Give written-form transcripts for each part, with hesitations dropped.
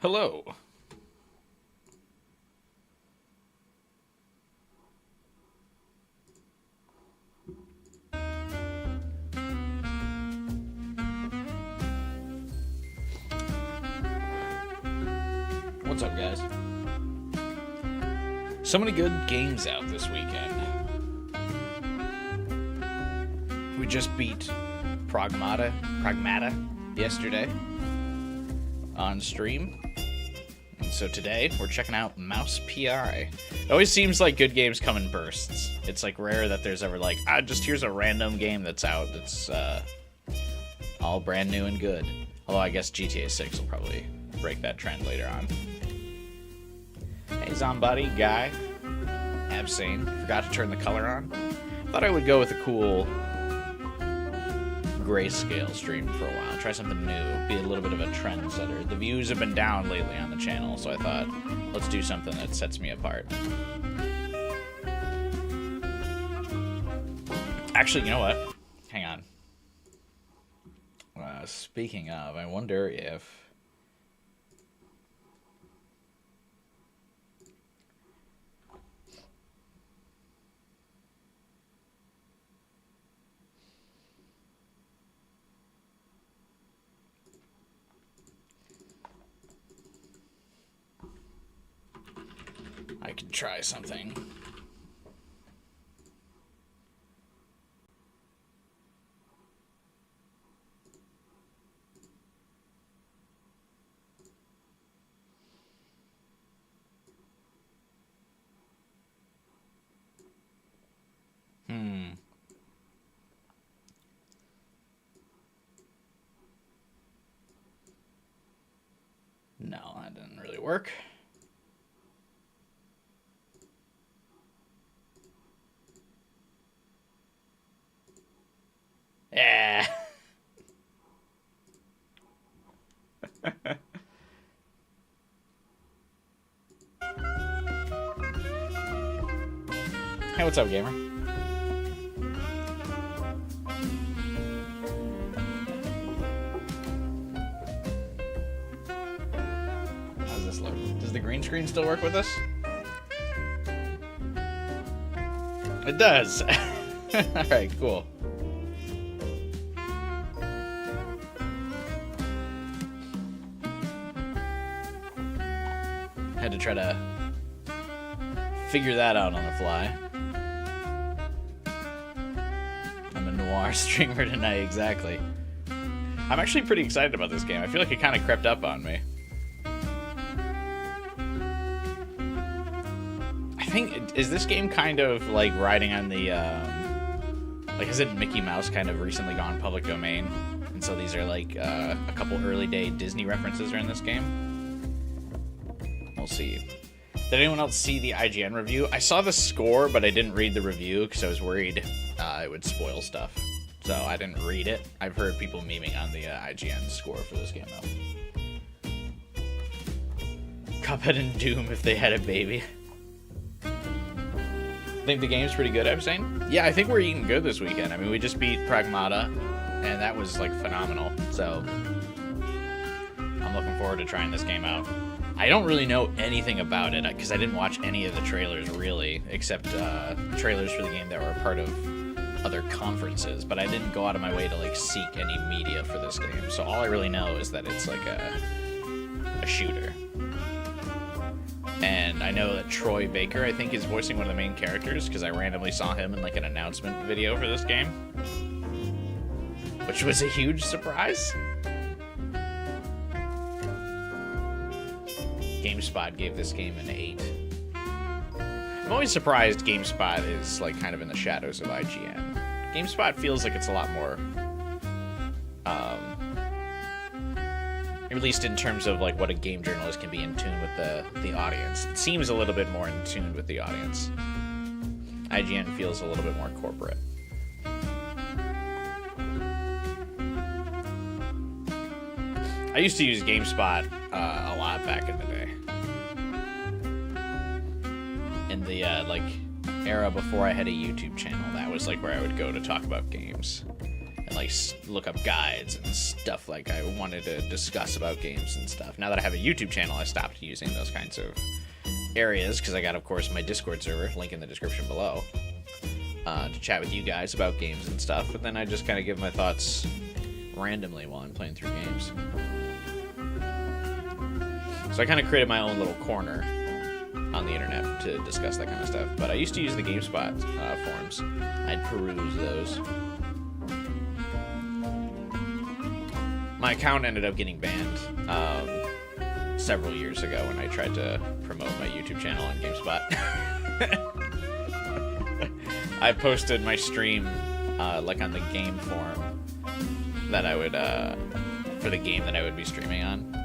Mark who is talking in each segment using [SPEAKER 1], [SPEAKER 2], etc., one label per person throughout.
[SPEAKER 1] Hello. What's up, guys? So many good games out this weekend. We just beat Pragmata yesterday on stream. And so today we're checking out Mouse PI. It always seems like good games come in bursts. It's like rare that there's ever like, just here's a random game that's out that's all brand new and good. Although I guess GTA 6 will probably break that trend later on. Hey, Zombody, Guy, Absane. Forgot to turn the color on. Thought I would go with a cool grayscale stream for a while. Try something new. Be a little bit of a trendsetter. The views have been down lately on the channel, so I thought, let's do something that sets me apart. Actually, you know what? Hang on. Speaking of, I wonder if... I can try something. No, that didn't really work. Yeah. Hey, what's up, gamer? How's this look? Does the green screen still work with us? It does. Alright, cool. Had to try to figure that out on the fly. I'm a noir streamer tonight, exactly. I'm actually pretty excited about this game. I feel like it kind of crept up on me. I think, is this game kind of like riding on the, like, hasn't Mickey Mouse kind of recently gone public domain? And so these are like a couple early day Disney references are in this game. We'll see. Did anyone else see the IGN review? I saw the score, but I didn't read the review because I was worried it would spoil stuff. So I didn't read it. I've heard people memeing on the IGN score for this game, though. Cuphead and Doom if they had a baby. Think the game's pretty good, I'm saying? Yeah, I think we're eating good this weekend. I mean, we just beat Pragmata, and that was, like, phenomenal. So I'm looking forward to trying this game out. I don't really know anything about it because I didn't watch any of the trailers really, except trailers for the game that were a part of other conferences. But I didn't go out of my way to like seek any media for this game. So all I really know is that it's like a shooter. And I know that Troy Baker, I think, is voicing one of the main characters because I randomly saw him in like an announcement video for this game, which was a huge surprise. GameSpot gave this game an 8. I'm always surprised GameSpot is like kind of in the shadows of IGN. GameSpot feels like it's a lot more, at least in terms of like what a game journalist can be in tune with the audience. It seems a little bit more in tune with the audience. IGN feels a little bit more corporate. I used to use GameSpot a lot back in the day. In the like era before I had a YouTube channel, that was like where I would go to talk about games. and like look up guides and stuff like I wanted to discuss about games and stuff. Now that I have a YouTube channel, I stopped using those kinds of areas because I got, of course, my Discord server, link in the description below, to chat with you guys about games and stuff. But then I just kind of give my thoughts randomly while I'm playing through games. So I kind of created my own little corner on the internet to discuss that kind of stuff. But I used to use the GameSpot forums. I'd peruse those. My account ended up getting banned several years ago when I tried to promote my YouTube channel on GameSpot. I posted my stream like on the game forum that I would for the game that I would be streaming on.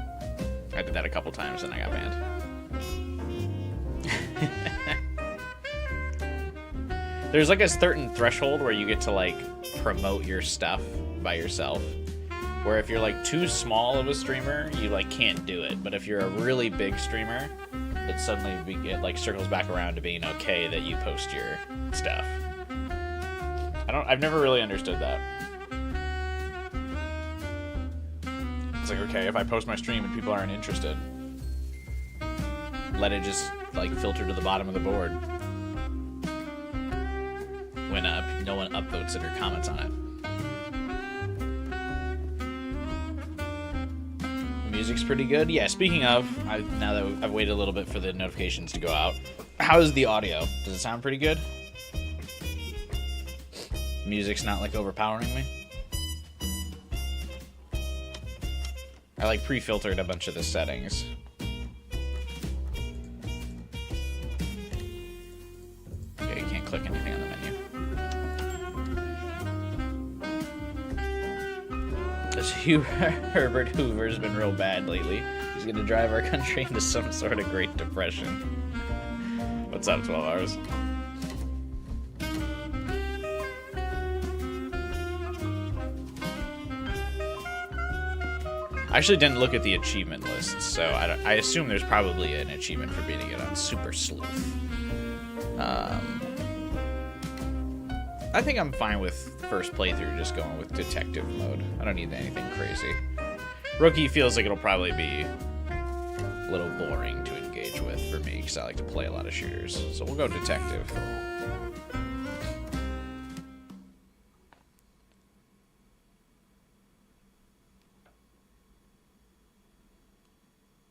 [SPEAKER 1] I did that a couple times and I got banned. There's like a certain threshold where you get to like promote your stuff by yourself, where if you're like too small of a streamer, you like can't do it. But if you're a really big streamer, it suddenly like circles back around to being okay that you post your stuff. I've never really understood that. It's like, okay, if I post my stream and people aren't interested, let it just like filter to the bottom of the board when no one upvotes it or comments on it. Music's pretty good. Yeah, speaking of, now that I've waited a little bit for the notifications to go out, how's the audio? Does it sound pretty good? Music's not like overpowering me? I like pre-filtered a bunch of the settings. Okay, you can't click anything on the menu. This Herbert Hoover's been real bad lately. He's gonna drive our country into some sort of Great Depression. What's up, 12 hours? I actually didn't look at the achievement lists, so I assume there's probably an achievement for beating it on Super Sleuth. I think I'm fine with first playthrough just going with detective mode. I don't need anything crazy. Rookie feels like it'll probably be a little boring to engage with for me because I like to play a lot of shooters. So we'll go detective.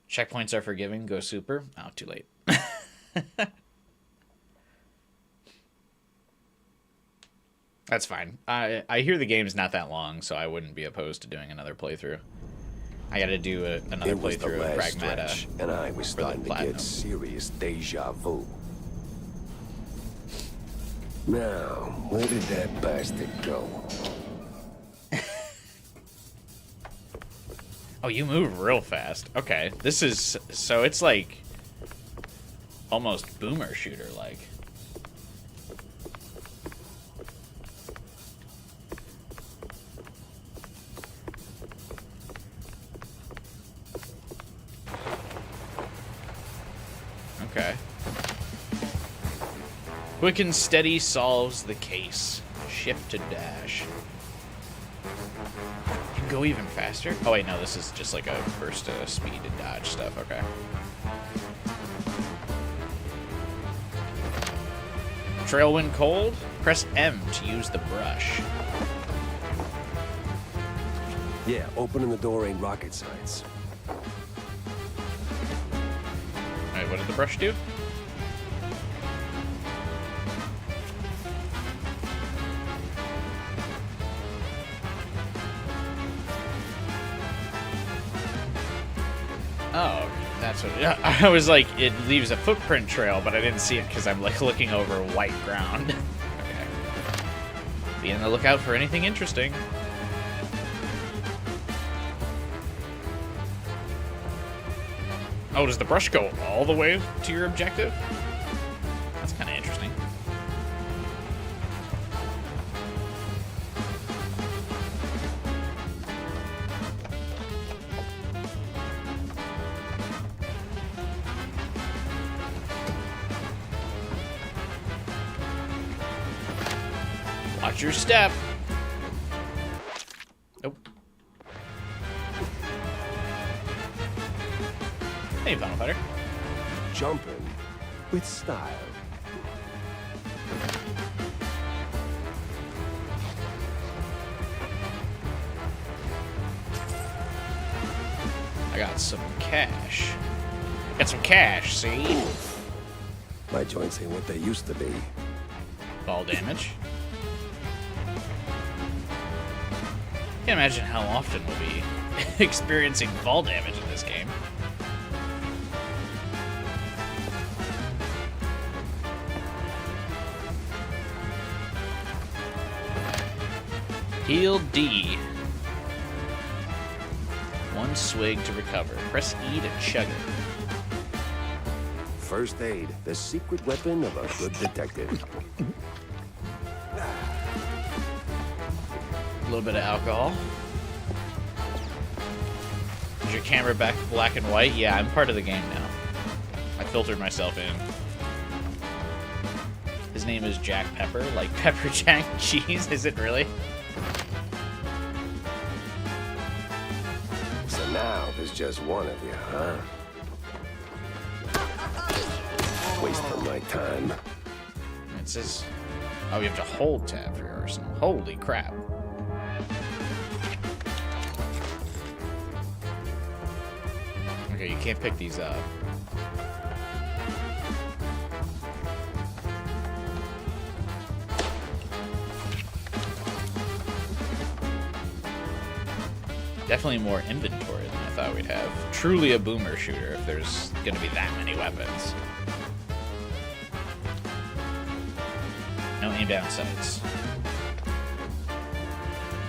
[SPEAKER 1] Checkpoints are forgiving. Go super. Oh, too late. That's fine. I hear the game's not that long, so I wouldn't be opposed to doing another playthrough. I got to do another playthrough of Pragmata.
[SPEAKER 2] And I was starting to get serious deja vu. Now, where did that bastard go?
[SPEAKER 1] Oh, you move real fast. Okay, this is... So it's like... almost boomer shooter-like. Okay. Quick and steady solves the case. Shift to dash. You can go even faster? Oh wait, no, this is just like a burst speed and dodge stuff. Okay. Trail when cold, press M to use the brush.
[SPEAKER 2] Yeah, opening the door ain't rocket science.
[SPEAKER 1] Alright, what did the brush do? Oh, that's what... Yeah, I was like, it leaves a footprint trail, but I didn't see it because I'm like looking over white ground. Okay. Be on the lookout for anything interesting. Oh, does the brush go all the way to your objective? That's kind of interesting. Watch your step. Hey, Final Fighter.
[SPEAKER 2] Jumping with style.
[SPEAKER 1] I got some cash. Got some cash, see?
[SPEAKER 2] My joints ain't what they used to be.
[SPEAKER 1] Fall damage. Can't imagine how often we'll be experiencing fall damage in this game. Heal D. One swig to recover. Press E to chug it.
[SPEAKER 2] First aid, the secret weapon of a good detective.
[SPEAKER 1] A little bit of alcohol. Is your camera back black and white? Yeah, I'm part of the game now. I filtered myself in. His name is Jack Pepper, like Pepper Jack cheese. Is it really?
[SPEAKER 2] So now there's just one of you, huh? Wasting my time.
[SPEAKER 1] It says, oh, you have to hold tab for your arsenal. Holy crap. Okay, you can't pick these up. Definitely more inventory than I thought we'd have. Truly a boomer shooter if there's gonna be that many weapons. No aim down sights.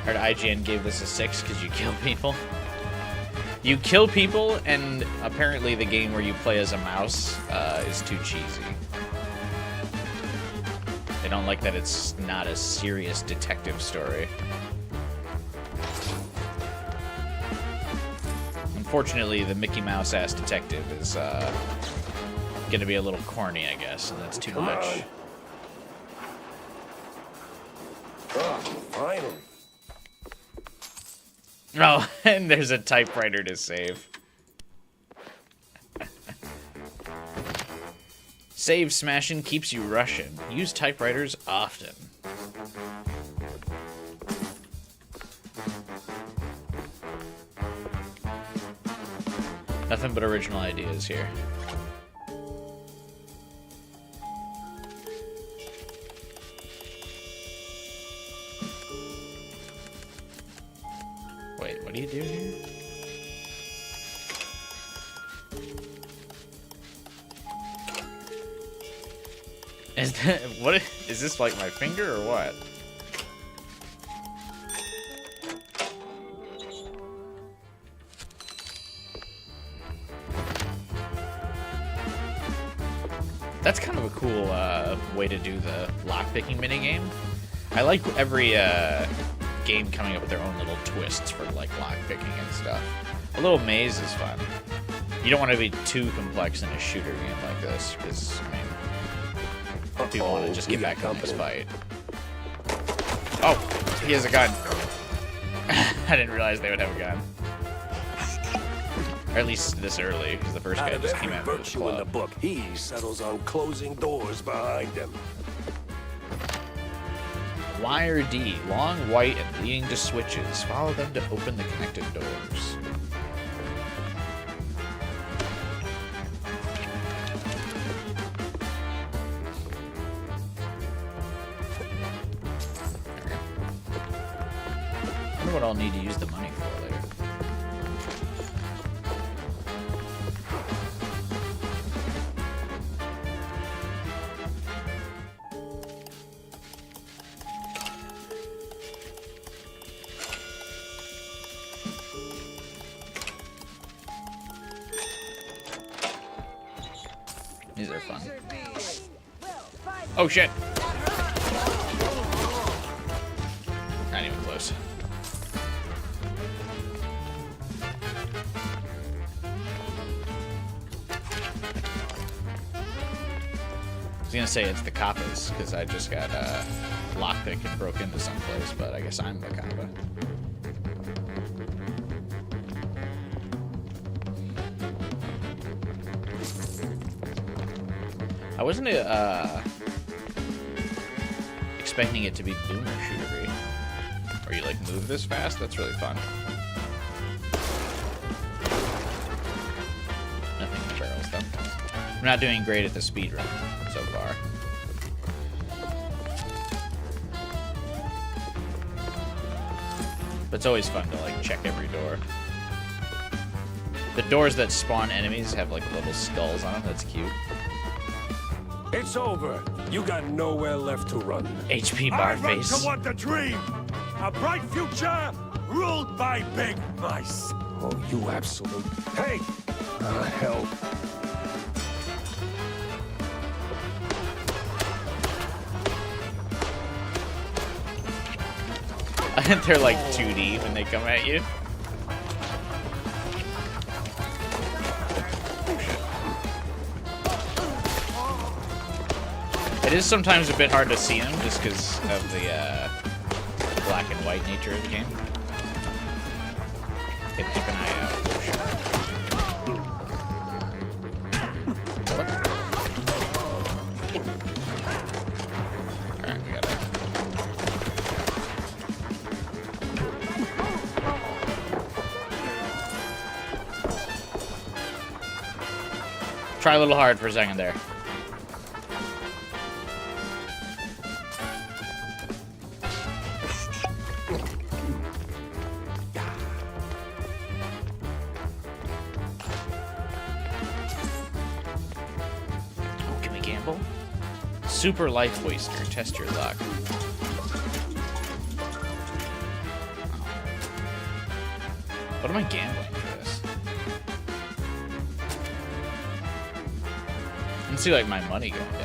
[SPEAKER 1] Heard IGN gave this a 6 because you kill people. You kill people, and apparently the game where you play as a mouse is too cheesy. They don't like that it's not a serious detective story. Unfortunately, the Mickey Mouse ass detective is gonna be a little corny, I guess, and that's too much.
[SPEAKER 2] Oh, finally.
[SPEAKER 1] Oh, and there's a typewriter to save. Save smashing keeps you rushing. Use typewriters often. Nothing but original ideas here. Wait, what do you do here? Is this like my finger or what? That's kind of a cool way to do the lockpicking minigame. I like every game coming up with their own little twists for like lockpicking and stuff. A little maze is fun. You don't want to be too complex in a shooter game like this, because I mean, people want to just get back to the next fight. Oh, he has a gun. I didn't realize they would have a gun. Or at least this early, because the first guy just came out with his club.
[SPEAKER 2] In the book, he settles on closing doors behind him.
[SPEAKER 1] Y or D, long, white, and leading to switches. Follow them to open the connected doors. I wonder what I'll need to use the money for later. These are fun. Oh shit! Not even close. I was gonna say it's the Kappas, because I just got lockpicked and broke into someplace, but I guess I'm the Kappa. I wasn't expecting it to be boomer shootery. Where you like move this fast. That's really fun. Nothing in the barrels though. I'm not doing great at the speed run so far. But it's always fun to like check every door. The doors that spawn enemies have like little skulls on them. That's cute.
[SPEAKER 2] It's over. You got nowhere left to run.
[SPEAKER 1] HP bar
[SPEAKER 3] I run
[SPEAKER 1] face.
[SPEAKER 3] toward the dream. A bright future ruled by big mice.
[SPEAKER 2] Oh, you absolute... Hey! Hell.
[SPEAKER 1] They're like 2D when they come at you. It is sometimes a bit hard to see them just because of the black and white nature of the game. Keep an eye out for sure. What? Alright, we got it. Try a little hard for a second there. Super Life Waster. Test your luck. What am I gambling for this? I can see like my money going down.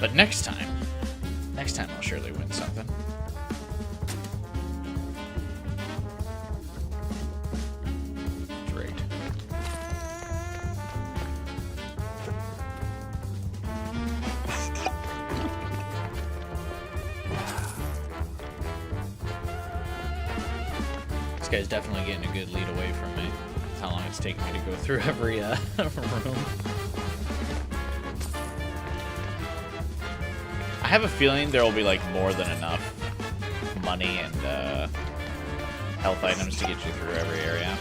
[SPEAKER 1] But next time I'll surely win something. Great. This guy's definitely getting a good lead away from me. That's how long it's taking me to go through every room. I have a feeling there will be like more than enough money and health items to get you through every area.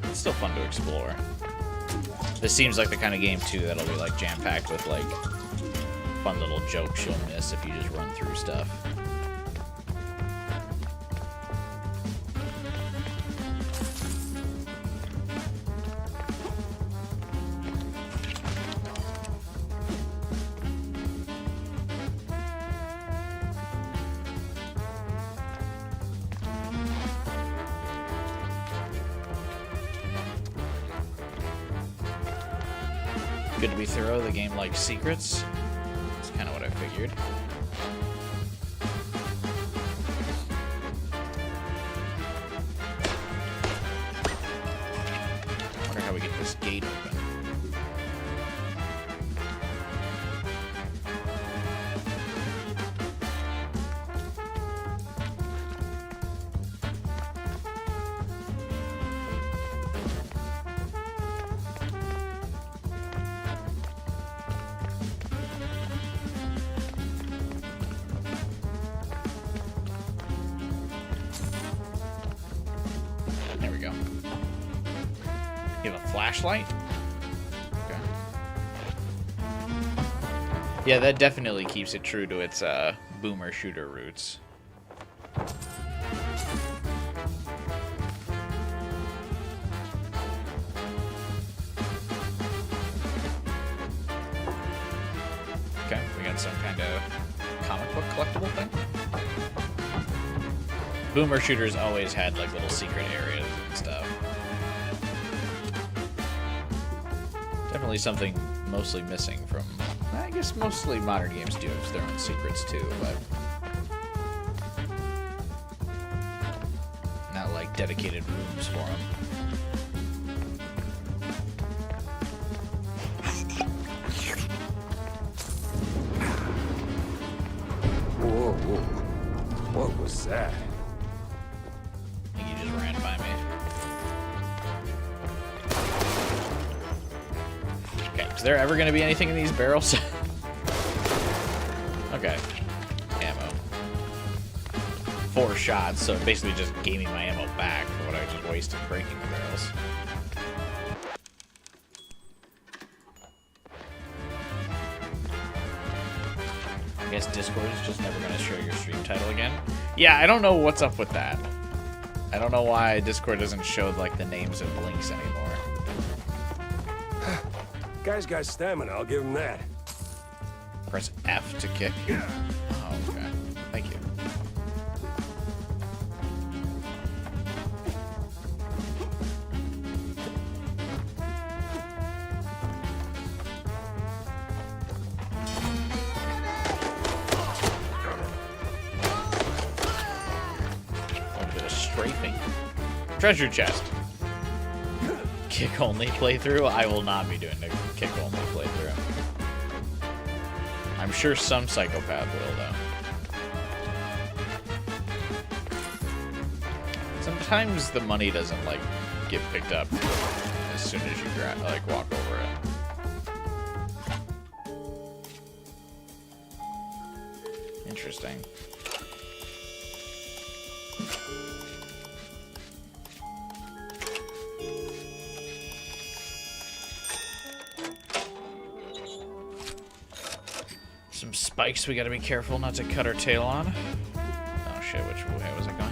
[SPEAKER 1] It's still fun to explore. This seems like the kind of game too that'll be like jam-packed with like fun little jokes you'll miss if you just run through stuff. Good to be thorough. The game likes secrets. That's kind of what I figured. I wonder how we get this gate open. There we go. You have a flashlight? Okay. Yeah, that definitely keeps it true to its boomer shooter roots. Okay, we got some kind of comic book collectible thing. Boomer shooters always had like little secret areas and stuff. Definitely something mostly missing from, I guess mostly modern games do have their own secrets too, but not like dedicated rooms for them.
[SPEAKER 2] What was that?
[SPEAKER 1] I think he just ran by me. Okay, is there ever going to be anything in these barrels? Okay. Ammo. 4 shots, so it basically just gave me my ammo back for what I just wasted breaking the barrels. I guess Discord is just never going to show your stream title again. Yeah, I don't know what's up with that. I don't know why Discord doesn't show like the names of links anymore.
[SPEAKER 2] Guy's got stamina, I'll give him that.
[SPEAKER 1] Press F to kick. Oh, okay. Thank you. A bit of strafing. Treasure chest. Kick only playthrough? I will not be doing the kick only playthrough. I'm sure some psychopath will, though. Sometimes the money doesn't, like, get picked up as soon as you walk over it. Interesting. Some spikes we gotta be careful not to cut our tail on. Oh shit, which way was it going?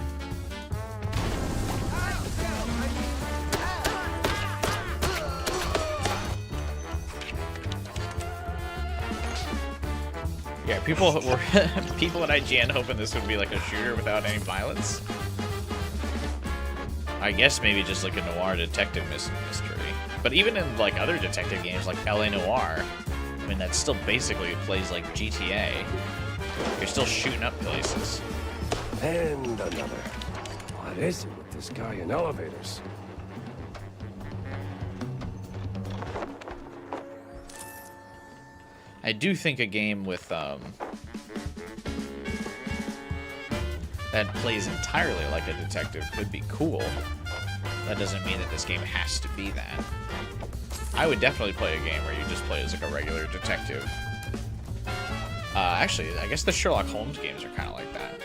[SPEAKER 1] Yeah, people at IGN hoping this would be like a shooter without any violence. I guess maybe just like a noir detective mystery. But even in like other detective games like LA Noire, I mean, that still basically plays like GTA. You're still shooting up places.
[SPEAKER 2] And another. What is it with this guy in elevators?
[SPEAKER 1] I do think a game with, that plays entirely like a detective could be cool. That doesn't mean that this game has to be that. I would definitely play a game where you just play as like a regular detective. Actually, I guess the Sherlock Holmes games are kind of like that.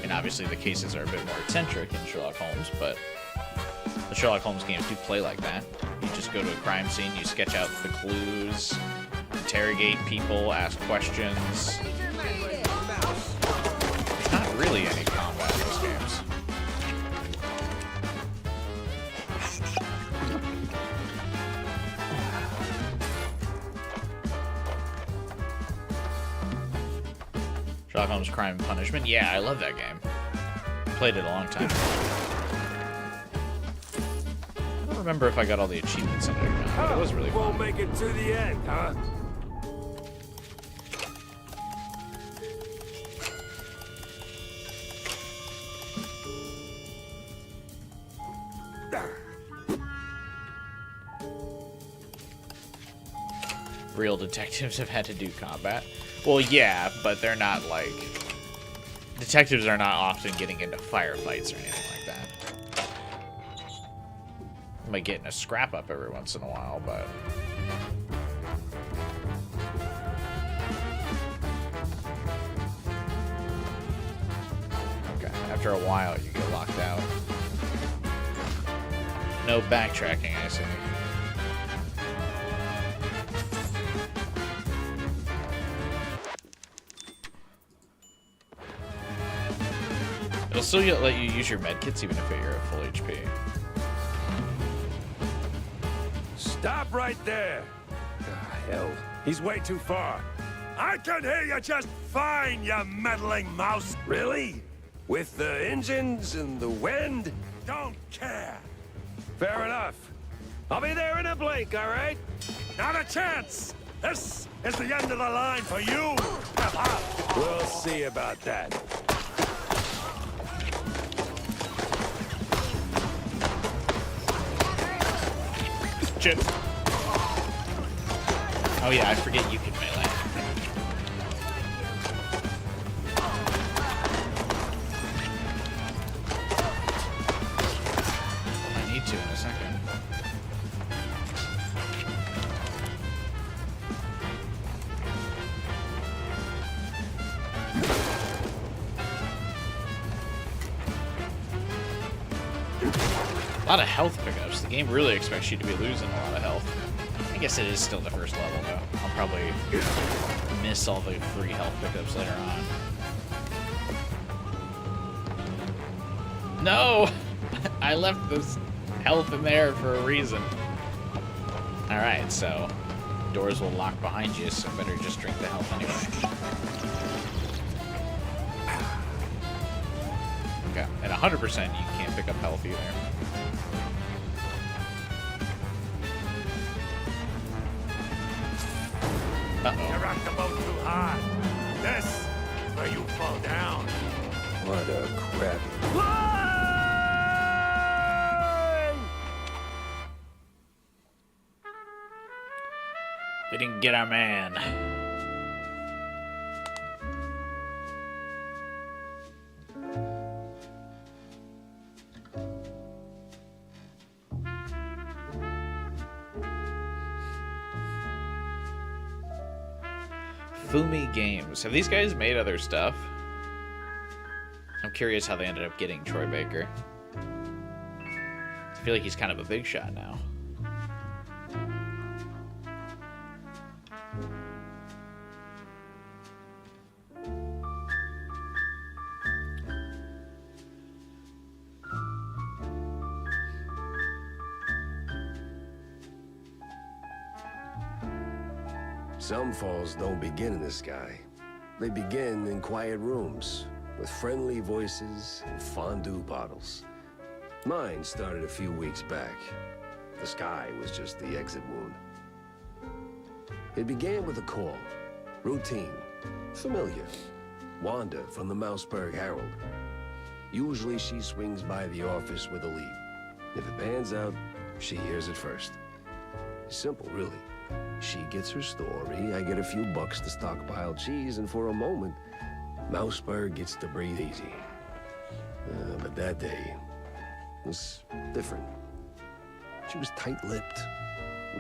[SPEAKER 1] And obviously the cases are a bit more eccentric in Sherlock Holmes, but the Sherlock Holmes games do play like that. You just go to a crime scene, you sketch out the clues, interrogate people, ask questions. There's not really any combat in those games. Sherlock Holmes Crime and Punishment. Yeah, I love that game. Played it a long time ago. I don't remember if I got all the achievements in it or not, but it was really
[SPEAKER 2] Won't
[SPEAKER 1] fun.
[SPEAKER 2] make it to the end, huh?
[SPEAKER 1] Real detectives have had to do combat. Well, yeah, but they're not like... Detectives are not often getting into firefights or anything like that. I might get in a scrap up every once in a while, but... Okay, after a while you get locked out. No backtracking, I see. It'll still let you use your medkits even if you're at full HP.
[SPEAKER 2] Stop right there! Hell, he's way too far.
[SPEAKER 3] I can hear you just fine, you meddling mouse.
[SPEAKER 2] Really? With the engines and the wind?
[SPEAKER 3] Don't care.
[SPEAKER 2] Fair enough. I'll be there in a blink, all right?
[SPEAKER 3] Not a chance. This is the end of the line for you.
[SPEAKER 2] We'll see about that.
[SPEAKER 1] Shit. Oh yeah, I forget you can melee. lot of health pickups. The game really expects you to be losing a lot of health. I guess it is still the first level, though. I'll probably miss all the free health pickups later on. No! I left this health in there for a reason. Alright, so doors will lock behind you, so better just drink the health anyway. Okay, at 100% you can't pick up health either.
[SPEAKER 3] You rocked the boat too hard. This is where you fall down.
[SPEAKER 2] What a crap.
[SPEAKER 1] We didn't get our man. Fumi Games. Have these guys made other stuff? I'm curious how they ended up getting Troy Baker. I feel like he's kind of a big shot now.
[SPEAKER 4] Some falls don't begin in the sky. They begin in quiet rooms, with friendly voices and fondue bottles. Mine started a few weeks back. The sky was just the exit wound. It began with a call. Routine. Familiar. Wanda from the Mouseburg Herald. Usually she swings by the office with a lead. If it pans out, she hears it first. Simple, really. She gets her story, I get a few bucks to stockpile cheese, and for a moment, Mouseburg gets to breathe easy. But that day was different. She was tight-lipped.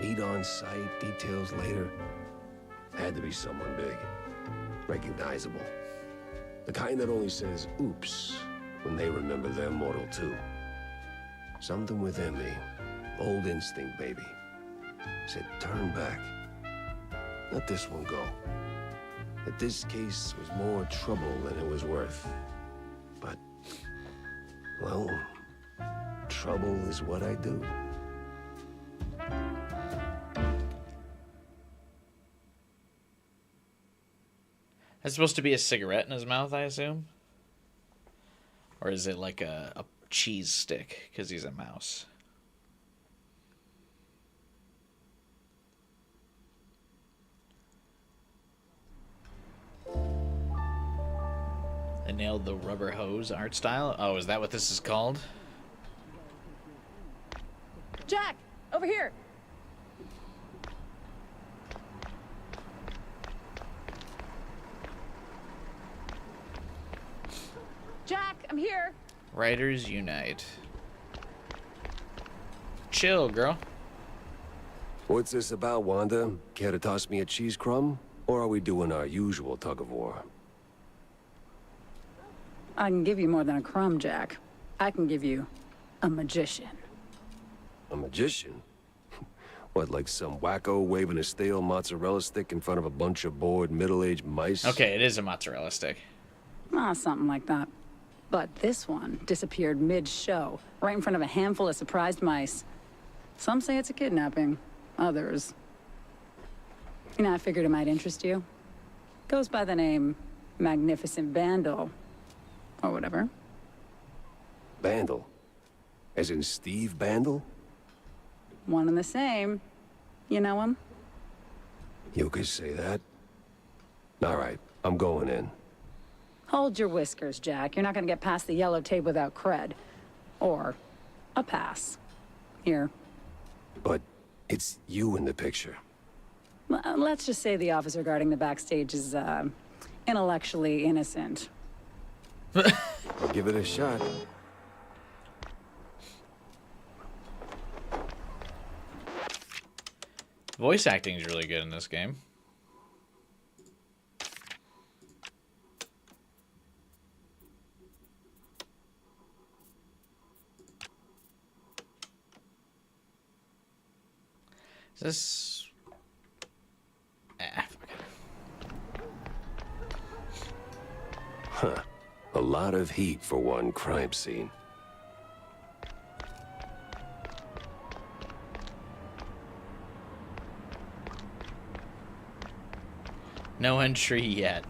[SPEAKER 4] Meat on sight, details later. Had to be someone big. Recognizable. The kind that only says, oops, when they remember they're mortal too. Something within me, old instinct, baby, said turn back. Let this one go. That this case was more trouble than it was worth. But, well, trouble is what I do.
[SPEAKER 1] That's supposed to be a cigarette in his mouth, I assume? Or is it like a cheese stick, because he's a mouse? They nailed the rubber hose art style. Oh, is that what this is called?
[SPEAKER 5] Jack, over here. Jack, I'm here.
[SPEAKER 1] Writers Unite. Chill, girl.
[SPEAKER 4] What's this about, Wanda? Care to toss me a cheese crumb? Or are we doing our usual tug-of-war?
[SPEAKER 5] I can give you more than a crumb, Jack. I can give you a magician.
[SPEAKER 4] A magician? What, like some wacko waving a stale mozzarella stick in front of a bunch of bored middle-aged mice?
[SPEAKER 1] Okay, it is a mozzarella stick.
[SPEAKER 5] Something like that. But this one disappeared mid-show, right in front of a handful of surprised mice. Some say it's a kidnapping. Others... You know, I figured it might interest you. Goes by the name Magnificent Vandal. Or whatever.
[SPEAKER 4] Bandle? As in Steve Bandle?
[SPEAKER 5] One and the same. You know him?
[SPEAKER 4] You could say that. All right, I'm going in.
[SPEAKER 5] Hold your whiskers, Jack. You're not gonna get past the yellow tape without cred. Or a pass. Here.
[SPEAKER 4] But it's you in the picture.
[SPEAKER 5] Let's just say the officer guarding the backstage is, intellectually innocent.
[SPEAKER 4] I'll give it a shot.
[SPEAKER 1] Voice acting is really good in this game. this... fuck it.
[SPEAKER 4] Huh. A lot of heat for one crime scene.
[SPEAKER 1] No entry yet.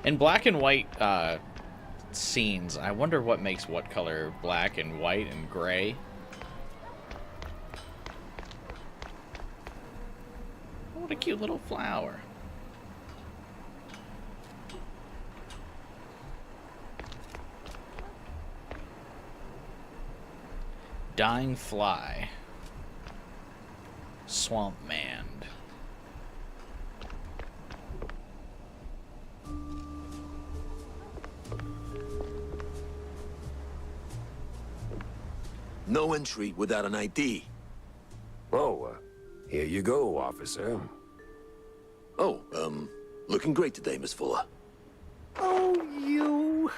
[SPEAKER 1] In black and white scenes, I wonder what makes what color black and white and gray. What a cute little flower. Dying fly. Swamp man.
[SPEAKER 3] No entry without an ID.
[SPEAKER 4] Oh, here you go, officer.
[SPEAKER 3] Oh, looking great today, Miss Fuller.
[SPEAKER 4] Oh, you...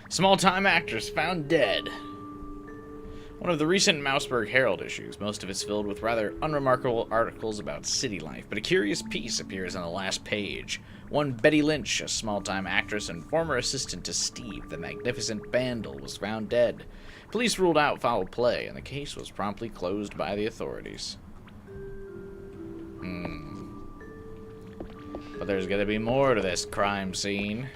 [SPEAKER 1] Small-time actress found dead. One of the recent Mouseburg Herald issues, most of it's filled with rather unremarkable articles about city life, but a curious piece appears on the last page. One Betty Lynch, a small-time actress and former assistant to Steve, the magnificent Bandle, was found dead. Police ruled out foul play, and the case was promptly closed by the authorities. But there's gonna be more to this crime scene.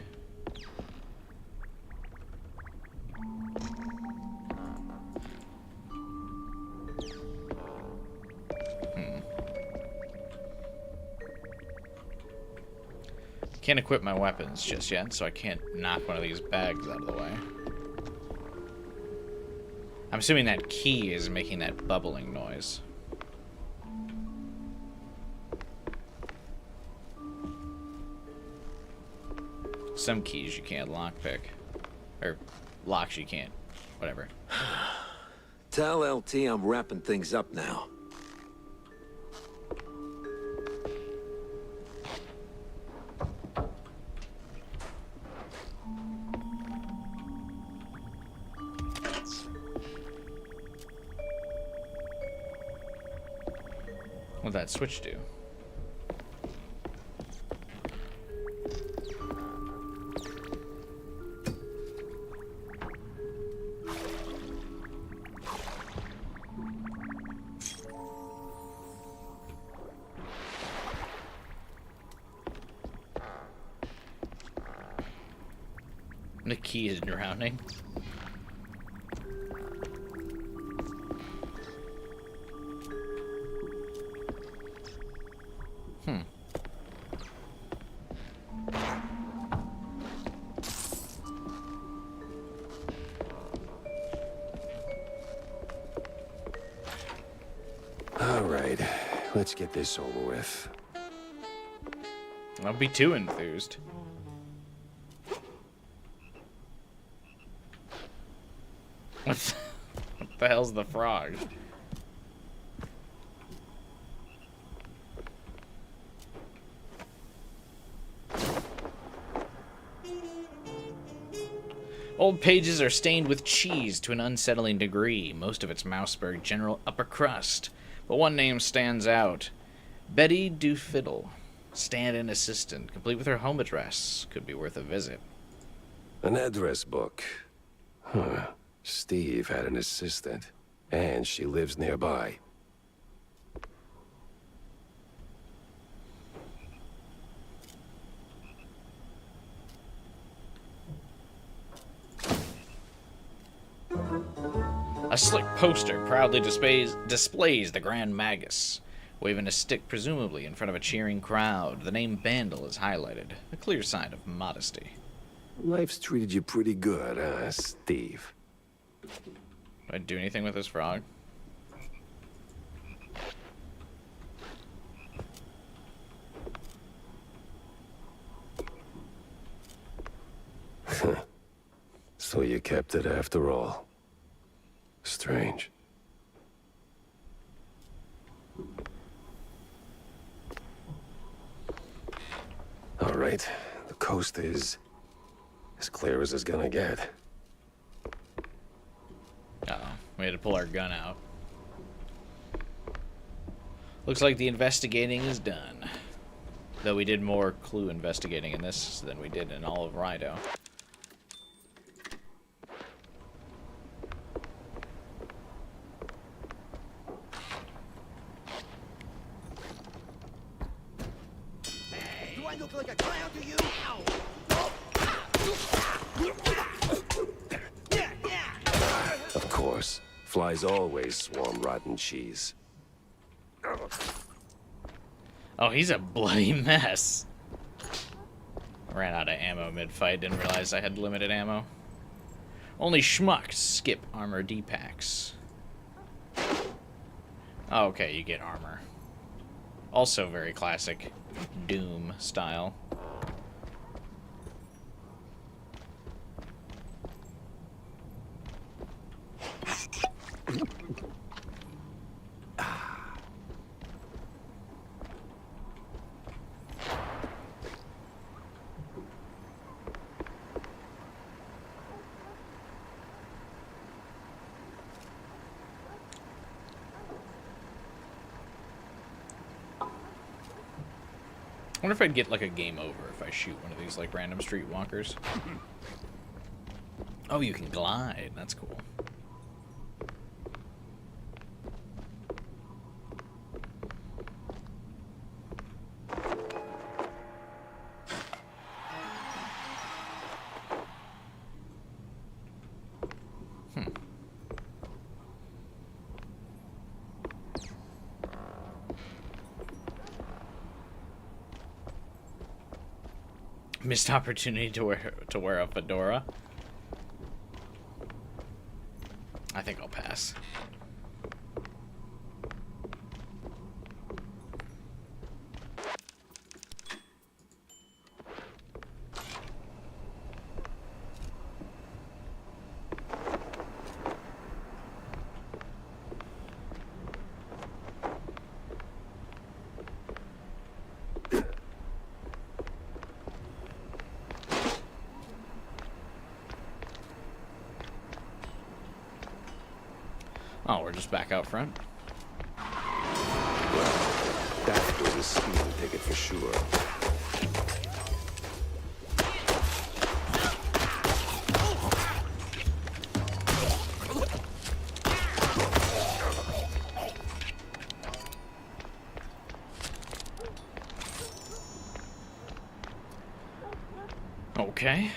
[SPEAKER 1] Can't equip my weapons just yet, so I can't knock one of these bags out of the way. I'm assuming that key is making that bubbling noise. Some keys you can't lockpick. Or locks you can't. Whatever.
[SPEAKER 3] Tell LT I'm wrapping things up now.
[SPEAKER 1] What'd that switch do? The key is drowning.
[SPEAKER 4] All right, let's get this over with.
[SPEAKER 1] Don't be too enthused. What the hell's the frog? Old pages are stained with cheese to an unsettling degree, most of it's Mouseburg general upper crust. But one name stands out. Betty Dooffiddle, stand-in assistant, complete with her home address. Could be worth a visit.
[SPEAKER 4] An address book. Huh. Steve had an assistant, and she lives nearby.
[SPEAKER 1] A slick poster proudly displays the Grand Magus, waving a stick presumably in front of a cheering crowd. The name Bandle is highlighted, a clear sign of modesty.
[SPEAKER 4] Life's treated you pretty good, huh, Steve?
[SPEAKER 1] Do I do anything with this frog?
[SPEAKER 4] So you kept it after all. Strange. All right, the coast is as clear as it's gonna get.
[SPEAKER 1] Uh-oh, we had to pull our gun out. Looks like the investigating is done. Though we did more clue investigating in this than we did in all of Rhino.
[SPEAKER 6] Do I look like a clown to you?
[SPEAKER 4] Of course, flies always swarm rotten cheese.
[SPEAKER 1] Oh, he's a bloody mess. I ran out of ammo mid-fight, didn't realize I had limited ammo. Only schmucks skip armor D-packs. Oh, okay, you get armor. Also very classic Doom style. I wonder if I'd get like a game over if I shoot one of these like random streetwalkers. Oh, you can glide. That's cool. Missed opportunity to wear a fedora. I think I'll pass. Oh, we're just back out front.
[SPEAKER 4] That was a speeding ticket for sure.
[SPEAKER 1] Okay.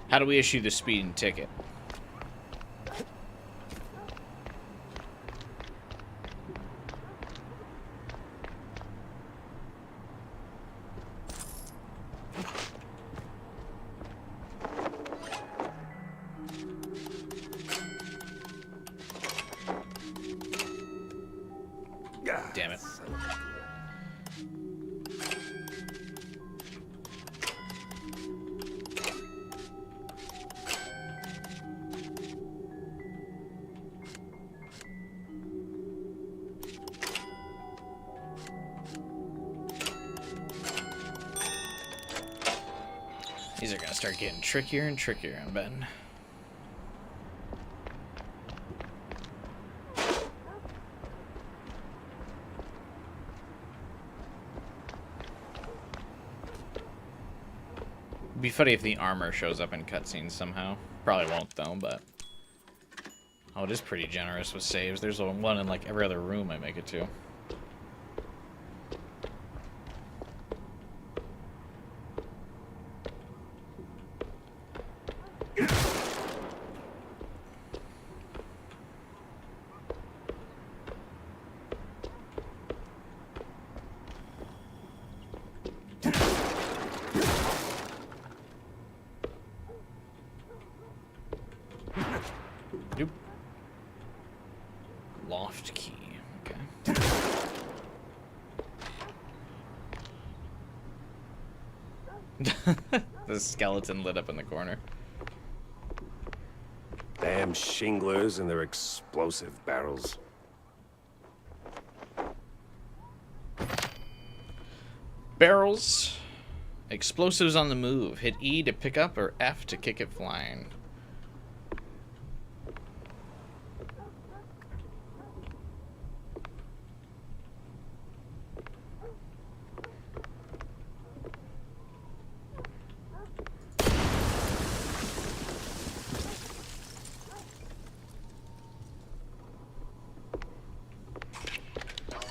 [SPEAKER 1] How do we issue the speeding ticket? Damn it. These are gonna start getting trickier and trickier, I'm betting. It'd be funny if the armor shows up in cutscenes somehow. Probably won't though, but... Oh, it is pretty generous with saves. There's one in like every other room I make it to. Nope. Loft key. Okay. The skeleton lit up in the corner.
[SPEAKER 2] Damn shinglers and their explosive barrels.
[SPEAKER 1] Barrels. Explosives on the move. Hit E to pick up or F to kick it flying.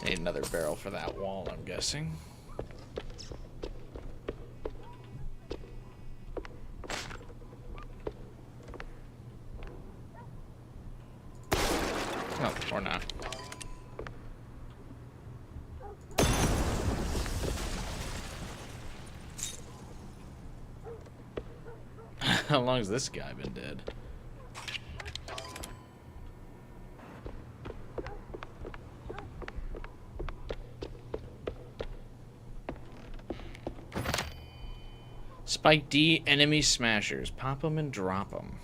[SPEAKER 1] Need another barrel for that wall, I'm guessing. Oh, or not. How long has this guy been dead? Spike D, enemy smashers. Pop them and drop them.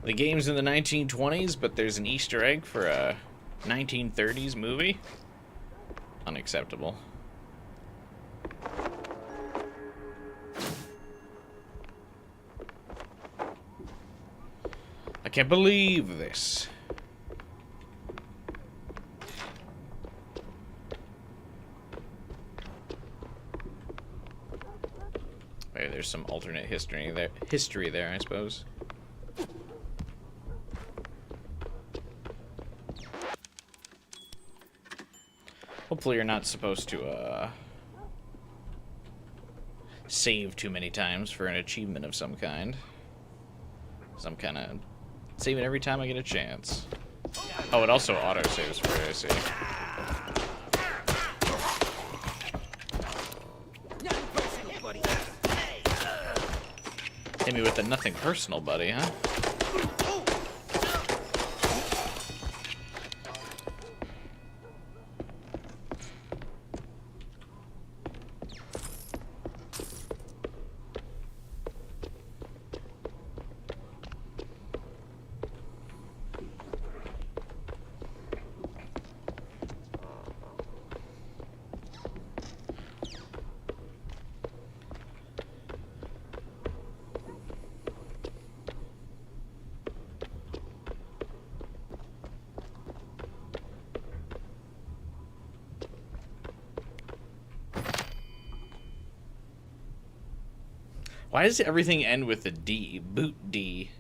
[SPEAKER 1] The game's in the 1920s, but there's an Easter egg for a 1930s movie. Unacceptable. I can't believe this. Hey, there's some alternate history there, I suppose. Hopefully you're not supposed to, save too many times for an achievement of some kind. So I'm kind of saving every time I get a chance. Oh, it also auto-saves for it, I see. Hit me with the nothing personal, buddy, huh? Why does everything end with a D? Boot D.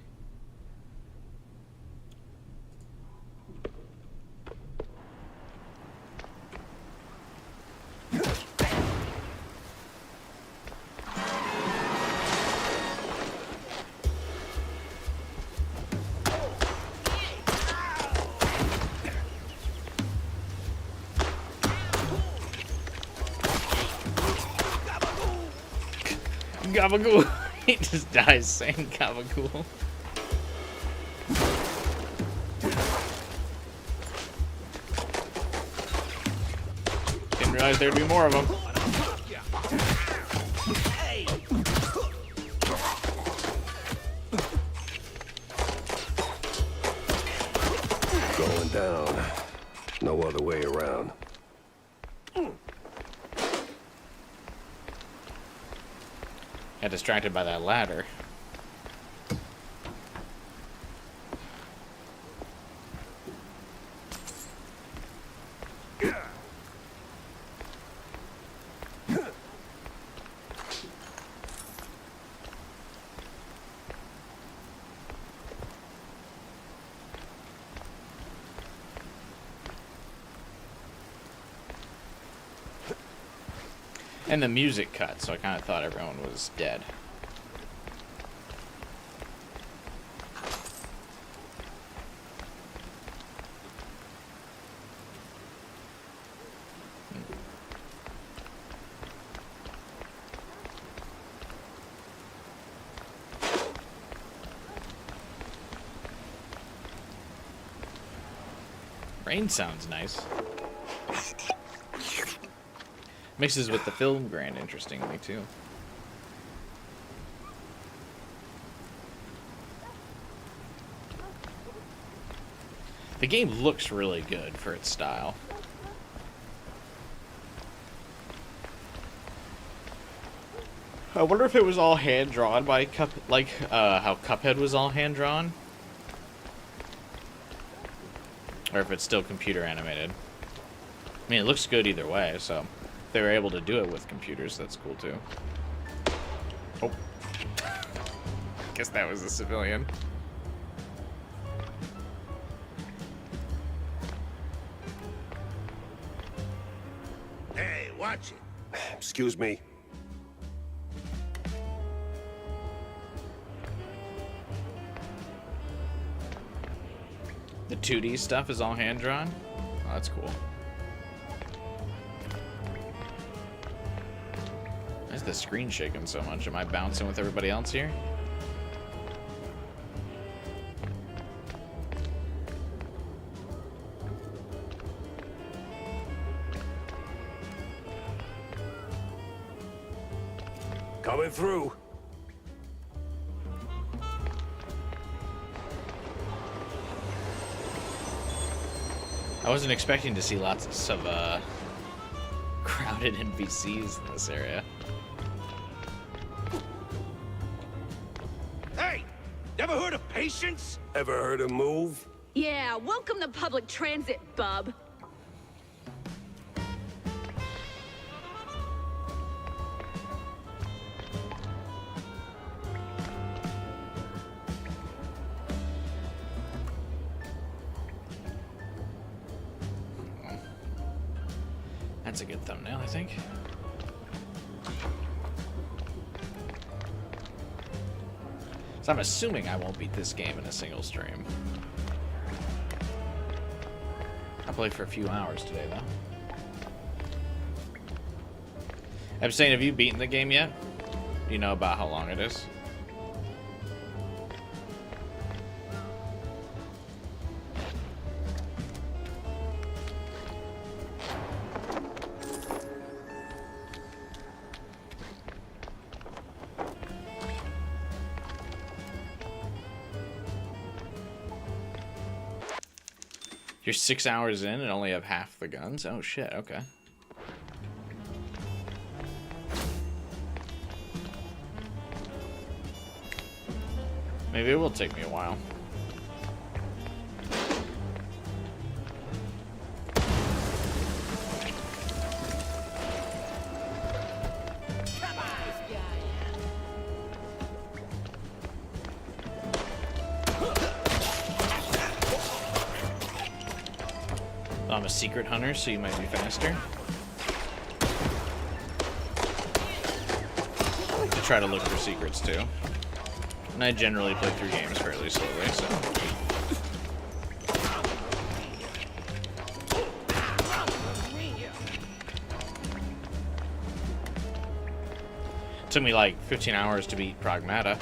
[SPEAKER 1] Gabagool. He just dies saying Gabagool. Didn't realize there'd be more of them.
[SPEAKER 4] Going down. No other way around.
[SPEAKER 1] Got distracted by that ladder. And the music cut, so I kind of thought everyone was dead. Rain sounds nice. Mixes with the film grand, interestingly, too. The game looks really good for its style. I wonder if it was all hand-drawn by how Cuphead was all hand-drawn. Or if it's still computer animated. I mean, it looks good either way, so if they were able to do it with computers, that's cool too. Oh. Guess that was a civilian.
[SPEAKER 3] Hey, watch it.
[SPEAKER 4] Excuse me.
[SPEAKER 1] The 2D stuff is all hand-drawn? Oh, that's cool. Why is the screen shaking so much? Am I bouncing with everybody else here?
[SPEAKER 4] Coming through.
[SPEAKER 1] I wasn't expecting to see lots of crowded NPCs in this area.
[SPEAKER 3] Hey! Never heard of patience?
[SPEAKER 4] Ever heard of move?
[SPEAKER 6] Yeah, welcome to public transit, bub.
[SPEAKER 1] That's a good thumbnail, I think. So I'm assuming I won't beat this game in a single stream. I'll play for a few hours today, though. I'm saying, have you beaten the game yet? Do you know about how long it is? You're 6 hours in and only have half the guns? Oh shit, okay. Maybe it will take me a while. I'm a secret hunter, so you might be faster. I try to look for secrets too. And I generally play through games fairly slowly, so. Took me like 15 hours to beat Pragmata.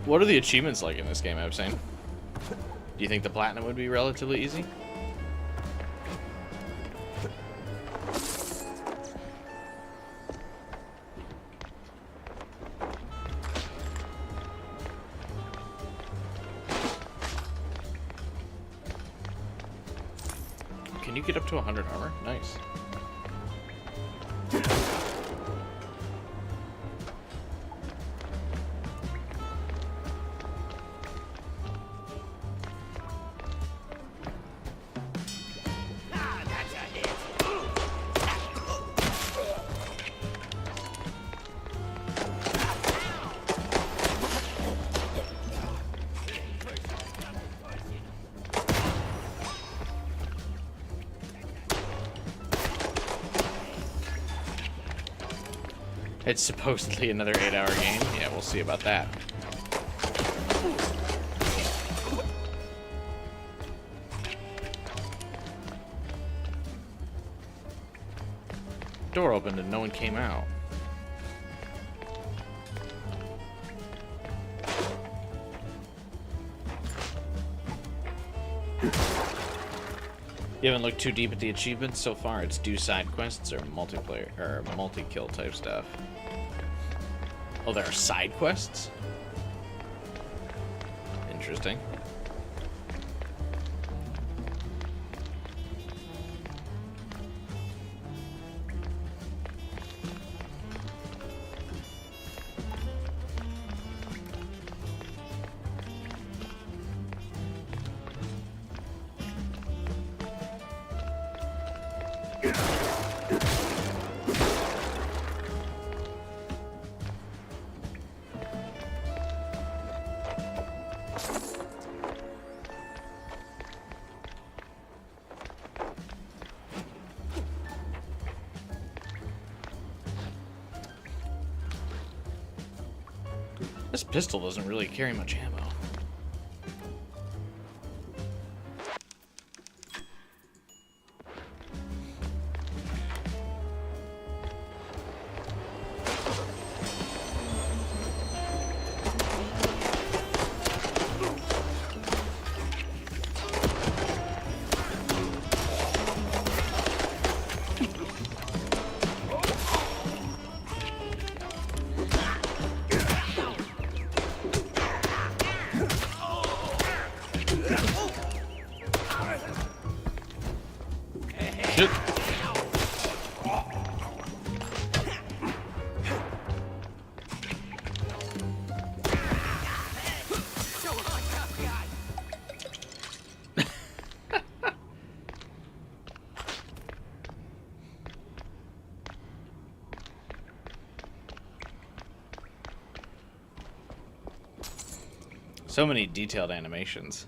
[SPEAKER 1] What are the achievements like in this game, I've seen? Do you think the platinum would be relatively easy? Can you get up to 100 armor? Nice. It's supposedly another 8-hour game. Yeah, we'll see about that. Door opened and no one came out. You haven't looked too deep at the achievements so far. It's do side quests or multiplayer or multi-kill type stuff. Oh, there are side quests? Interesting. This pistol doesn't really carry much ammo. Shit. So many detailed animations.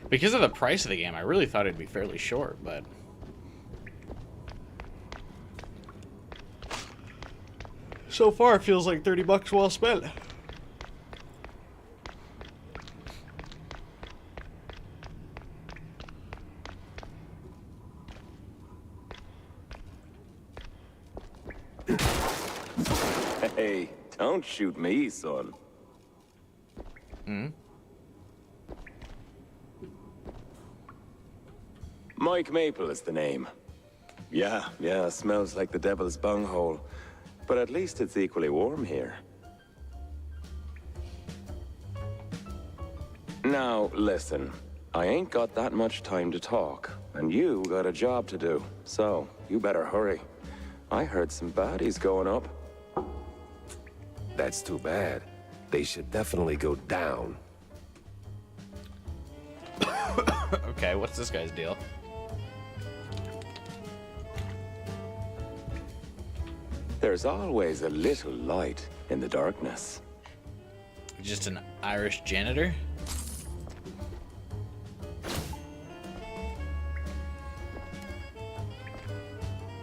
[SPEAKER 1] Because of the price of the game, I really thought it'd be fairly short, but... so far, it feels like 30 bucks well spent.
[SPEAKER 7] Hey, don't shoot me, son. Mike Maple is the name. Yeah, smells like the devil's bunghole. But at least it's equally warm here. Now, listen. I ain't got that much time to talk, and you got a job to do. So, you better hurry. I heard some baddies going up.
[SPEAKER 4] That's too bad. They should definitely go down.
[SPEAKER 1] Okay, what's this guy's deal?
[SPEAKER 7] There's always a little light in the darkness.
[SPEAKER 1] Just an Irish janitor?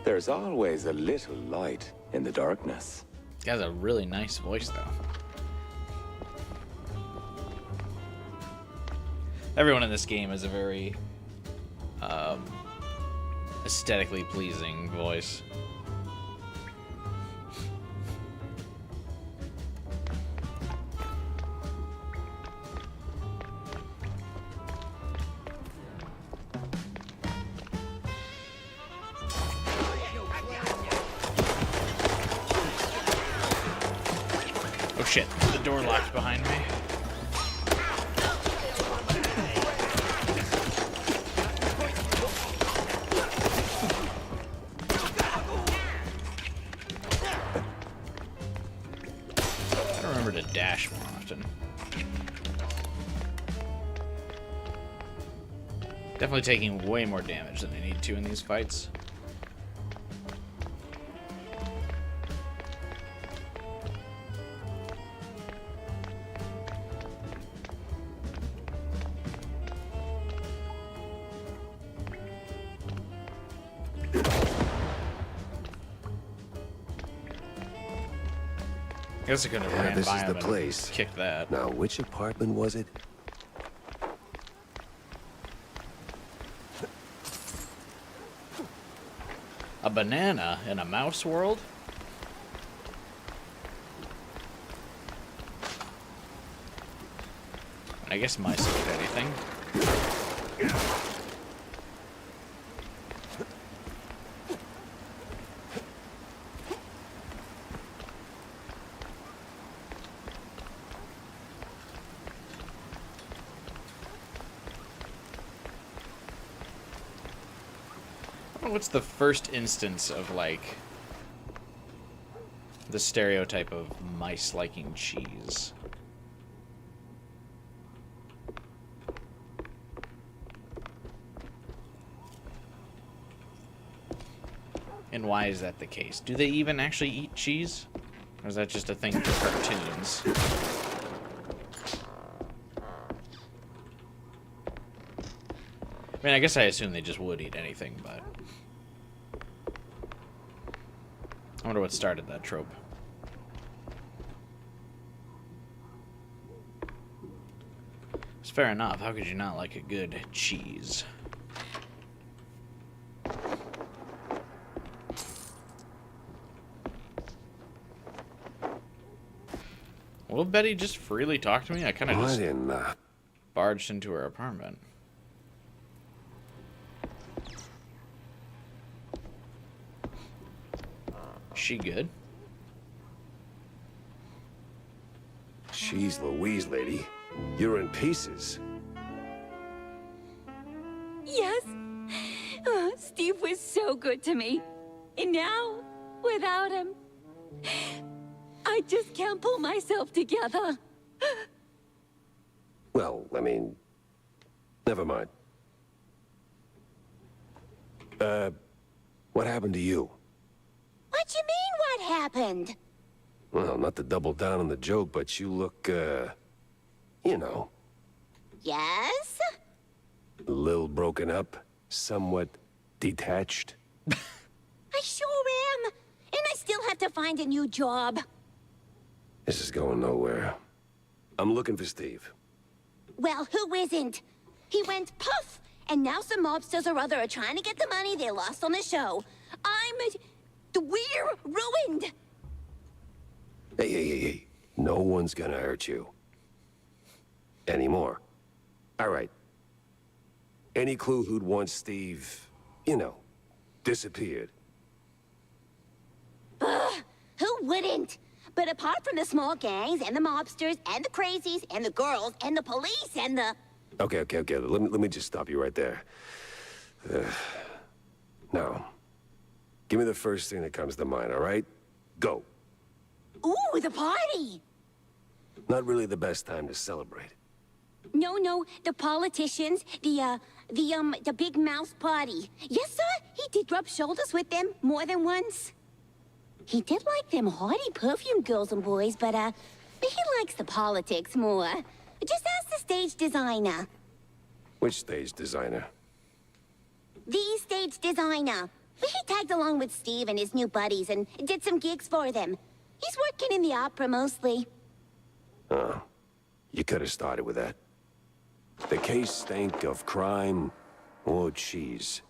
[SPEAKER 7] There's always a little light in the darkness.
[SPEAKER 1] He has a really nice voice, though. Everyone in this game has a very aesthetically pleasing voice. Oh shit, the door locked behind me. I remember to dash more often. Definitely taking way more damage than I need to in these fights. I guess I could have ran
[SPEAKER 4] This
[SPEAKER 1] by
[SPEAKER 4] is
[SPEAKER 1] him
[SPEAKER 4] the
[SPEAKER 1] and
[SPEAKER 4] place.
[SPEAKER 1] kicked that.
[SPEAKER 4] Now, which apartment was it?
[SPEAKER 1] A banana in a mouse world? I guess mice will eat anything. What's the first instance of, like, the stereotype of mice liking cheese? And why is that the case? Do they even actually eat cheese? Or is that just a thing for cartoons? I mean, I guess I assume they just would eat anything, but... I wonder what started that trope. It's fair enough. How could you not like a good cheese? Will Betty just freely talk to me? I kind of just barged into her apartment. She good?
[SPEAKER 4] Jeez Louise, lady. You're in pieces.
[SPEAKER 8] Yes. Oh, Steve was so good to me. And now, without him, I just can't pull myself together.
[SPEAKER 4] Well, I mean, never mind. What happened to you?
[SPEAKER 8] What you mean, what happened?
[SPEAKER 4] Well, not to double down on the joke, but you look, you know,
[SPEAKER 8] Yes?
[SPEAKER 4] a little broken up, somewhat detached.
[SPEAKER 8] I sure am. And I still have to find a new job.
[SPEAKER 4] This is going nowhere. I'm looking for Steve.
[SPEAKER 8] Well, who isn't? He went puff, and now some mobsters or other are trying to get the money they lost on the show. We're ruined.
[SPEAKER 4] Hey. No one's gonna hurt you. Anymore. All right. Any clue who'd want Steve, you know, disappeared?
[SPEAKER 8] Who wouldn't? But apart from the small gangs and the mobsters and the crazies and the girls and the police and the...
[SPEAKER 4] Okay. Let me just stop you right there. Now, give me the first thing that comes to mind, all right? Go.
[SPEAKER 8] Ooh, the party!
[SPEAKER 4] Not really the best time to celebrate.
[SPEAKER 8] No, the politicians, the big mouse party. Yes, sir, he did rub shoulders with them more than once. He did like them haughty perfume girls and boys, but he likes the politics more. Just ask the stage designer.
[SPEAKER 4] Which stage designer?
[SPEAKER 8] The stage designer. He tagged along with Steve and his new buddies and did some gigs for them. He's working in the opera mostly.
[SPEAKER 4] Oh, you could have started with that. The case stank of crime or cheese.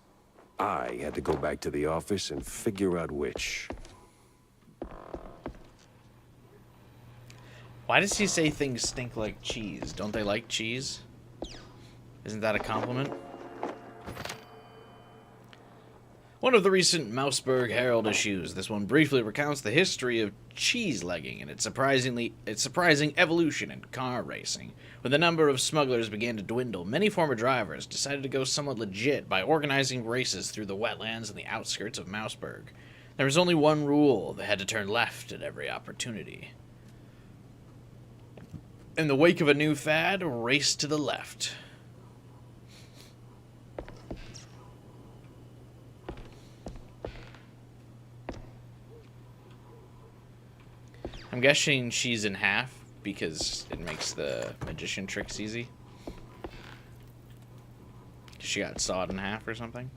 [SPEAKER 4] I had to go back to the office and figure out which.
[SPEAKER 1] Why does he say things stink like cheese? Don't they like cheese? Isn't that a compliment? One of the recent Mouseburg Herald issues, this one briefly recounts the history of cheese-legging and its surprising evolution in car racing. When the number of smugglers began to dwindle, many former drivers decided to go somewhat legit by organizing races through the wetlands and the outskirts of Mouseburg. There was only one rule: they had to turn left at every opportunity. In the wake of a new fad, race to the left. I'm guessing she's in half because it makes the magician tricks easy. She got sawed in half or something.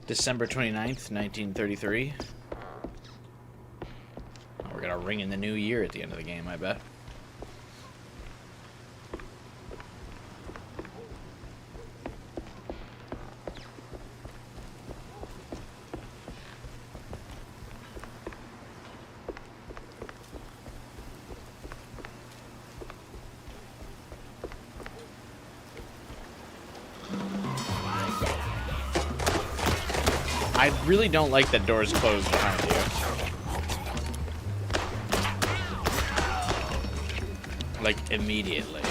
[SPEAKER 1] December 29th, 1933. We're gonna ring in the new year at the end of the game, I bet. I really don't like that doors closed behind you. Like, immediately.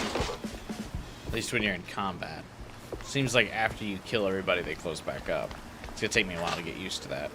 [SPEAKER 1] At least when you're in combat. Seems like after you kill everybody, they close back up. It's gonna take me a while to get used to that.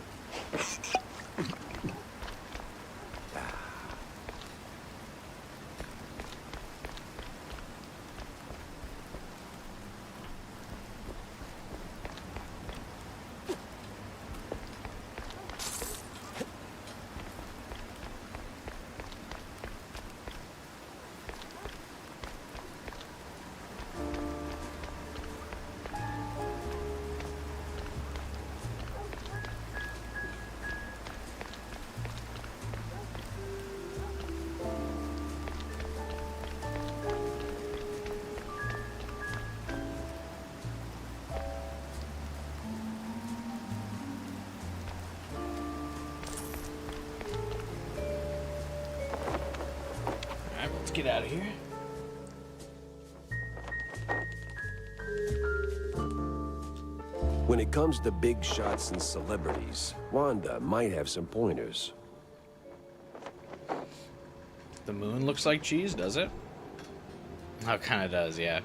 [SPEAKER 1] Get out of here.
[SPEAKER 4] When it comes to big shots and celebrities, Wanda might have some pointers.
[SPEAKER 1] The moon looks like cheese, does it? Oh, it kind of does, yeah.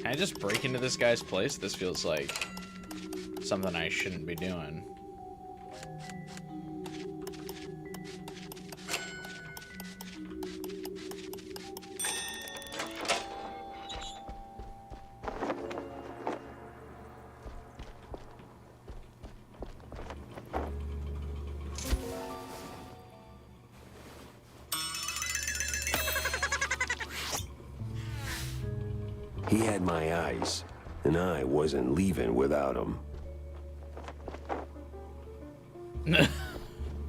[SPEAKER 1] Can I just break into this guy's place? This feels like something I shouldn't be doing.
[SPEAKER 4] He had my eyes, and I wasn't leaving without him.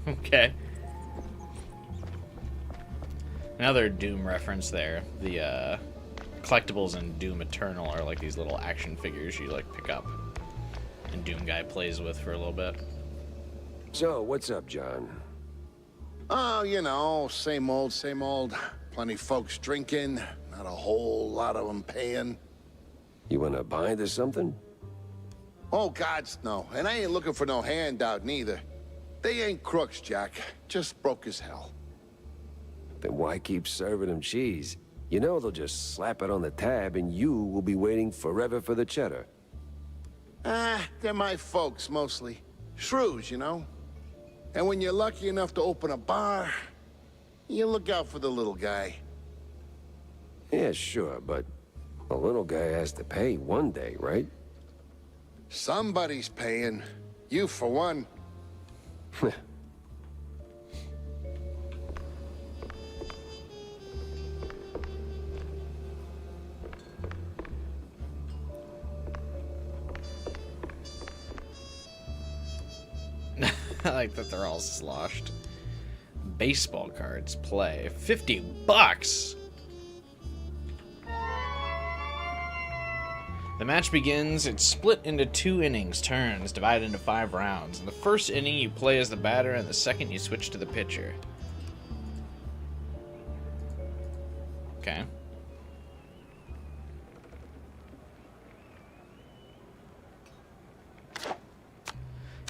[SPEAKER 1] Okay. Another Doom reference there. The collectibles in Doom Eternal are like these little action figures you like pick up and Doom Guy plays with for a little bit.
[SPEAKER 4] So, what's up, John?
[SPEAKER 9] Oh, you know, same old, same old. Plenty folks drinking, not a whole lot of them paying.
[SPEAKER 4] You wanna bind or something?
[SPEAKER 9] Oh, gods, no. And I ain't looking for no handout, neither. They ain't crooks, Jack. Just broke as hell.
[SPEAKER 4] Then why keep serving them cheese? You know they'll just slap it on the tab and you will be waiting forever for the cheddar.
[SPEAKER 9] Ah, they're my folks, mostly. Shrews, you know? And when you're lucky enough to open a bar, you look out for the little guy.
[SPEAKER 4] Yeah, sure, but the little guy has to pay one day, right?
[SPEAKER 9] Somebody's paying. You, for one.
[SPEAKER 1] I like that they're all sloshed. Baseball cards play. $50. The match begins. It's split into 2 innings, turns, divided into 5 rounds. In the first inning, you play as the batter, and the second, you switch to the pitcher. Okay.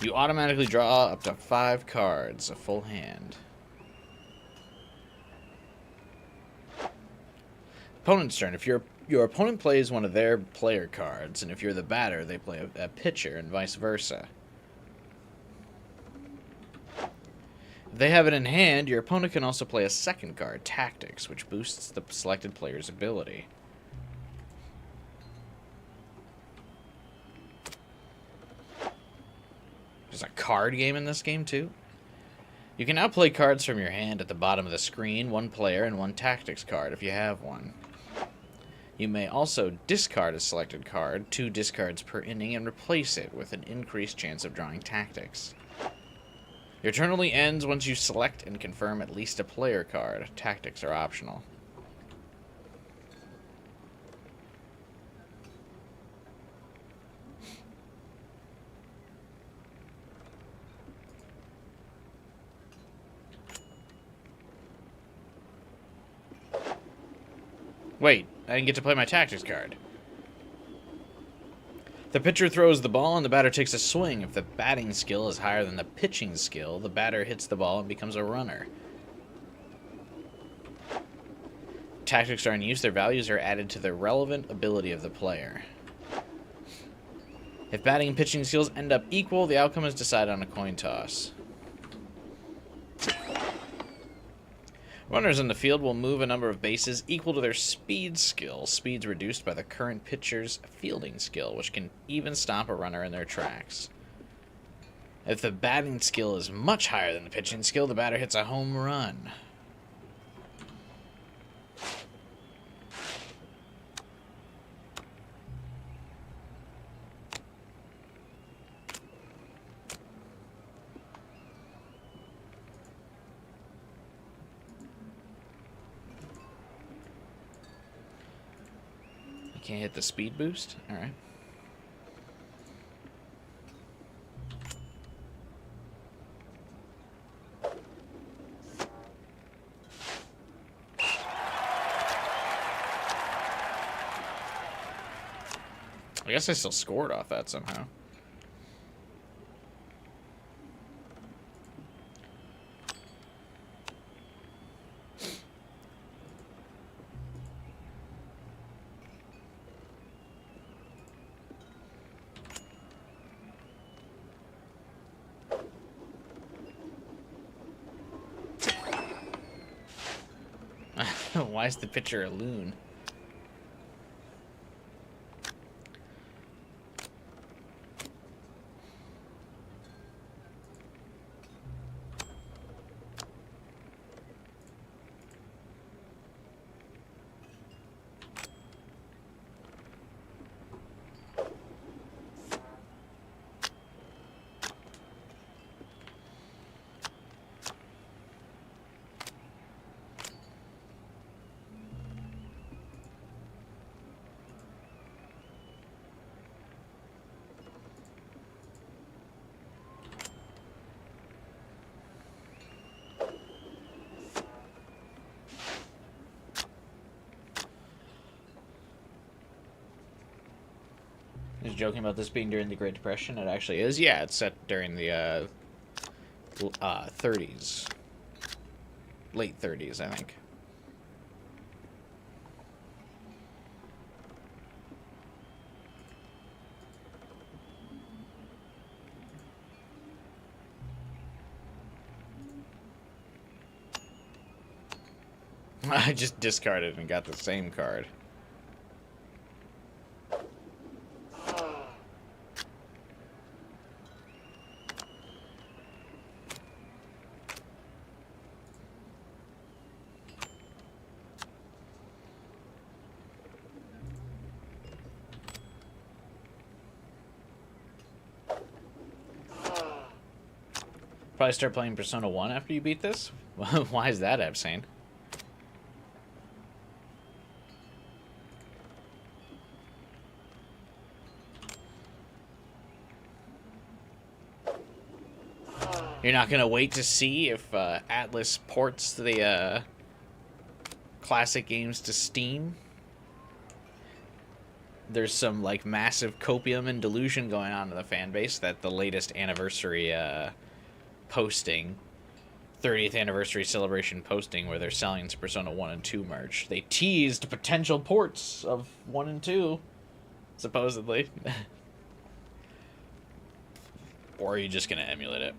[SPEAKER 1] You automatically draw up to 5 cards, a full hand. Opponent's turn. If your opponent plays one of their player cards, and if you're the batter, they play a pitcher, and vice versa. If they have it in hand, your opponent can also play a second card, Tactics, which boosts the selected player's ability. There's a card game in this game, too. You can now play cards from your hand at the bottom of the screen, one player and one tactics card if you have one. You may also discard a selected card, 2 discards per inning, and replace it with an increased chance of drawing tactics. Your turn only ends once you select and confirm at least a player card. Tactics are optional. Wait, I didn't get to play my tactics card. The pitcher throws the ball and the batter takes a swing. If the batting skill is higher than the pitching skill, the batter hits the ball and becomes a runner. Tactics are in use. Their values are added to the relevant ability of the player. If batting and pitching skills end up equal, the outcome is decided on a coin toss. Runners in the field will move a number of bases equal to their speed skill. Speed's reduced by the current pitcher's fielding skill, which can even stop a runner in their tracks. If the batting skill is much higher than the pitching skill, the batter hits a home run. Can't hit the speed boost? Alright. I guess I still scored off that somehow. Why is the pitcher a loon? I was joking about this being during the Great Depression. It actually is. Yeah, it's set during the 30s. Late 30s, I think. I just discarded and got the same card. Probably start playing Persona 1 after you beat this? Why is that, Epstein? You're not gonna wait to see if Atlas ports the classic games to Steam? There's some like massive copium and delusion going on in the fan base that the latest anniversary posting, 30th anniversary celebration posting, where they're selling Persona 1 and 2 merch. They teased potential ports of 1 and 2, supposedly. Or are you just gonna emulate it?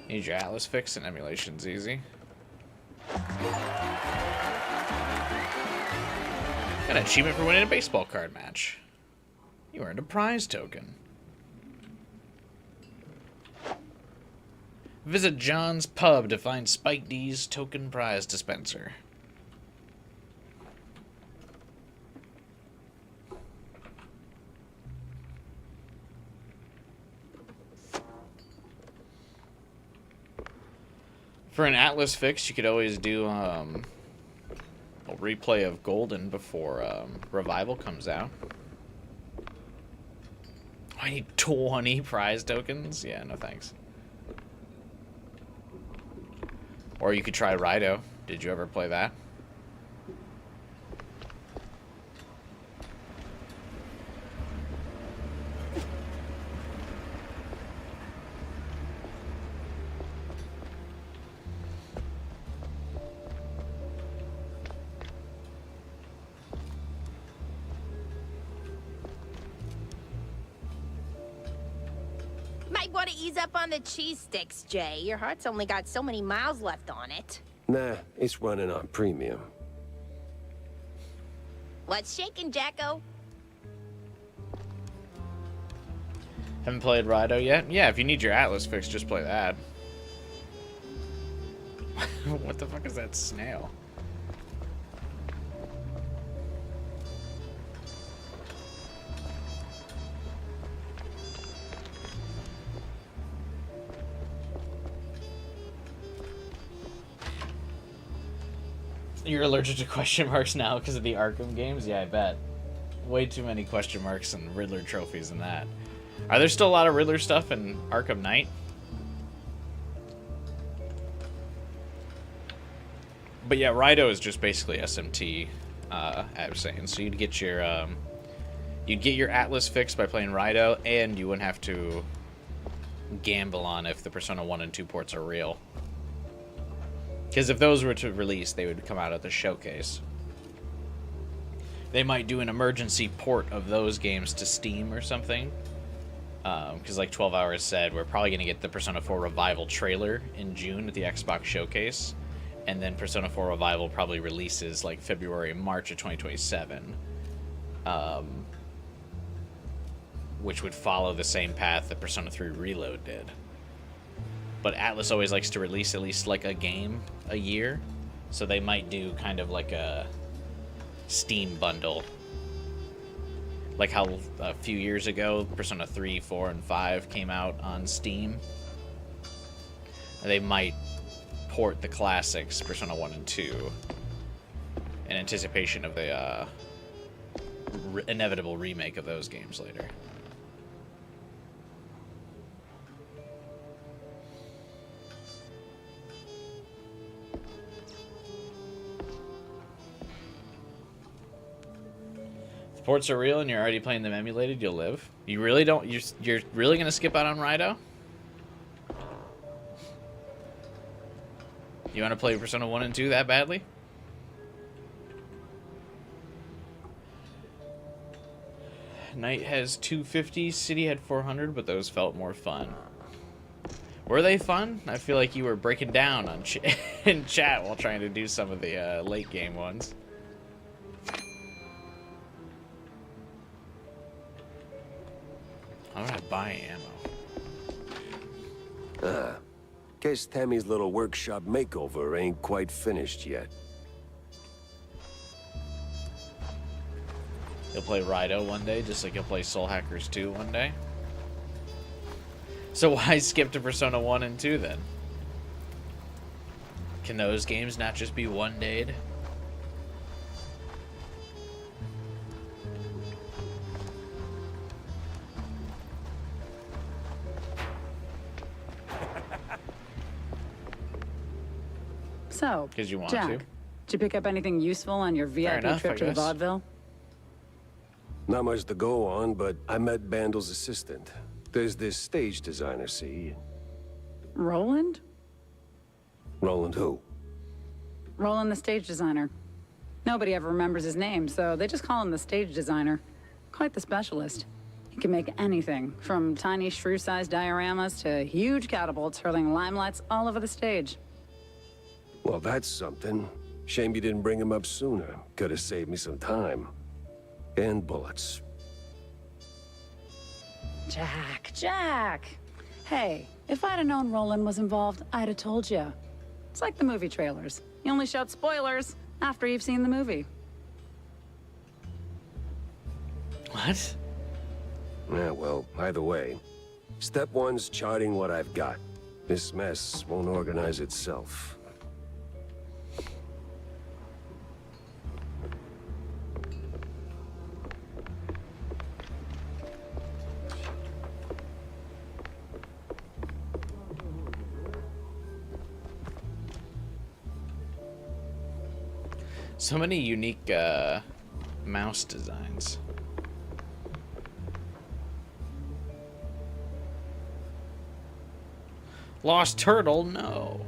[SPEAKER 1] Need your Atlas fix and emulation's easy. Got an achievement for winning a baseball card match. You earned a prize token. Visit John's Pub to find Spike D's token prize dispenser. For an Atlas fix, you could always do a replay of Golden before Revival comes out. I need 20 prize tokens? Yeah, no thanks. Or you could try Rido. Did you ever play that?
[SPEAKER 10] Might want to ease up on the cheese sticks, Jay. Your heart's only got so many miles left on it.
[SPEAKER 4] Nah, it's running on premium.
[SPEAKER 10] What's shaking, Jacko?
[SPEAKER 1] Haven't played Rido yet? Yeah, if you need your Atlas fix, just play that. What the fuck is that snail? You're allergic to question marks now because of the Arkham games? Yeah, I bet. Way too many question marks and Riddler trophies in that. Are there still a lot of Riddler stuff in Arkham Knight? But yeah, Rido is just basically SMT, I was saying. So you'd get your Atlas fixed by playing Rido, and you wouldn't have to gamble on if the Persona 1 and 2 ports are real. Because if those were to release, they would come out at the showcase. They might do an emergency port of those games to Steam or something. Because like 12 Hours said, we're probably going to get the Persona 4 Revival trailer in June at the Xbox Showcase. And then Persona 4 Revival probably releases like February, March of 2027. Which would follow the same path that Persona 3 Reload did. But Atlas always likes to release at least like a game a year. So they might do kind of like a Steam bundle. Like how a few years ago, Persona 3, 4, and 5 came out on Steam. They might port the classics, Persona 1 and 2, in anticipation of the inevitable remake of those games later. If ports are real and you're already playing them emulated, you'll live. You really don't. You're really gonna skip out on Rido? You want to play Persona 1 and 2 that badly? Night has 250, City had 400, but those felt more fun. Were they fun? I feel like you were breaking down on in chat while trying to do some of the late game ones. I'm gonna buy ammo.
[SPEAKER 4] Guess Tammy's little workshop makeover ain't quite finished yet.
[SPEAKER 1] You'll play Rido one day, just like you'll play Soul Hackers 2 one day. So why skip to Persona 1 and 2 then? Can those games not just be one-dayed?
[SPEAKER 5] So,
[SPEAKER 1] Because you want
[SPEAKER 5] Jack,
[SPEAKER 1] to.
[SPEAKER 5] did you pick up anything useful on your VIP
[SPEAKER 1] enough,
[SPEAKER 5] trip
[SPEAKER 1] I
[SPEAKER 5] to the
[SPEAKER 1] guess.
[SPEAKER 5] vaudeville?
[SPEAKER 4] Not much to go on, but I met Bandel's assistant. There's this stage designer, see?
[SPEAKER 5] Roland?
[SPEAKER 4] Roland who?
[SPEAKER 5] Roland, the stage designer. Nobody ever remembers his name, so they just call him the stage designer. Quite the specialist. He You can make anything, from tiny shrew-sized dioramas to huge catapults hurling limelights all over the stage.
[SPEAKER 4] Well, that's something. Shame you didn't bring him up sooner. Could have saved me some time. And bullets.
[SPEAKER 5] Jack. Hey, if I'd have known Roland was involved, I'd have told you. It's like the movie trailers. You only shout spoilers after you've seen the movie.
[SPEAKER 1] What?
[SPEAKER 4] Yeah, well, either way. Step one's charting what I've got. This mess won't organize itself.
[SPEAKER 1] So many unique mouse designs. Lost turtle? No.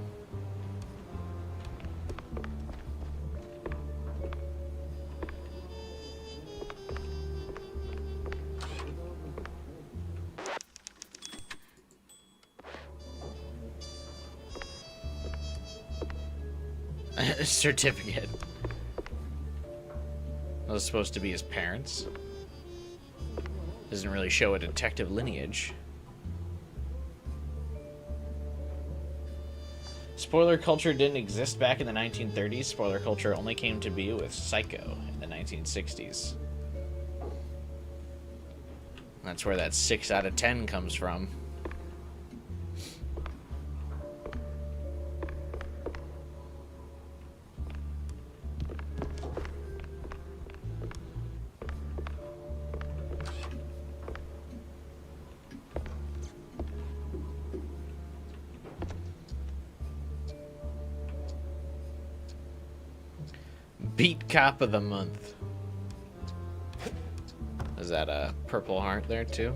[SPEAKER 1] A certificate. That was supposed to be his parents. Doesn't really show a detective lineage. Spoiler culture didn't exist back in the 1930s. Spoiler culture only came to be with Psycho in the 1960s. That's where that 6 out of 10 comes from. Beat Cop of the Month. Is that a Purple Heart there too?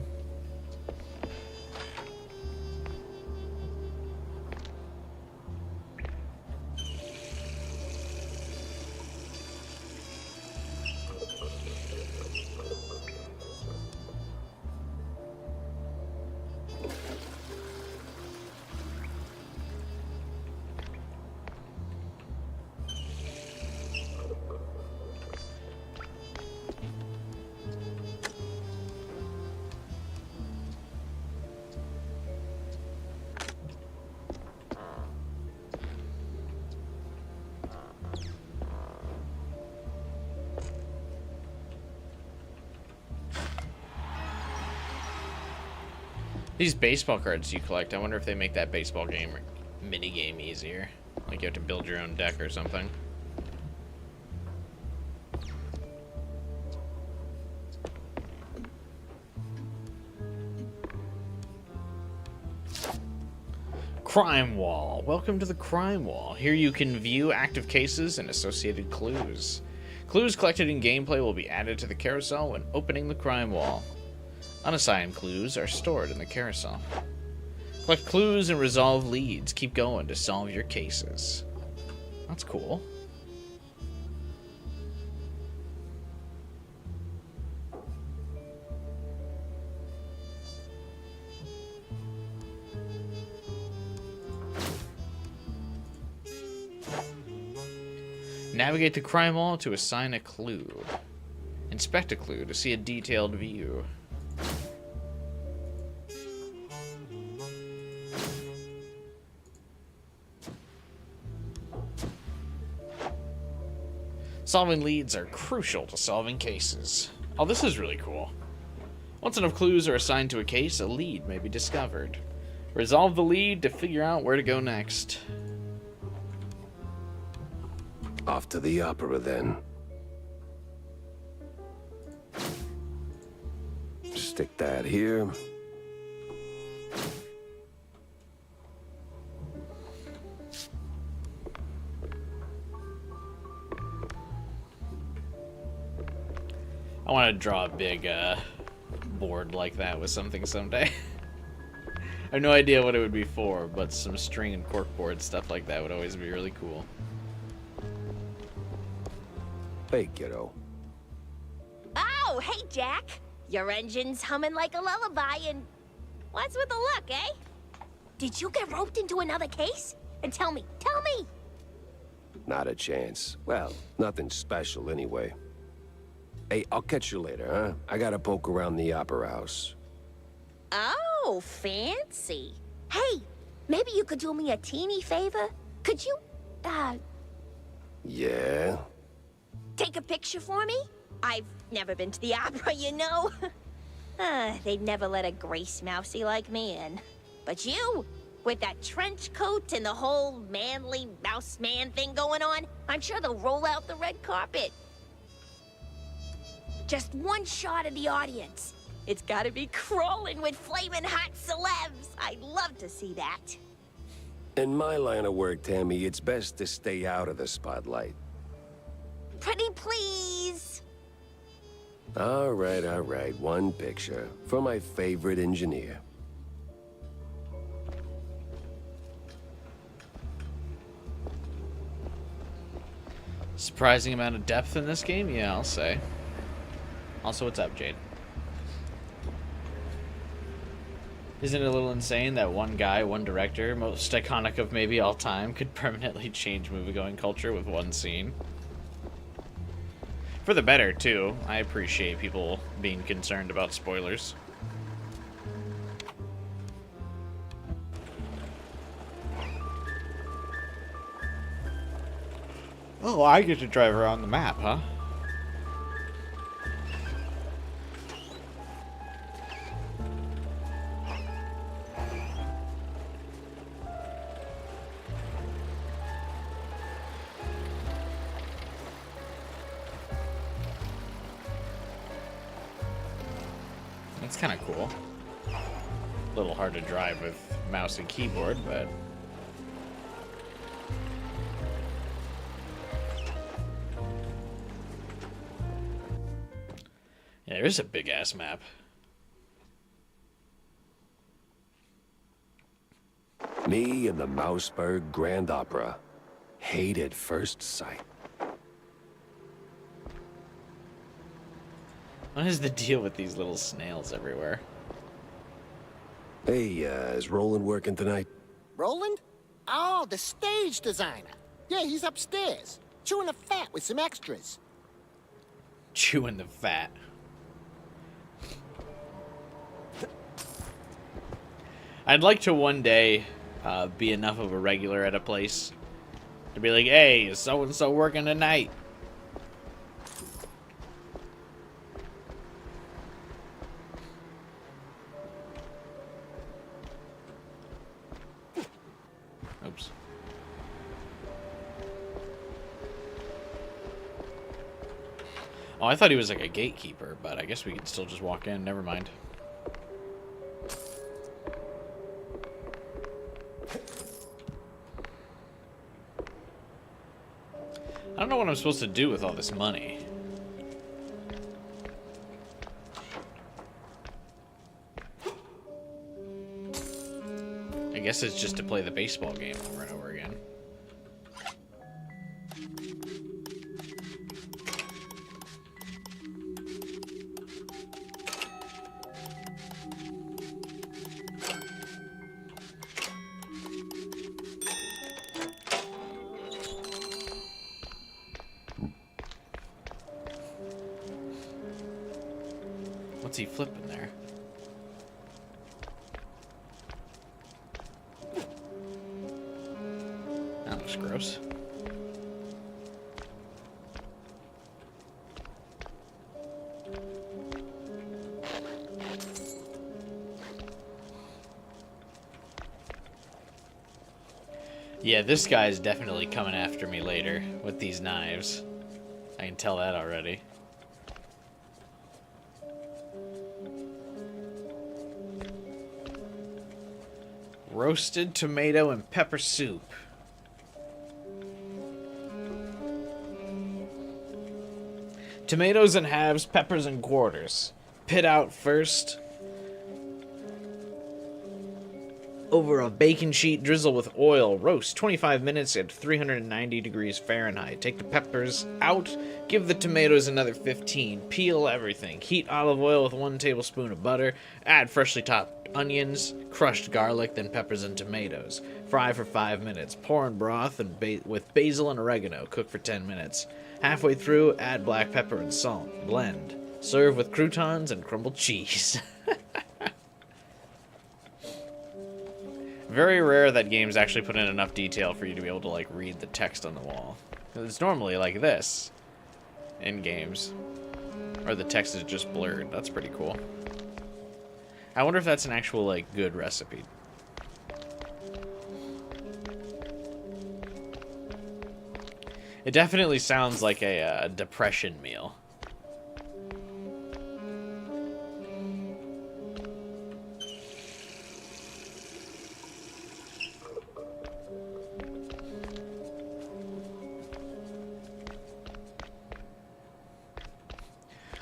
[SPEAKER 1] These baseball cards you collect, I wonder if they make that baseball game mini game easier. Like you have to build your own deck or something. Crime Wall. Welcome to the Crime Wall. Here you can view active cases and associated clues. Clues collected in gameplay will be added to the carousel when opening the Crime Wall. Unassigned clues are stored in the carousel. Collect clues and resolve leads. Keep going to solve your cases. That's cool. Navigate the crime wall to assign a clue. Inspect a clue to see a detailed view. Solving leads are crucial to solving cases. Oh, this is really cool. Once enough clues are assigned to a case, a lead may be discovered. Resolve the lead to figure out where to go next.
[SPEAKER 4] Off to the opera, then. Stick that here.
[SPEAKER 1] I want to draw a big board like that with something someday. I have no idea what it would be for, but some string and corkboard stuff like that would always be really cool.
[SPEAKER 4] Hey, kiddo.
[SPEAKER 10] Oh, hey, Jack. Your engine's humming like a lullaby, and what's with the luck, eh? Did you get roped into another case? And tell me,
[SPEAKER 4] Not a chance. Well, nothing special anyway. Hey, I'll catch you later, huh? I gotta poke around the opera house.
[SPEAKER 10] Oh, fancy. Hey, maybe you could do me a teeny favor? Could you,
[SPEAKER 4] Yeah?
[SPEAKER 10] take a picture for me? I've never been to the opera, you know. They'd never let a grace mousey like me in. But you, with that trench coat and the whole manly mouse man thing going on, I'm sure they'll roll out the red carpet. Just one shot of the audience. It's gotta be crawling with flaming hot celebs. I'd love to see that.
[SPEAKER 4] In my line of work, Tammy, it's best to stay out of the spotlight.
[SPEAKER 10] Pretty please.
[SPEAKER 4] All right. One picture. For my favorite engineer.
[SPEAKER 1] Surprising amount of depth in this game? Yeah, I'll say. Also, what's up, Jade? Isn't it a little insane that one guy, one director, most iconic of maybe all time, could permanently change movie-going culture with one scene? For the better, too. I appreciate people being concerned about spoilers. Oh, I get to drive around the map, huh? That's kind of cool. A little hard to drive with mouse and keyboard, but... yeah, there is a big-ass map.
[SPEAKER 4] Me and the Mouseburg Grand Opera. Hate at first sight.
[SPEAKER 1] What is the deal with these little snails everywhere?
[SPEAKER 4] Hey, is Roland working tonight?
[SPEAKER 11] Roland? Oh, the stage designer. Yeah, he's upstairs, chewing the fat with some extras.
[SPEAKER 1] Chewing the fat. I'd like to one day be enough of a regular at a place to be like, hey, is so-and-so working tonight? Oops. Oh, I thought he was like a gatekeeper, but I guess we can still just walk in. Never mind. I don't know what I'm supposed to do with all this money. I guess it's just to play the baseball game over and over again. What's he flipping there? That looks gross. Yeah, this guy's definitely coming after me later with these knives. I can tell that already. Roasted tomato and pepper soup. Tomatoes in halves, peppers in quarters. Pit out first. over a bacon sheet, drizzle with oil, roast 25 minutes at 390 degrees Fahrenheit. Take the peppers out, give the tomatoes another 15, peel everything. Heat olive oil with 1 tablespoon of butter, add freshly chopped onions, crushed garlic, then peppers and tomatoes. Fry for 5 minutes. Pour in broth and with basil and oregano. Cook for 10 minutes. Halfway through, add black pepper and salt. Blend. Serve with croutons and crumbled cheese. Very rare that games actually put in enough detail for you to be able to, like, read the text on the wall. It's normally like this in games. Or the text is just blurred. That's pretty cool. I wonder if that's an actual, like, good recipe. It definitely sounds like a depression meal.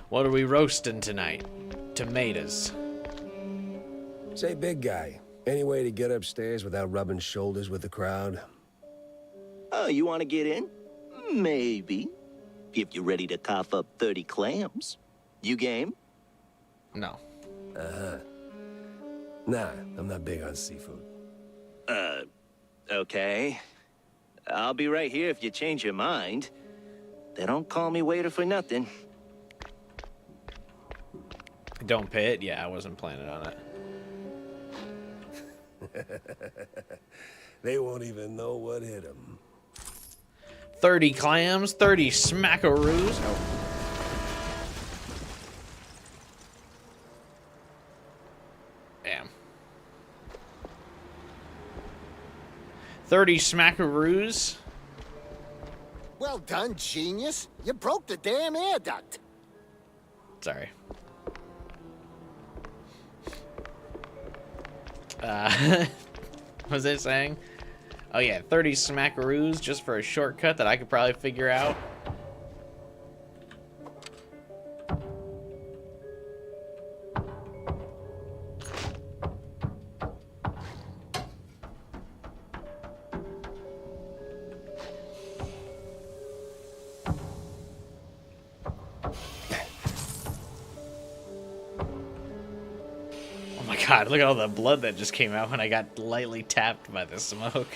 [SPEAKER 1] What are we roasting tonight? Tomatoes.
[SPEAKER 4] Say, big guy, any way to get upstairs without rubbing shoulders with the crowd?
[SPEAKER 12] Oh, you want to get in? Maybe. If you're ready to cough up 30 clams. You game?
[SPEAKER 1] No.
[SPEAKER 4] Uh-huh. Nah, I'm not big on seafood.
[SPEAKER 12] Okay. I'll be right here if you change your mind. They don't call me waiter for nothing.
[SPEAKER 1] Don't pay it? Yeah, I wasn't planning on it.
[SPEAKER 4] They won't even know what hit them.
[SPEAKER 1] 30 clams, 30 smackaroos. Oh. Damn. 30 smackaroos.
[SPEAKER 11] Well done, genius. You broke the damn air duct.
[SPEAKER 1] Sorry. What was it saying? Oh yeah, 30 smackaroos just for a shortcut that I could probably figure out. God, look at all the blood that just came out when I got lightly tapped by the smoke.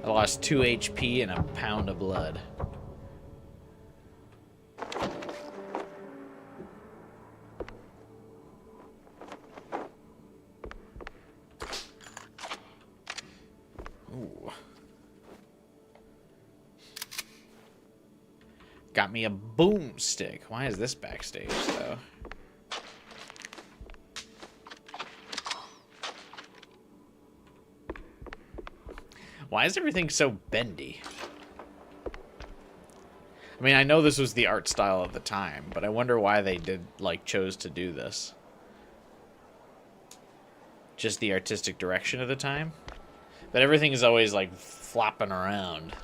[SPEAKER 1] I lost 2 HP and a pound of blood. Ooh. Got me a boomstick. Why is this backstage, though? Why is everything so bendy? I mean, I know this was the art style of the time, but I wonder why they chose to do this. Just the artistic direction of the time? But everything is always, like, flopping around.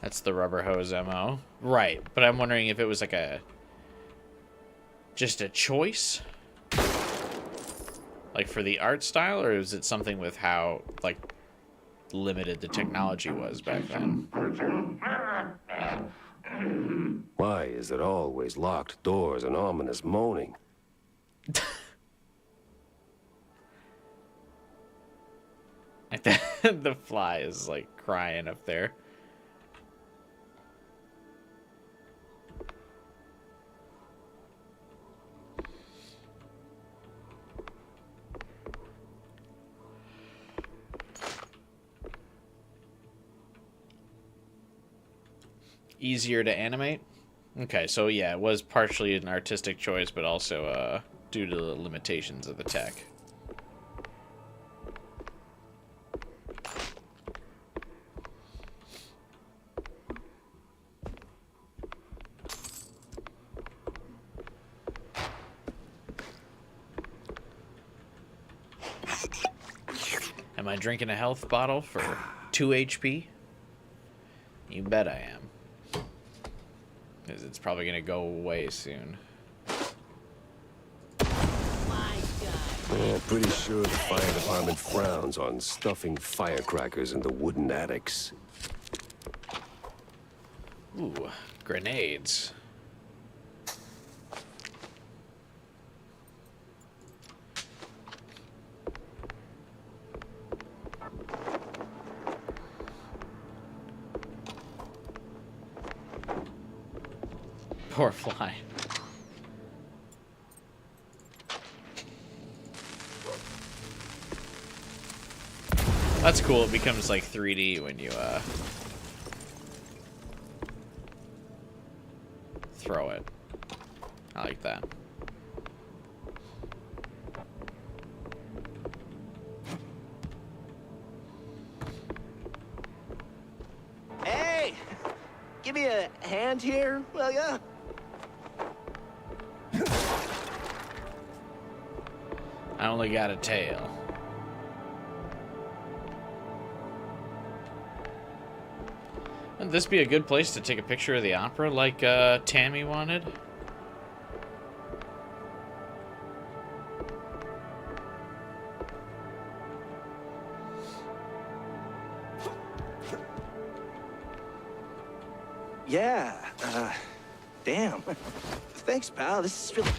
[SPEAKER 1] That's the rubber hose MO. Right, but I'm wondering if it was like just a choice? Like for the art style, or is it something with how, like, limited the technology was back then?
[SPEAKER 4] Why is it always locked doors and ominous moaning?
[SPEAKER 1] The fly is, like, crying up there. Easier to animate? Okay, so yeah, it was partially an artistic choice, but also due to the limitations of the tech. Am I drinking a health bottle for 2 HP? You bet I am. Because it's probably going to go away soon.
[SPEAKER 4] Yeah, pretty sure the fire department frowns on stuffing firecrackers into wooden attics.
[SPEAKER 1] Ooh, grenades. Poor fly. That's cool. It becomes like 3D when you throw it. I like that.
[SPEAKER 12] Hey! Give me a hand here, will ya?
[SPEAKER 1] I only got a tail. Wouldn't this be a good place to take a picture of the opera like Tammy wanted?
[SPEAKER 12] Yeah, damn. Thanks, pal. This is really...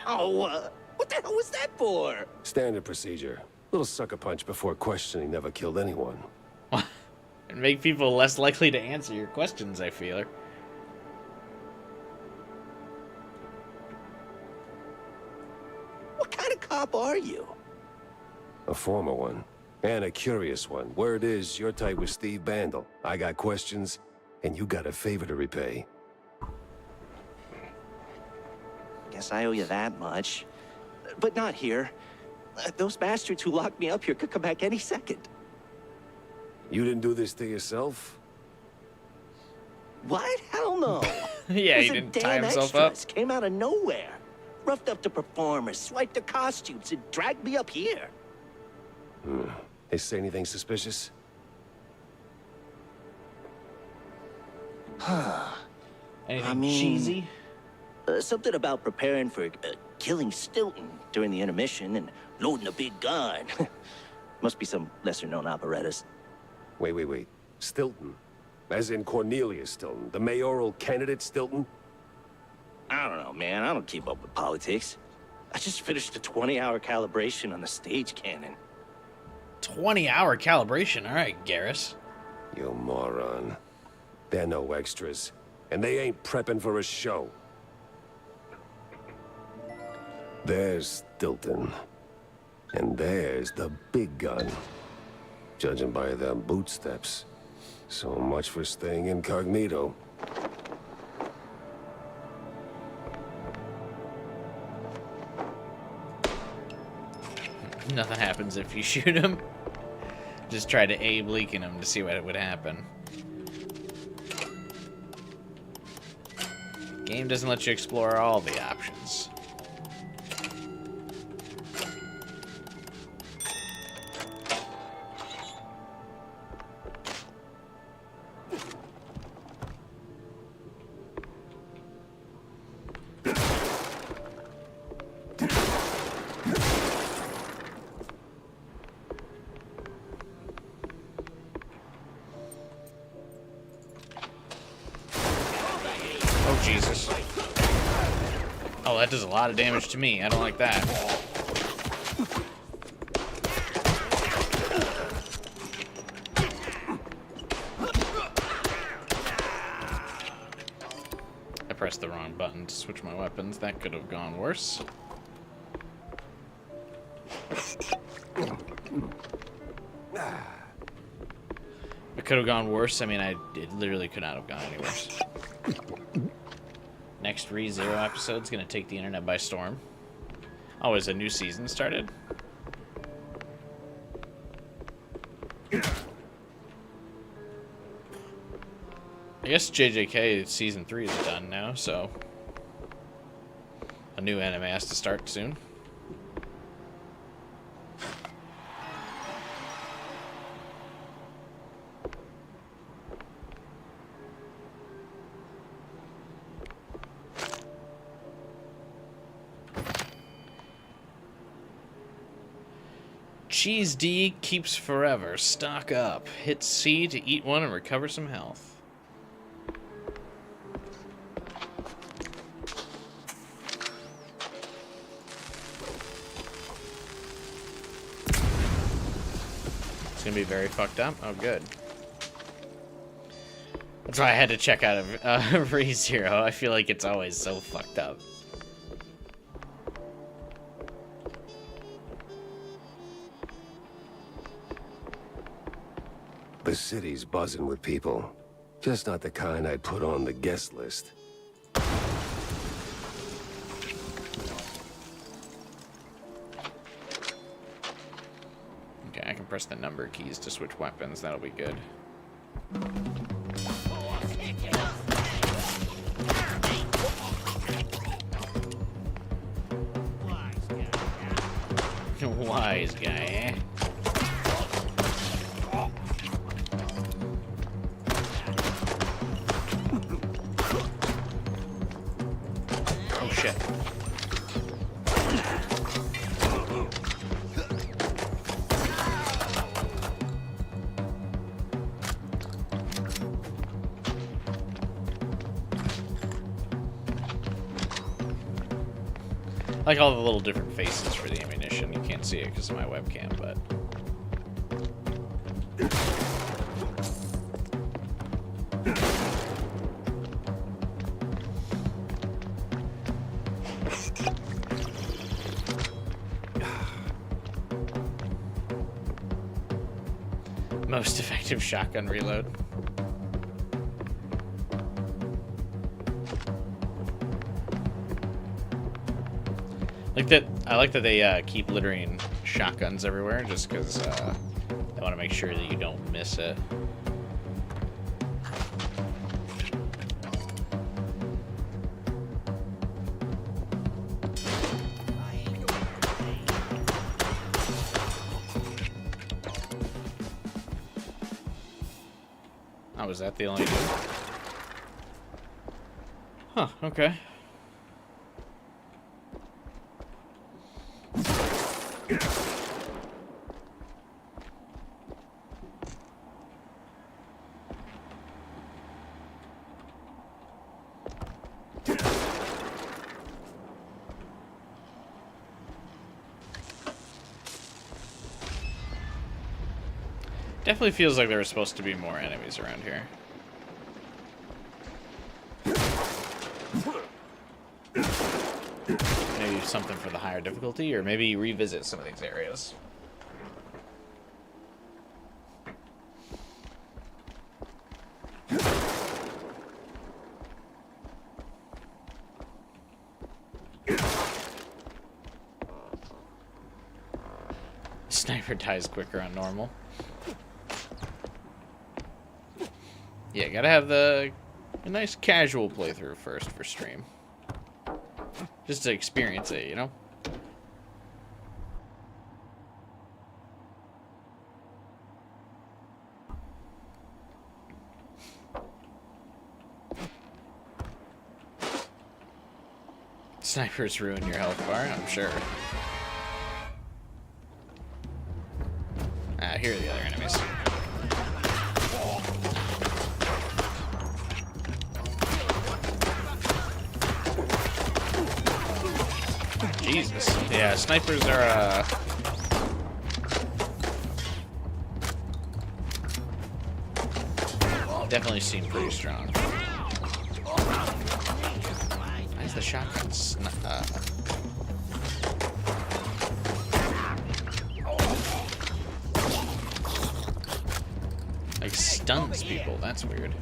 [SPEAKER 12] Ow! What the hell was that for?
[SPEAKER 4] Standard procedure. Little sucker punch before questioning never killed anyone.
[SPEAKER 1] And make people less likely to answer your questions, I feel.
[SPEAKER 12] What kind of cop are you?
[SPEAKER 4] A former one. And a curious one. Word is, you're tight with Steve Bandel. I got questions, and you got a favor to repay.
[SPEAKER 12] Guess I owe you that much. But not here. Those bastards who locked me up here could come back any second.
[SPEAKER 4] You didn't do this to yourself?
[SPEAKER 12] What? Hell no.
[SPEAKER 1] Yeah, he didn't tie himself up.
[SPEAKER 12] Came out of nowhere. Roughed up the performers, swiped their costumes, and dragged me up here.
[SPEAKER 4] They say anything suspicious?
[SPEAKER 1] Anything cheesy?
[SPEAKER 12] Something about preparing for killing Stilton during the intermission and loading a big gun. Must be some lesser-known operettas.
[SPEAKER 4] Wait. Stilton? As in Cornelius Stilton, the mayoral candidate Stilton?
[SPEAKER 12] I don't know, man. I don't keep up with politics. I just finished a 20-hour calibration on the stage cannon.
[SPEAKER 1] 20-hour calibration? All right, Garrus.
[SPEAKER 4] You moron. They're no extras. And they ain't prepping for a show. There's Stilton. And there's the big gun. Judging by them bootsteps. So much for staying incognito.
[SPEAKER 1] Nothing happens if you shoot him. Just try to Abe Lincoln him to see what would happen. Game doesn't let you explore all the options. Oh, Jesus. Oh, that does a lot of damage to me. I don't like that. I pressed the wrong button to switch my weapons. That could have gone worse. It could have gone worse. I mean, it literally could not have gone any worse. Next ReZero episode's gonna take the internet by storm. Oh, is a new season started? I guess JJK season 3 is done now, so a new anime has to start soon. Cheese D keeps forever. Stock up. Hit C to eat one and recover some health. It's gonna be very fucked up. Oh, good. That's why I had to check out of ReZero. I feel like it's always so fucked up.
[SPEAKER 4] The city's buzzing with people. Just not the kind I'd put on the guest list.
[SPEAKER 1] Okay, I can press the number keys to switch weapons. That'll be good. Wise guy, eh? Oh shit. I like all the little different faces for the ammunition. You can't see it because of my webcam, but... Most effective shotgun reload. I like that they keep littering shotguns everywhere, just because they want to make sure that you don't miss it. Oh, was that the only dude? Huh, okay. Definitely feels like there were supposed to be more enemies around here. Maybe something for the higher difficulty, or maybe revisit some of these areas. Sniper dies quicker on normal. Yeah, gotta have a nice casual playthrough first for stream. Just to experience it, you know? Snipers ruin your health bar, I'm sure. Ah, here are the other enemies. Jesus. Yeah, snipers are, definitely seem pretty strong. Why is the shotgun like stuns people? That's weird.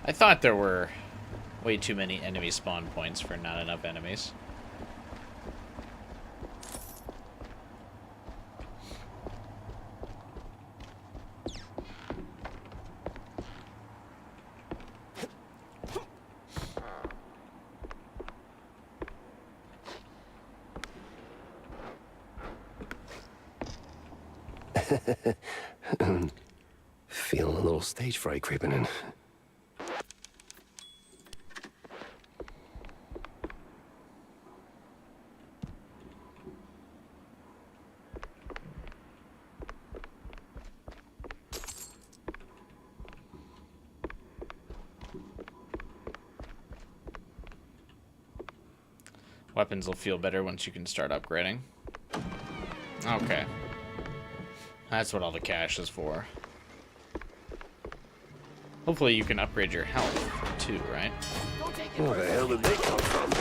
[SPEAKER 1] I thought there were way too many enemy spawn points for not enough enemies.
[SPEAKER 4] Feeling a little stage fright creeping in.
[SPEAKER 1] Weapons will feel better once you can start upgrading. Okay. That's what all the cash is for. Hopefully you can upgrade your health too, right?
[SPEAKER 4] Where the hell did they come from?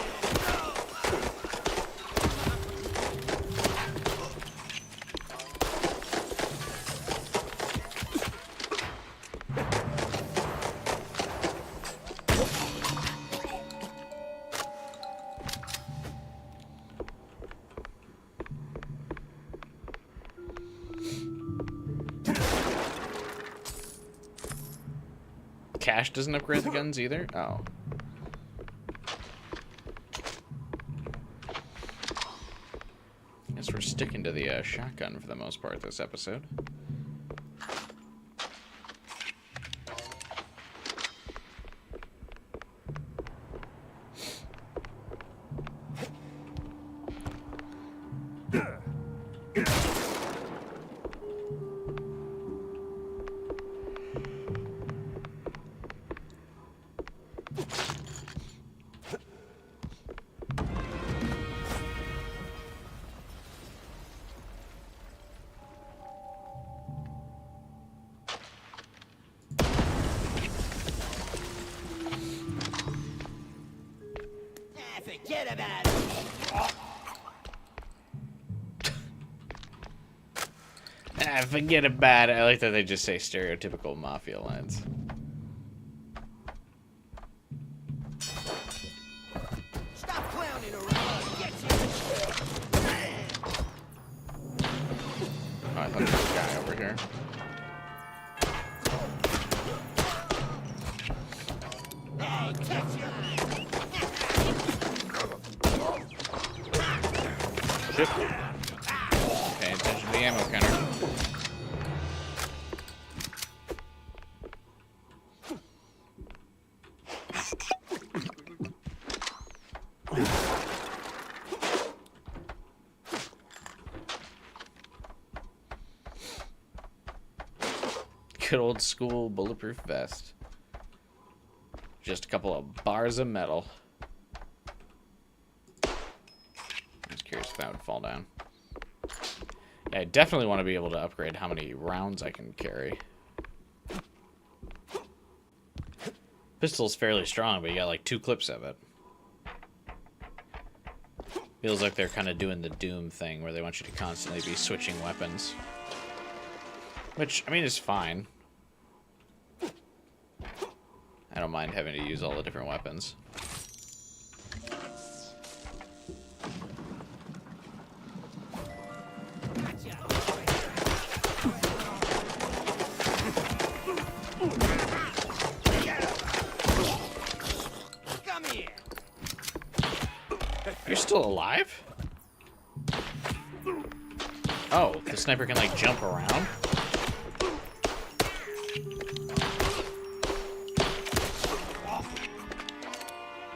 [SPEAKER 1] Cash doesn't upgrade the guns either? Oh. Guess we're sticking to the shotgun for the most part this episode.
[SPEAKER 11] Forget about it.
[SPEAKER 1] Forget about it. I like that they just say stereotypical mafia lines.
[SPEAKER 11] Stop clowning around. Get you.
[SPEAKER 1] Oh, I thought there was a guy over here.
[SPEAKER 11] Hey, catch you.
[SPEAKER 1] Shit. Pay attention to the ammo counter. Good old school bulletproof vest. Just a couple of bars of metal. I was curious if that would fall down. Yeah, I definitely want to be able to upgrade how many rounds I can carry. Pistol's fairly strong, but you got like 2 clips of it. Feels like they're kind of doing the Doom thing where they want you to constantly be switching weapons. Which, I mean, is fine. I don't mind having to use all the different weapons.
[SPEAKER 11] Come here.
[SPEAKER 1] You're still alive? Oh, the sniper can like jump around?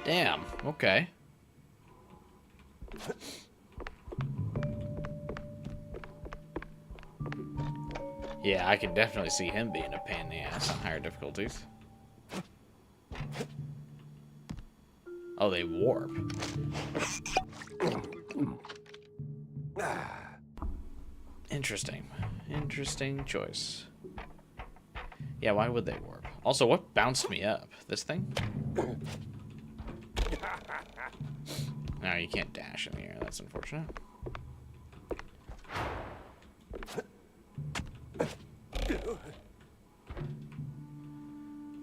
[SPEAKER 1] Damn, okay. Yeah, I can definitely see him being a pain in the ass on higher difficulties. Oh, they warp. Interesting. Interesting choice. Yeah, why would they warp? Also, what bounced me up? This thing? No, you can't dash in the air. That's unfortunate.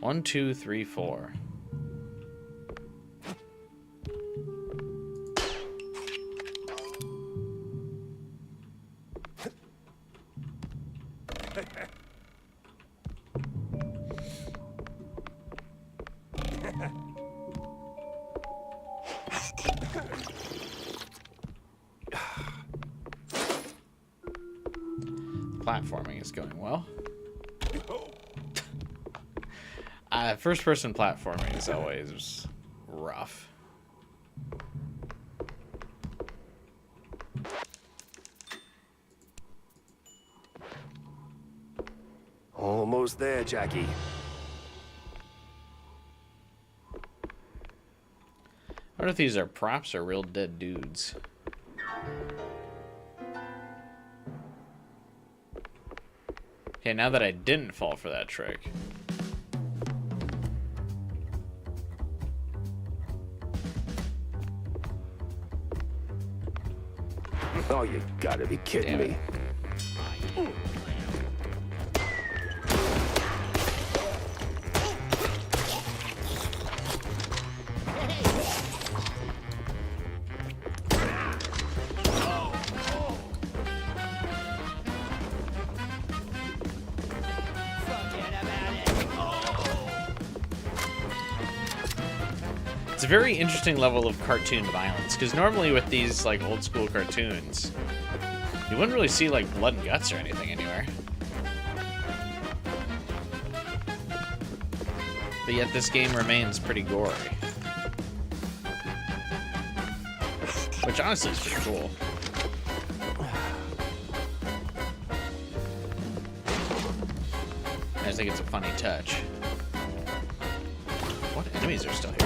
[SPEAKER 1] One, two, three, four. platforming is going well. First-person platforming is always rough.
[SPEAKER 4] Almost there, Jackie.
[SPEAKER 1] I wonder if these are props or real dead dudes. Okay, now that I didn't fall for that trick.
[SPEAKER 4] Oh, you gotta be kidding me.
[SPEAKER 1] It's a very interesting level of cartoon violence, because normally with these like old school cartoons, you wouldn't really see like blood and guts or anything anywhere. But yet this game remains pretty gory. Which honestly is pretty cool. I just think it's a funny touch. What enemies are still here?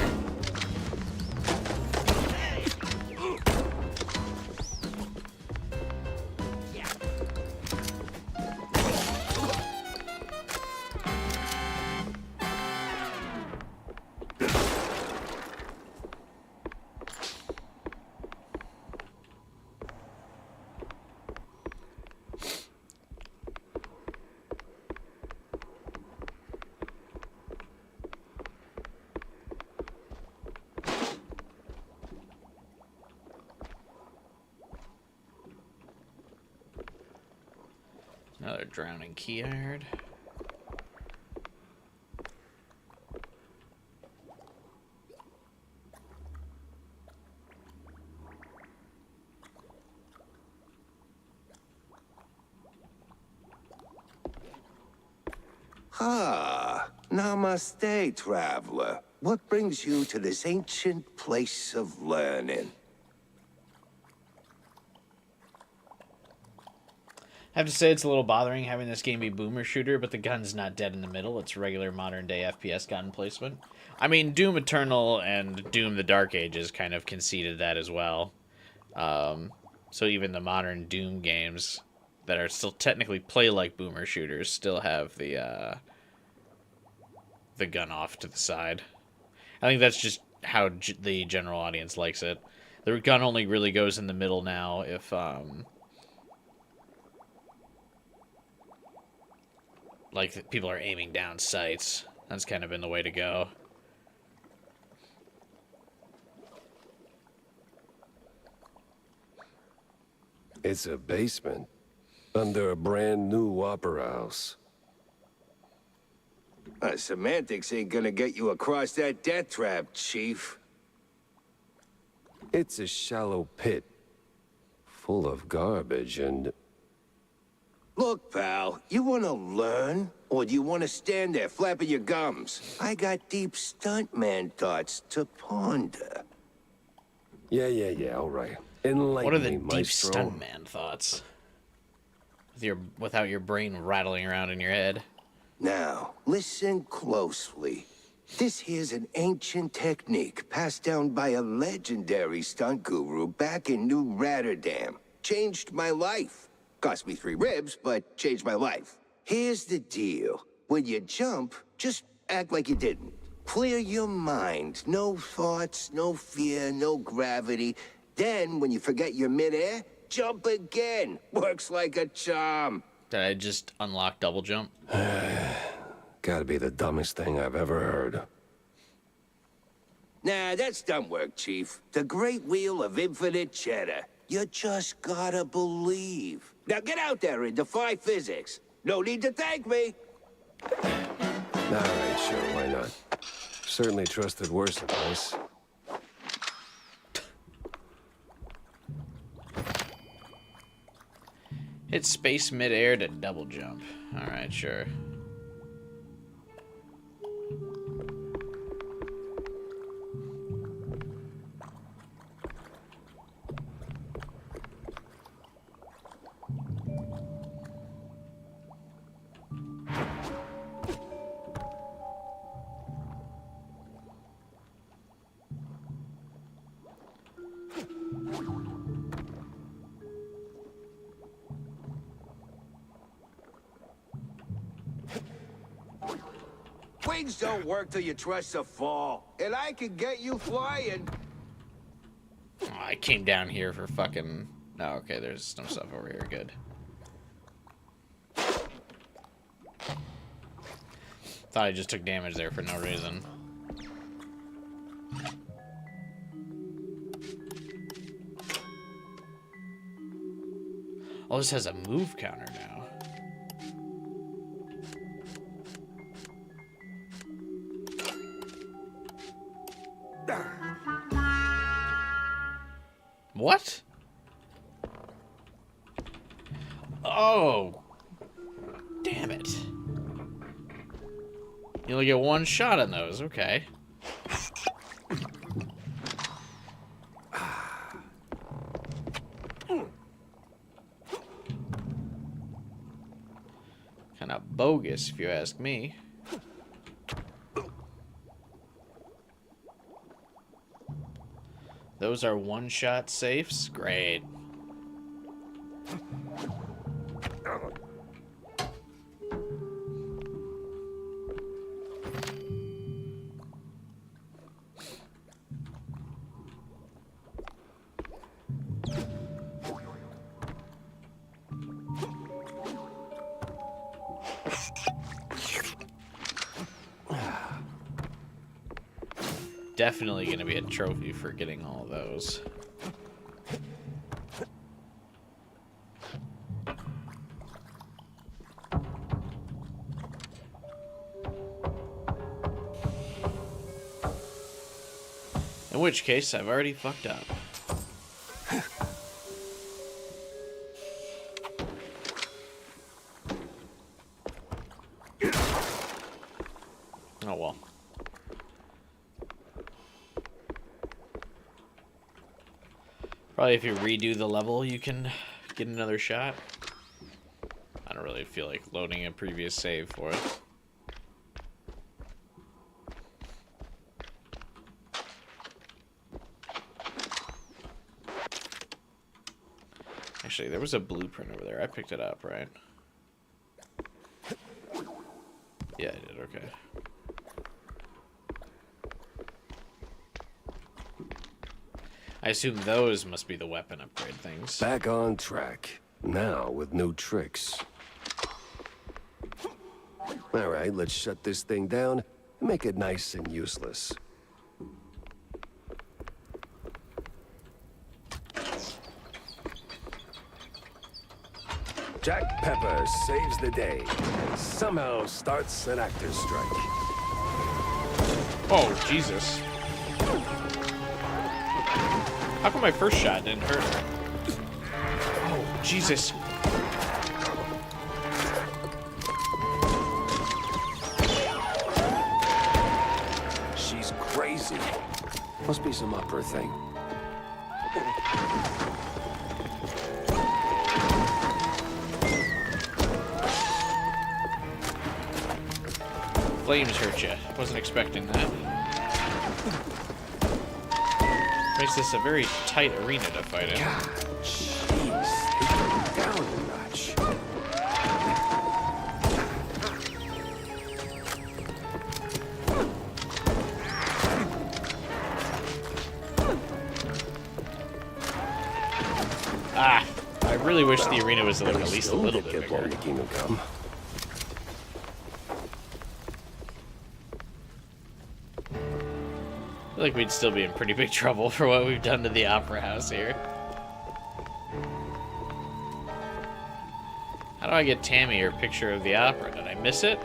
[SPEAKER 1] Another drowning key I heard.
[SPEAKER 13] Ah, namaste, traveler. What brings you to this ancient place of learning?
[SPEAKER 1] I have to say it's a little bothering having this game be boomer shooter, but the gun's not dead in the middle. It's regular modern day FPS gun placement. I mean, Doom Eternal and Doom the Dark Ages kind of conceded that as well. So even the modern Doom games that are still technically play like boomer shooters still have the gun off to the side. I think that's just how the general audience likes it. The gun only really goes in the middle now if like people are aiming down sights. That's kind of been the way to go.
[SPEAKER 4] It's a basement under a brand new opera house.
[SPEAKER 13] Semantics ain't gonna get you across that death trap, Chief.
[SPEAKER 4] It's a shallow pit full of garbage and...
[SPEAKER 13] Look, pal, you wanna learn? Or do you wanna stand there flapping your gums? I got deep stuntman thoughts to ponder.
[SPEAKER 4] Yeah, all right. Enlighten
[SPEAKER 1] What are the
[SPEAKER 4] me,
[SPEAKER 1] deep
[SPEAKER 4] maestro.
[SPEAKER 1] stuntman thoughts? Without your brain rattling around in your head.
[SPEAKER 13] Now, listen closely. This here's an ancient technique passed down by a legendary stunt guru back in New Rotterdam. Changed my life. Cost me 3 ribs, but changed my life. Here's the deal. When you jump, just act like you didn't. Clear your mind. No thoughts, no fear, no gravity. Then, when you forget you're midair, jump again. Works like a charm.
[SPEAKER 1] Did I just unlock double jump?
[SPEAKER 4] Gotta be the dumbest thing I've ever heard.
[SPEAKER 13] Nah, that's dumb work, Chief. The great wheel of infinite cheddar. You just gotta believe. Now get out there and defy physics. No need to thank me.
[SPEAKER 4] All right, sure, why not? Certainly trusted worse advice.
[SPEAKER 1] Hit space midair to double jump. Alright, sure.
[SPEAKER 13] Wings don't work till you trust the fall. And I can get you flying.
[SPEAKER 1] Oh, I came down here for fucking... Oh, okay, there's some stuff over here. Good. Thought I just took damage there for no reason. Oh, this has a move counter now. What? Oh. Damn it. You only get one shot on those, okay. Kinda bogus, if you ask me. Those are one-shot safes? Great. Definitely going to be a trophy for getting all those. In which case, I've already fucked up. Oh well. Probably if you redo the level, you can get another shot. I don't really feel like loading a previous save for it. Actually, there was a blueprint over there. I picked it up, right? Yeah, I did. Okay. I assume those must be the weapon upgrade things.
[SPEAKER 4] Back on track. Now with new tricks. Alright, let's shut this thing down and make it nice and useless. Jack Pepper saves the day and somehow starts an actor's strike.
[SPEAKER 1] Oh, Jesus. How come my first shot didn't hurt her? Oh, Jesus.
[SPEAKER 4] She's crazy. Must be some upper thing.
[SPEAKER 1] Flames hurt you. Wasn't expecting that. Makes this a very tight arena to fight in.
[SPEAKER 4] God, jeez. Take her down a notch.
[SPEAKER 1] Ah, I really wish the arena was like at least a little bit bigger.
[SPEAKER 4] The kingdom come.
[SPEAKER 1] I feel like we'd still be in pretty big trouble for what we've done to the Opera House here. How do I get Tammy her picture of the opera? Did I miss it?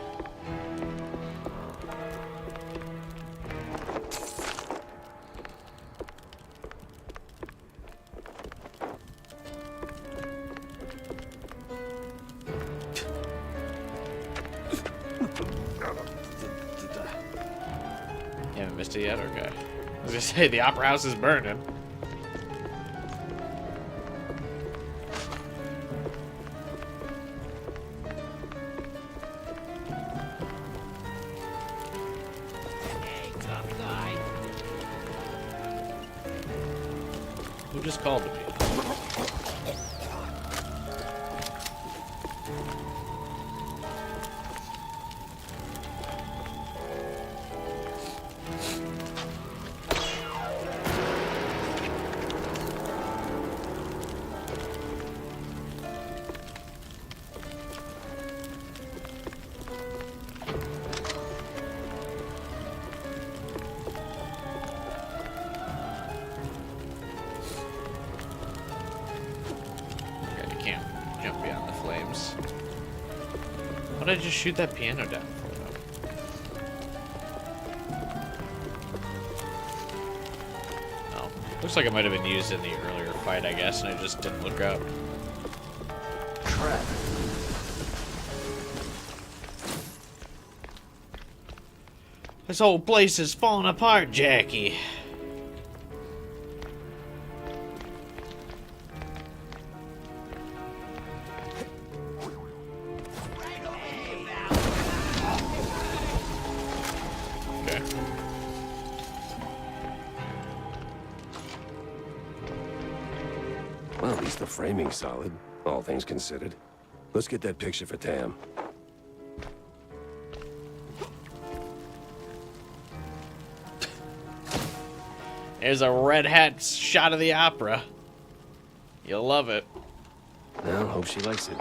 [SPEAKER 1] see yet? Okay. I was gonna say, the opera house is burning. Who just called to me? Jump beyond the flames. Why did I just shoot that piano down for them? Oh, looks like it might have been used in the earlier fight, I guess, and I just didn't look up.
[SPEAKER 4] Crap.
[SPEAKER 1] This whole place is falling apart, Jackie.
[SPEAKER 4] Well, at least the framing's solid, all things considered. Let's get that picture for Tam.
[SPEAKER 1] There's a red hat shot of the opera. You'll love it.
[SPEAKER 4] Well, hope she likes it.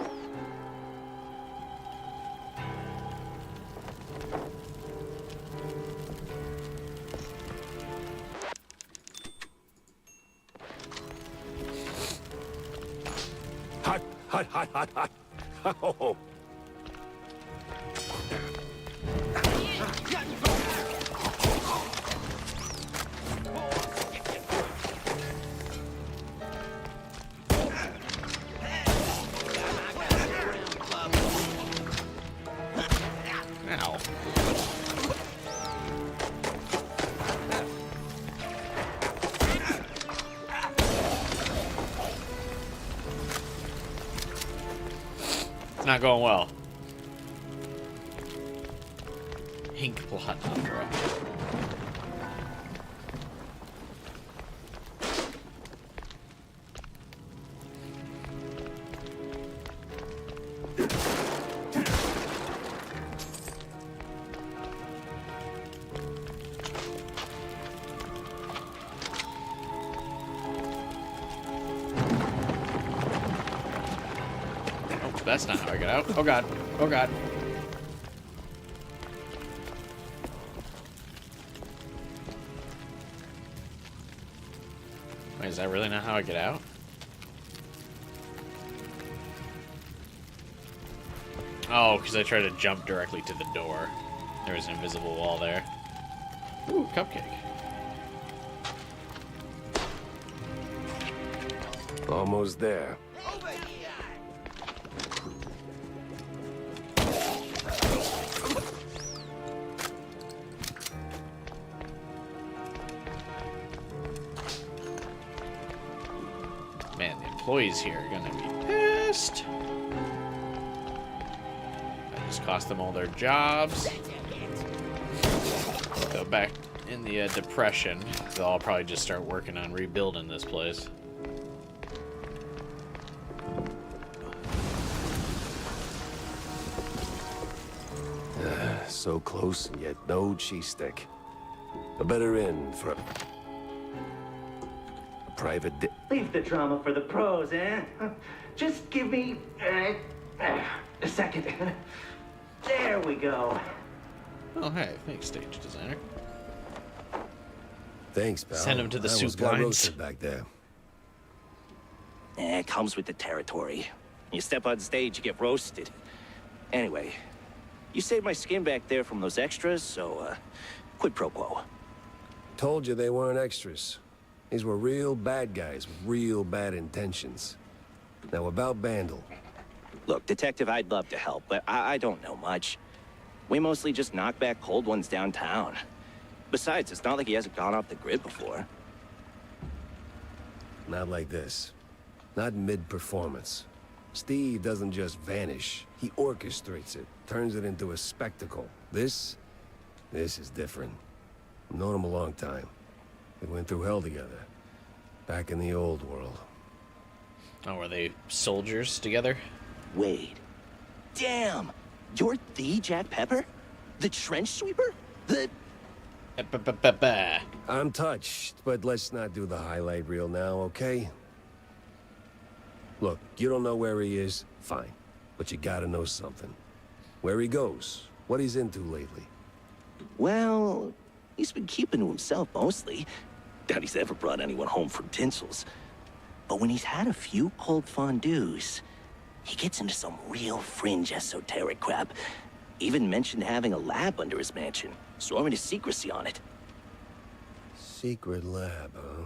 [SPEAKER 2] Hot, hot, hot, hot, hot. Oh.
[SPEAKER 1] Ow. It's not going well. Ink plot opera. That's not how I get out. Oh god. Oh god. Wait, is that really not how I get out? Oh, because I tried to jump directly to the door. There was an invisible wall there. Ooh, cupcake.
[SPEAKER 4] Almost there.
[SPEAKER 1] Man, the employees here are gonna be pissed. I just cost them all their jobs. Go back in the depression. They'll all probably just start working on rebuilding this place.
[SPEAKER 4] So close and yet no cheese stick. A better inn for a private
[SPEAKER 12] Leave the drama for the pros, eh? Just give me a second. There we go.
[SPEAKER 1] Oh, hey, thanks, stage designer.
[SPEAKER 4] Thanks, pal.
[SPEAKER 1] Send him to the
[SPEAKER 4] I
[SPEAKER 1] soup
[SPEAKER 4] almost got
[SPEAKER 1] lines.
[SPEAKER 4] roasted back there.
[SPEAKER 12] It comes with the territory. You step on stage, you get roasted. Anyway, you saved my skin back there from those extras, so quid pro quo.
[SPEAKER 4] Told you they weren't extras. These were real bad guys with real bad intentions. Now about Bandle.
[SPEAKER 12] Look, Detective, I'd love to help, but I don't know much. We mostly just knock back cold ones downtown. Besides, it's not like he hasn't gone off the grid before.
[SPEAKER 4] Not like this. Not mid-performance. Steve doesn't just vanish. He orchestrates it, turns it into a spectacle. This is different. I've known him a long time. We went through hell together. Back in the old world.
[SPEAKER 1] Oh, were they soldiers together?
[SPEAKER 12] Wait. Damn! You're the Jack Pepper? The trench sweeper? The...
[SPEAKER 4] I'm touched, but let's not do the highlight reel now, okay? Look, you don't know where he is? Fine. But you gotta know something. Where he goes, what he's into lately.
[SPEAKER 12] Well, he's been keeping to himself mostly. Doubt he's ever brought anyone home from Tinsel's. But when he's had a few cold fondues, he gets into some real fringe esoteric crap. Even mentioned having a lab under his mansion, sworn to secrecy on it.
[SPEAKER 4] Secret lab, huh?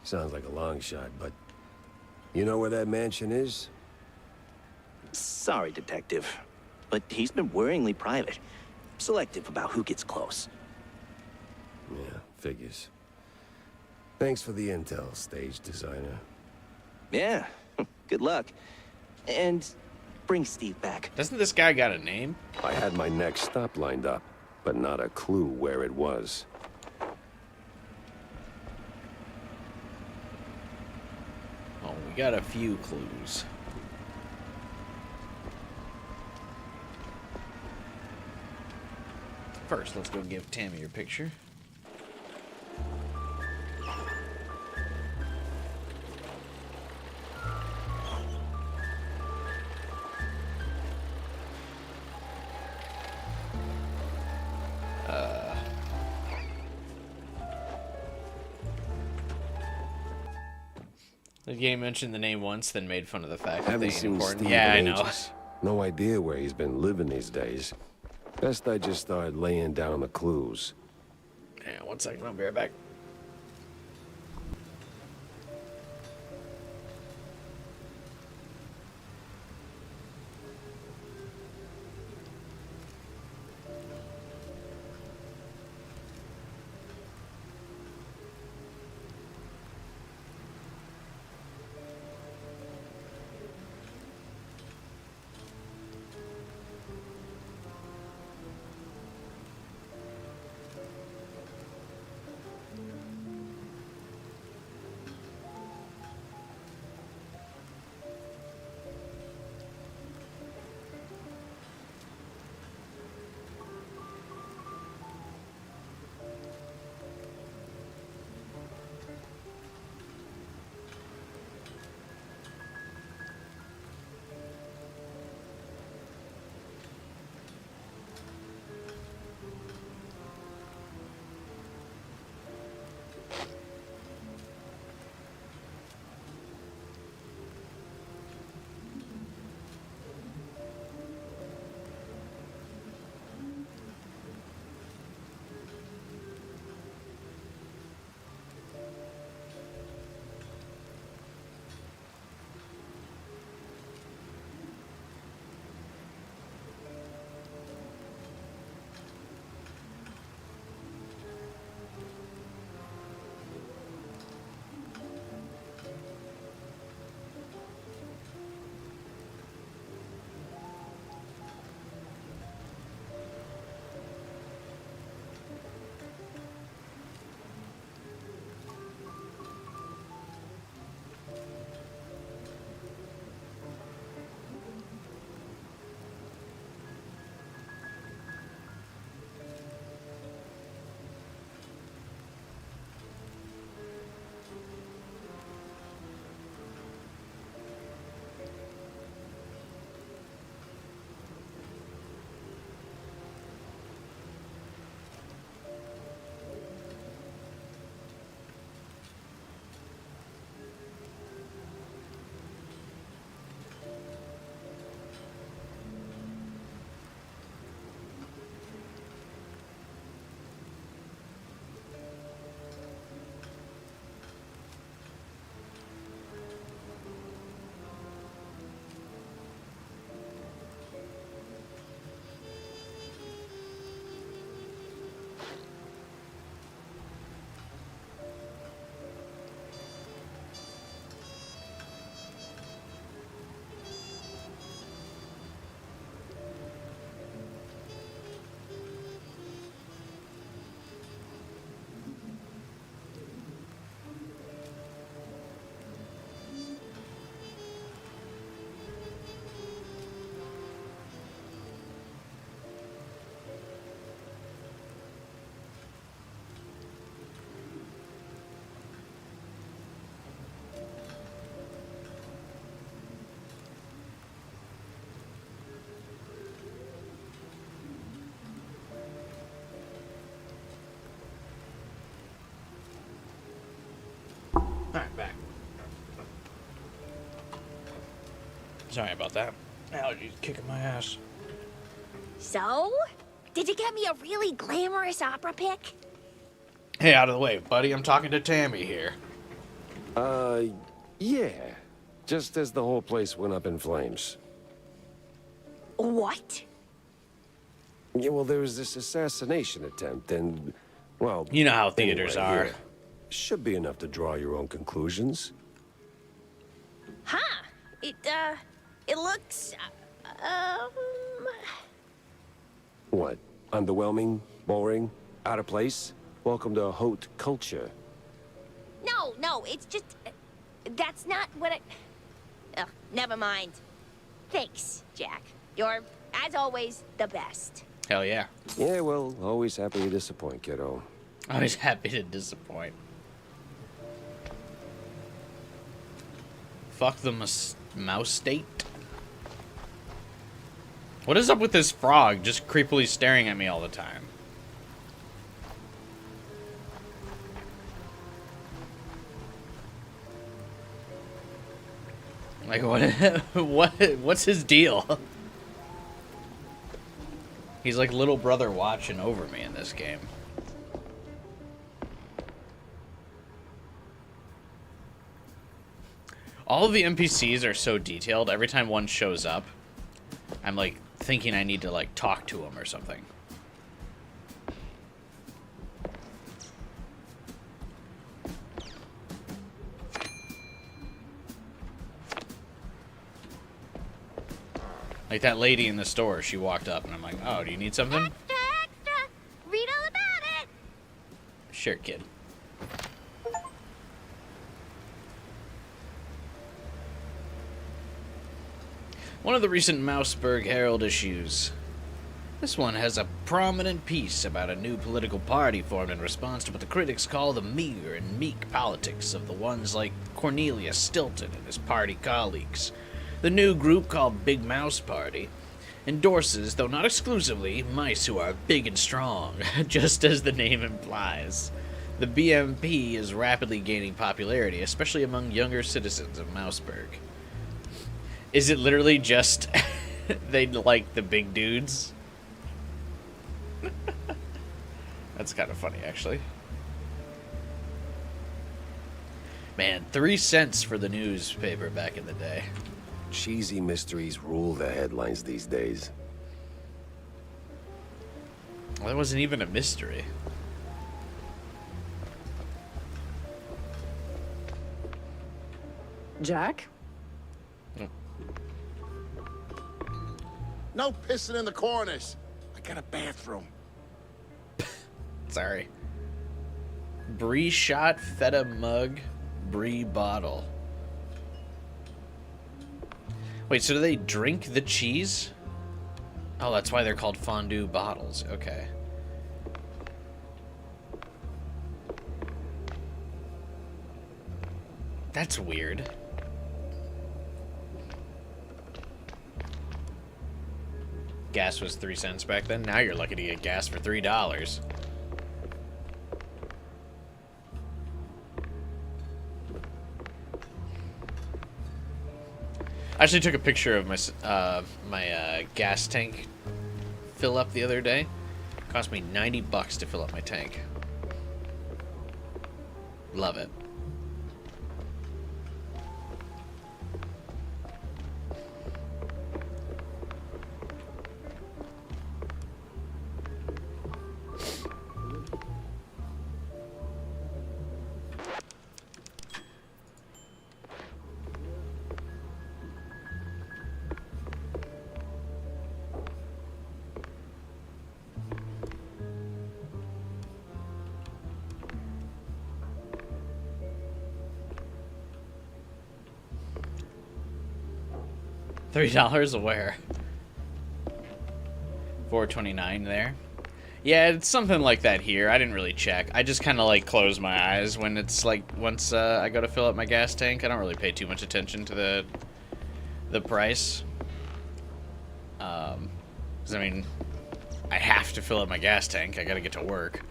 [SPEAKER 4] Sounds like a long shot, but... You know where that mansion is?
[SPEAKER 12] Sorry, Detective, but he's been worryingly private. Selective about who gets close.
[SPEAKER 4] Yeah, figures. Thanks for the intel, stage designer.
[SPEAKER 12] Yeah, good luck. And bring Steve back.
[SPEAKER 1] Doesn't this guy got a name?
[SPEAKER 4] I had my next stop lined up, but not a clue where it was.
[SPEAKER 1] Oh, we got a few clues. First, let's go give Tammy your picture. The game mentioned the name once, then made fun of the fact that
[SPEAKER 4] Haven't
[SPEAKER 1] they ain't
[SPEAKER 4] seen
[SPEAKER 1] important.
[SPEAKER 4] Steve
[SPEAKER 1] Yeah, I
[SPEAKER 4] in
[SPEAKER 1] know.
[SPEAKER 4] ages. No idea where he's been living these days. Best I just start laying down the clues.
[SPEAKER 1] Yeah, 1 second, I'll be right back. Alright, back. Sorry about that. Allergies kicking my ass.
[SPEAKER 10] So, did you get me a really glamorous opera pic?
[SPEAKER 1] Hey, out of the way, buddy. I'm talking to Tammy here.
[SPEAKER 2] Yeah. Just as the whole place went up in flames.
[SPEAKER 10] What?
[SPEAKER 2] Yeah, well, there was this assassination attempt, and, well...
[SPEAKER 1] You know how theaters
[SPEAKER 2] anyway,
[SPEAKER 1] are.
[SPEAKER 2] yeah. Should be enough to draw your own conclusions.
[SPEAKER 10] Huh. It looks,
[SPEAKER 2] What? Underwhelming? Boring? Out of place? Welcome to haute culture.
[SPEAKER 10] No, it's just... that's not what I... Ugh, never mind. Thanks, Jack. You're, as always, the best.
[SPEAKER 1] Hell yeah.
[SPEAKER 2] Yeah, well, always happy to disappoint, kiddo.
[SPEAKER 1] Always happy to disappoint. Fuck the mouse state. What is up with this frog just creepily staring at me all the time? Like, what's his deal? He's like little brother watching over me in this game. All of the NPCs are so detailed. Every time one shows up, I'm like thinking I need to like talk to him or something. Like that lady in the store, she walked up and I'm like, oh, do you need something?
[SPEAKER 10] Extra! Read all about it!
[SPEAKER 1] Sure, kid. One of the recent Mouseburg Herald issues. This one has a prominent piece about a new political party formed in response to what the critics call the meager and meek politics of the ones like Cornelius Stilton and his party colleagues. The new group, called Big Mouse Party, endorses, though not exclusively, mice who are big and strong, just as the name implies. The BMP is rapidly gaining popularity, especially among younger citizens of Mouseburg. Is it literally just they like the big dudes? That's kind of funny, actually. Man, 3 cents for the newspaper back in the day.
[SPEAKER 2] Cheesy mysteries rule the headlines these days.
[SPEAKER 1] Well, that wasn't even a mystery.
[SPEAKER 5] Jack?
[SPEAKER 9] No pissing in the corners. I got a bathroom.
[SPEAKER 1] Sorry. Brie shot, feta mug, Brie bottle. Wait, so do they drink the cheese? Oh, that's why they're called fondue bottles. Okay. That's weird. Gas was 3 cents back then. Now you're lucky to get gas for $3. I actually took a picture of my gas tank fill up the other day. It cost me $90 to fill up my tank. Love it. $3 where? $4.29 there. Yeah, it's something like that here. I didn't really check. I just kind of like close my eyes when it's like once I go to fill up my gas tank. I don't really pay too much attention to the price. 'Cause I mean, I have to fill up my gas tank. I gotta get to work.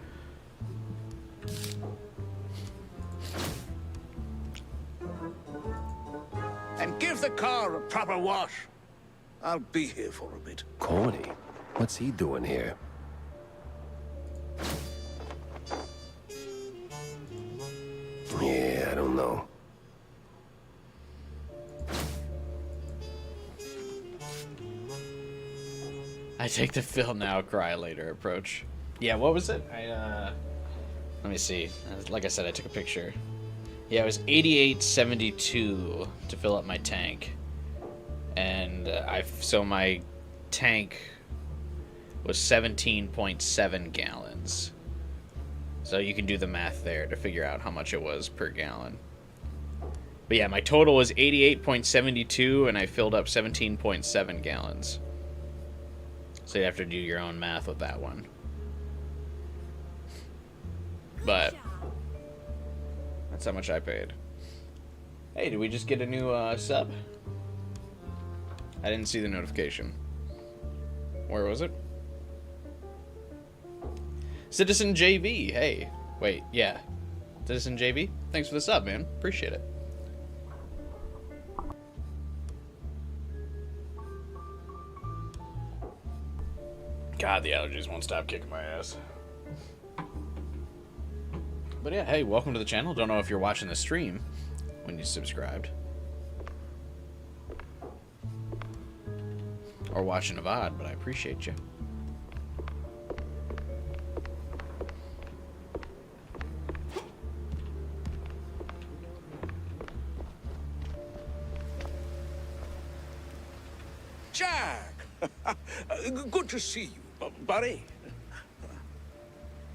[SPEAKER 3] Give the car a proper wash. I'll be here for a bit.
[SPEAKER 2] Corny? What's he doing here? Yeah, I don't know.
[SPEAKER 1] I take the fill now, cry later approach. Yeah, what was it? Let me see. Like I said, I took a picture. Yeah, it was 88.72 to fill up my tank. And so my tank was 17.7 gallons. So you can do the math there to figure out how much it was per gallon. But yeah, my total was 88.72 and I filled up 17.7 gallons. So you have to do your own math with that one. But that's how much I paid. Hey, did we just get a new sub? I didn't see the notification. Where was it? Citizen JV. Hey. Wait, yeah. Citizen JV? Thanks for the sub, man. Appreciate it. God, the allergies won't stop kicking my ass. But yeah, hey, welcome to the channel. Don't know if you're watching the stream when you subscribed. Or watching a VOD, but I appreciate you.
[SPEAKER 3] Jack! Good to see you, buddy.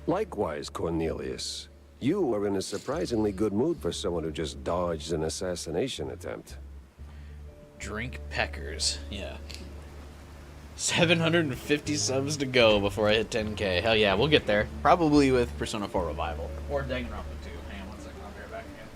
[SPEAKER 2] Likewise, Cornelius. You are in a surprisingly good mood for someone who just dodged an assassination attempt.
[SPEAKER 1] Drink Peckers. Yeah. 750 subs to go before I hit 10k. Hell yeah, we'll get there. Probably with Persona 4 Revival. Or Danganronpa 2. Hang on one second, I'll be right back again.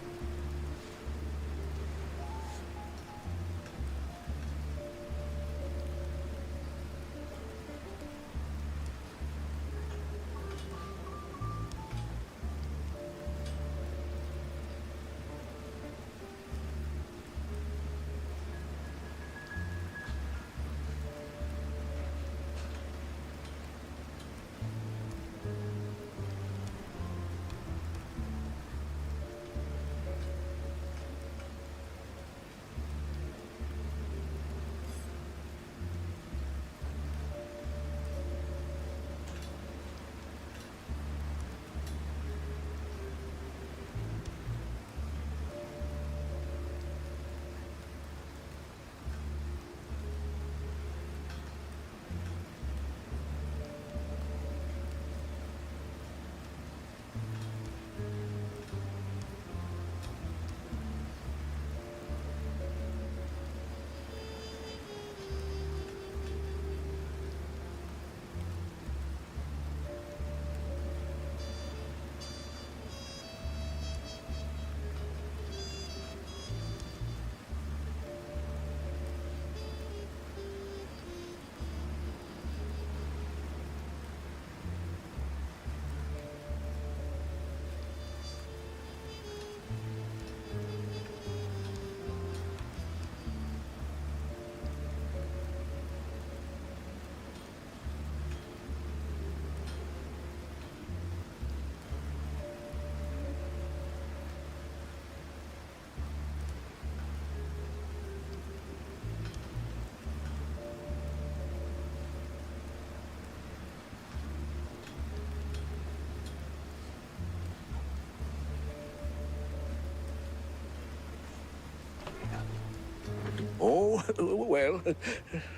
[SPEAKER 3] Oh, well,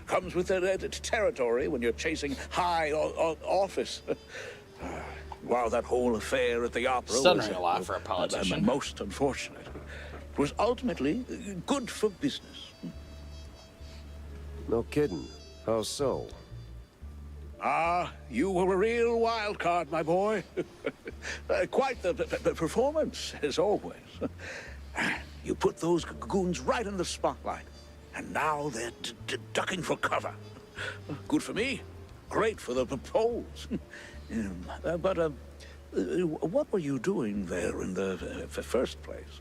[SPEAKER 3] comes with the territory when you're chasing high office. While that whole affair at the opera
[SPEAKER 1] Stuttering
[SPEAKER 3] was
[SPEAKER 1] a lot for a politician.
[SPEAKER 3] Most unfortunate, it was ultimately good for business.
[SPEAKER 2] No kidding. How so?
[SPEAKER 3] Ah, you were a real wild card, my boy. Quite the performance, as always. You put those goons right in the spotlight, and now they're ducking for cover. Good for me, great for the polls. But what were you doing there in the first place?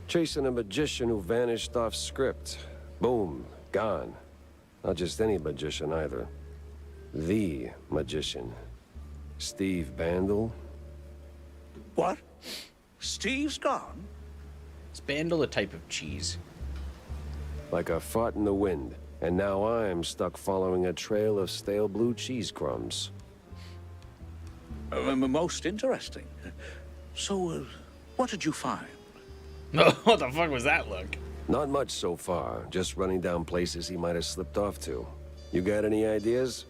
[SPEAKER 2] Chasing a magician who vanished off script. Boom, gone. Not just any magician either. The magician. Steve Bandel.
[SPEAKER 3] What? Steve's gone?
[SPEAKER 1] Is Bandel a type of cheese?
[SPEAKER 2] Like a fart in the wind. And now I'm stuck following a trail of stale blue cheese crumbs.
[SPEAKER 3] Most interesting. So, what did you find?
[SPEAKER 1] What the fuck was that look?
[SPEAKER 2] Not much so far. Just running down places he might have slipped off to. You got any ideas?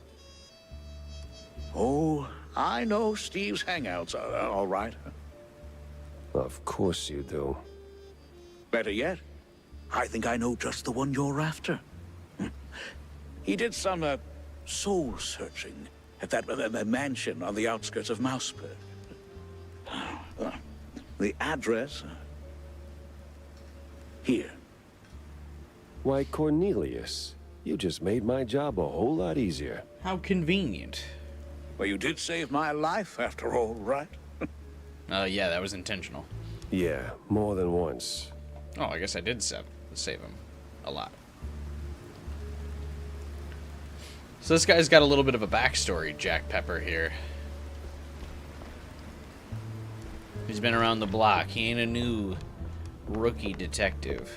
[SPEAKER 3] Oh, I know Steve's hangouts, all right.
[SPEAKER 2] Of course you do.
[SPEAKER 3] Better yet, I think I know just the one you're after. He did some, soul-searching at that mansion on the outskirts of Mouseburg. The address... here.
[SPEAKER 2] Why, Cornelius, you just made my job a whole lot easier.
[SPEAKER 1] How convenient.
[SPEAKER 3] Well, you did save my life, after all, right?
[SPEAKER 1] Yeah, that was intentional.
[SPEAKER 2] Yeah, more than once.
[SPEAKER 1] Oh, I guess I did save him a lot. So this guy's got a little bit of a backstory, Jack Pepper here. He's been around the block. He ain't a new rookie detective.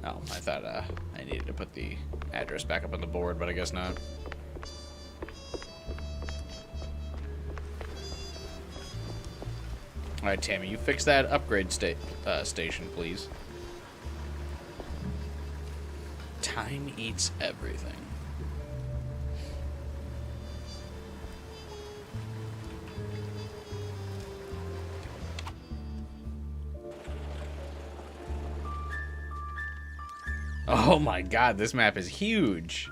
[SPEAKER 1] Oh, I thought I needed to put the address back up on the board, but I guess not. Alright, Tammy, you fix that upgrade station, please. Time eats everything. Oh my god, this map is huge.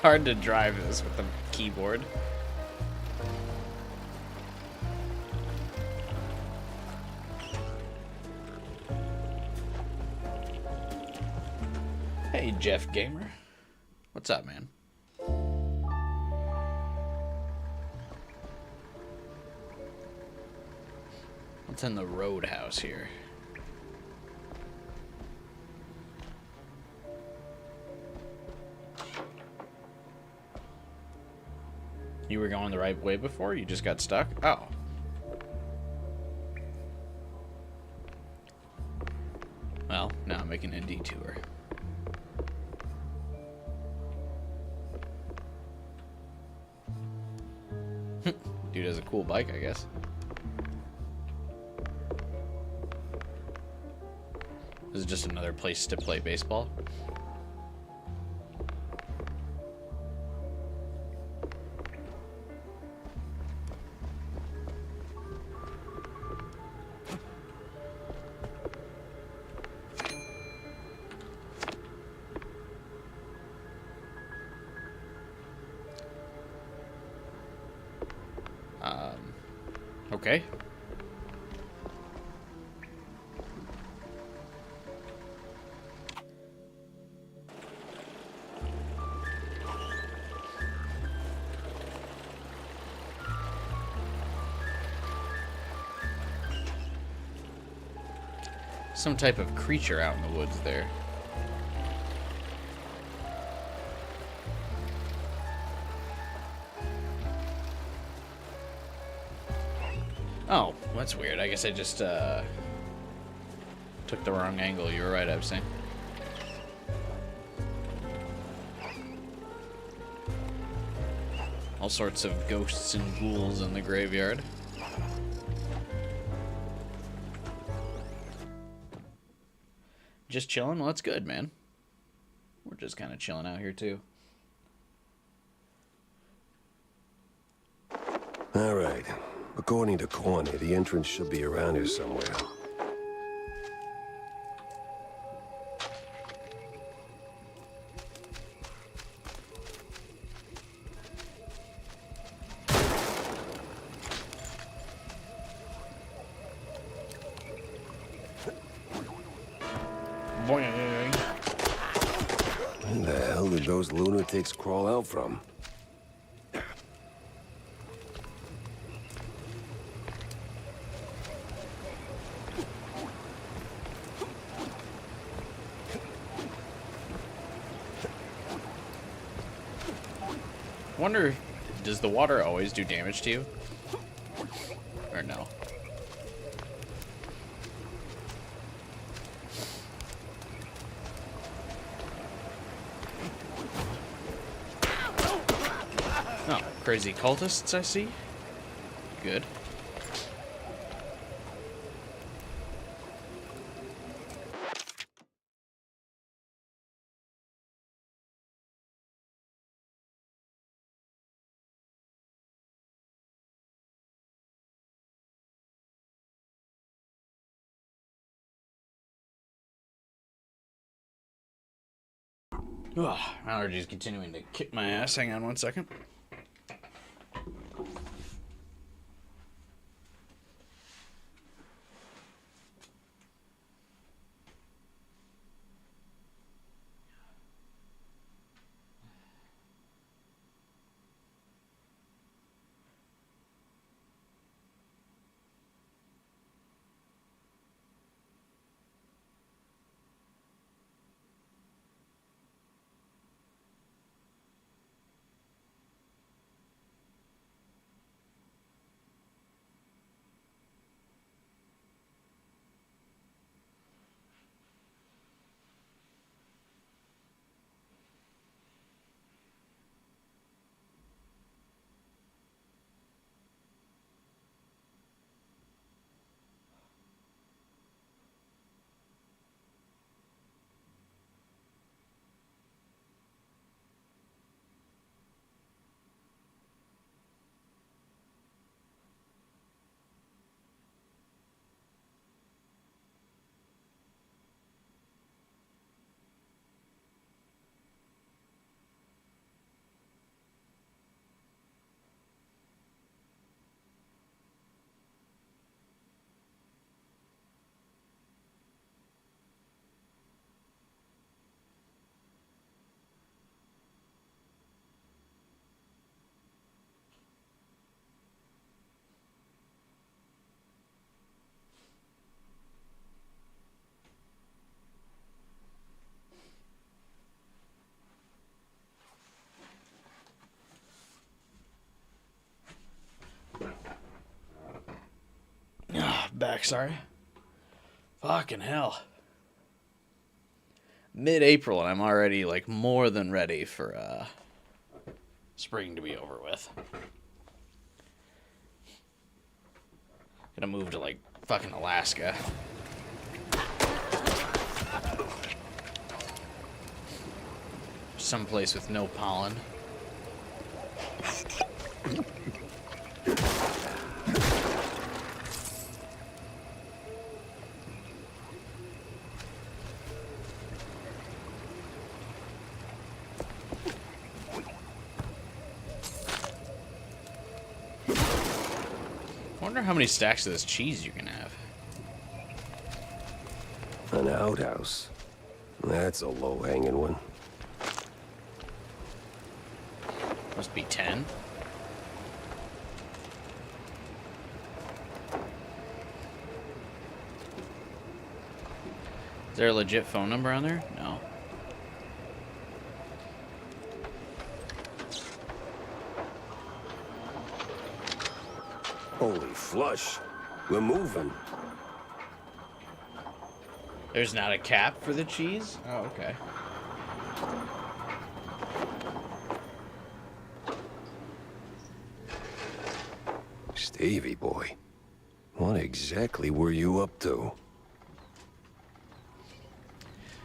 [SPEAKER 1] Hard to drive this with the keyboard. Hey, Jeff Gamer. What's up, man? What's in the roadhouse here? You were going the right way before? You just got stuck? Oh. Well, now I'm making a detour. Dude has a cool bike, I guess. This is just another place to play baseball. Okay. Some type of creature out in the woods there. Oh, that's weird. I guess I just took the wrong angle. You were right, I was saying. All sorts of ghosts and ghouls in the graveyard. Just chilling? Well, that's good, man. We're just kind of chilling out here, too.
[SPEAKER 2] All right. According to Corny, the entrance should be around here somewhere.
[SPEAKER 1] Boing.
[SPEAKER 2] Where the hell did those lunatics crawl out from?
[SPEAKER 1] Wonder, does the water always do damage to you? Or no? Oh, crazy cultists I see. Good. Ugh, allergies continuing to kick my ass. Hang on one second. Back, sorry. Fucking hell. Mid-April and I'm already like more than ready for spring to be over with. Gonna move to like fucking Alaska. Someplace with no pollen. I wonder how many stacks of this cheese you can have.
[SPEAKER 2] An outhouse. That's a low-hanging one.
[SPEAKER 1] Must be 10. Is there a legit phone number on there? No.
[SPEAKER 2] Holy flush. We're moving.
[SPEAKER 1] There's not a cap for the cheese? Oh, okay.
[SPEAKER 2] Stevie boy, what exactly were you up to?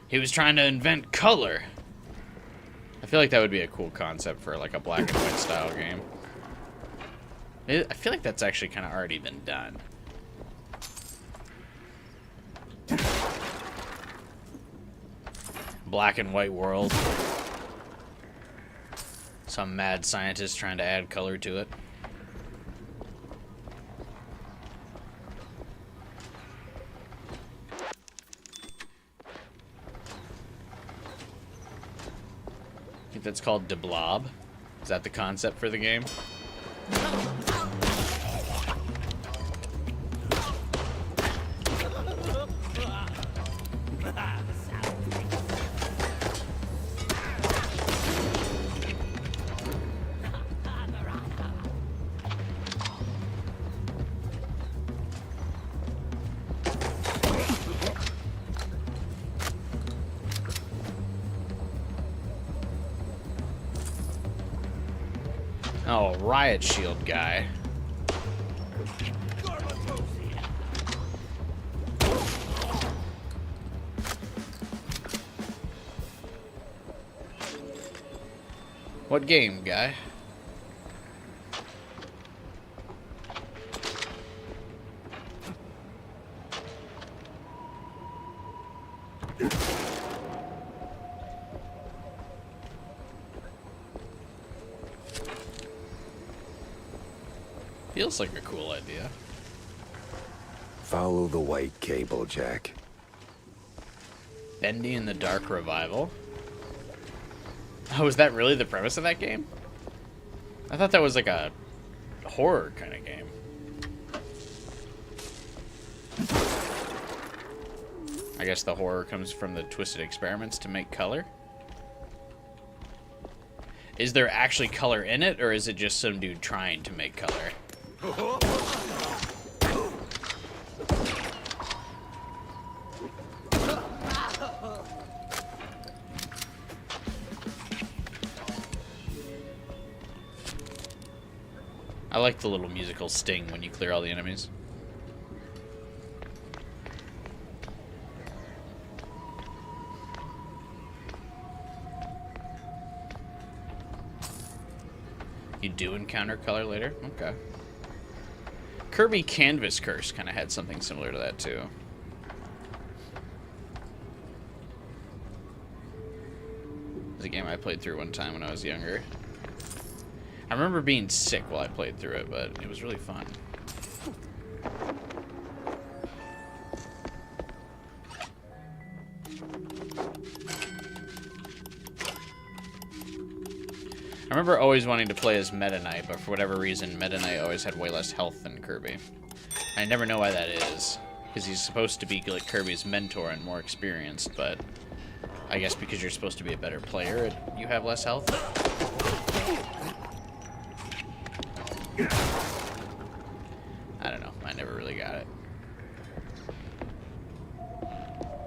[SPEAKER 1] He was trying to invent color. I feel like that would be a cool concept for like a black and white style game. I feel like that's actually kind of already been done. Black and white world. Some mad scientist trying to add color to it. think that's called De Blob. Is that the concept for the game? Oh, riot shield guy. What game, guy? Feels like a cool idea.
[SPEAKER 2] Follow the white cable, Jack.
[SPEAKER 1] Bendy in the Dark Revival. Oh, is that really the premise of that game? I thought that was like a horror kind of game. I guess the horror comes from the twisted experiments to make color. Is there actually color in it, or is it just some dude trying to make color? I like the little musical sting when you clear all the enemies. You do encounter color later? Okay. Kirby Canvas Curse kind of had something similar to that too. It was a game I played through one time when I was younger. I remember being sick while I played through it, but it was really fun. I remember always wanting to play as Meta Knight, but for whatever reason, Meta Knight always had way less health than Kirby. I never know why that is, because he's supposed to be like Kirby's mentor and more experienced, but I guess because you're supposed to be a better player, you have less health. I don't know. I never really got it.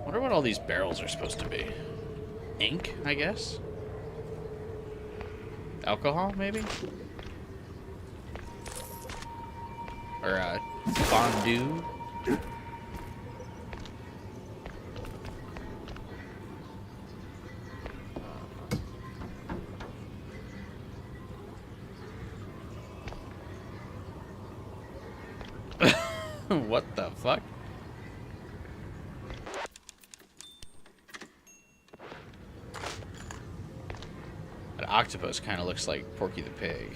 [SPEAKER 1] Wonder what all these barrels are supposed to be. Ink, I guess? Alcohol, maybe? Or, fondue? What the fuck? That octopus kind of looks like Porky the Pig.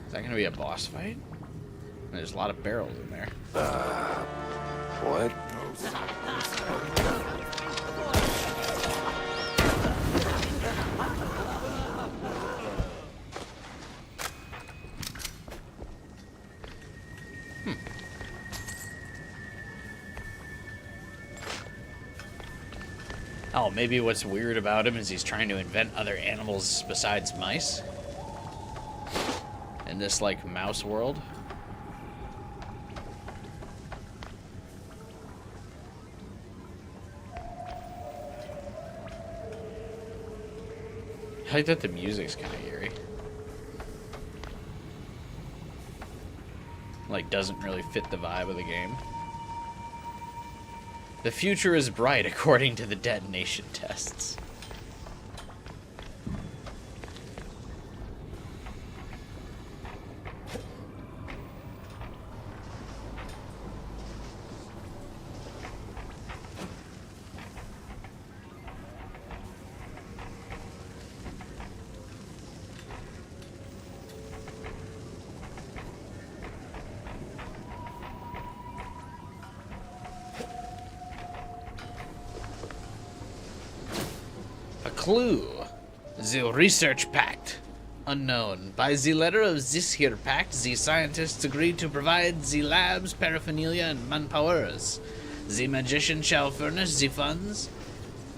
[SPEAKER 1] Is that gonna be a boss fight? There's a lot of barrels in there.
[SPEAKER 2] What?
[SPEAKER 1] Oh, maybe what's weird about him is he's trying to invent other animals besides mice? In this, like, mouse world? I like that the music's kind of eerie. Like, doesn't really fit the vibe of the game. The future is bright according to the detonation tests. Clue. The Research Pact. Unknown. By the letter of this here pact, the scientists agreed to provide the lab's paraphernalia and manpowers. The magician shall furnish the funds,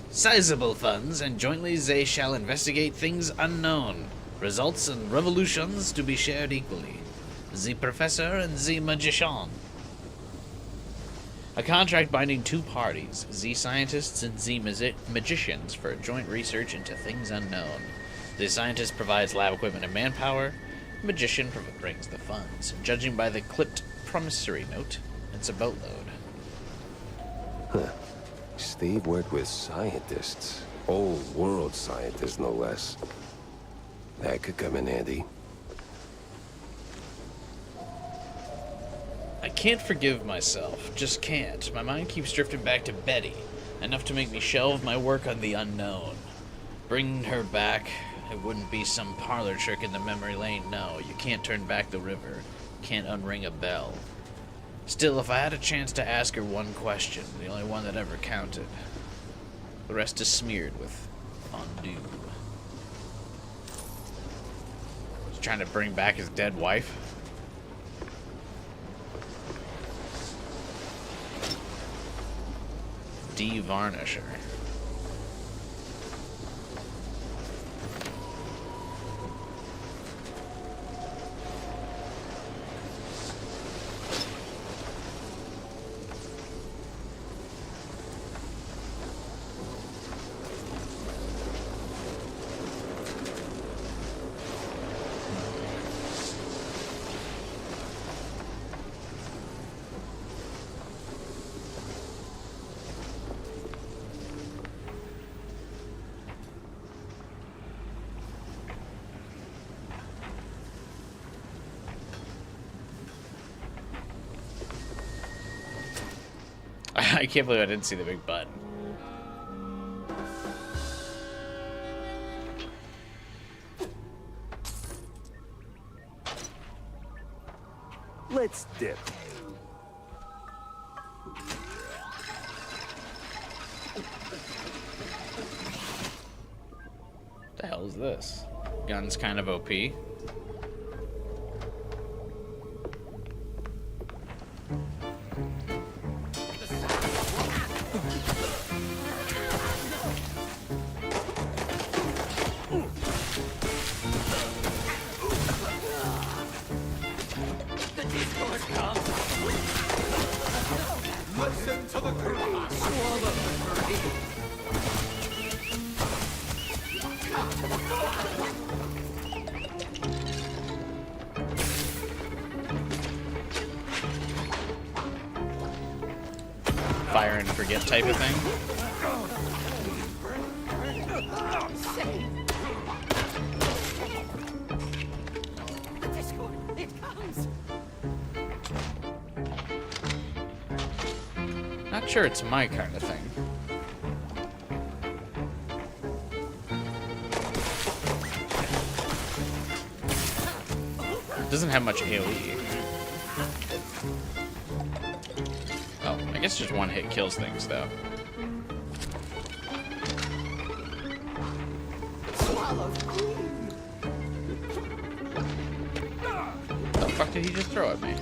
[SPEAKER 1] sizable funds, and jointly they shall investigate things unknown. Results and revolutions to be shared equally. The professor and the magician. A contract binding two parties, the scientists and the magicians, for joint research into things unknown. The scientist provides lab equipment and manpower. The magician brings the funds. Judging by the clipped promissory note, it's a boatload.
[SPEAKER 2] Huh. Steve worked with scientists. Old world scientists, no less. That could come in handy.
[SPEAKER 1] I can't forgive myself. Just can't. My mind keeps drifting back to Betty. Enough to make me shelve my work on the unknown. Bringing her back, it wouldn't be some parlor trick in the memory lane. No, you can't turn back the river. Can't unring a bell. Still, if I had a chance to ask her one question, the only one that ever counted, the rest is smeared with fondue. He's trying to bring back his dead wife. De-varnish her. I can't believe I didn't see the big button.
[SPEAKER 4] Let's dip.
[SPEAKER 1] What the hell is this? Gun's kind of OP. Fire and forget type of thing. Not sure it's my kind of thing. It doesn't have much AoE. Oh, I guess just one hit kills things, though. What the fuck did he just throw at me?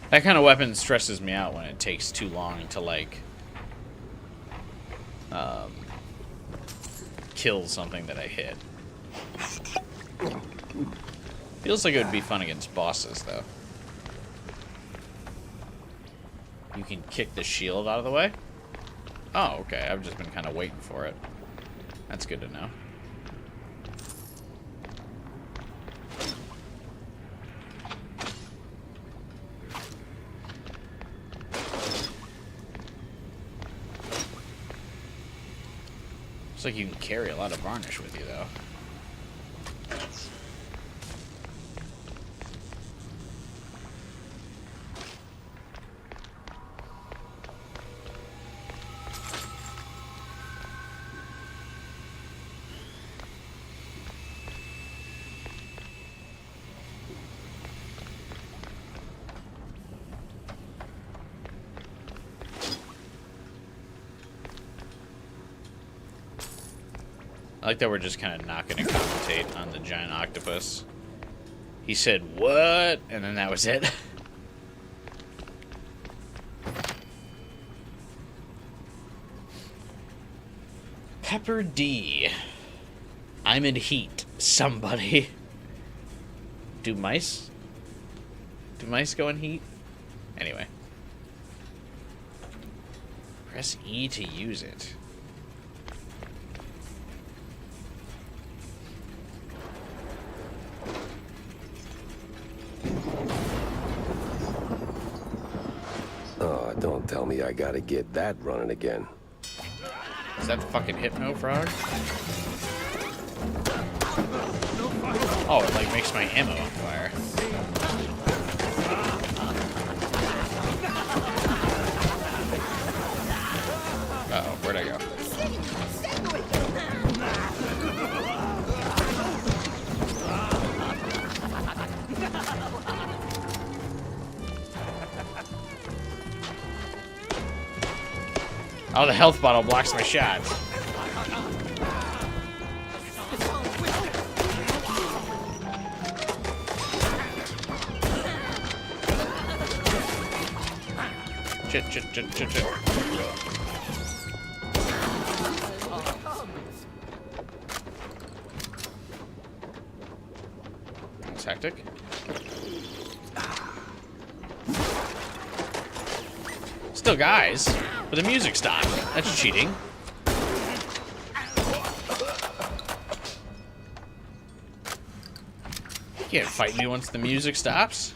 [SPEAKER 1] That kind of weapon stresses me out when it takes too long to, like, kill something that I hit. Feels like it would be fun against bosses, though. You can kick the shield out of the way? Oh, okay. I've just been kind of waiting for it. That's good to know. Looks like you can carry a lot of varnish with you, though. I like that we're just kind of not going to commentate on the giant octopus. He said, what? And then that was it. Pepper D. I'm in heat. Somebody. Do mice go in heat? Anyway. Press E to use it.
[SPEAKER 2] Oh, don't tell me I gotta get that running again.
[SPEAKER 1] Is that the fucking Hypno Frog? Oh, it like makes my ammo on fire. Uh-oh, where'd I go? Oh, the health bottle blocks my shot. Shit. Tactic. Still guys, but the music stopped. That's cheating. You can't fight me once the music stops.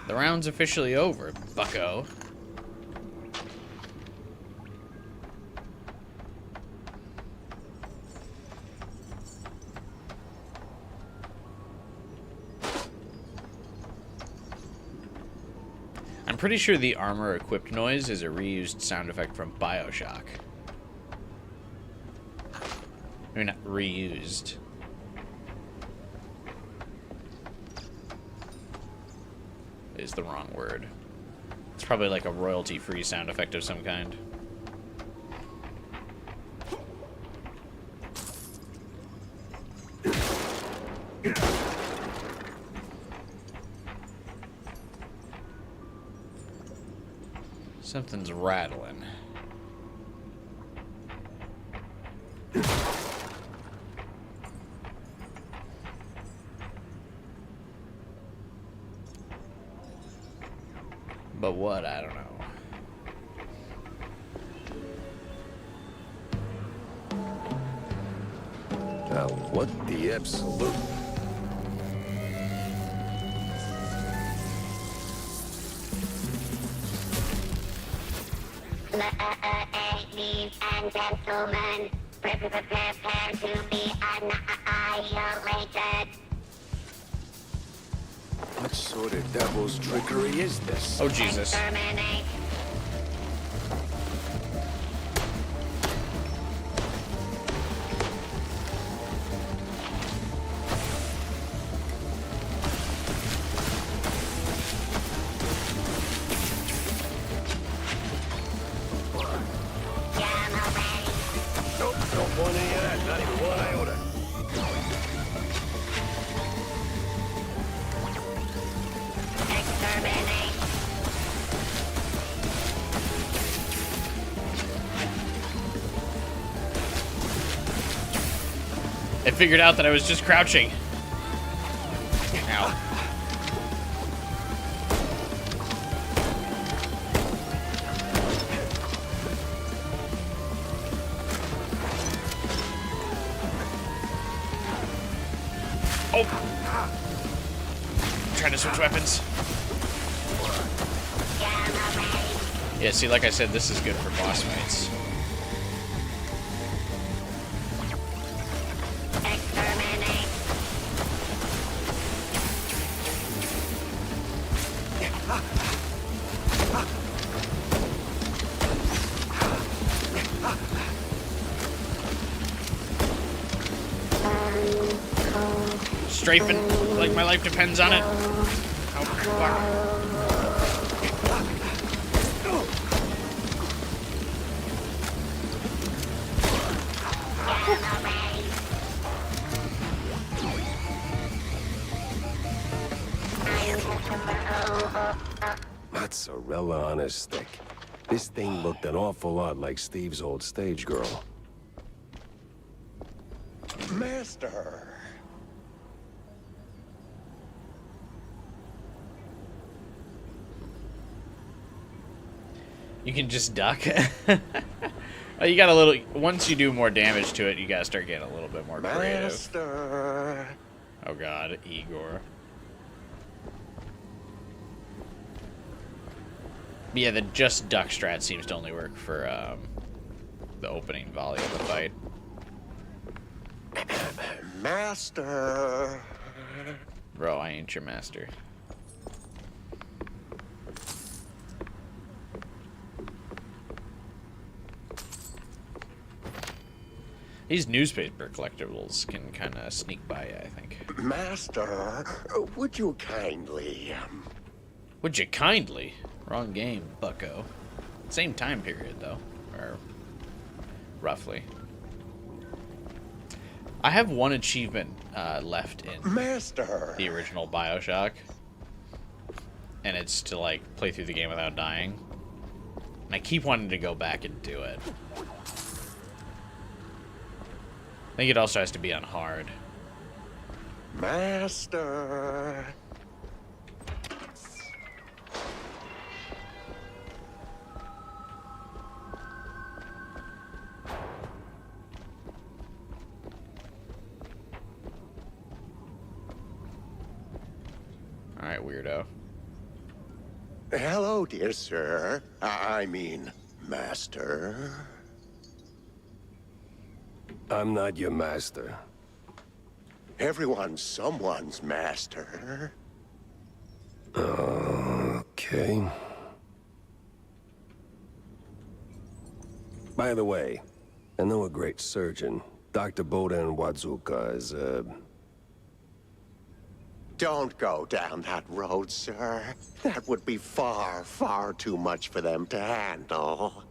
[SPEAKER 1] The round's officially over, bucko. I'm pretty sure the armor equipped noise is a reused sound effect from BioShock. I mean, not reused. Is the wrong word. It's probably like a royalty-free sound effect of some kind. Something's rattling. But what? I don't know.
[SPEAKER 2] Now, what the absolute?
[SPEAKER 8] Ladies and gentlemen, prepare to be annihilated.
[SPEAKER 2] What sort of devil's trickery is this?
[SPEAKER 1] Oh, Jesus.
[SPEAKER 8] Exterminate.
[SPEAKER 2] Nope, don't want any of that. Not even one iota.
[SPEAKER 8] Exterminate.
[SPEAKER 1] I figured out that I was just crouching. Ow. Oh! Trying to switch weapons. Yeah, see, like I said, this is good for boss fights.
[SPEAKER 8] Exterminate.
[SPEAKER 1] Strafing, like my life depends on it. Oh, fuck.
[SPEAKER 2] Mozzarella on a stick. This thing looked an awful lot like Steve's old stage girl.
[SPEAKER 9] Master.
[SPEAKER 1] You can just duck. Well, you got a little. Once you do more damage to it, you gotta start getting a little bit more creative.
[SPEAKER 9] Master.
[SPEAKER 1] Oh God, Igor. But yeah, the just duck strat seems to only work for the opening volley of the fight.
[SPEAKER 9] Master.
[SPEAKER 1] Bro, I ain't your master. These newspaper collectibles can kind of sneak by, I think.
[SPEAKER 9] Master, would you kindly...
[SPEAKER 1] Would you kindly? Wrong game, bucko. Same time period, though. Or roughly. I have one achievement left in
[SPEAKER 9] Master.
[SPEAKER 1] The original Bioshock. And it's to, like, play through the game without dying. And I keep wanting to go back and do it. I think it also has to be on hard.
[SPEAKER 9] Master.
[SPEAKER 1] Alright, weirdo.
[SPEAKER 9] Hello, dear sir. I mean, master.
[SPEAKER 2] I'm not your master.
[SPEAKER 9] Everyone's someone's master.
[SPEAKER 2] Okay. By the way, I know a great surgeon. Dr. Bodan Wadzuka is,
[SPEAKER 9] Don't go down that road, sir. That would be far, far too much for them to handle.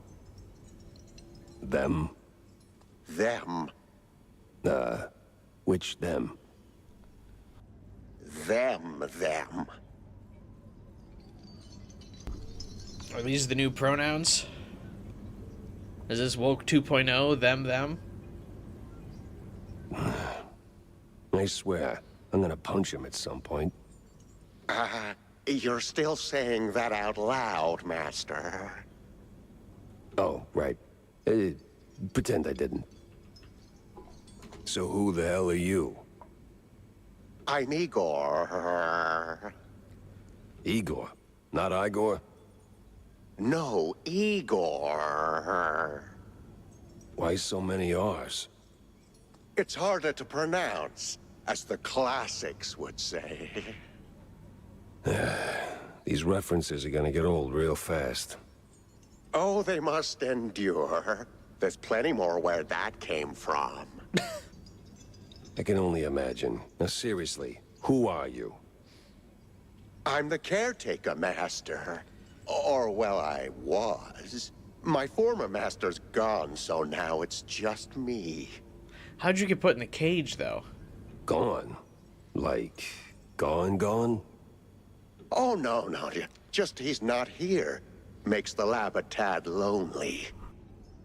[SPEAKER 2] Them?
[SPEAKER 9] Them.
[SPEAKER 2] Which them?
[SPEAKER 9] Them.
[SPEAKER 1] Are these the new pronouns? Is this woke 2.0, them?
[SPEAKER 2] I swear, I'm gonna punch him at some point.
[SPEAKER 9] You're still saying that out loud, master.
[SPEAKER 2] Oh, right. Pretend I didn't. So who the hell are you?
[SPEAKER 9] I'm Igor.
[SPEAKER 2] Igor, not Igor?
[SPEAKER 9] No, Igor.
[SPEAKER 2] Why so many R's?
[SPEAKER 9] It's harder to pronounce, as the classics would say.
[SPEAKER 2] These references are gonna get old real fast.
[SPEAKER 9] Oh, they must endure. There's plenty more where that came from.
[SPEAKER 2] I can only imagine. Now seriously, who are you?
[SPEAKER 9] I'm the caretaker master. Or, well, I was. My former master's gone, so now it's just me.
[SPEAKER 1] How'd you get put in the cage, though?
[SPEAKER 2] Gone? Like, gone?
[SPEAKER 9] Oh, no. Just he's not here. Makes the lab a tad lonely.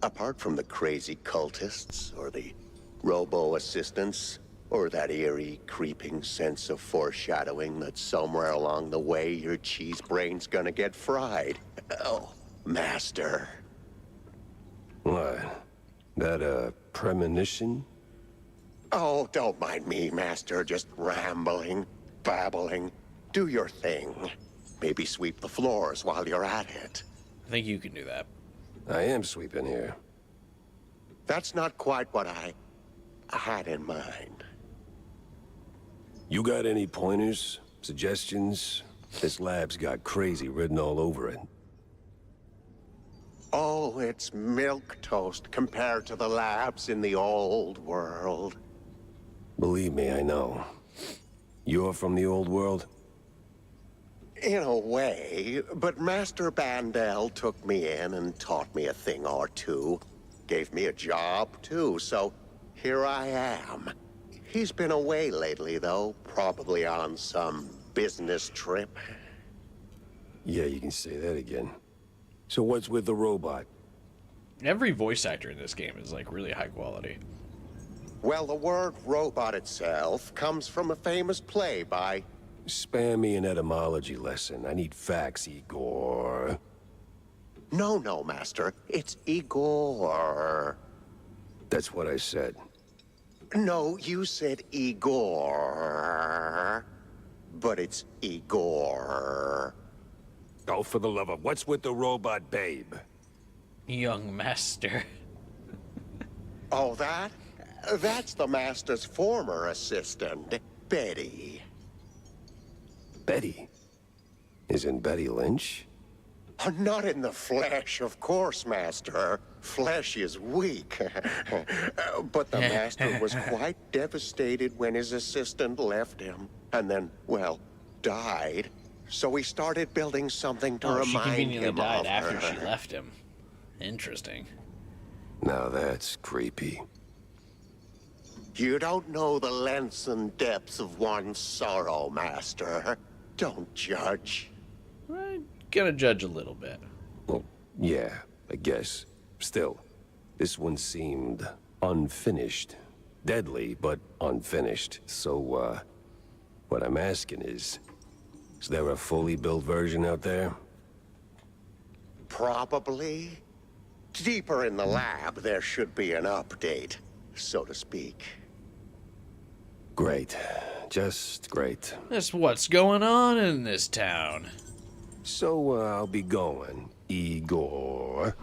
[SPEAKER 9] Apart from the crazy cultists, or the robo-assistants, or that eerie, creeping sense of foreshadowing that somewhere along the way your cheese brain's gonna get fried. Oh, master.
[SPEAKER 2] What? That a premonition?
[SPEAKER 9] Oh, don't mind me, master. Just rambling, babbling. Do your thing. Maybe sweep the floors while you're at it.
[SPEAKER 1] I think you can do that.
[SPEAKER 2] I am sweeping here.
[SPEAKER 9] That's not quite what I had in mind.
[SPEAKER 2] You got any pointers? Suggestions? This lab's got crazy written all over it.
[SPEAKER 9] Oh, it's milquetoast compared to the labs in the old world.
[SPEAKER 2] Believe me, I know. You're from the old world?
[SPEAKER 9] In a way, but Master Bandel took me in and taught me a thing or two. Gave me a job, too, so here I am. He's been away lately, though. Probably on some business trip.
[SPEAKER 2] Yeah, you can say that again. So what's with the robot?
[SPEAKER 1] Every voice actor in this game is like really high quality.
[SPEAKER 9] Well, the word robot itself comes from a famous play by...
[SPEAKER 2] Spare me an etymology lesson. I need facts, Igor.
[SPEAKER 9] No, Master. It's Igor.
[SPEAKER 2] That's what I said.
[SPEAKER 9] No, you said Igor. But it's Igor.
[SPEAKER 2] Oh, for the love of... What's with the robot, babe?
[SPEAKER 1] Young master.
[SPEAKER 9] Oh, that? That's the Master's former assistant, Betty.
[SPEAKER 2] Betty? Isn't Betty Lynch?
[SPEAKER 9] Not in the flesh, of course, Master. Flesh is weak. But the Master was quite devastated when his assistant left him. And then, well, died. So he started building something to remind him of her.
[SPEAKER 1] She conveniently died after she left him. Interesting.
[SPEAKER 2] Now that's creepy.
[SPEAKER 9] You don't know the lengths and depths of one's sorrow, Master. Don't judge.
[SPEAKER 1] I'm gonna judge a little bit.
[SPEAKER 2] Well, yeah, I guess. Still, this one seemed unfinished. Deadly, but unfinished. So, what I'm asking is there a fully built version out there?
[SPEAKER 9] Probably. Deeper in the lab, there should be an update, so to speak.
[SPEAKER 2] Great. Just great.
[SPEAKER 1] That's what's going on in this town.
[SPEAKER 2] So, I'll be going, Igor.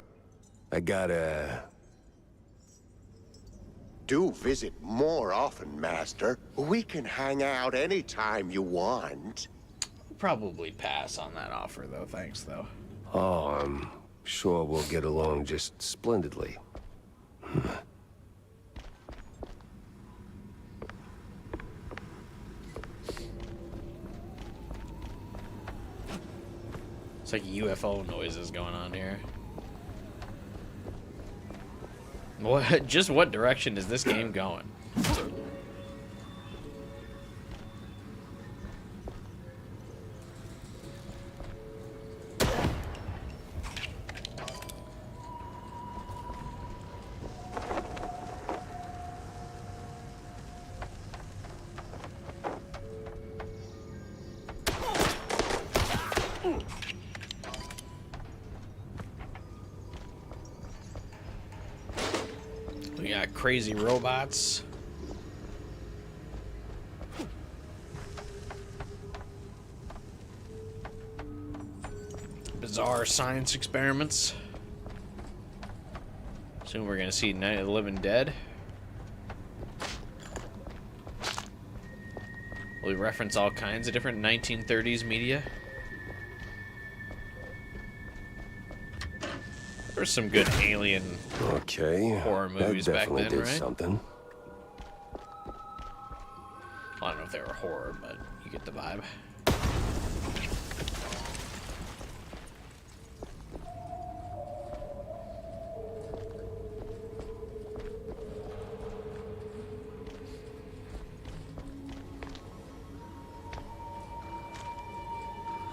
[SPEAKER 2] I gotta...
[SPEAKER 9] Do visit more often, Master. We can hang out anytime you want.
[SPEAKER 1] Probably pass on that offer, though. Thanks, though.
[SPEAKER 2] Oh, I'm sure we'll get along just splendidly.
[SPEAKER 1] It's like UFO noises going on here. What? Just what direction is this game going? We got crazy robots. Bizarre science experiments. Soon we're gonna see Night of the Living Dead. We reference all kinds of different 1930s media. There was some good alien horror movies back then, right?
[SPEAKER 2] Something.
[SPEAKER 1] I don't know if they were horror, but you get the vibe.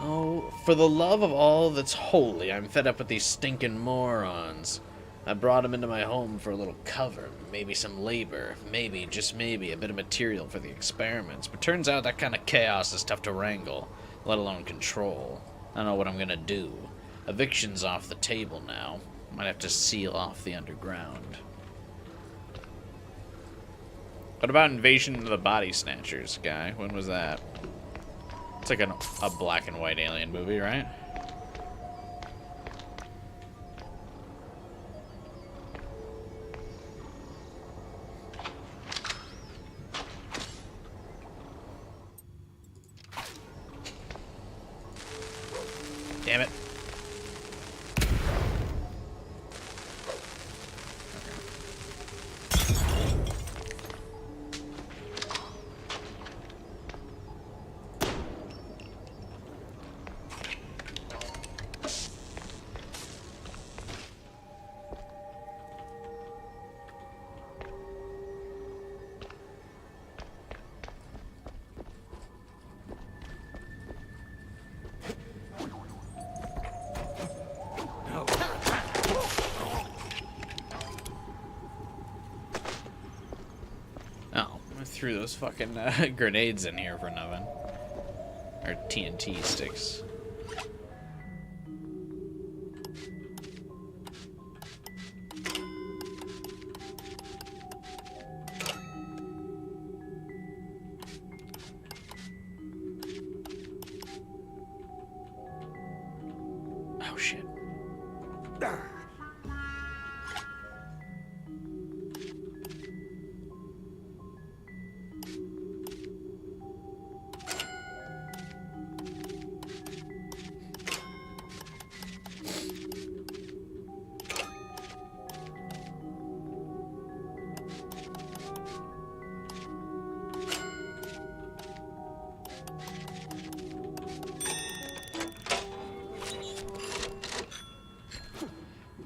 [SPEAKER 1] Oh, for the love of all that's holy, I'm fed up with these stinking morons. I brought them into my home for a little cover, maybe some labor, maybe, just maybe, a bit of material for the experiments. But turns out that kind of chaos is tough to wrangle, let alone control. I don't know what I'm gonna do. Eviction's off the table now. Might have to seal off the underground. What about Invasion of the Body Snatchers, guy? When was that? It's like a black and white alien movie, right? Damn it. Oh, I threw those fucking grenades in here for nothing. Or TNT sticks. Oh shit.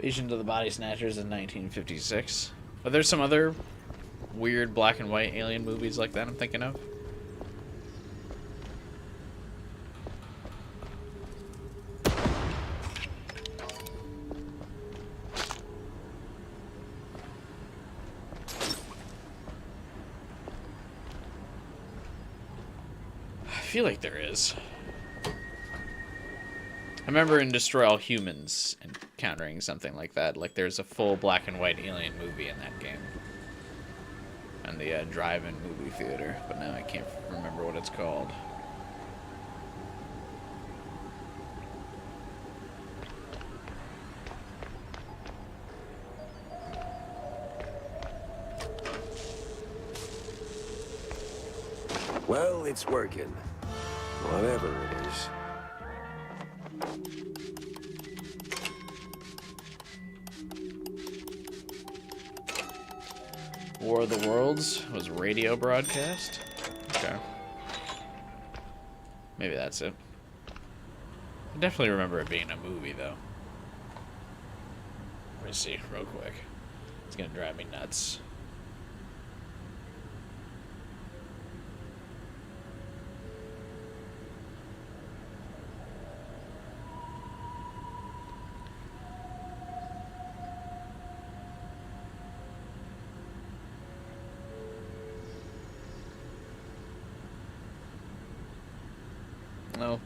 [SPEAKER 1] Invasion of the Body Snatchers in 1956. Are there some other weird black and white alien movies like that I'm thinking of? I feel like there is. I remember in Destroy All Humans encountering something like that. Like there's a full black and white alien movie in that game. And the drive-in movie theater. But now I can't remember what it's called.
[SPEAKER 2] Well, it's working. Whatever it is.
[SPEAKER 1] War of the Worlds was radio broadcast? Okay. Maybe that's it. I definitely remember it being a movie, though. Let me see, real quick. It's gonna drive me nuts. No.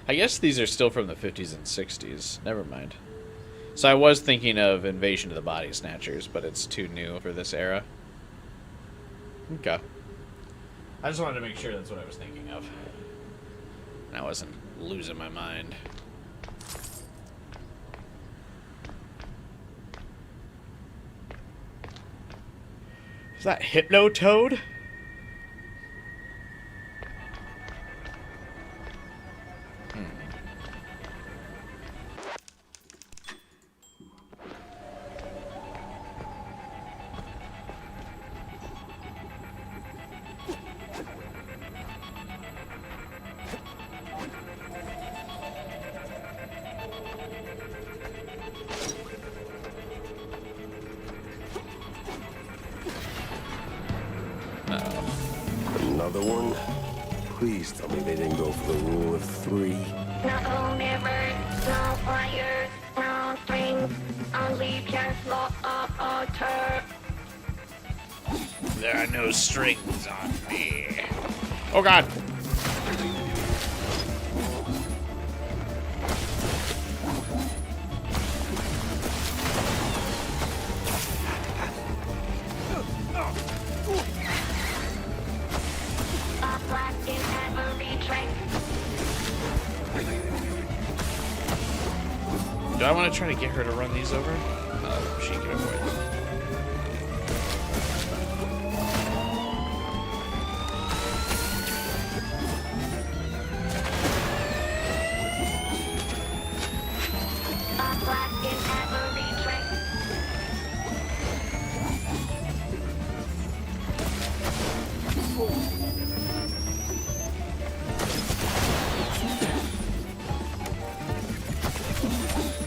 [SPEAKER 1] I guess these are still from the 50s and 60s. Never mind. So I was thinking of Invasion of the Body Snatchers, but it's too new for this era. Okay. I just wanted to make sure that's what I was thinking of. And I wasn't losing my mind. Is that Hypnotoad?
[SPEAKER 2] Another one? Please tell me they didn't go for the rule of 3.
[SPEAKER 14] No mirrors, no fires, no strings, only just water.
[SPEAKER 1] There are no strings on me. Oh god! Do I want to try to get her to run these over? Oh, she can avoid them.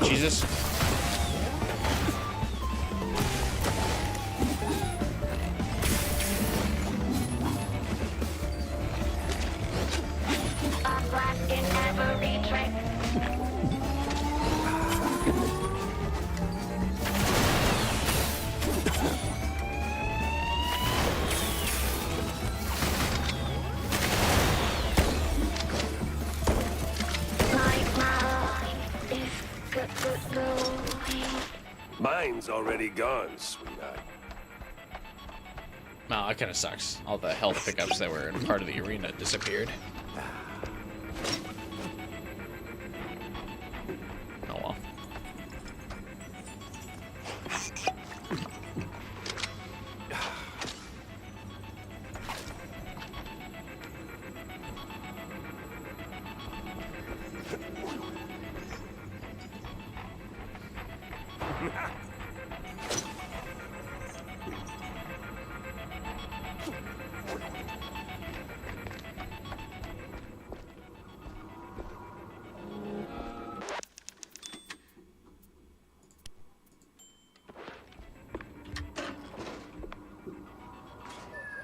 [SPEAKER 1] Jesus.
[SPEAKER 2] Mine's already gone, sweetheart.
[SPEAKER 1] No, that kind of sucks. All the health pickups that were in part of the arena disappeared. Oh well.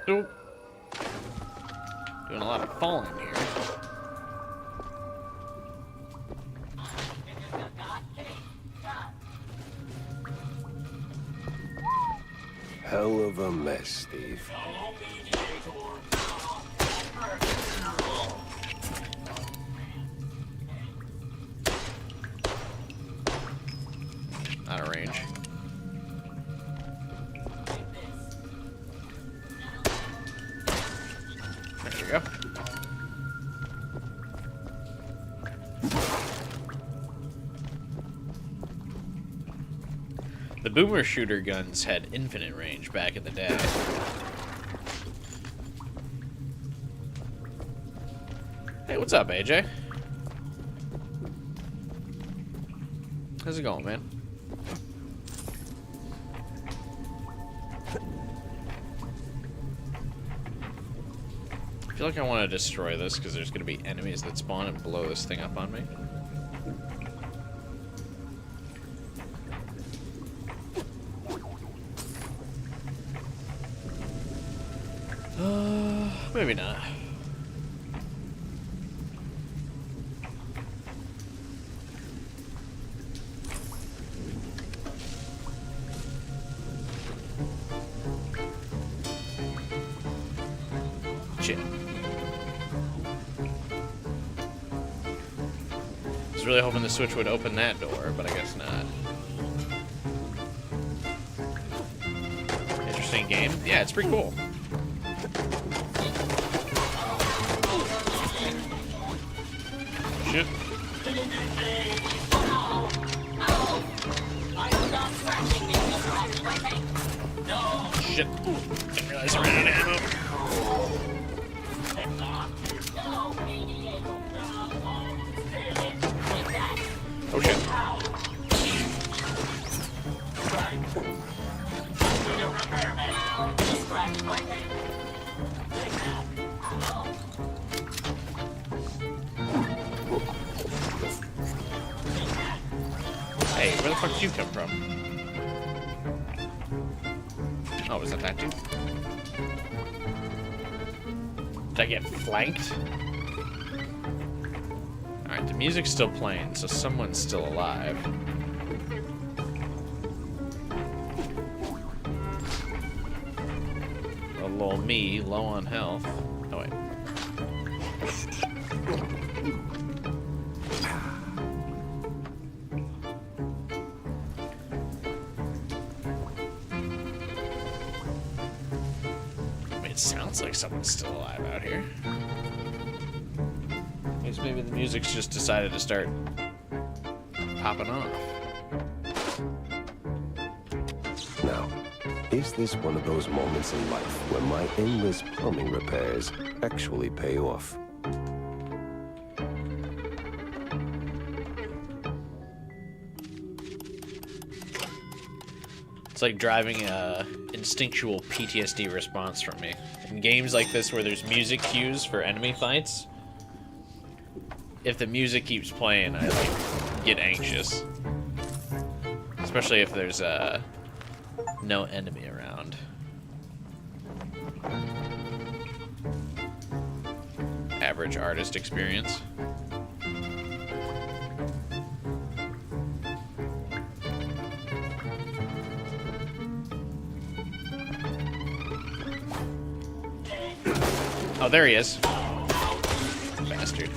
[SPEAKER 1] Oop. Doing a lot of falling here.
[SPEAKER 2] Hell of a mess, Steve.
[SPEAKER 1] Out of range. There you go. The boomer shooter guns had infinite range back in the day. Hey, what's up, AJ? How's it going, man? I feel like I want to destroy this because there's going to be enemies that spawn and blow this thing up on me. Maybe not. Shit. I was really hoping the switch would open that door, but I guess not. Interesting game. Yeah, it's pretty cool. Shit. Shit. Didn't realize I ran out of ammo. Oh shit. Hey, where the fuck did you come from? Oh, was that dude? Did I get flanked? Alright, the music's still playing, so someone's still alive. A little me, low on health. Oh, wait. I mean, it sounds like someone's still alive out here. I guess maybe the music's just decided to start popping off.
[SPEAKER 2] Now, is this one of those moments in life where my endless plumbing repairs actually pay off?
[SPEAKER 1] It's like driving a instinctual PTSD response from me. In games like this where there's music cues for enemy fights, if the music keeps playing, I like get anxious. Especially if there's no enemy around. Average artist experience. Oh, there he is. Bastard.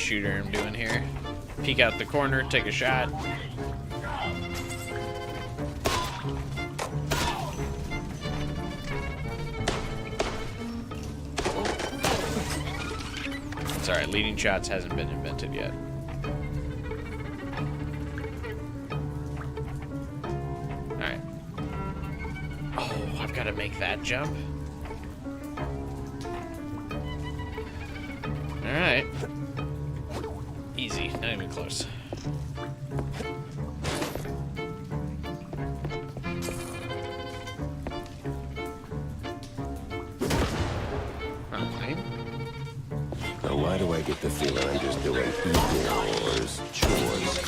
[SPEAKER 1] shooter I'm doing here. Peek out the corner, take a shot. It's alright, leading shots hasn't been invented yet. Alright. Oh, I've got to make that jump. Alright. Easy, not even close. Alright.
[SPEAKER 2] Now, why do I get the feeling I'm just doing chores?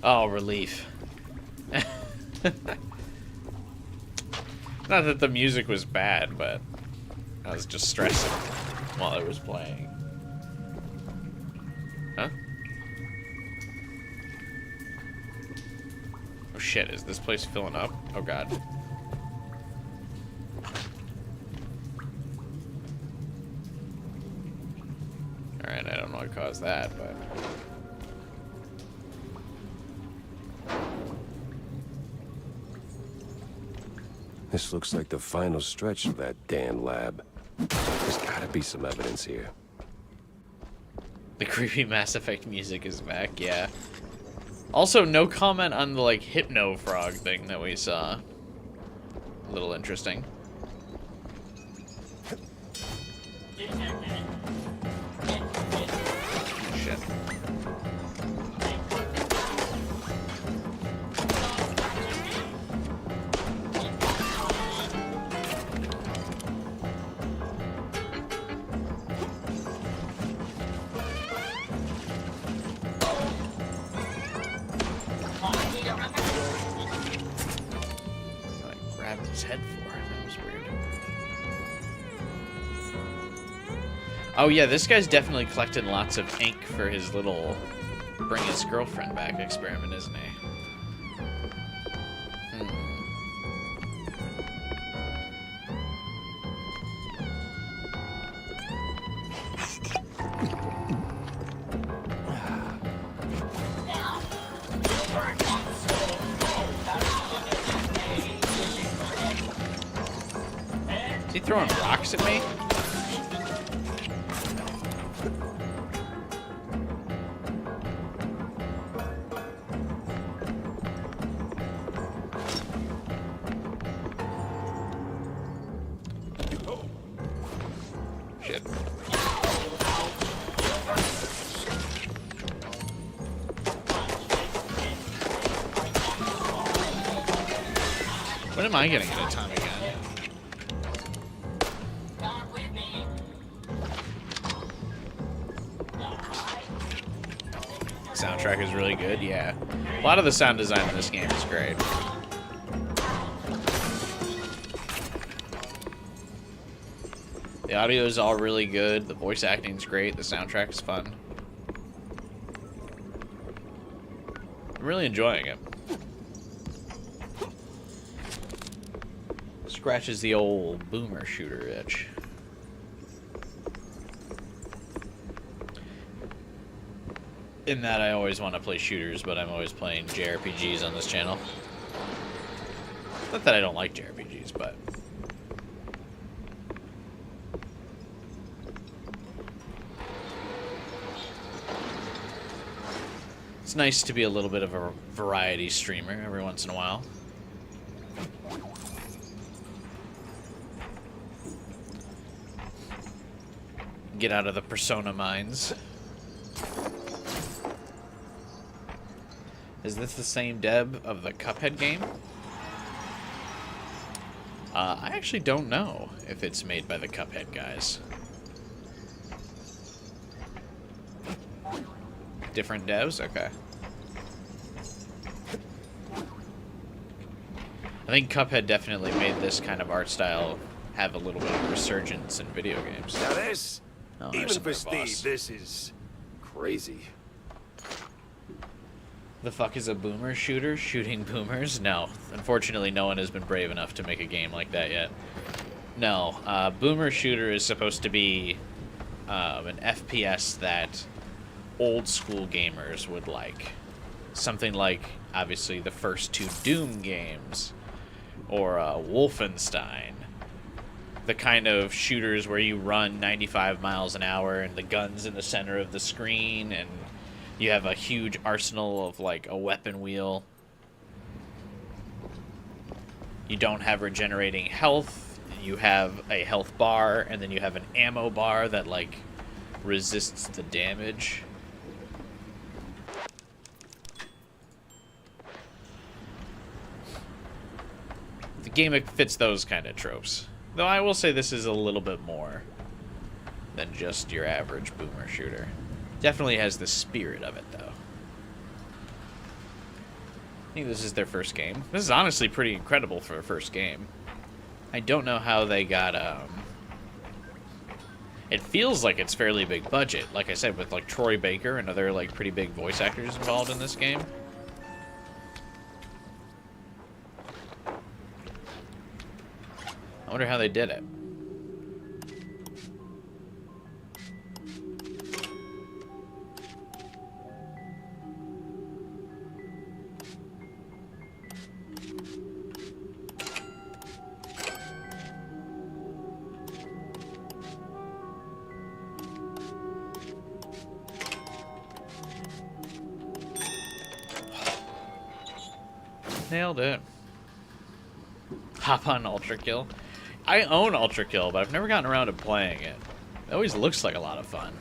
[SPEAKER 1] Oh, relief. Not that the music was bad, but I was just stressing while it was playing. Huh? Oh shit, is this place filling up? Oh god. Alright, I don't know what caused that, but...
[SPEAKER 2] This looks like the final stretch of that damn lab. There's gotta be some evidence here.
[SPEAKER 1] The creepy Mass Effect music is back, yeah. Also, no comment on the, like, Hypno Frog thing that we saw. A little interesting. Shit. His head for. That was weird. Oh yeah, this guy's definitely collecting lots of ink for his little bring his girlfriend back experiment, isn't he? Is he throwing rocks at me? Shit. When am I getting at a time again? Soundtrack is really good, yeah. A lot of the sound design in this game is great. The audio is all really good, the voice acting's great, the soundtrack is fun. I'm really enjoying it. Scratches the old boomer shooter itch. In that I always want to play shooters, but I'm always playing JRPGs on this channel. Not that I don't like JRPGs, but... it's nice to be a little bit of a variety streamer every once in a while. Get out of the Persona mines. Is this the same Deb of the Cuphead game? I actually don't know if it's made by the Cuphead guys. Different devs? Okay. I think Cuphead definitely made this kind of art style have a little bit of a resurgence in video games.
[SPEAKER 2] Now this,
[SPEAKER 1] Oh,
[SPEAKER 2] even
[SPEAKER 1] there's
[SPEAKER 2] for
[SPEAKER 1] another boss.
[SPEAKER 2] Steve, this is crazy.
[SPEAKER 1] The fuck is a boomer shooter? Shooting boomers? No. Unfortunately, no one has been brave enough to make a game like that yet. No. Boomer shooter is supposed to be an FPS that old school gamers would like. Something like, obviously, the first 2 Doom games, or Wolfenstein. The kind of shooters where you run 95 miles an hour and the gun's in the center of the screen and you have a huge arsenal of, like, a weapon wheel. You don't have regenerating health. You have a health bar, and then you have an ammo bar that, like, resists the damage. The game fits those kind of tropes. Though I will say this is a little bit more than just your average boomer shooter. Definitely has the spirit of it, though. I think this is their first game. This is honestly pretty incredible for a first game. I don't know how they got, It feels like it's fairly big budget. Like I said, with, like, Troy Baker and other, like, pretty big voice actors involved in this game. I wonder how they did it. Nailed it. Hop on Ultra Kill. I own Ultra Kill, but I've never gotten around to playing it. It always looks like a lot of fun.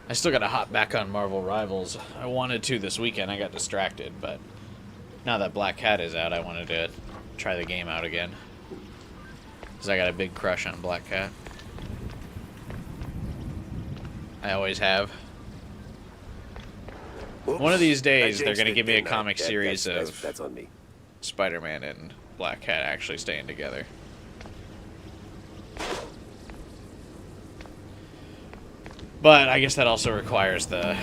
[SPEAKER 1] I still gotta hop back on Marvel Rivals. I wanted to this weekend, I got distracted, but now that Black Cat is out, I wanted to try the game out again. Because I got a big crush on Black Cat. I always have.
[SPEAKER 2] Whoops.
[SPEAKER 1] One of these days, they're
[SPEAKER 2] jinxed
[SPEAKER 1] going to
[SPEAKER 2] it,
[SPEAKER 1] give me a
[SPEAKER 2] didn't I?
[SPEAKER 1] comic series of
[SPEAKER 2] that's on me.
[SPEAKER 1] Spider-Man and Black Cat actually staying together. But I guess that also requires the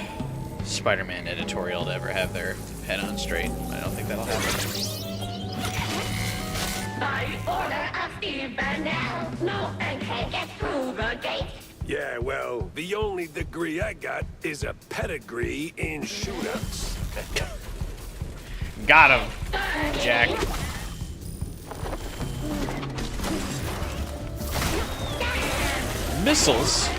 [SPEAKER 1] Spider-Man editorial to ever have their head on straight. I don't think that'll happen.
[SPEAKER 14] By order of Steve Burnell, no one can get through the gate.
[SPEAKER 2] Yeah, well, the only degree I got is a pedigree in shootouts.
[SPEAKER 1] Got him, Jack. Missiles?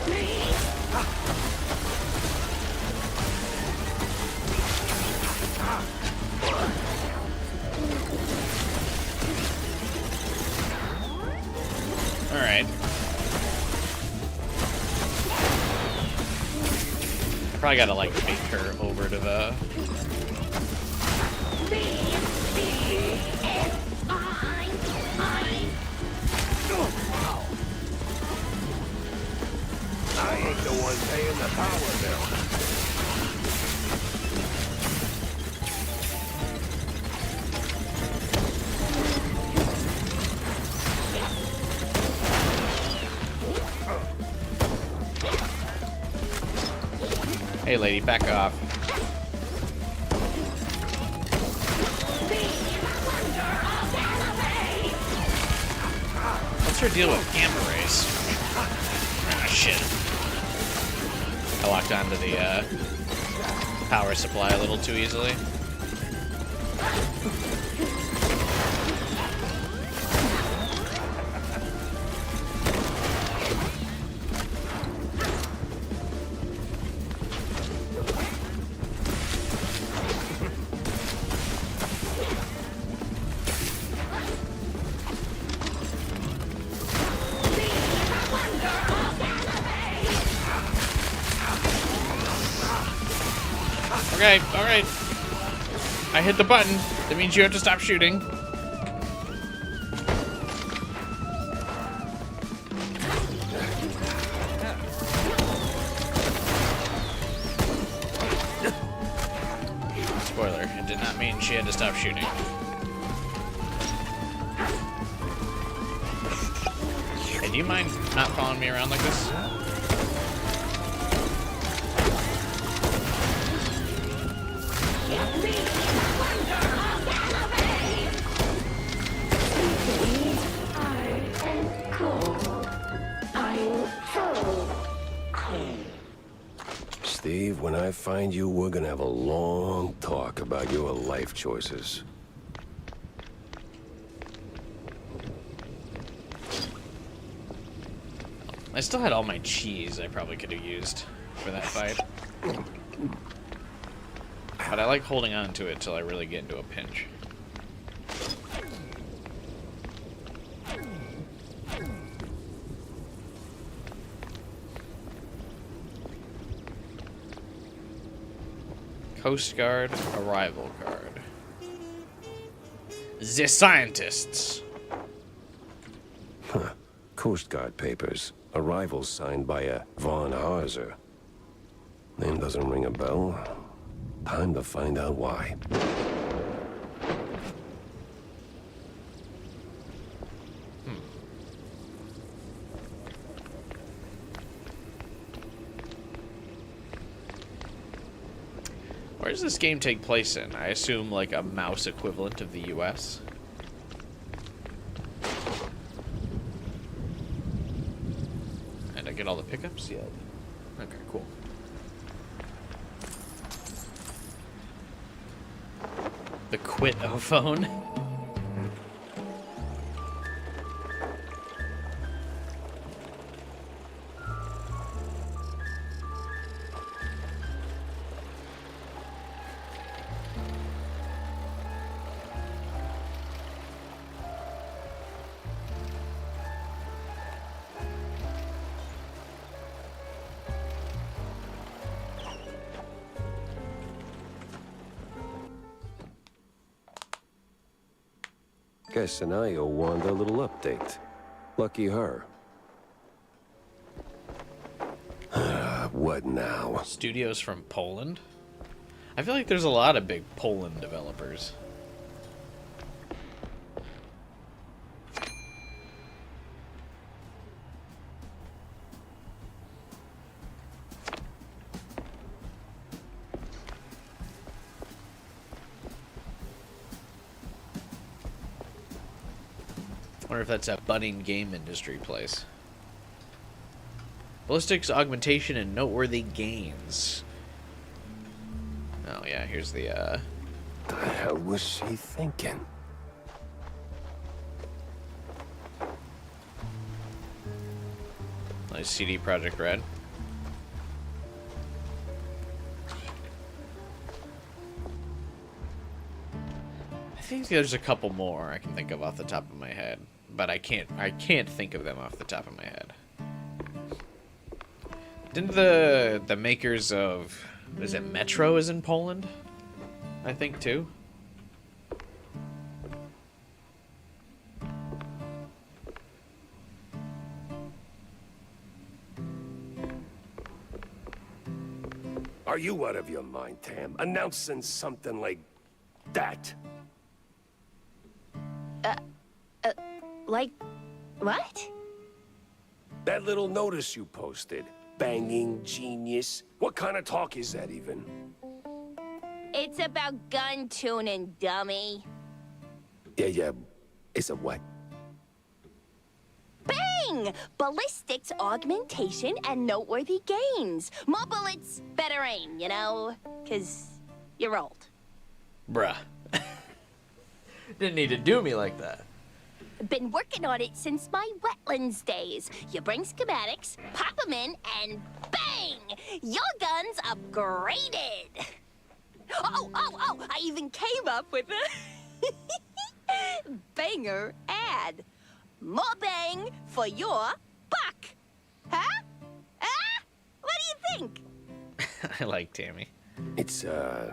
[SPEAKER 1] Alright. Probably gotta, like, take her over to the...
[SPEAKER 2] I ain't the one paying the power bill.
[SPEAKER 1] Hey, lady, back off. What's her deal with gamma rays? Ah, shit. I locked onto the power supply a little too easily. Okay, alright. I hit the button. That means you have to stop shooting. Spoiler, it did not mean she had to stop shooting. Hey, do you mind not following me around like this?
[SPEAKER 14] Give me the wonder of Galloway! I am cold. I'm so cold.
[SPEAKER 2] Steve, when I find you, we're gonna have a long talk about your life choices.
[SPEAKER 1] I still had all my cheese I probably could have used for that fight. But I like holding on to it till I really get into a pinch. Coast Guard arrival card. The scientists.
[SPEAKER 2] Huh. Coast Guard papers. Arrival signed by a Von Harzer. Name doesn't ring a bell. Time to find out why.
[SPEAKER 1] Where does this game take place in? I assume like a mouse equivalent of the US. And I get all the pickups? Yeah. Okay, cool. The quit-o-phone.
[SPEAKER 2] Guess an I owe Wanda a little update. Lucky her. What now?
[SPEAKER 1] Studios from Poland? I feel like there's a lot of big Poland developers. I wonder if that's a budding game industry place. Ballistics, augmentation, and noteworthy gains. Oh yeah, here's the
[SPEAKER 2] The hell was she thinking?
[SPEAKER 1] nice CD Projekt Red. I think there's a couple more I can think of off the top of my head, but I can't think of them off the top of my head. Didn't the makers of, is it Metro is in Poland? I think too.
[SPEAKER 2] Are you out of your mind, Tam? Announcing something like that?
[SPEAKER 10] Like, what?
[SPEAKER 2] That little notice you posted. Banging genius. What kind of talk is that even?
[SPEAKER 10] It's about gun tuning, dummy.
[SPEAKER 2] Yeah. It's a what?
[SPEAKER 10] Bang! Ballistics, augmentation, and noteworthy gains. More bullets, better aim, you know? 'Cause you're old.
[SPEAKER 1] Bruh. Didn't need to do me like that.
[SPEAKER 10] Been working on it since my wetlands days. You bring schematics, pop them in, and bang! Your gun's upgraded. Oh, I even came up with a banger ad. More bang for your buck. Huh? Ah? What do you think?
[SPEAKER 1] I like Tammy.
[SPEAKER 2] It's, it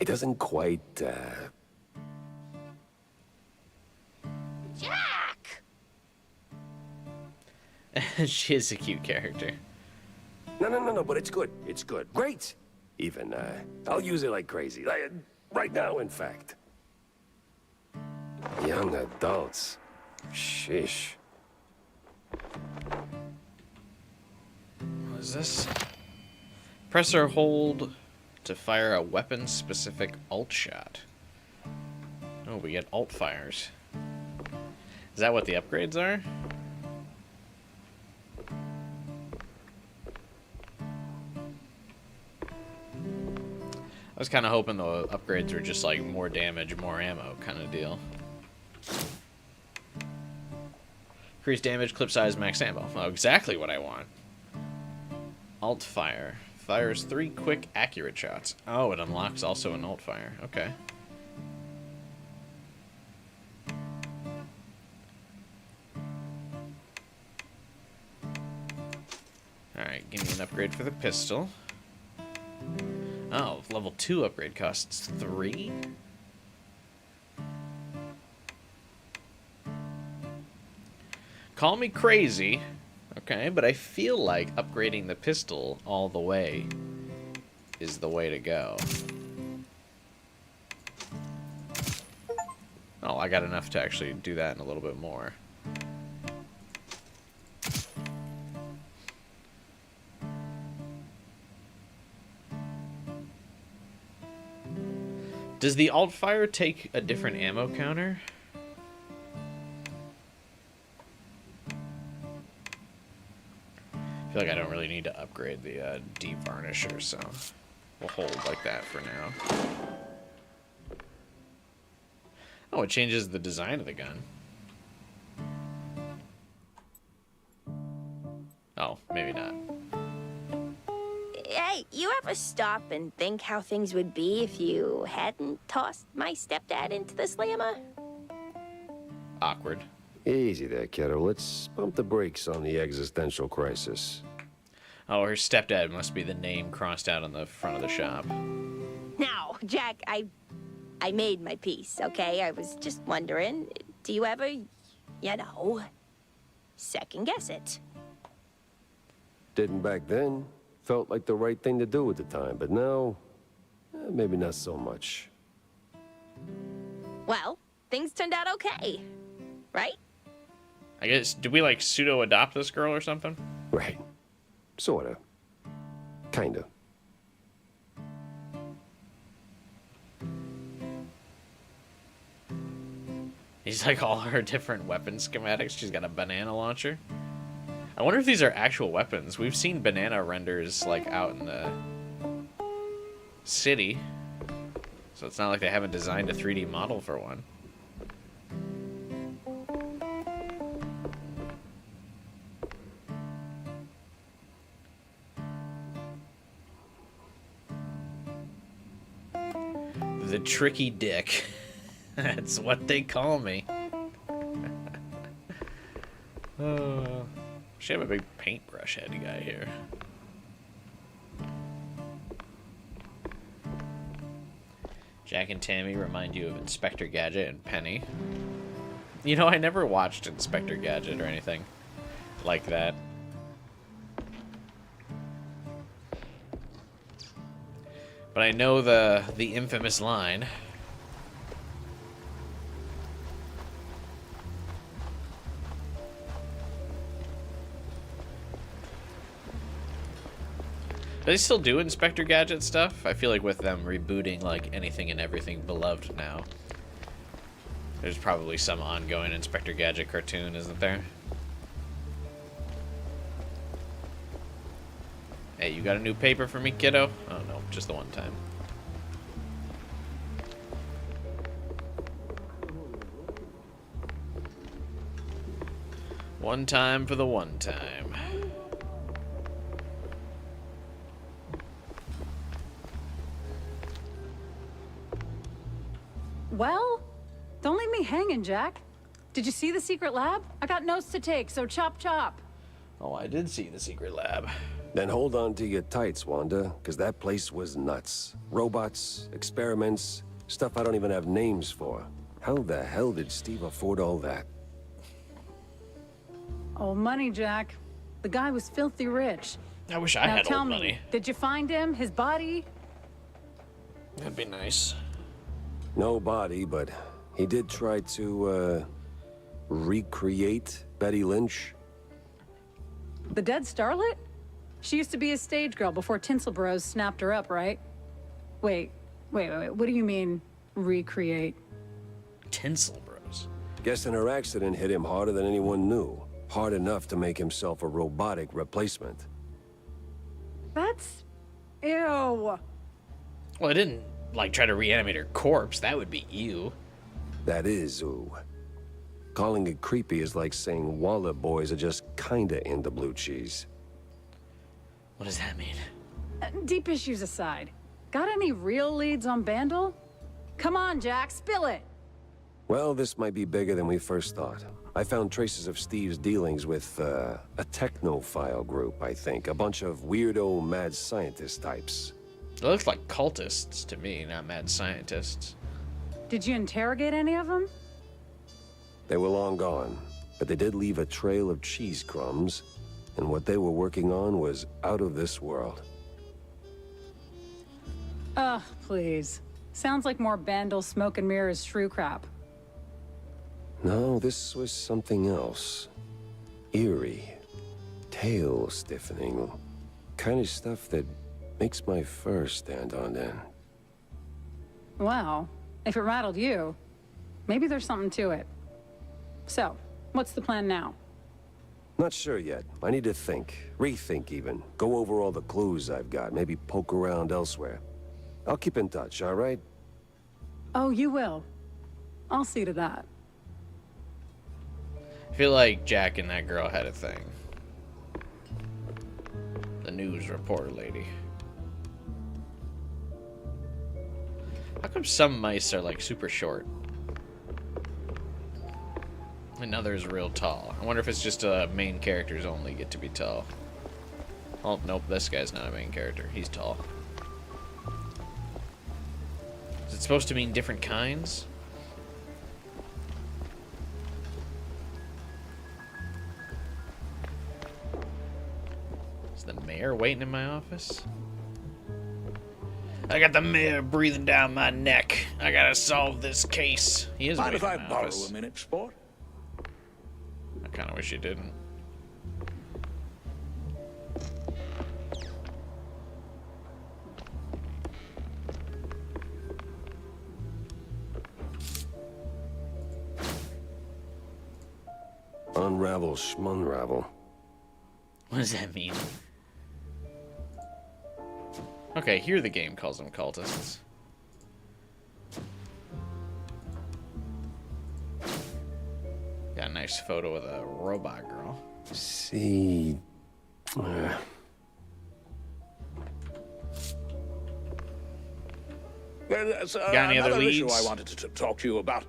[SPEAKER 2] doesn't quite,
[SPEAKER 10] Jack!
[SPEAKER 1] She is a cute character.
[SPEAKER 2] No, but it's good. It's good. Great! Even, I'll use it like crazy. Like, right now, in fact. Young adults. Sheesh.
[SPEAKER 1] What is this? Press or hold to fire a weapon-specific ult shot. Oh, we get ult fires. Is that what the upgrades are? I was kind of hoping the upgrades were just like more damage, more ammo kind of deal. Increase damage, clip size, max ammo. Oh, exactly what I want. Alt fire. Fires 3 quick, accurate shots. Oh, it unlocks also an alt fire. Okay. Alright, give me an upgrade for the pistol. Oh, level 2 upgrade costs 3? Call me crazy, okay, but I feel like upgrading the pistol all the way is the way to go. Oh, I got enough to actually do that and a little bit more. Does the alt fire take a different ammo counter? I feel like I don't really need to upgrade the de-varnisher, so we'll hold like that for now. Oh, it changes the design of the gun. Oh, maybe not.
[SPEAKER 10] Hey, you ever stop and think how things would be if you hadn't tossed my stepdad into the slammer?
[SPEAKER 1] Awkward.
[SPEAKER 2] Easy there, kiddo. Let's pump the brakes on the existential crisis.
[SPEAKER 1] Oh, her stepdad must be the name crossed out on the front of the shop.
[SPEAKER 10] Now, Jack, I made my peace, okay? I was just wondering, do you ever, you know, second guess it?
[SPEAKER 2] Didn't back then. Felt like the right thing to do at the time, but now, maybe not so much.
[SPEAKER 10] Well, things turned out okay, right?
[SPEAKER 1] I guess, did we like pseudo-adopt this girl or something?
[SPEAKER 2] Right. Sorta. Kinda.
[SPEAKER 1] He's like all her different weapon schematics. She's got a banana launcher. I wonder if these are actual weapons. We've seen banana renders like out in the city. So it's not like they haven't designed a 3D model for one. The tricky dick. That's what they call me. Should have a big paintbrush head guy here. Jack and Tammy remind you of Inspector Gadget and Penny. You know, I never watched Inspector Gadget or anything like that. But I know the infamous line. Do they still do Inspector Gadget stuff? I feel like with them rebooting like anything and everything beloved now, there's probably some ongoing Inspector Gadget cartoon, isn't there? Hey, you got a new paper for me, kiddo? Oh no, just the one time. One time for the one time.
[SPEAKER 5] Well, don't leave me hanging, Jack. Did you see the secret lab? I got notes to take, so chop chop.
[SPEAKER 1] Oh, I did see the secret lab.
[SPEAKER 2] Then hold on to your tights, Wanda, because that place was nuts. Robots, experiments, stuff I don't even have names for. How the hell did Steve afford all that?
[SPEAKER 5] Oh, money, Jack. The guy was filthy rich.
[SPEAKER 1] I wish I
[SPEAKER 5] now
[SPEAKER 1] had
[SPEAKER 5] tell
[SPEAKER 1] old
[SPEAKER 5] me,
[SPEAKER 1] money.
[SPEAKER 5] Did you find him? His body?
[SPEAKER 1] That'd be nice.
[SPEAKER 2] No body, but he did try to, recreate Betty Lynch.
[SPEAKER 5] The dead starlet? She used to be a stage girl before Tinsel Bros snapped her up, right? Wait. What do you mean, recreate?
[SPEAKER 1] Tinsel Bros.
[SPEAKER 2] Guessing her accident hit him harder than anyone knew. Hard enough to make himself a robotic replacement.
[SPEAKER 5] That's... Ew.
[SPEAKER 1] Well, I didn't, like, try to reanimate her corpse. That would be ew.
[SPEAKER 2] That is ooh. Calling it creepy is like saying Waller boys are just kinda into blue cheese.
[SPEAKER 1] What does that mean?
[SPEAKER 5] Deep issues aside, got any real leads on Bandle? Come on, Jack, spill it!
[SPEAKER 2] Well, this might be bigger than we first thought. I found traces of Steve's dealings with, a technophile group, I think. A bunch of weirdo mad scientist types.
[SPEAKER 1] It looks like cultists to me, not mad scientists.
[SPEAKER 5] Did you interrogate any of them?
[SPEAKER 2] They were long gone, but they did leave a trail of cheese crumbs, and what they were working on was out of this world.
[SPEAKER 5] Ugh, please. Sounds like more Bandle smoke and mirrors shrew crap.
[SPEAKER 2] No, this was something else. Eerie. Tail stiffening. Kind of stuff that makes my fur stand on end.
[SPEAKER 5] Well, if it rattled you, maybe there's something to it. So, what's the plan now?
[SPEAKER 2] Not sure yet. I need to think. Rethink even. Go over all the clues I've got. Maybe poke around elsewhere. I'll keep in touch, all right?
[SPEAKER 5] Oh, you will. I'll see to that.
[SPEAKER 1] I feel like Jack and that girl had a thing. The news reporter lady. How come some mice are like super short? And others real tall. I wonder if it's just main characters only get to be tall. Oh, nope, this guy's not a main character. He's tall. Is it supposed to mean different kinds? Is the mayor waiting in my office? I got the mayor breathing down my neck. I gotta solve this case. He is
[SPEAKER 3] Mind
[SPEAKER 1] waiting
[SPEAKER 3] if I
[SPEAKER 1] in my
[SPEAKER 3] borrow
[SPEAKER 1] office.
[SPEAKER 3] a minute, sport?
[SPEAKER 1] I kind of wish you didn't.
[SPEAKER 2] Unravel schmunravel.
[SPEAKER 1] What does that mean? Okay, here the game calls them cultists. Got a nice photo of a robot girl.
[SPEAKER 2] See...
[SPEAKER 3] There's
[SPEAKER 1] Got any other
[SPEAKER 3] another issue
[SPEAKER 1] leads?
[SPEAKER 3] I wanted to talk to you about.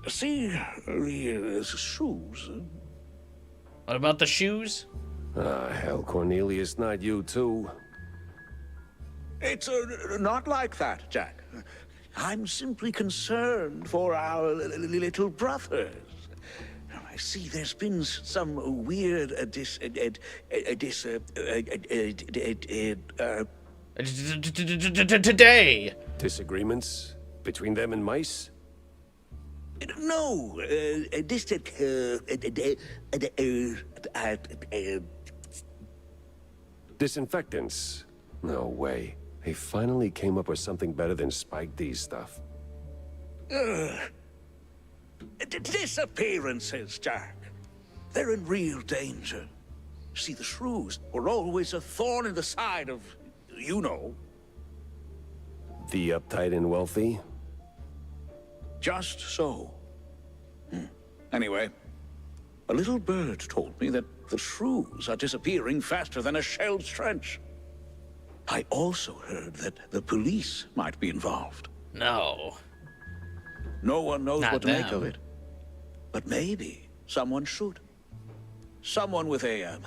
[SPEAKER 3] See, the shoes.
[SPEAKER 1] What about the shoes?
[SPEAKER 2] Ah, hell, Cornelius, not you too.
[SPEAKER 3] It's not like that, Jack. I'm simply concerned for our little brothers. I see there's been some weird
[SPEAKER 1] Today.
[SPEAKER 2] Disagreements between them and mice?
[SPEAKER 3] No,
[SPEAKER 2] Disinfectants? No way. They finally came up with something better than Spike D's stuff.
[SPEAKER 3] disappearances, Jack. They're in real danger. See, the shrews were always a thorn in the side of, you know.
[SPEAKER 2] The uptight and wealthy?
[SPEAKER 3] Just so. Anyway, a little bird told me that the shrews are disappearing faster than a shelled trench. I also heard that the police might be involved.
[SPEAKER 1] No.
[SPEAKER 3] No one knows
[SPEAKER 1] Not
[SPEAKER 3] what to make of
[SPEAKER 1] them.
[SPEAKER 3] it. But maybe someone should. Someone with a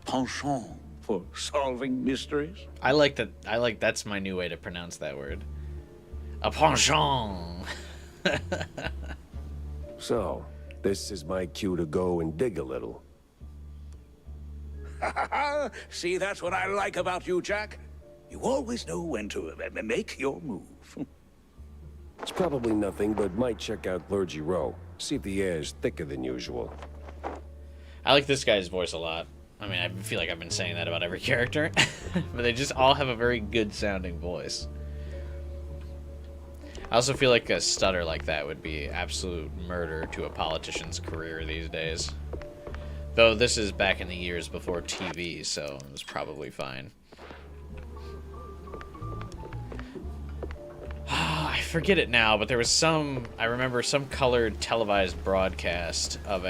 [SPEAKER 3] penchant for solving mysteries.
[SPEAKER 1] I like that. I like that's my new way to pronounce that word. A penchant.
[SPEAKER 2] So, this is my cue to go and dig a little.
[SPEAKER 3] See, that's what I like about you, Jack. You always know when to make your move.
[SPEAKER 2] It's probably nothing, but might check out Clergy Row. See if the air's thicker than usual.
[SPEAKER 1] I like this guy's voice a lot. I mean, I feel like I've been saying that about every character, but they just all have a very good sounding voice. I also feel like a stutter like that would be absolute murder to a politician's career these days. Though this is back in the years before TV, so it was probably fine. I forget it now, but there was I remember some colored televised broadcast of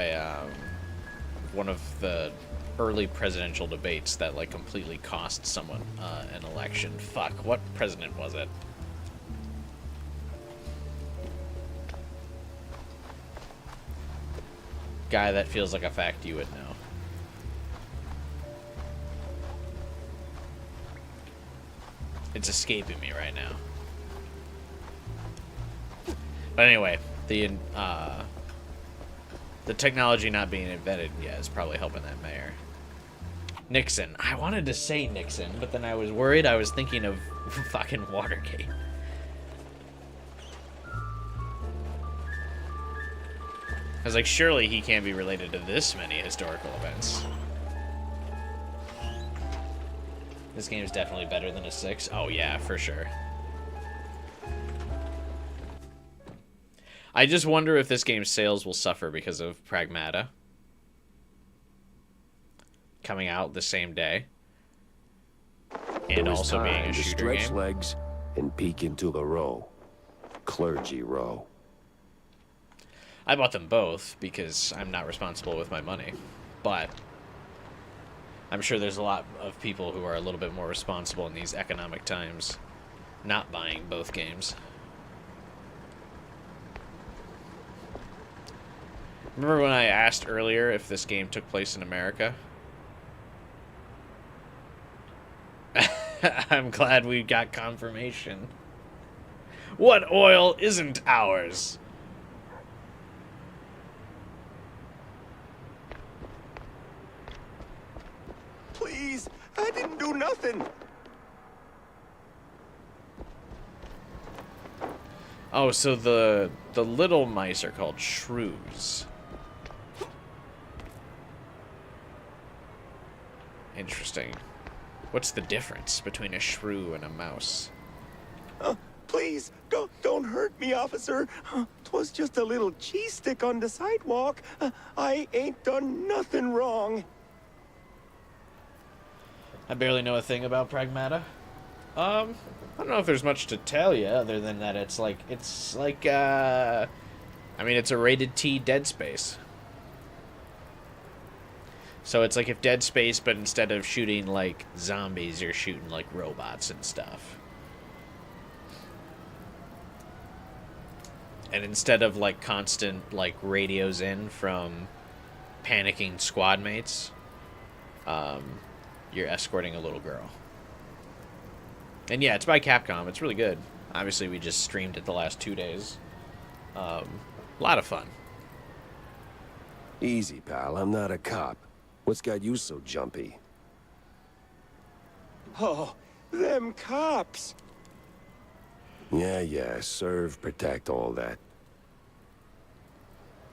[SPEAKER 1] one of the early presidential debates that like completely cost someone an election. Fuck, what president was it? Guy that feels like a fact you would know. It's escaping me right now. But anyway, the technology not being invented yet is probably helping that mayor. Nixon. I wanted to say Nixon, but then I was worried. I was thinking of fucking Watergate. I was like, surely he can't be related to this many historical events. This game is definitely better than a 6. Oh yeah, for sure. I just wonder if this game's sales will suffer because of Pragmata coming out the same day, and also being a shooter
[SPEAKER 2] stretch
[SPEAKER 1] game.
[SPEAKER 2] Legs and peek into the row, clergy row.
[SPEAKER 1] I bought them both because I'm not responsible with my money, but I'm sure there's a lot of people who are a little bit more responsible in these economic times, not buying both games. Remember when I asked earlier if this game took place in America? I'm glad we got confirmation. What oil isn't ours?
[SPEAKER 13] Please, I didn't do nothing.
[SPEAKER 1] Oh, so the little mice are called shrews. Interesting. What's the difference between a shrew and a mouse?
[SPEAKER 13] Please, don't hurt me, officer. 'Twas just a little cheese stick on the sidewalk. I ain't done nothing wrong.
[SPEAKER 1] I barely know a thing about Pragmata. I don't know if there's much to tell you other than that it's like I mean, it's a rated T Dead Space. So it's like if Dead Space, but instead of shooting like zombies, you're shooting like robots and stuff. And instead of like constant like radios in from panicking squad mates, you're escorting a little girl. And yeah, it's by Capcom. It's really good. Obviously, we just streamed it the last 2 days. A lot of fun.
[SPEAKER 2] Easy, pal. I'm not a cop. What's got you so jumpy?
[SPEAKER 13] Oh, them cops.
[SPEAKER 2] Yeah. Serve, protect, all that.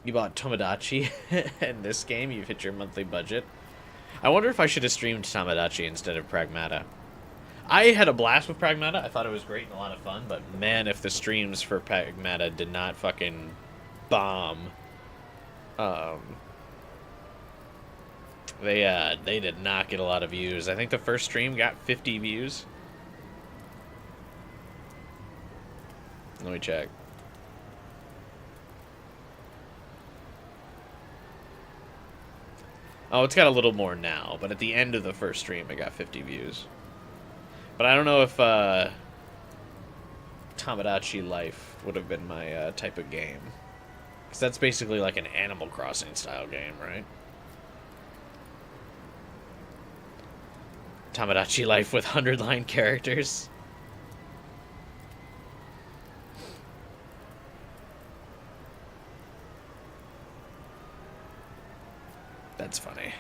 [SPEAKER 1] You bought Tomodachi in this game. You've hit your monthly budget. I wonder if I should have streamed Tomodachi instead of Pragmata. I had a blast with Pragmata. I thought it was great and a lot of fun, but man, if the streams for Pragmata did not fucking bomb. They did not get a lot of views. I think the first stream got 50 views. Let me check. Oh, it's got a little more now, but at the end of the first stream, it got 50 views. But I don't know if Tomodachi Life would have been my type of game. Because that's basically like an Animal Crossing style game, right? Tomodachi Life with 100-line characters. That's funny.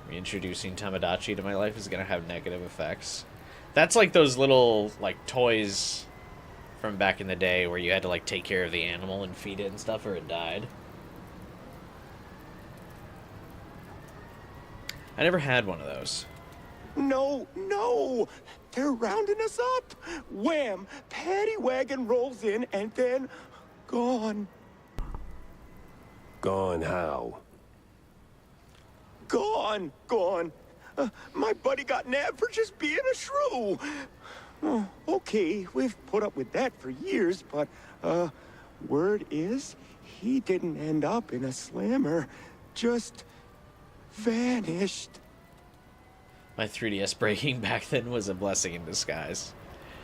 [SPEAKER 1] Reintroducing Tomodachi to my life is gonna have negative effects. That's like those little like toys from back in the day where you had to like take care of the animal and feed it and stuff or it died. I never had one of those.
[SPEAKER 15] No, no! They're rounding us up! Wham! Paddy wagon rolls in and then... gone.
[SPEAKER 2] Gone how?
[SPEAKER 15] Gone! Gone! My buddy got nabbed for just being a shrew! Oh, okay, we've put up with that for years, but, word is, he didn't end up in a slammer. Just... vanished.
[SPEAKER 1] My 3DS breaking back then was a blessing in disguise.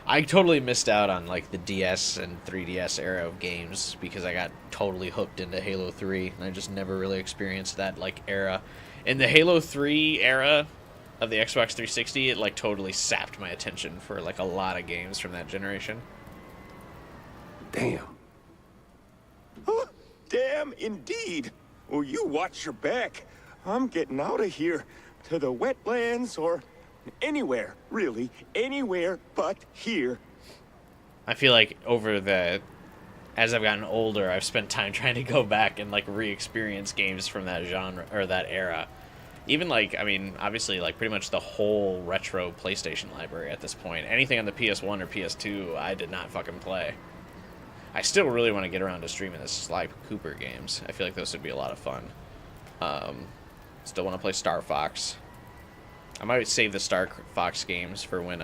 [SPEAKER 1] I totally missed out on like the DS and 3DS era of games because I got totally hooked into Halo 3 and I just never really experienced that like era. In the Halo 3 era of the Xbox 360, it like totally sapped my attention for like a lot of games from that generation.
[SPEAKER 2] Damn.
[SPEAKER 15] Oh, damn indeed. Well, you watch your back. I'm getting out of here. To the wetlands or anywhere, really. Anywhere but here.
[SPEAKER 1] I feel like as I've gotten older, I've spent time trying to go back and like re-experience games from that genre or that era. Even like, I mean, obviously like pretty much the whole retro PlayStation library at this point. Anything on the PS1 or PS2, I did not fucking play. I still really want to get around to streaming the Sly Cooper games. I feel like those would be a lot of fun. Still want to play Star Fox. I might save the Star Fox games for when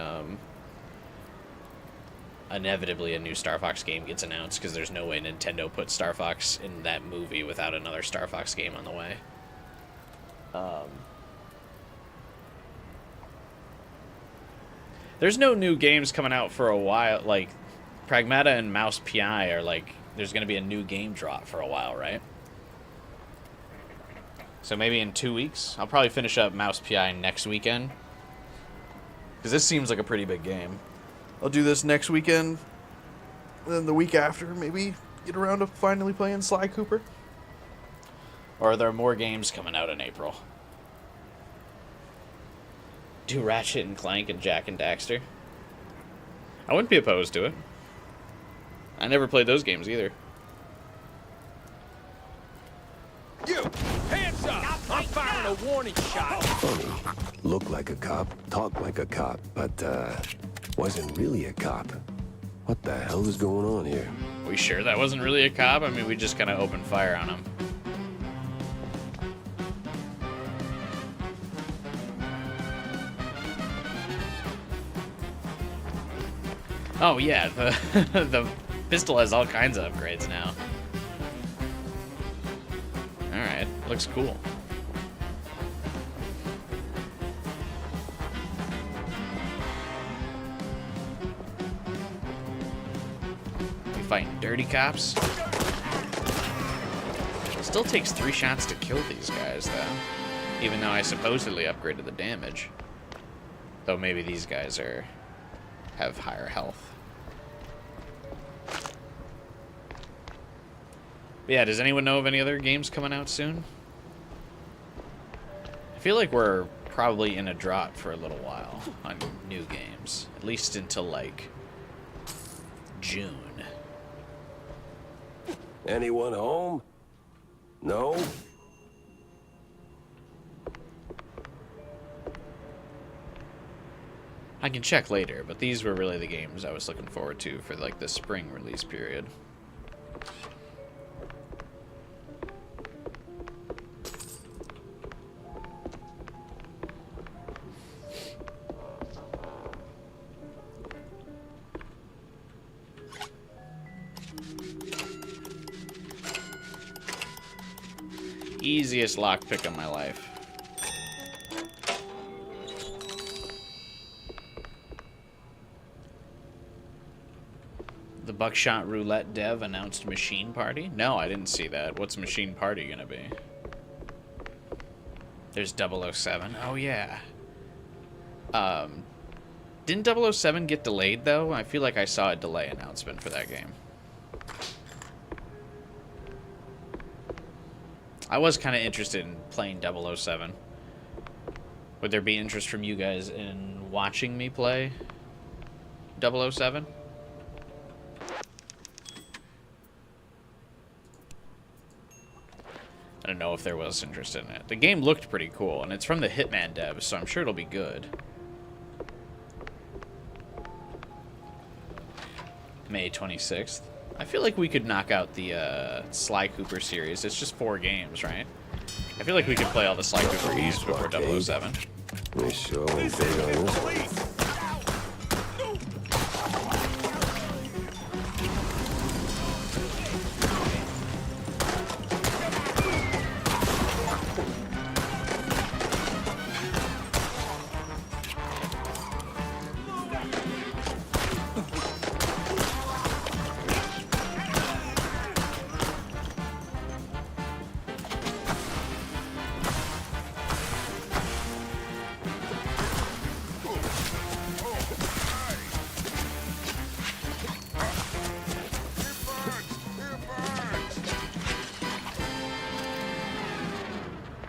[SPEAKER 1] inevitably a new Star Fox game gets announced, because there's no way Nintendo put Star Fox in that movie without another Star Fox game on the way. There's no new games coming out for a while. Like, Pragmata and Mouse PI are like, there's going to be a new game drop for a while, right? So maybe in 2 weeks. I'll probably finish up Mouse PI next weekend, because this seems like a pretty big game. I'll do this next weekend, and then the week after, maybe get around to finally playing Sly Cooper. Or are there more games coming out in April? Do Ratchet and Clank and Jak and Daxter? I wouldn't be opposed to it. I never played those games either.
[SPEAKER 15] You! Hands up! I'm firing a warning shot!
[SPEAKER 2] Funny. Look like a cop, talk like a cop, but, wasn't really a cop. What the hell is going on here?
[SPEAKER 1] We sure that wasn't really a cop? I mean, we just kind of opened fire on him. Oh yeah, the pistol has all kinds of upgrades now. Alright, looks cool. We fighting dirty cops? Still takes 3 shots to kill these guys, though. Even though I supposedly upgraded the damage. Though maybe these guys have higher health. But yeah, does anyone know of any other games coming out soon? I feel like we're probably in a drought for a little while on new games. At least until, like, June.
[SPEAKER 2] Anyone home? No?
[SPEAKER 1] I can check later, but these were really the games I was looking forward to for, like, the spring release period. Easiest lockpick of my life. The Buckshot Roulette dev announced Machine Party? No, I didn't see that. What's Machine Party gonna be? There's 007. Oh, yeah. Didn't 007 get delayed, though? I feel like I saw a delay announcement for that game. I was kind of interested in playing 007. Would there be interest from you guys in watching me play 007? I don't know if there was interest in it. The game looked pretty cool, and it's from the Hitman devs, so I'm sure it'll be good. May 26th. I feel like we could knock out the Sly Cooper series. It's just 4 games, right? I feel like we could play all the Sly Cooper games before 007.
[SPEAKER 2] We sure went big on this one.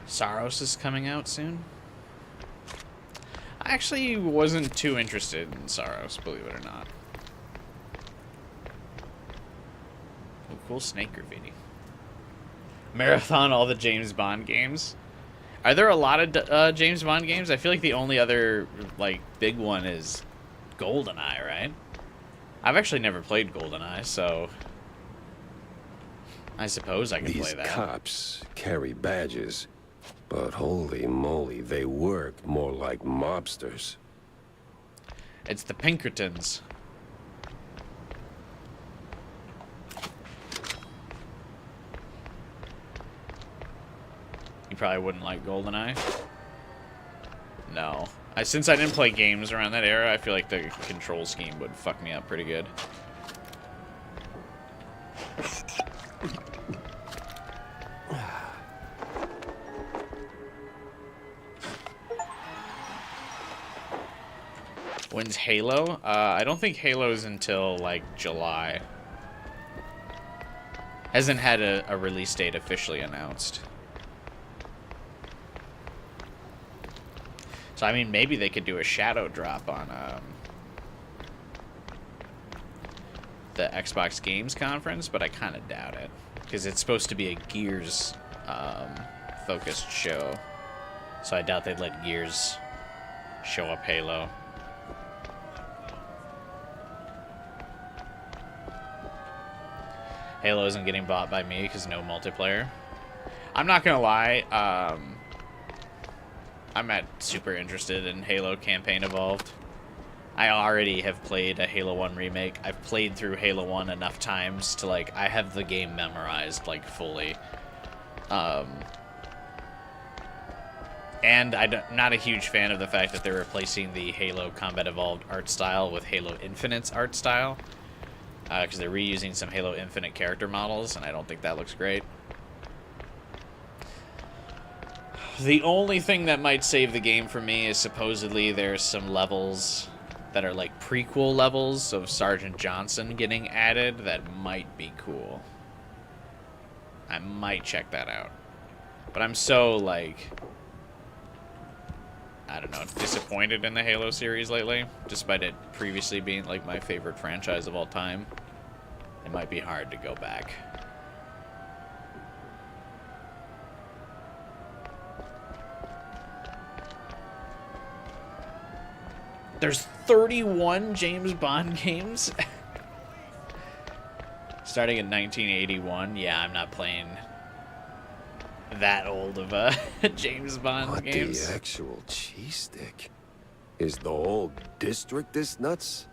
[SPEAKER 1] Saros is coming out soon. I actually wasn't too interested in Saros, believe it or not. Oh, cool snake graffiti. Marathon all the James Bond games. Are there a lot of James Bond games? I feel like the only other like big one is GoldenEye, right? I've actually never played GoldenEye, so I suppose I can play that.
[SPEAKER 2] These cops carry badges. But holy moly, they work more like mobsters.
[SPEAKER 1] It's the Pinkertons. You probably wouldn't like GoldenEye. No. Since I didn't play games around that era, I feel like the control scheme would fuck me up pretty good. When's Halo? I don't think Halo's until, like, July. Hasn't had a release date officially announced. So, I mean, maybe they could do a shadow drop on the Xbox Games Conference, but I kind of doubt it. Because it's supposed to be a Gears focused show. So I doubt they'd let Gears show up Halo. Halo isn't getting bought by me because no multiplayer. I'm not gonna lie, I'm not super interested in Halo Campaign Evolved. I already have played a Halo 1 remake. I've played through Halo 1 enough times to, like, I have the game memorized, like, fully. And I'm not a huge fan of the fact that they're replacing the Halo Combat Evolved art style with Halo Infinite's art style. Because they're reusing some Halo Infinite character models, and I don't think that looks great. The only thing that might save the game for me is supposedly there's some levels that are like prequel levels of Sergeant Johnson getting added that might be cool. I might check that out. But I'm so, like, I don't know, disappointed in the Halo series lately, despite it previously being, like, my favorite franchise of all time. It might be hard to go back. There's 31 James Bond games? Starting in 1981. Yeah, I'm not playing that old of a James Bond games.
[SPEAKER 2] What the actual cheese stick? Is the whole district this nuts?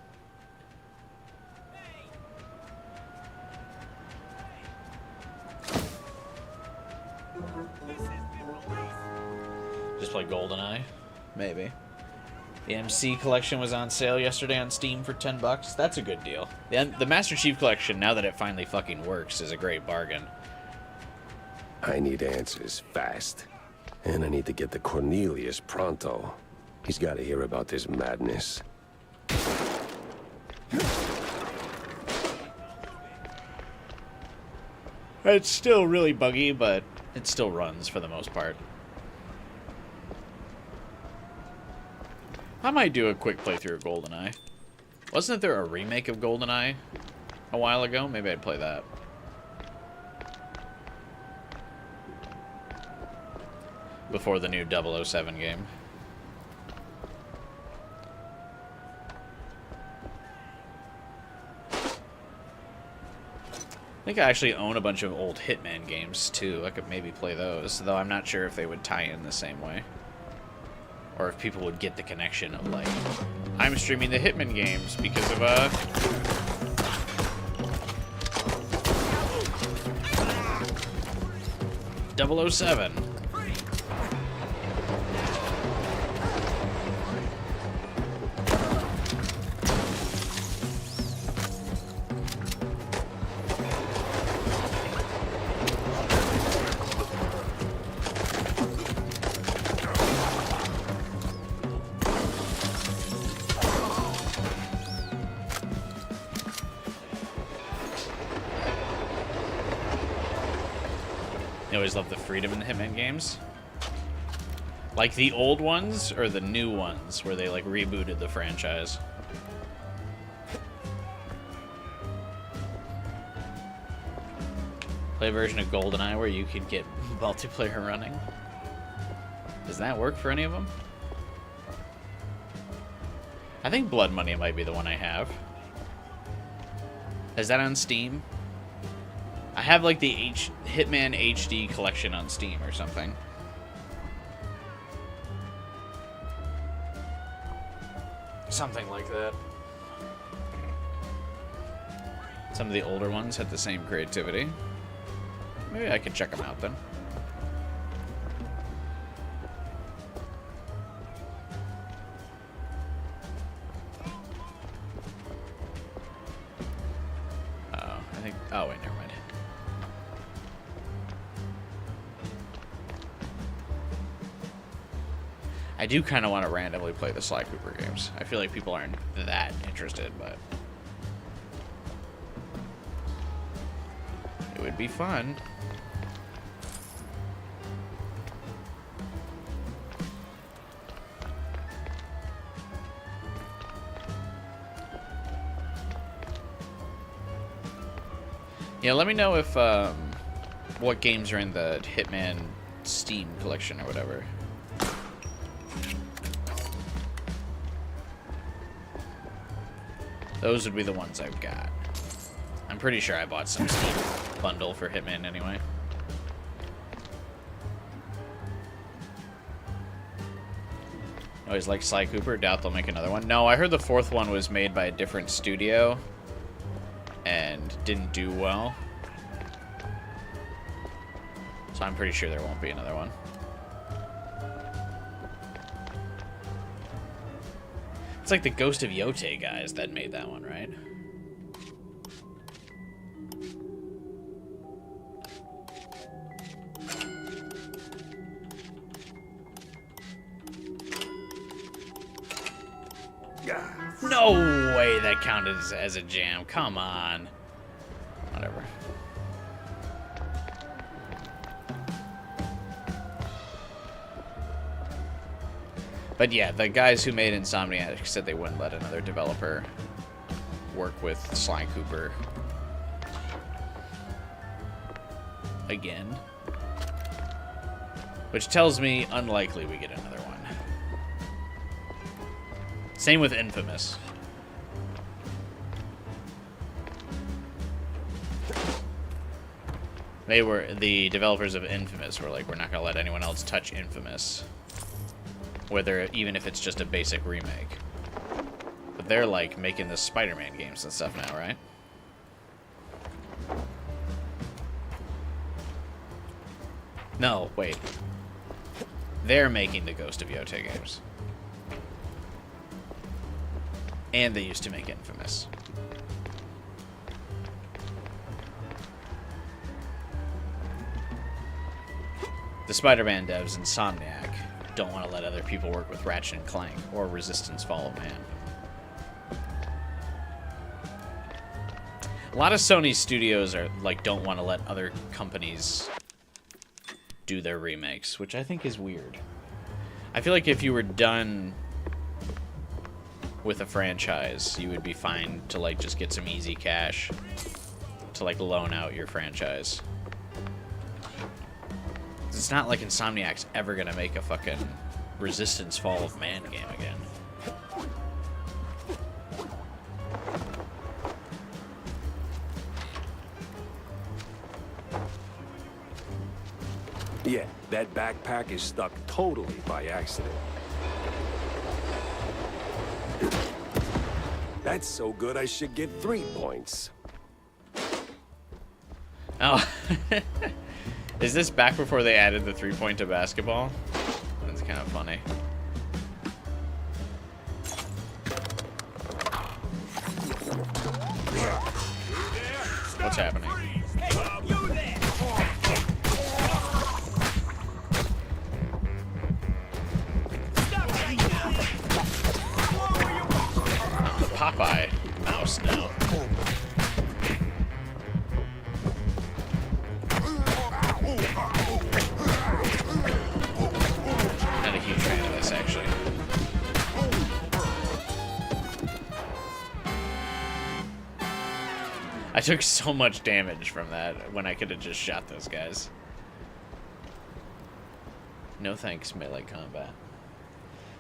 [SPEAKER 1] Just play GoldenEye? Maybe. The MC collection was on sale yesterday on Steam for $10. That's a good deal. The Master Chief collection, now that it finally fucking works, is a great bargain.
[SPEAKER 2] I need answers fast. And I need to get to Cornelius pronto. He's got to hear about this madness.
[SPEAKER 1] It's still really buggy, but it still runs for the most part. I might do a quick playthrough of GoldenEye. Wasn't there a remake of GoldenEye a while ago? Maybe I'd play that. before the new 007 game. I think I actually own a bunch of old Hitman games, too. I could maybe play those, though I'm not sure if they would tie in the same way. Or if people would get the connection of, like, I'm streaming the Hitman games because of, 007. I always love the freedom in the Hitman games. Like the old ones or the new ones where they like rebooted the franchise? Play a version of GoldenEye where you could get multiplayer running. Does that work for any of them? I think Blood Money might be the one I have. Is that on Steam? I have like the Hitman HD collection on Steam or something. Something like that. Some of the older ones had the same creativity. Maybe I could check them out then. Oh, wait, never mind. I do kind of want to randomly play the Sly Cooper games. I feel like people aren't that interested, but it would be fun. Yeah, let me know if what games are in the Hitman Steam collection or whatever. Those would be the ones I've got. I'm pretty sure I bought some Steam bundle for Hitman anyway. Always like Sly Cooper. Doubt they'll make another one. No, I heard the fourth one was made by a different studio and didn't do well. So I'm pretty sure there won't be another one. It's like the Ghost of Yote guys that made that one, right? No way that counted as a jam. Come on. Whatever. But yeah, the guys who made Insomniac said they wouldn't let another developer work with Sly Cooper again. Which tells me unlikely we get another one. Same with Infamous. The developers of Infamous were like, we're not gonna let anyone else touch Infamous. Even if it's just a basic remake. But they're like making the Spider-Man games and stuff now, right? No, wait. They're making the Ghost of Yote games. And they used to make Infamous. The Spider-Man devs, Insomniac, don't want to let other people work with Ratchet and Clank or Resistance Fall of Man. A lot of Sony studios don't want to let other companies do their remakes, which I think is weird. I feel like if you were done with a franchise, you would be fine to like just get some easy cash to like loan out your franchise. it's not like Insomniac's ever gonna make a fucking Resistance Fall of Man game again.
[SPEAKER 2] Yeah, that backpack is stuck totally by accident. That's so good I should get 3 points.
[SPEAKER 1] Oh. Is this back before they added the 3-point to basketball? That's kind of funny. What's happening? Popeye mouse now. Not a huge fan of this, actually. I took so much damage from that when I could have just shot those guys. No thanks, melee combat.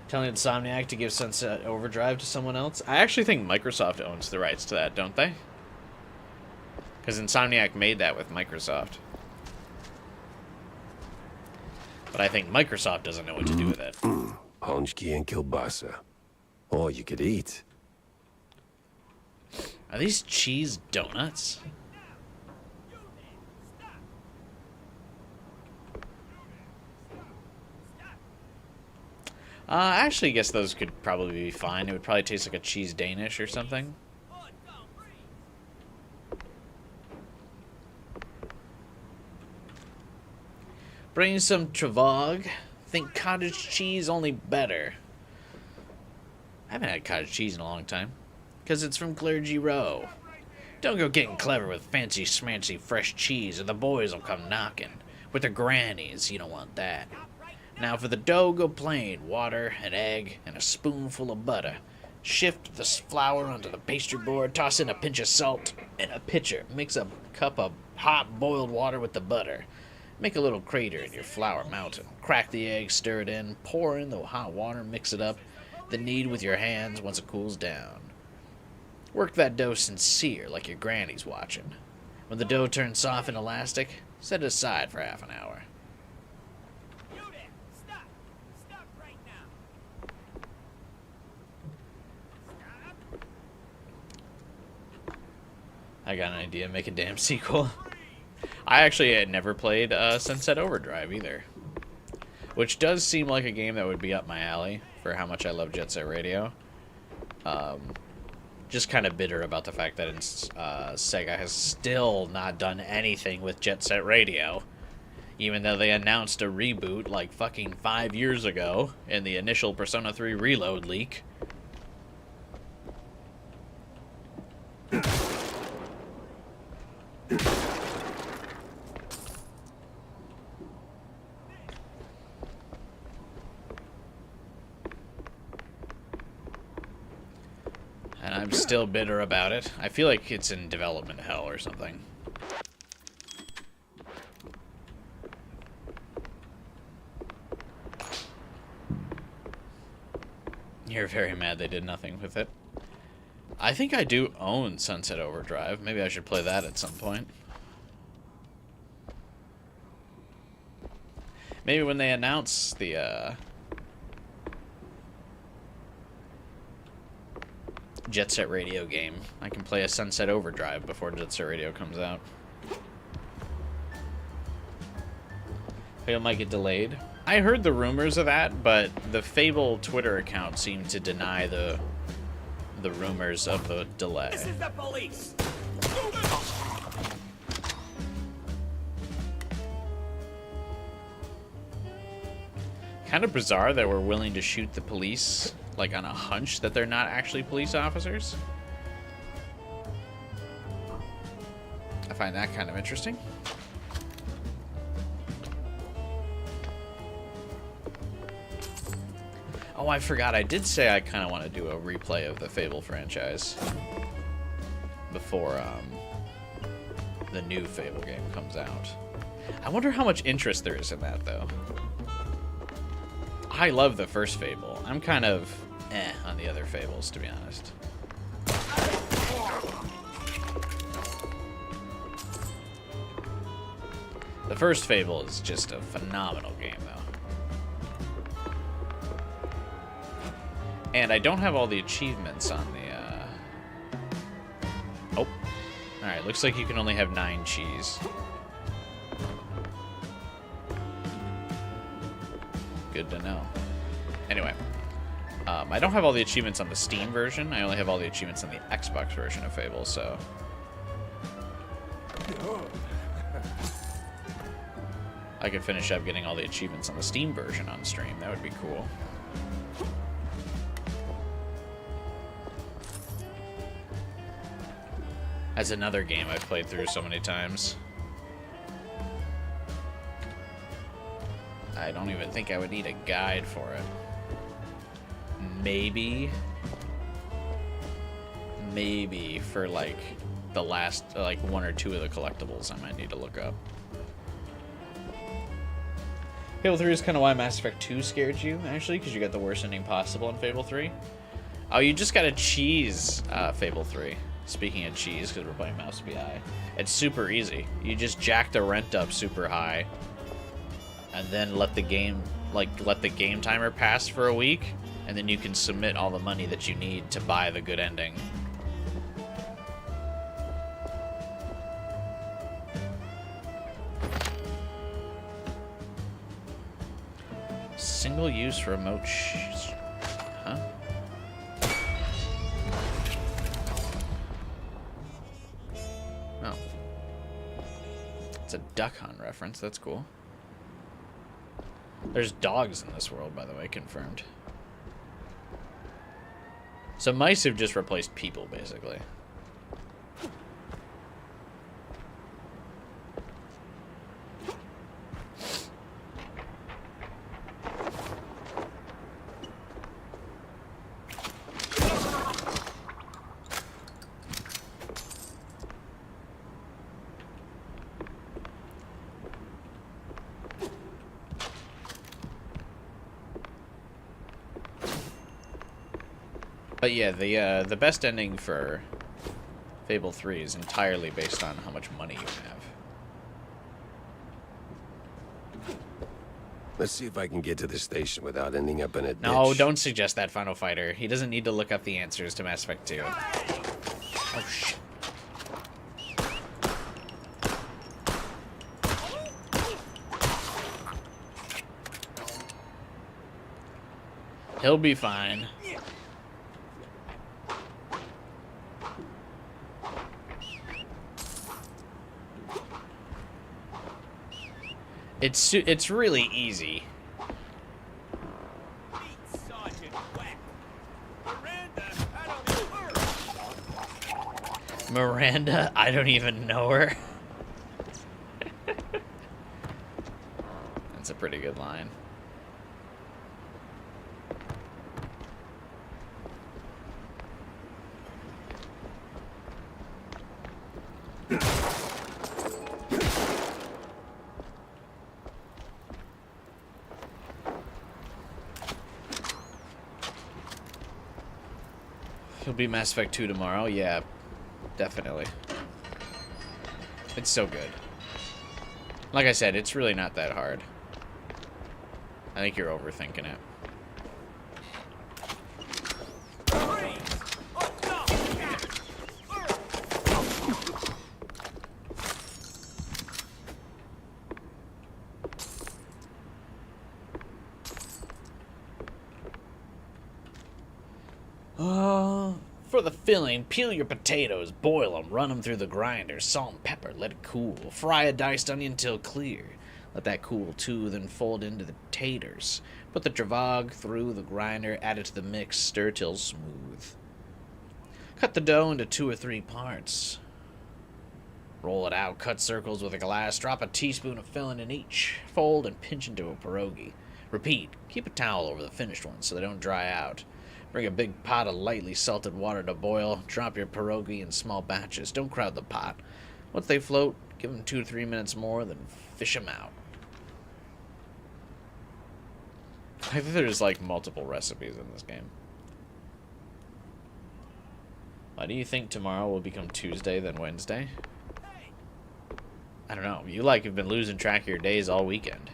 [SPEAKER 1] Telling Insomniac to give Sunset Overdrive to someone else? I actually think Microsoft owns the rights to that, don't they? Because Insomniac made that with Microsoft. But I think Microsoft doesn't know what to do with it.
[SPEAKER 2] Honchki and kielbasa. All you could eat.
[SPEAKER 1] Are these cheese donuts? I actually guess those could probably be fine. It would probably taste like a cheese Danish or something. Bring some Travag. Think cottage cheese, only better. I haven't had cottage cheese in a long time. Because it's from Clergy Row. Don't go getting clever with fancy schmancy fresh cheese or the boys will come knocking. With their grannies, you don't want that. Now for the dough, go plain. Water, an egg, and a spoonful of butter. Shift the flour onto the pastry board, toss in a pinch of salt and a pitcher. Mix a cup of hot boiled water with the butter. Make a little crater in your flour mountain. Crack the egg, stir it in, pour in the hot water, mix it up. Then knead with your hands once it cools down. Work that dough sincere like your granny's watching. When the dough turns soft and elastic, set it aside for half an hour. I got an idea. Make a damn sequel. I actually had never played Sunset Overdrive either. Which does seem like a game that would be up my alley for how much I love Jet Set Radio. Just kind of bitter about the fact that Sega has still not done anything with Jet Set Radio. Even though they announced a reboot like fucking 5 years ago in the initial Persona 3 Reload leak. And I'm still bitter about it. I feel like it's in development hell or something. You're very mad they did nothing with it. I think I do own Sunset Overdrive. Maybe I should play that at some point. Maybe when they announce the Jet Set Radio game, I can play a Sunset Overdrive before Jet Set Radio comes out. I think it might get delayed. I heard the rumors of that, but the Fable Twitter account seemed to deny the rumors of the delay.
[SPEAKER 14] This is the police.
[SPEAKER 1] Kind of bizarre that we're willing to shoot the police, like on a hunch that they're not actually police officers. I find that kind of interesting. Oh, I forgot. I did say I kind of want to do a replay of the Fable franchise before the new Fable game comes out. I wonder how much interest there is in that, though. I love the first Fable. I'm kind of on the other Fables, to be honest. The first Fable is just a phenomenal game, though. And I don't have all the achievements on the, Oh. Alright, looks like you can only have 9 cheese. Good to know. Anyway. I don't have all the achievements on the Steam version. I only have all the achievements on the Xbox version of Fable, so... I could finish up getting all the achievements on the Steam version on stream. That would be cool. That's another game I've played through so many times. I don't even think I would need a guide for it. Maybe for like the last like 1 or 2 of the collectibles I might need to look up. Fable 3 is kind of why Mass Effect 2 scared you, actually, because you got the worst ending possible in Fable 3. Oh, you just got to cheese Fable 3. Speaking of cheese, because we're playing Mouse PI. It's super easy. You just jack the rent up super high, and then let the game timer pass for a week, and then you can submit all the money that you need to buy the good ending. Single-use remote huh? Oh. It's a Duck Hunt reference. That's cool. There's dogs in this world, by the way, confirmed. So mice have just replaced people, basically. But yeah, the best ending for Fable 3 is entirely based on how much money you have.
[SPEAKER 2] Let's see if I can get to the station without ending up in a ditch.
[SPEAKER 1] No, don't suggest that, Final Fighter. He doesn't need to look up the answers to Mass Effect 2. Oh, shit. He'll be fine. It's really easy. Miranda, I don't even know her. That's a pretty good line. He'll be Mass Effect 2 tomorrow. Yeah, definitely. It's so good. Like I said, it's really not that hard. I think you're overthinking it. For the filling, peel your potatoes, boil them, run them through the grinder, salt and pepper, let it cool. Fry a diced onion till clear. Let that cool too, then fold into the taters. Put the travag through the grinder, add it to the mix, stir till smooth. Cut the dough into 2 or 3 parts. Roll it out, cut circles with a glass, drop a teaspoon of filling in each. Fold and pinch into a pierogi. Repeat, keep a towel over the finished ones so they don't dry out. Bring a big pot of lightly salted water to boil. Drop your pierogi in small batches. Don't crowd the pot. Once they float, give them 2 to 3 minutes more, then fish them out. I think there's like multiple recipes in this game. Why do you think tomorrow will become Tuesday then Wednesday? I don't know. You like have been losing track of your days all weekend.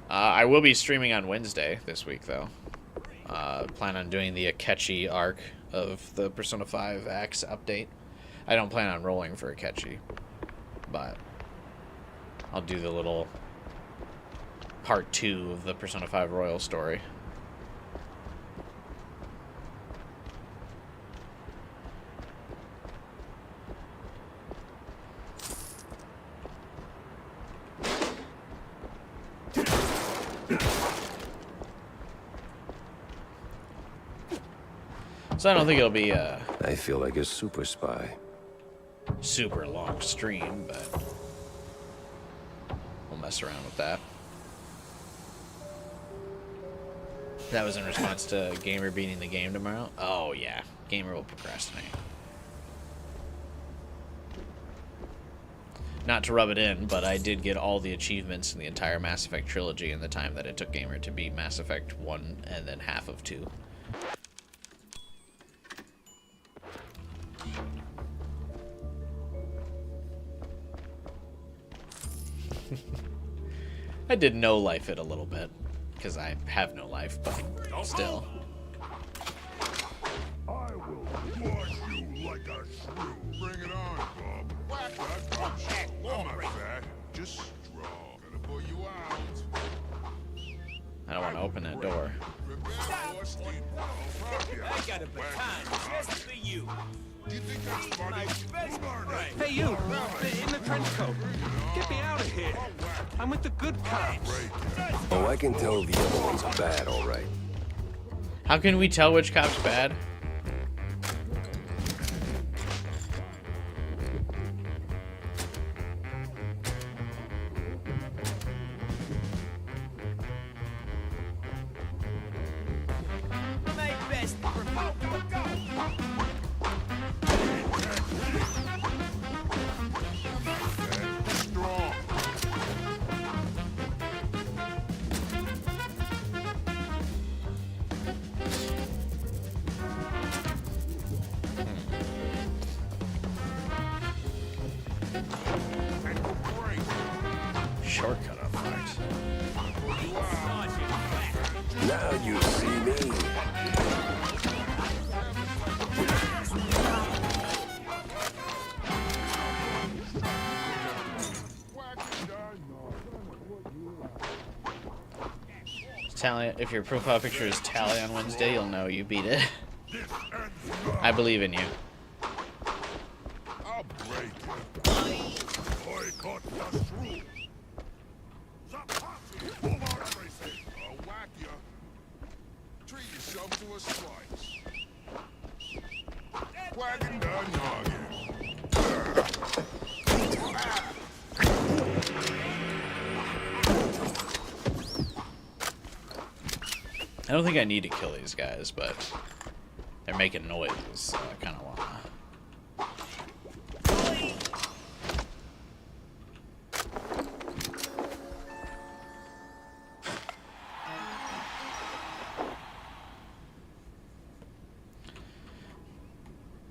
[SPEAKER 1] I will be streaming on Wednesday this week though. Plan on doing the Akechi arc of the Persona 5 X update. I don't plan on rolling for Akechi, but I'll do the little part 2 of the Persona 5 Royal story. So I don't think it'll be a...
[SPEAKER 2] I feel like a super spy.
[SPEAKER 1] Super long stream, but we'll mess around with that. That was in response to Gamer beating the game tomorrow. Oh yeah, Gamer will procrastinate. Not to rub it in, but I did get all the achievements in the entire Mass Effect trilogy in the time that it took Gamer to beat Mass Effect 1 and then half of 2. I did no life it a little bit, because I have no life, but still.
[SPEAKER 16] I will wash you like a shrew. Bring it on, Bob. I'm not fat, just strong. Gonna pull you out.
[SPEAKER 1] I don't want to open that door.
[SPEAKER 17] I got a baton just for you.
[SPEAKER 16] You think that's funny?
[SPEAKER 17] Hey, you! In the trench coat! Get me out of here! I'm with the good cops!
[SPEAKER 2] Oh, I can tell the other one's bad, all right.
[SPEAKER 1] How can we tell which cop's bad?
[SPEAKER 17] My best remote will go!
[SPEAKER 1] Shortcut unlocked.
[SPEAKER 2] Now you see me.
[SPEAKER 1] If your profile picture is Tally on Wednesday, you'll know you beat it. I believe in you.
[SPEAKER 16] I'll break it. Boycott the shrew. Full on racing. I'll whack ya. Treat yourself to a slice. Wagging the noggin.
[SPEAKER 1] I don't think I need to kill these guys, but they're making noises, so I kind of wanna.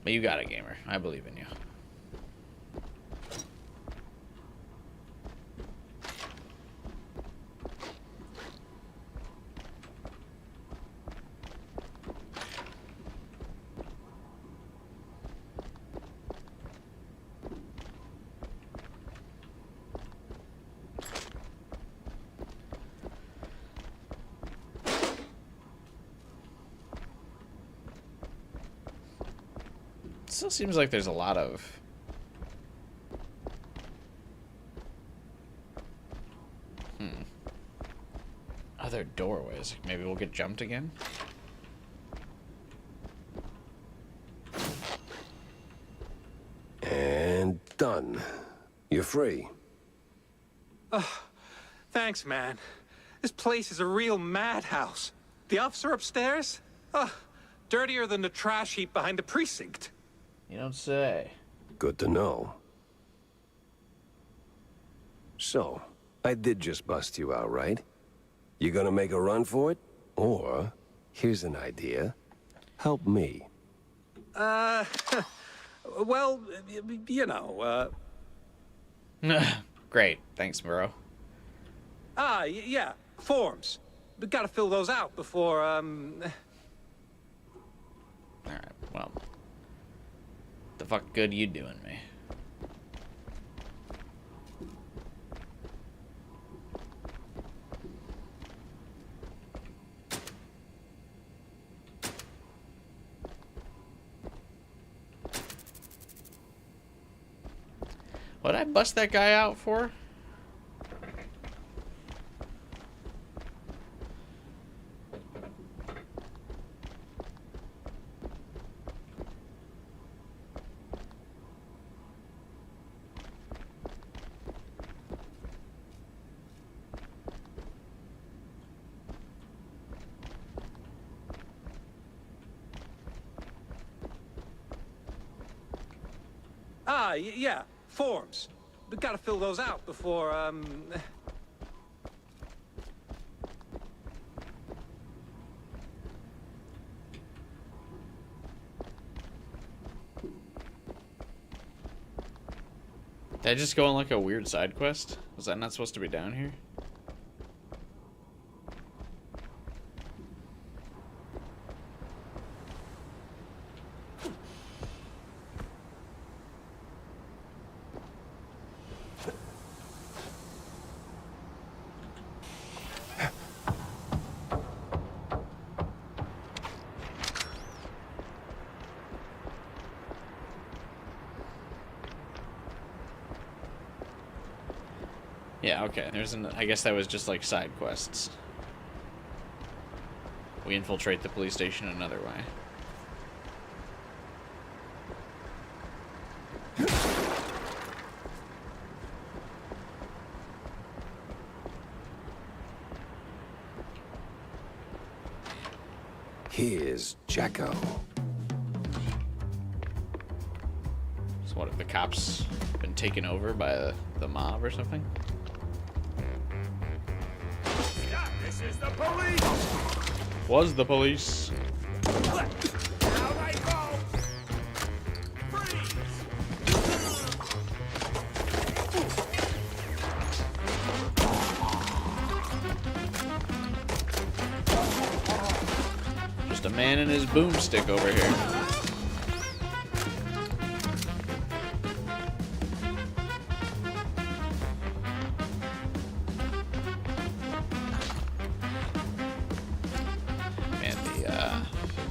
[SPEAKER 1] But you got it, Gamer. I believe in you. Still seems like there's a lot of other doorways. Maybe we'll get jumped again.
[SPEAKER 2] And done. You're free.
[SPEAKER 17] Thanks, man. This place is a real madhouse. The officer upstairs? Dirtier than the trash heap behind the precinct.
[SPEAKER 1] You don't say.
[SPEAKER 2] Good to know. So, I did just bust you out, right? You gonna make a run for it? Or, here's an idea. Help me.
[SPEAKER 17] Well, you know,
[SPEAKER 1] Great. Thanks, bro.
[SPEAKER 17] Yeah, forms. We gotta fill those out before,
[SPEAKER 1] Alright, well. The fuck good you doing me? What'd I bust that guy out for?
[SPEAKER 17] Yeah, forms. We gotta fill those out before,
[SPEAKER 1] Did I just go on like a weird side quest? Was that not supposed to be down here? Yeah, okay. I guess that was just like side quests. We infiltrate the police station another way.
[SPEAKER 2] Here's Jacko.
[SPEAKER 1] So what, have the cops been taken over by the mob or something?
[SPEAKER 16] This is the police!
[SPEAKER 1] Was the police.
[SPEAKER 16] Now they go! Freeze!
[SPEAKER 1] Just a man and his boomstick over here.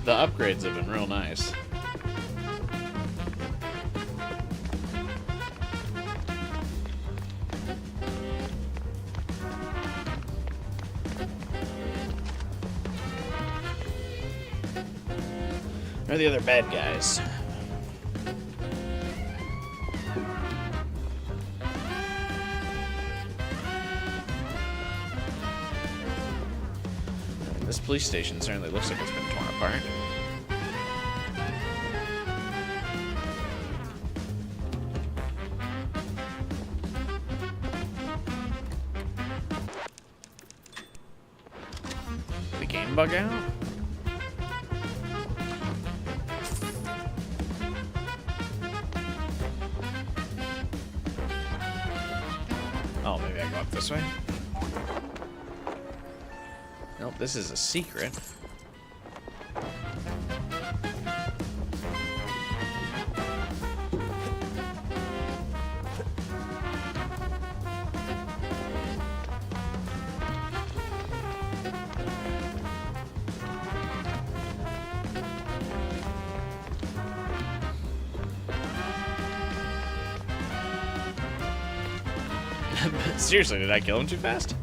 [SPEAKER 1] The upgrades have been real nice. Where are the other bad guys? This police station certainly looks like it's been torn apart. The game bug out? Oh, maybe I go up this way? Nope, this is a secret. Seriously, did I kill him too fast?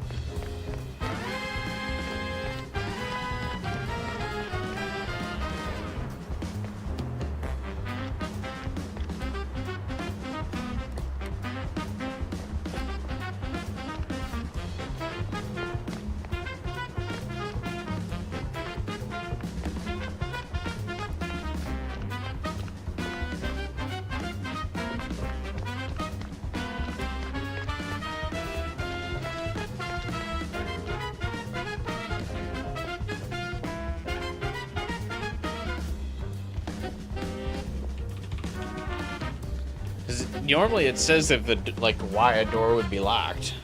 [SPEAKER 1] 'Cause normally it says if the like why a door would be locked.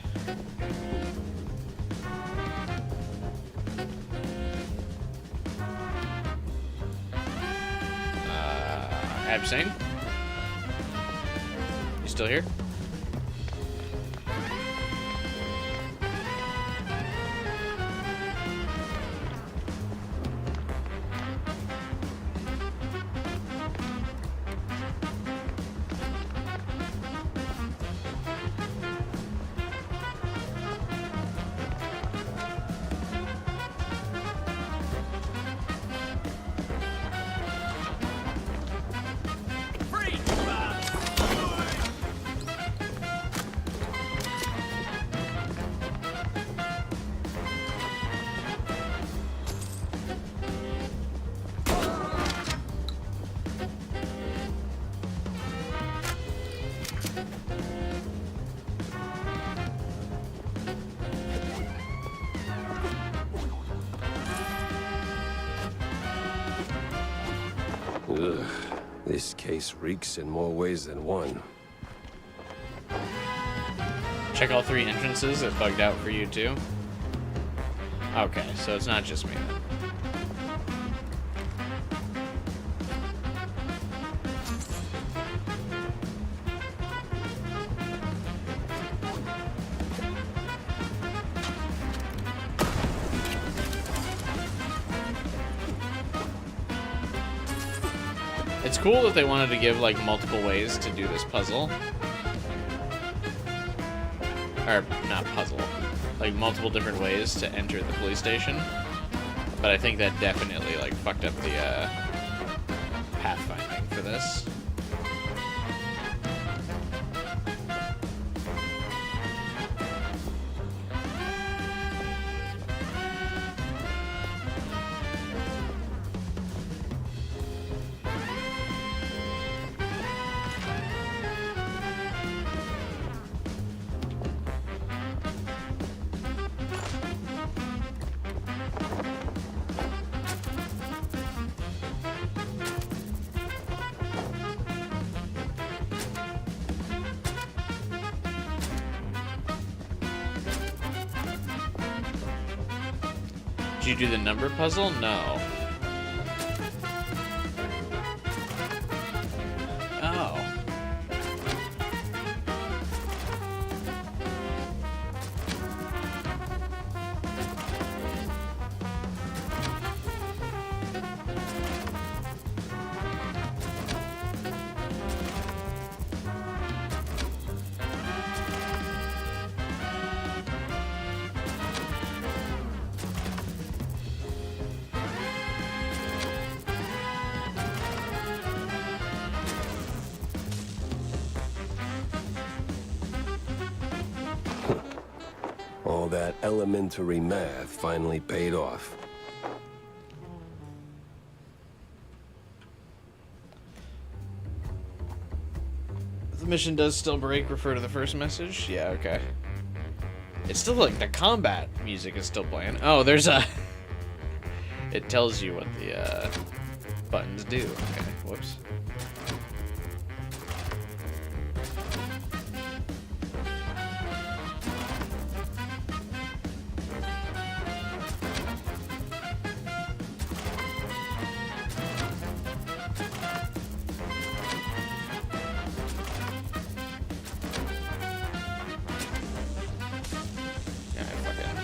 [SPEAKER 1] Abstain? You still here?
[SPEAKER 2] Ugh, this case reeks in more ways than one.
[SPEAKER 1] Check all 3 entrances. It bugged out for you too. Okay, so it's not just me then. It's cool that they wanted to give like multiple ways to do this puzzle. Or not puzzle. Like multiple different ways to enter the police station. But I think that definitely like fucked up the pathfinding for this. Did you do the number puzzle? No. Oh.
[SPEAKER 2] All that elementary math finally paid off.
[SPEAKER 1] The mission does still break. Refer to the first message. Yeah, okay. It's still like the combat music is still playing. Oh, there's a... It tells you what the buttons do. Okay, whoops.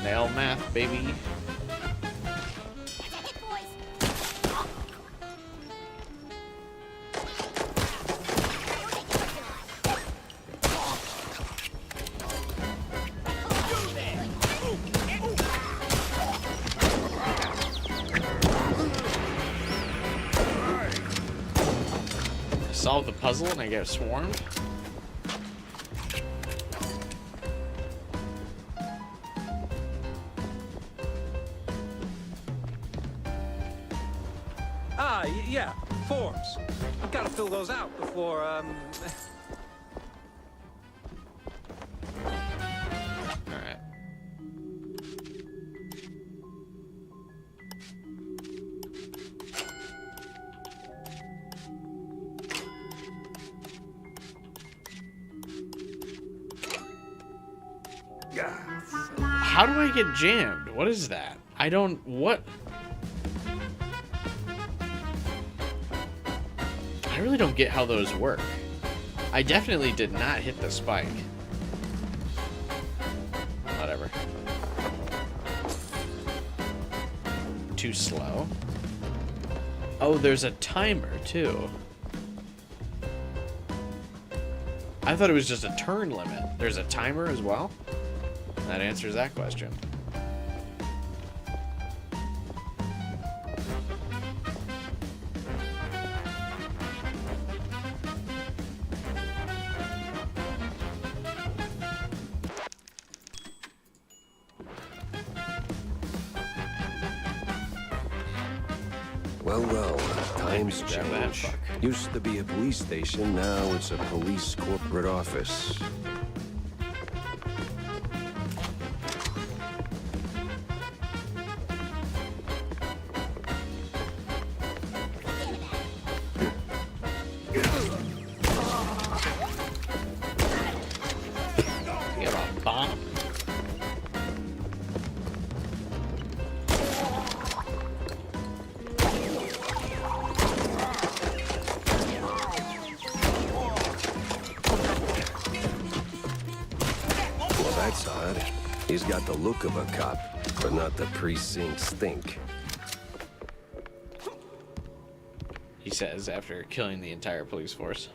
[SPEAKER 1] Nail math, baby. Solve the puzzle and I get swarmed.
[SPEAKER 17] Yeah, forms. I've got to fill those out before,
[SPEAKER 1] Alright. How do I get jammed? What is that? I don't... What? I really don't get how those work. I definitely did not hit the spike. Whatever. Too slow. Oh, there's a timer, too. I thought it was just a turn limit. There's a timer as well? That answers that question.
[SPEAKER 2] Well, times change. Used to be a police station, now it's a police corporate office.
[SPEAKER 1] You have a bomb.
[SPEAKER 2] Well, that's odd. He's got the look of a cop, but not the precinct stink.
[SPEAKER 1] He says after killing the entire police force.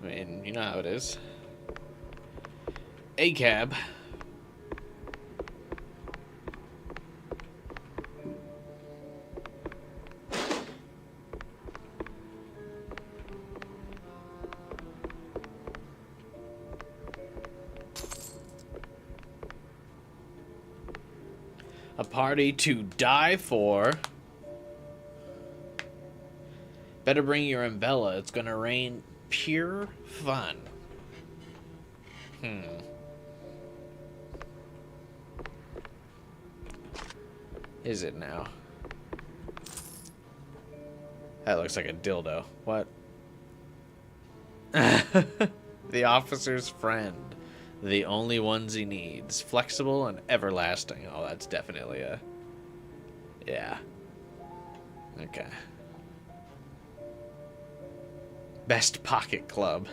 [SPEAKER 1] I mean, you know how it is. A cab. A party to die for. Better bring your umbrella. It's gonna rain pure fun. Is it now? That looks like a dildo. What? The officer's friend. The only ones he needs. Flexible and everlasting. Oh, that's definitely a... Yeah. Okay. Best pocket club.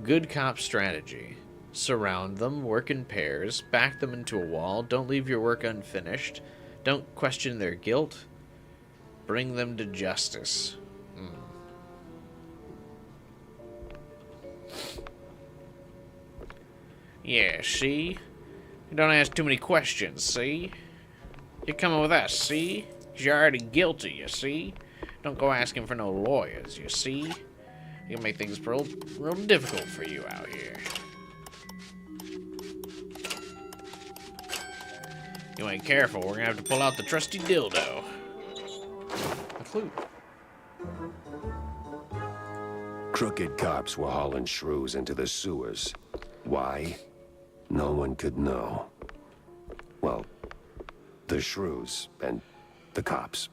[SPEAKER 1] Good cop strategy. Surround them, work in pairs, back them into a wall, don't leave your work unfinished, don't question their guilt, bring them to justice. Yeah, see? You don't ask too many questions, see? You're coming with us, see? 'Cause you're already guilty, you see? Don't go asking for no lawyers, you see? You can make things real difficult for you out here. You ain't careful, we're gonna have to pull out the trusty dildo. A flute.
[SPEAKER 2] Crooked cops were hauling shrews into the sewers. Why? No one could know. Well, the shrews and the cops.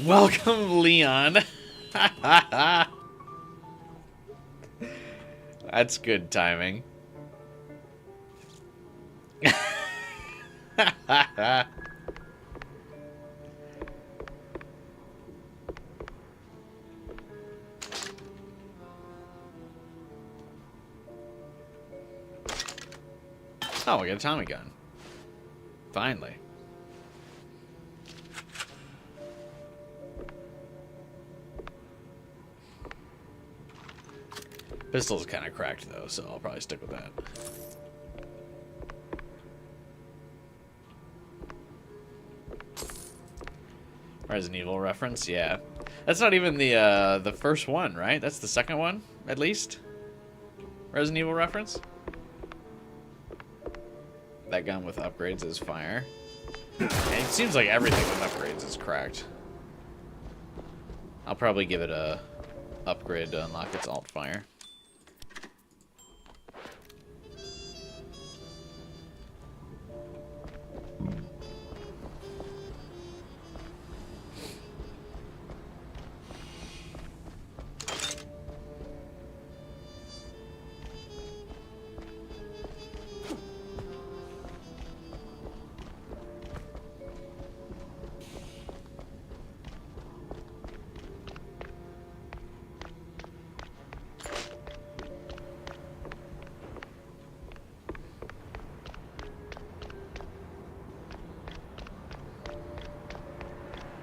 [SPEAKER 1] Welcome, Leon. That's good timing. Oh, we got a Tommy gun. Finally. Pistol's kind of cracked, though, so I'll probably stick with that. Resident Evil reference, yeah. That's not even the first one, right? That's the second one, at least? Resident Evil reference? That gun with upgrades is fire. And it seems like everything with upgrades is cracked. I'll probably give it a upgrade to unlock its alt fire.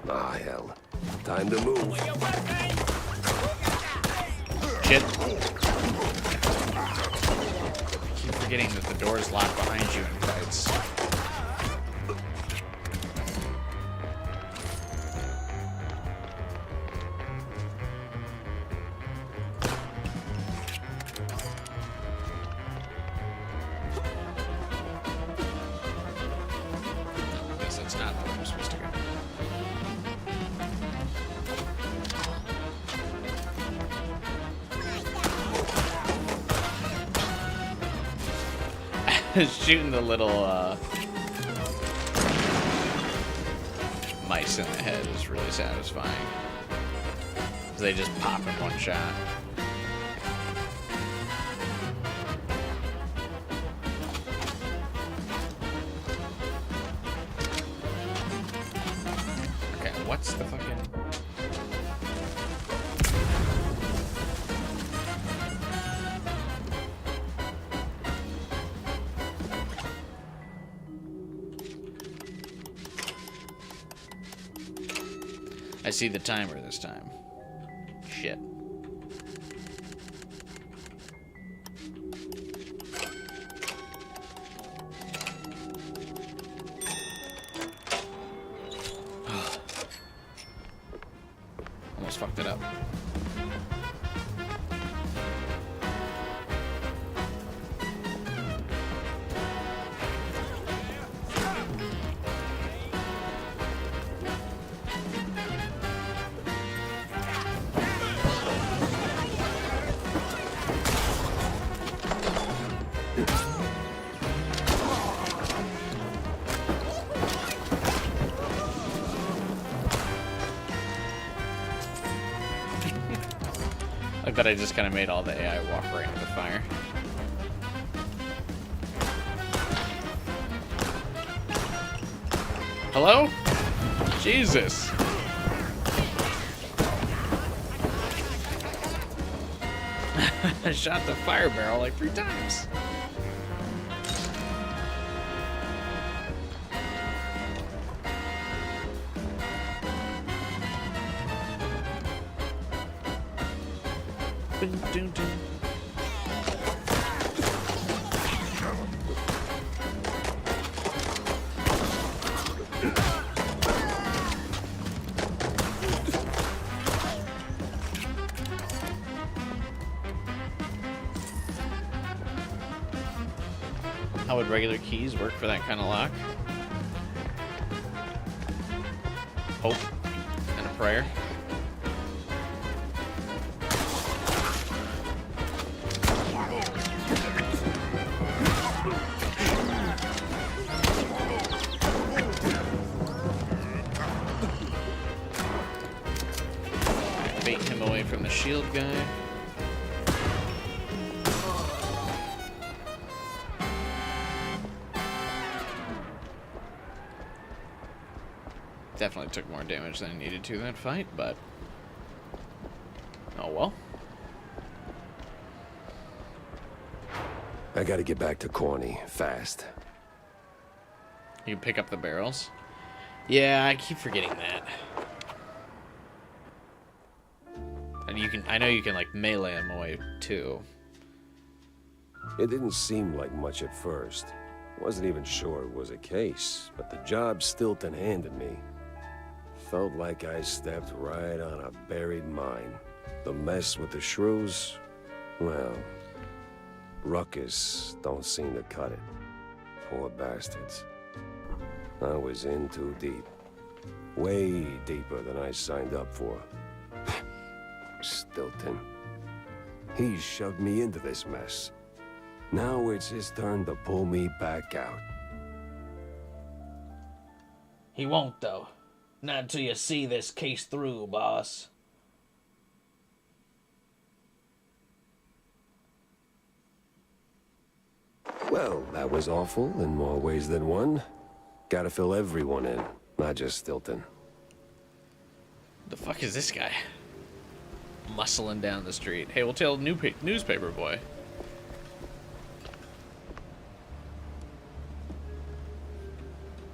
[SPEAKER 2] Ah, hell. Time to move.
[SPEAKER 1] Shit. I keep forgetting that the door's locked behind you in fights. I guess that's not where I'm supposed to go. Shooting the little mice in the head is really satisfying. They just pop in one shot. Okay, what's the fucking... I see the timer this time. Shit. Almost fucked it up. I bet I just kind of made all the AI walk right into the fire. Hello? Jesus. I shot the fire barrel like 3 times. Dun, dun, dun. How would regular keys work for that kind of lock? Hope and a prayer. Bait him away from the shield guy. Definitely took more damage than I needed to that fight, but oh well.
[SPEAKER 2] I gotta get back to Corny, fast.
[SPEAKER 1] You can pick up the barrels. Yeah, I keep forgetting that. And you can, I know you can like melee him away too.
[SPEAKER 2] It didn't seem like much at first. Wasn't even sure it was a case, but the job Stilton handed me felt like I stepped right on a buried mine. The mess with the shrews, well, Ruckus don't seem to cut it. Poor bastards. I was in too deep. Way deeper than I signed up for. Stilton. He shoved me into this mess. Now it's his turn to pull me back out.
[SPEAKER 1] He won't though. Not until you see this case through, boss.
[SPEAKER 2] Well, that was awful in more ways than one. Gotta fill everyone in, not just Stilton.
[SPEAKER 1] The fuck is this guy? Muscling down the street. Hey, we'll tell newspaper boy.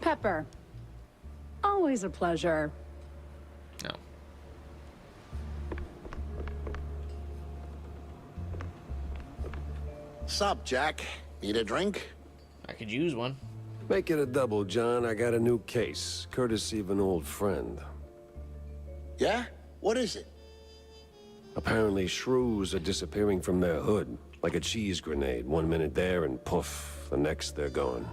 [SPEAKER 5] Pepper. Always a pleasure.
[SPEAKER 18] What's up, Jack? Need a drink?
[SPEAKER 1] I could use one.
[SPEAKER 2] Make it a double, John. I got a new case, courtesy of an old friend.
[SPEAKER 18] Yeah? What is it?
[SPEAKER 2] Apparently, shrews are disappearing from their hood, like a cheese grenade. 1 minute there, and poof, the next they're gone.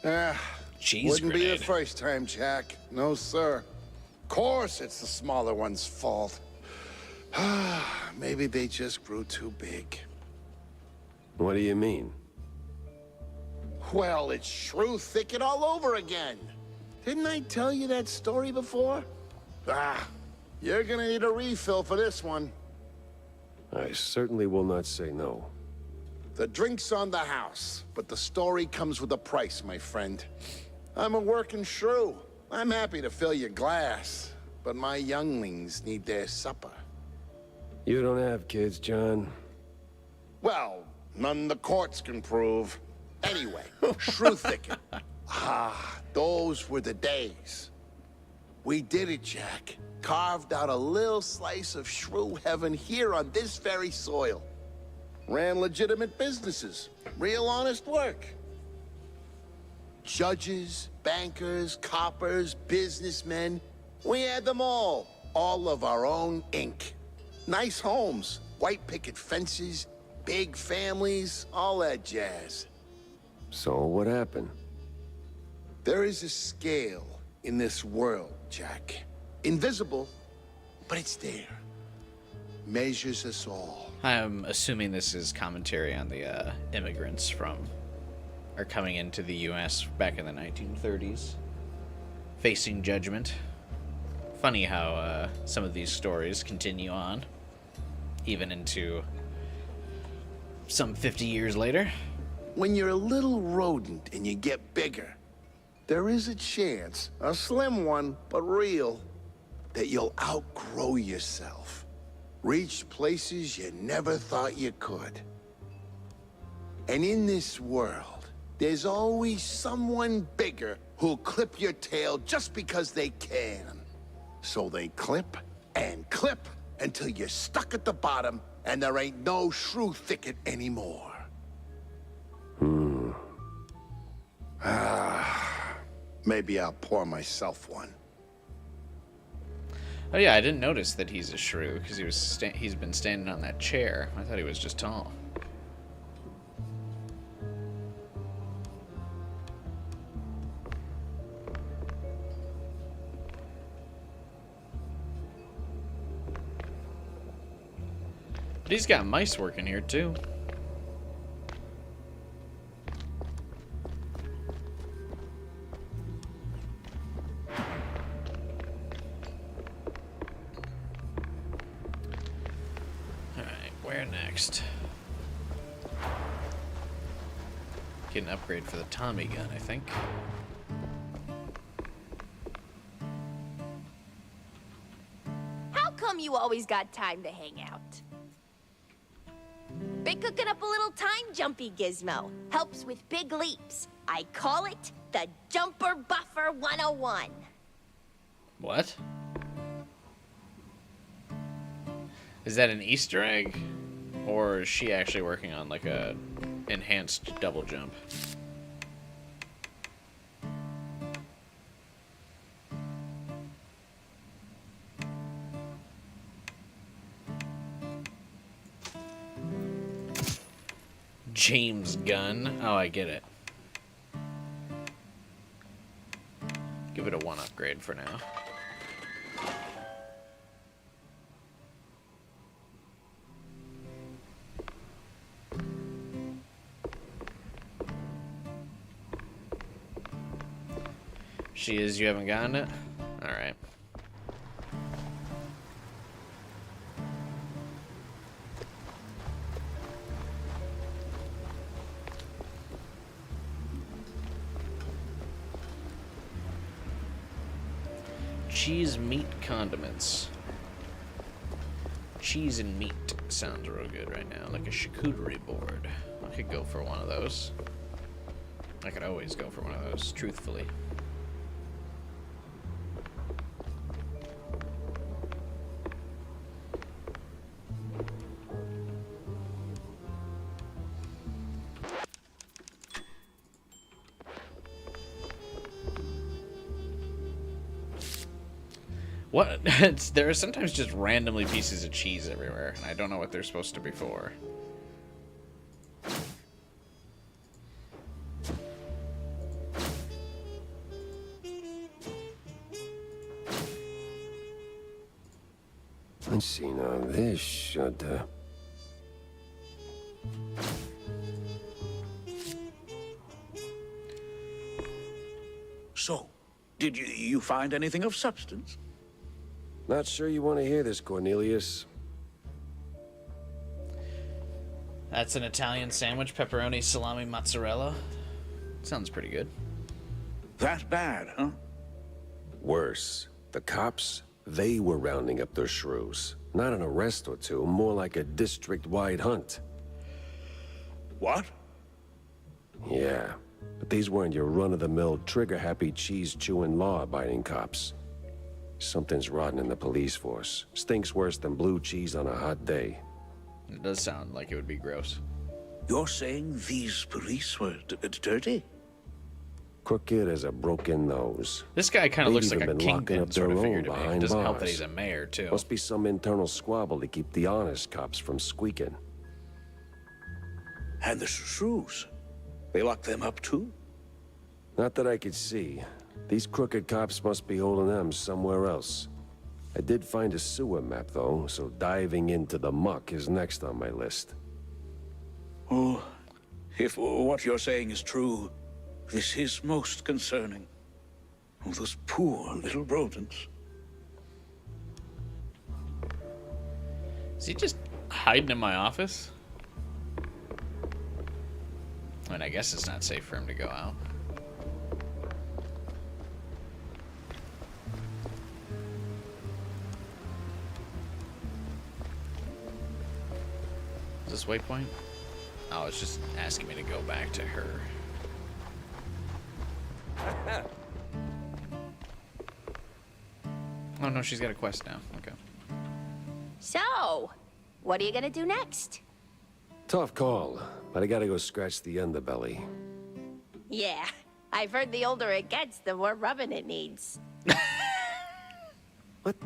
[SPEAKER 18] Wouldn't be the first time, Jack. No, sir. Of course it's the smaller one's fault. Maybe they just grew too big.
[SPEAKER 2] What do you mean?
[SPEAKER 18] Well, it's shrew thicket all over again. Didn't I tell you that story before? You're gonna need a refill for this one.
[SPEAKER 2] I certainly will not say no.
[SPEAKER 18] The drink's on the house, but the story comes with a price, my friend. I'm a working shrew. I'm happy to fill your glass, but my younglings need their supper.
[SPEAKER 2] You don't have kids, John.
[SPEAKER 18] Well, none the courts can prove. Anyway, shrew thicket. Those were the days. We did it, Jack. Carved out a little slice of shrew heaven here on this very soil. Ran legitimate businesses. Real honest work. Judges, bankers, coppers, businessmen. We had them all. All of our own ink. Nice homes, white picket fences, big families, all that jazz.
[SPEAKER 2] So what happened?
[SPEAKER 18] There is a scale in this world, Jack. Invisible, but it's there. Measures us all.
[SPEAKER 1] I'm assuming this is commentary on the immigrants are coming into the U.S. back in the 1930s, facing judgment. Funny how some of these stories continue on, even into some 50 years later.
[SPEAKER 18] When you're a little rodent and you get bigger, there is a chance, a slim one, but real, that you'll outgrow yourself. Reach places you never thought you could. And in this world, there's always someone bigger who'll clip your tail just because they can. So they clip and clip until you're stuck at the bottom and there ain't no shrew thicket anymore. Maybe I'll pour myself one.
[SPEAKER 1] Oh yeah, I didn't notice that he's a shrew because he's been standing on that chair. I thought he was just tall. But he's got mice working here too. Next. Get an upgrade for the Tommy gun, I think.
[SPEAKER 10] How come you always got time to hang out? Been cooking up a little time jumpy gizmo. Helps with big leaps. I call it the Jumper Buffer 101.
[SPEAKER 1] What? Is that an Easter egg? Or is she actually working on like a enhanced double jump? James gun. Oh, I get it. Give it a 1 upgrade for now. She is, you haven't gotten it? Alright. Cheese, meat, condiments. Cheese and meat sounds real good right now, like a charcuterie board. I could go for one of those. I could always go for one of those, truthfully. What? There are sometimes just randomly pieces of cheese everywhere, and I don't know what they're supposed to be for.
[SPEAKER 2] Let's see now. This should.
[SPEAKER 3] So, did you find anything of substance?
[SPEAKER 2] Not sure you want to hear this, Cornelius.
[SPEAKER 1] That's an Italian sandwich, pepperoni, salami, mozzarella. Sounds pretty good.
[SPEAKER 3] That bad, huh?
[SPEAKER 2] Worse. The cops, they were rounding up their shrews. Not an arrest or two, more like a district-wide hunt.
[SPEAKER 3] What?
[SPEAKER 2] Yeah, but these weren't your run-of-the-mill, trigger-happy, cheese-chewing, law-abiding cops. Something's rotten in the police force. Stinks worse than blue cheese on a hot day.
[SPEAKER 1] It does sound like it would be gross.
[SPEAKER 3] You're saying these police were dirty?
[SPEAKER 2] Crooked as a broken nose.
[SPEAKER 1] This guy kind of
[SPEAKER 2] They've
[SPEAKER 1] looks like
[SPEAKER 2] even
[SPEAKER 1] a
[SPEAKER 2] been locking
[SPEAKER 1] kingpin
[SPEAKER 2] up
[SPEAKER 1] sort
[SPEAKER 2] their
[SPEAKER 1] of figure
[SPEAKER 2] own
[SPEAKER 1] to me. It
[SPEAKER 2] behind
[SPEAKER 1] doesn't help that
[SPEAKER 2] bars.
[SPEAKER 1] he's a mayor, too.
[SPEAKER 2] Must be some internal squabble to keep the honest cops from squeaking.
[SPEAKER 3] And the shrews? They locked them up too?
[SPEAKER 2] Not that I could see. These crooked cops must be holding them somewhere else. I did find a sewer map, though, so diving into the muck is next on my list.
[SPEAKER 3] Oh, if what you're saying is true, this is most concerning. Oh, those poor little rodents.
[SPEAKER 1] Is he just hiding in my office? I mean, I guess it's not safe for him to go out. Is this waypoint? Oh, it's just asking me to go back to her. Oh no, she's got a quest now. Okay.
[SPEAKER 10] So, what are you gonna do next?
[SPEAKER 2] Tough call, but I gotta go scratch the underbelly.
[SPEAKER 10] Yeah, I've heard the older it gets, the more rubbing it needs.
[SPEAKER 2] What?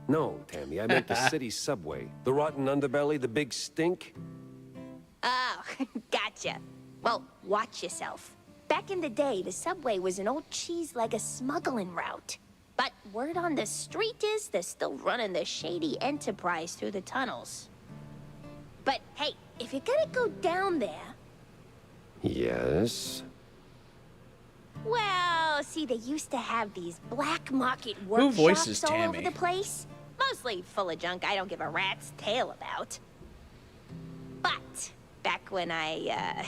[SPEAKER 2] No, Tammy, I meant the city subway. The rotten underbelly, the big stink.
[SPEAKER 10] Oh, gotcha. Well, watch yourself. Back in the day, the subway was an old cheese like a smuggling route. But word on the street is they're still running the shady enterprise through the tunnels. But hey, if you're gonna go down there...
[SPEAKER 2] Yes?
[SPEAKER 10] Well, see, they used to have these black market
[SPEAKER 1] Who voices
[SPEAKER 10] workshops all over
[SPEAKER 1] Tammy?
[SPEAKER 10] the place. Mostly full of junk I don't give a rat's tail about. But back when I,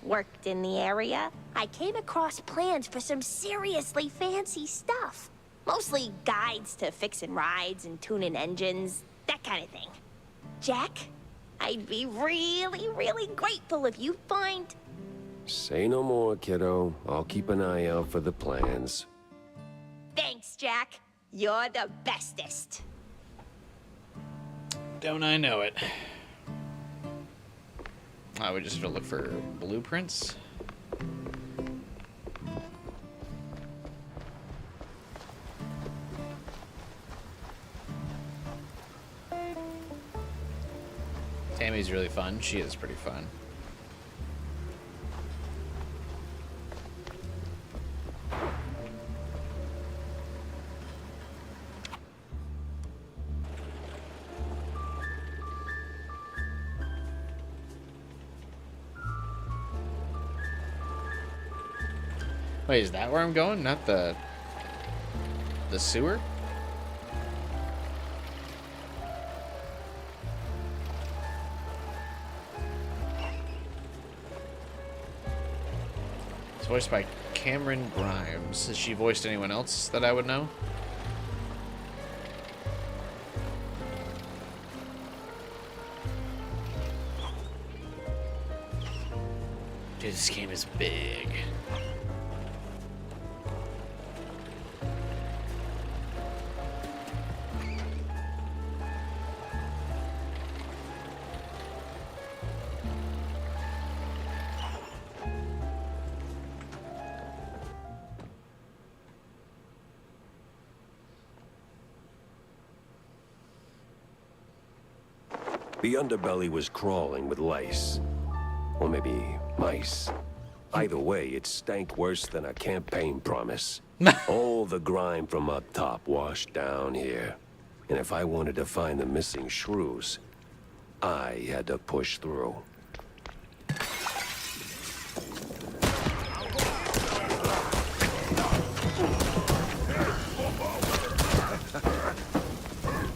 [SPEAKER 10] worked in the area, I came across plans for some seriously fancy stuff. Mostly guides to fixing rides and tuning engines, that kind of thing. Jack, I'd be really, really grateful if you find...
[SPEAKER 2] Say no more, kiddo. I'll keep an eye out for the plans.
[SPEAKER 10] Thanks, Jack. You're the bestest.
[SPEAKER 1] Don't I know it? I would just have to look for blueprints. Tammy's really fun. She is pretty fun. Wait, is that where I'm going? Not the sewer? It's voiced by Cameron Grimes. Has she voiced anyone else that I would know? Dude, this game is big.
[SPEAKER 2] The underbelly was crawling with lice. Or maybe mice. Either way, it stank worse than a campaign promise. All the grime from up top washed down here. And if I wanted to find the missing shrews, I had to push through.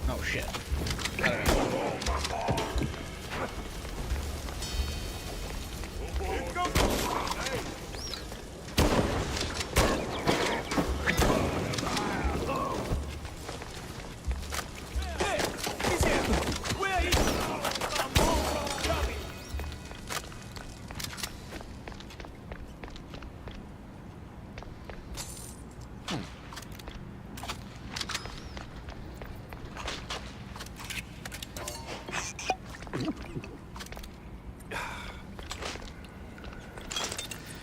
[SPEAKER 1] Oh shit.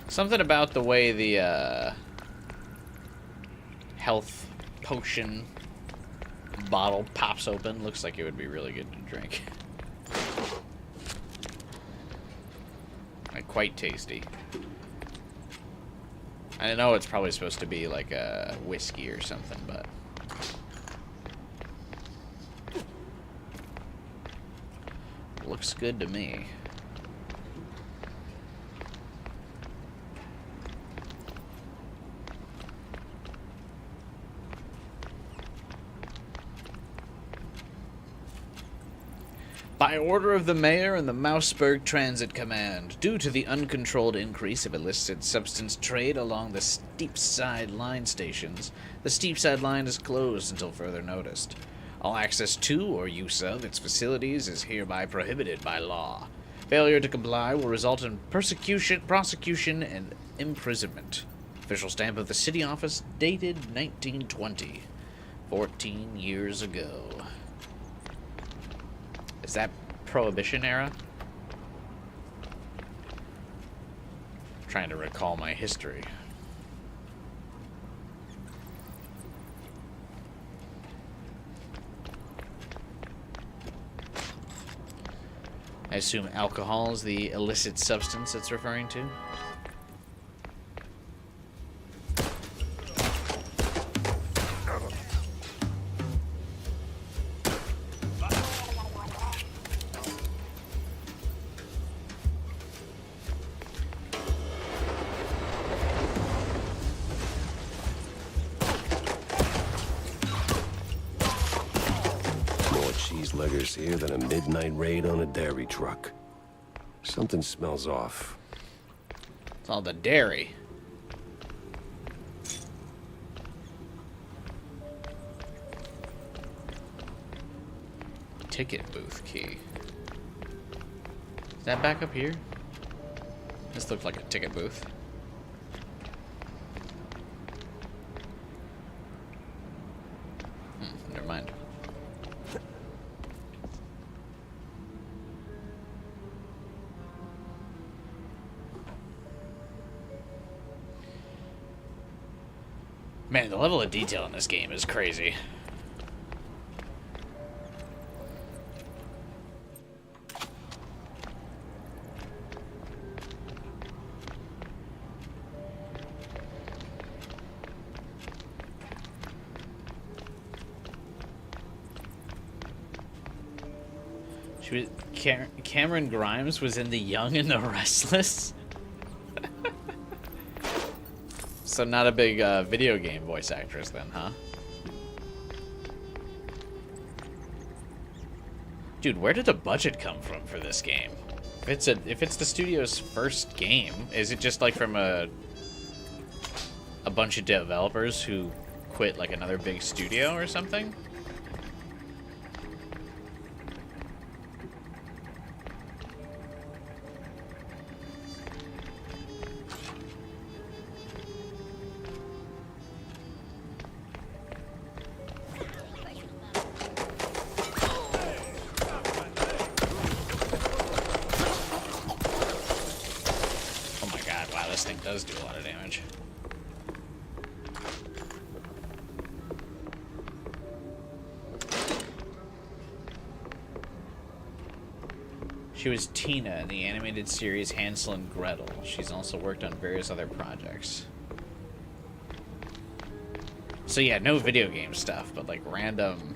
[SPEAKER 1] Something about the way the health potion bottle pops open looks like it would be really good to drink. Like, quite tasty. I know it's probably supposed to be like a whiskey or something, but looks good to me. By order of the mayor and the Mouseburg Transit Command, due to the uncontrolled increase of illicit substance trade along the Steepside Line stations, the Steepside Line is closed until further notice. All access to or use of its facilities is hereby prohibited by law. Failure to comply will result in prosecution, and imprisonment. Official stamp of the city office dated 1920, 14 years ago. Is that Prohibition era? I'm trying to recall my history. I assume alcohol is the illicit substance it's referring to.
[SPEAKER 2] Cheeseleggers here than a midnight raid on a dairy truck. Something smells off.
[SPEAKER 1] It's all the dairy. Ticket booth key. Is that back up here? This looks like a ticket booth. Never mind. Man, the level of detail in this game is crazy. Cameron Grimes was in The Young and the Restless? So not a big video game voice actress then, huh? Dude, where did the budget come from for this game? If it's the studio's first game, is it just like from a bunch of developers who quit like another big studio or something? Does do a lot of damage. She was Tina in the animated series Hansel and Gretel. She's also worked on various other projects. So yeah, no video game stuff, but like random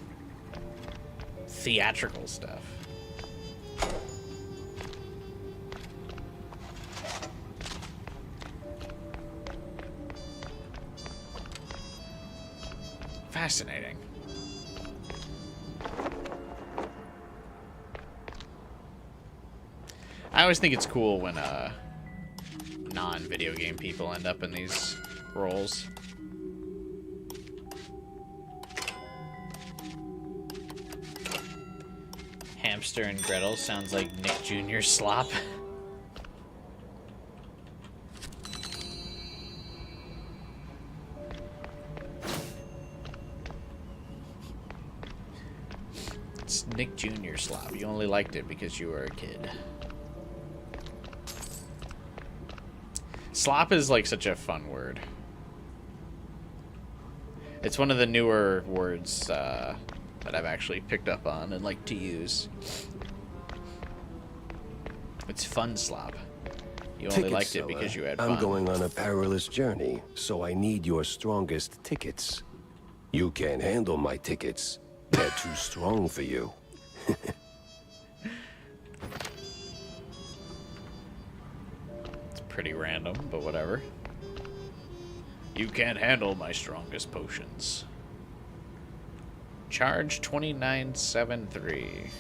[SPEAKER 1] theatrical stuff. Fascinating. I always think it's cool when non-video game people end up in these roles. Hamster and Gretel sounds like Nick Jr. slop. It's Nick Jr. slop. You only liked it because you were a kid. Slop is like such a fun word. It's one of the newer words that I've actually picked up on and like to use. It's fun slop. You only
[SPEAKER 2] Ticket
[SPEAKER 1] liked it
[SPEAKER 2] seller,
[SPEAKER 1] because you had fun.
[SPEAKER 2] I'm going on a perilous journey, so I need your strongest tickets. You can't handle my tickets. They're too strong for you.
[SPEAKER 1] Pretty random, but whatever. You can't handle my strongest potions. Charge 2973.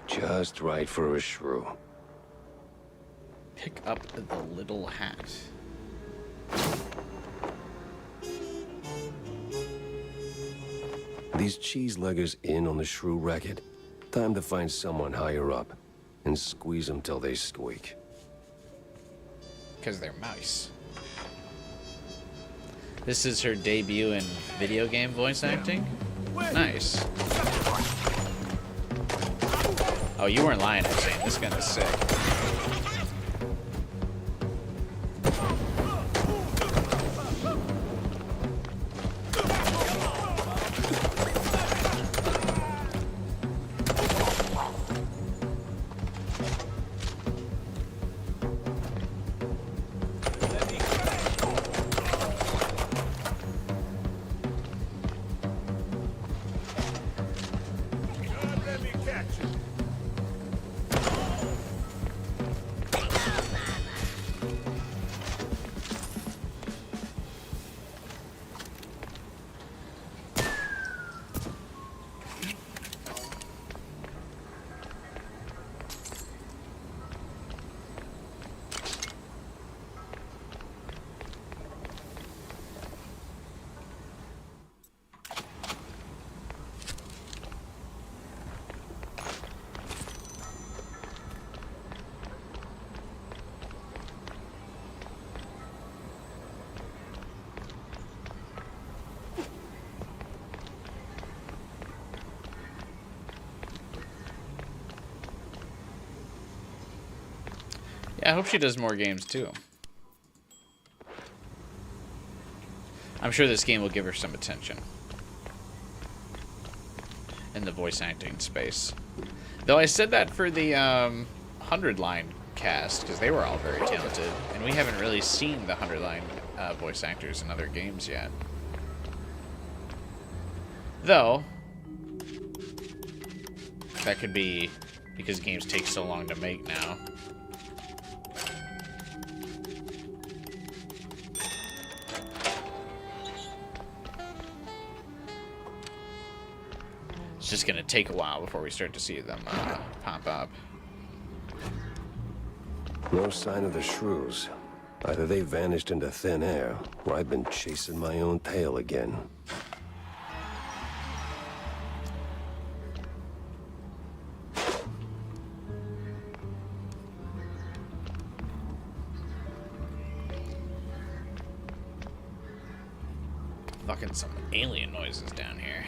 [SPEAKER 2] Just right for a shrew.
[SPEAKER 1] Pick up the little hat.
[SPEAKER 2] These cheese-leggers in on the shrew racket? Time to find someone higher up and squeeze them till they squeak.
[SPEAKER 1] Because they're mice. This is her debut in video game voice acting? Nice. Oh, you weren't lying, I'm saying this gun is sick. Yeah, I hope she does more games too. I'm sure this game will give her some attention in the voice acting space. Though I said that for the 100 line cast, because they were all very talented, and we haven't really seen the 100 line voice actors in other games yet. Though, that could be because games take so long to make now. It's just gonna take a while before we start to see them pop up.
[SPEAKER 2] No sign of the shrews. Either they vanished into thin air, or I've been chasing my own tail again.
[SPEAKER 1] Fucking some alien noises down here.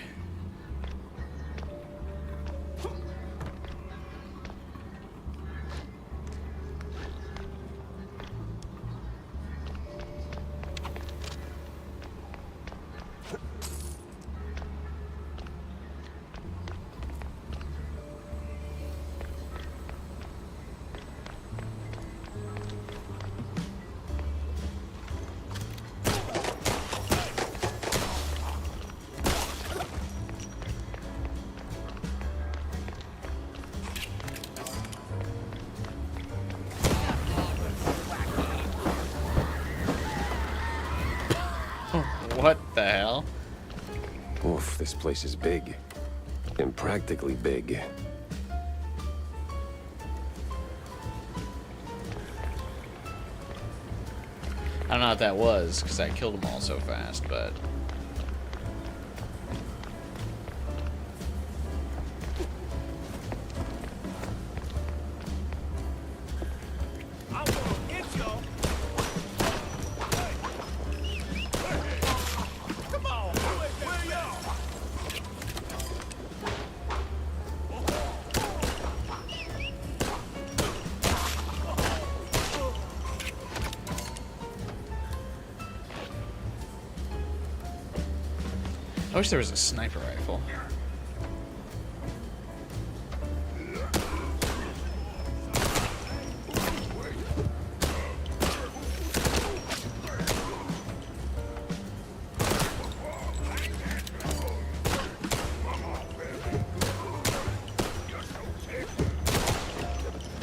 [SPEAKER 1] What the hell?
[SPEAKER 2] Oof, this place is big. Impractically big.
[SPEAKER 1] I don't know what that was, because I killed them all so fast, but... I wish there was a sniper rifle.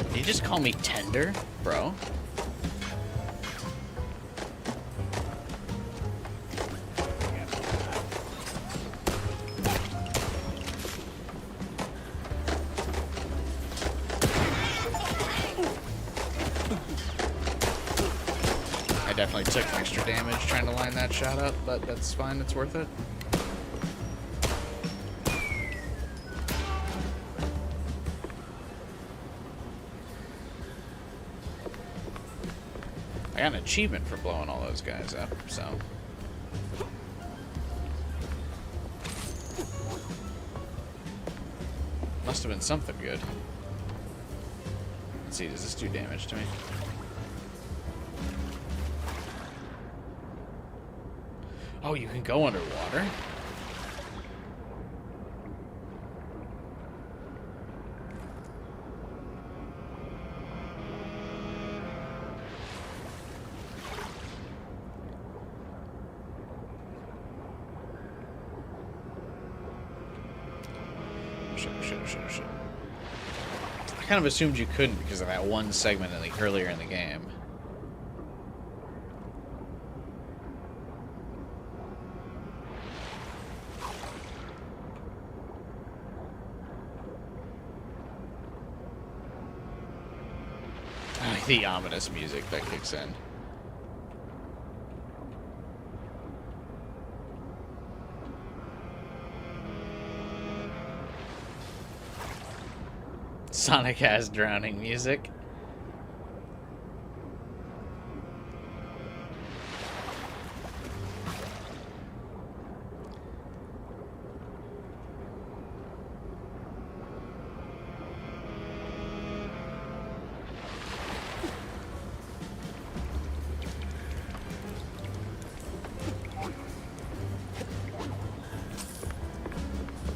[SPEAKER 1] Did you just call me tender, bro? I definitely took extra damage trying to line that shot up, but that's fine, it's worth it. I got an achievement for blowing all those guys up, so... Must have been something good. Let's see, does this do damage to me? Oh, you can go underwater? Shit. I kind of assumed you couldn't because of that one segment earlier in the game. The ominous music that kicks in. Sonic has drowning music.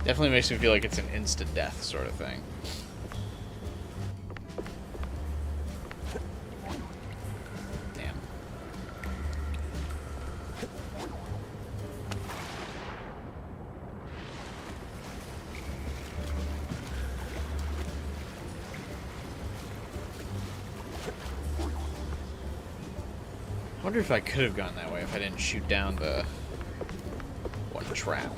[SPEAKER 1] Definitely makes me feel like it's an instant death sort of thing. Damn. I wonder if I could have gone that way if I didn't shoot down the one trap.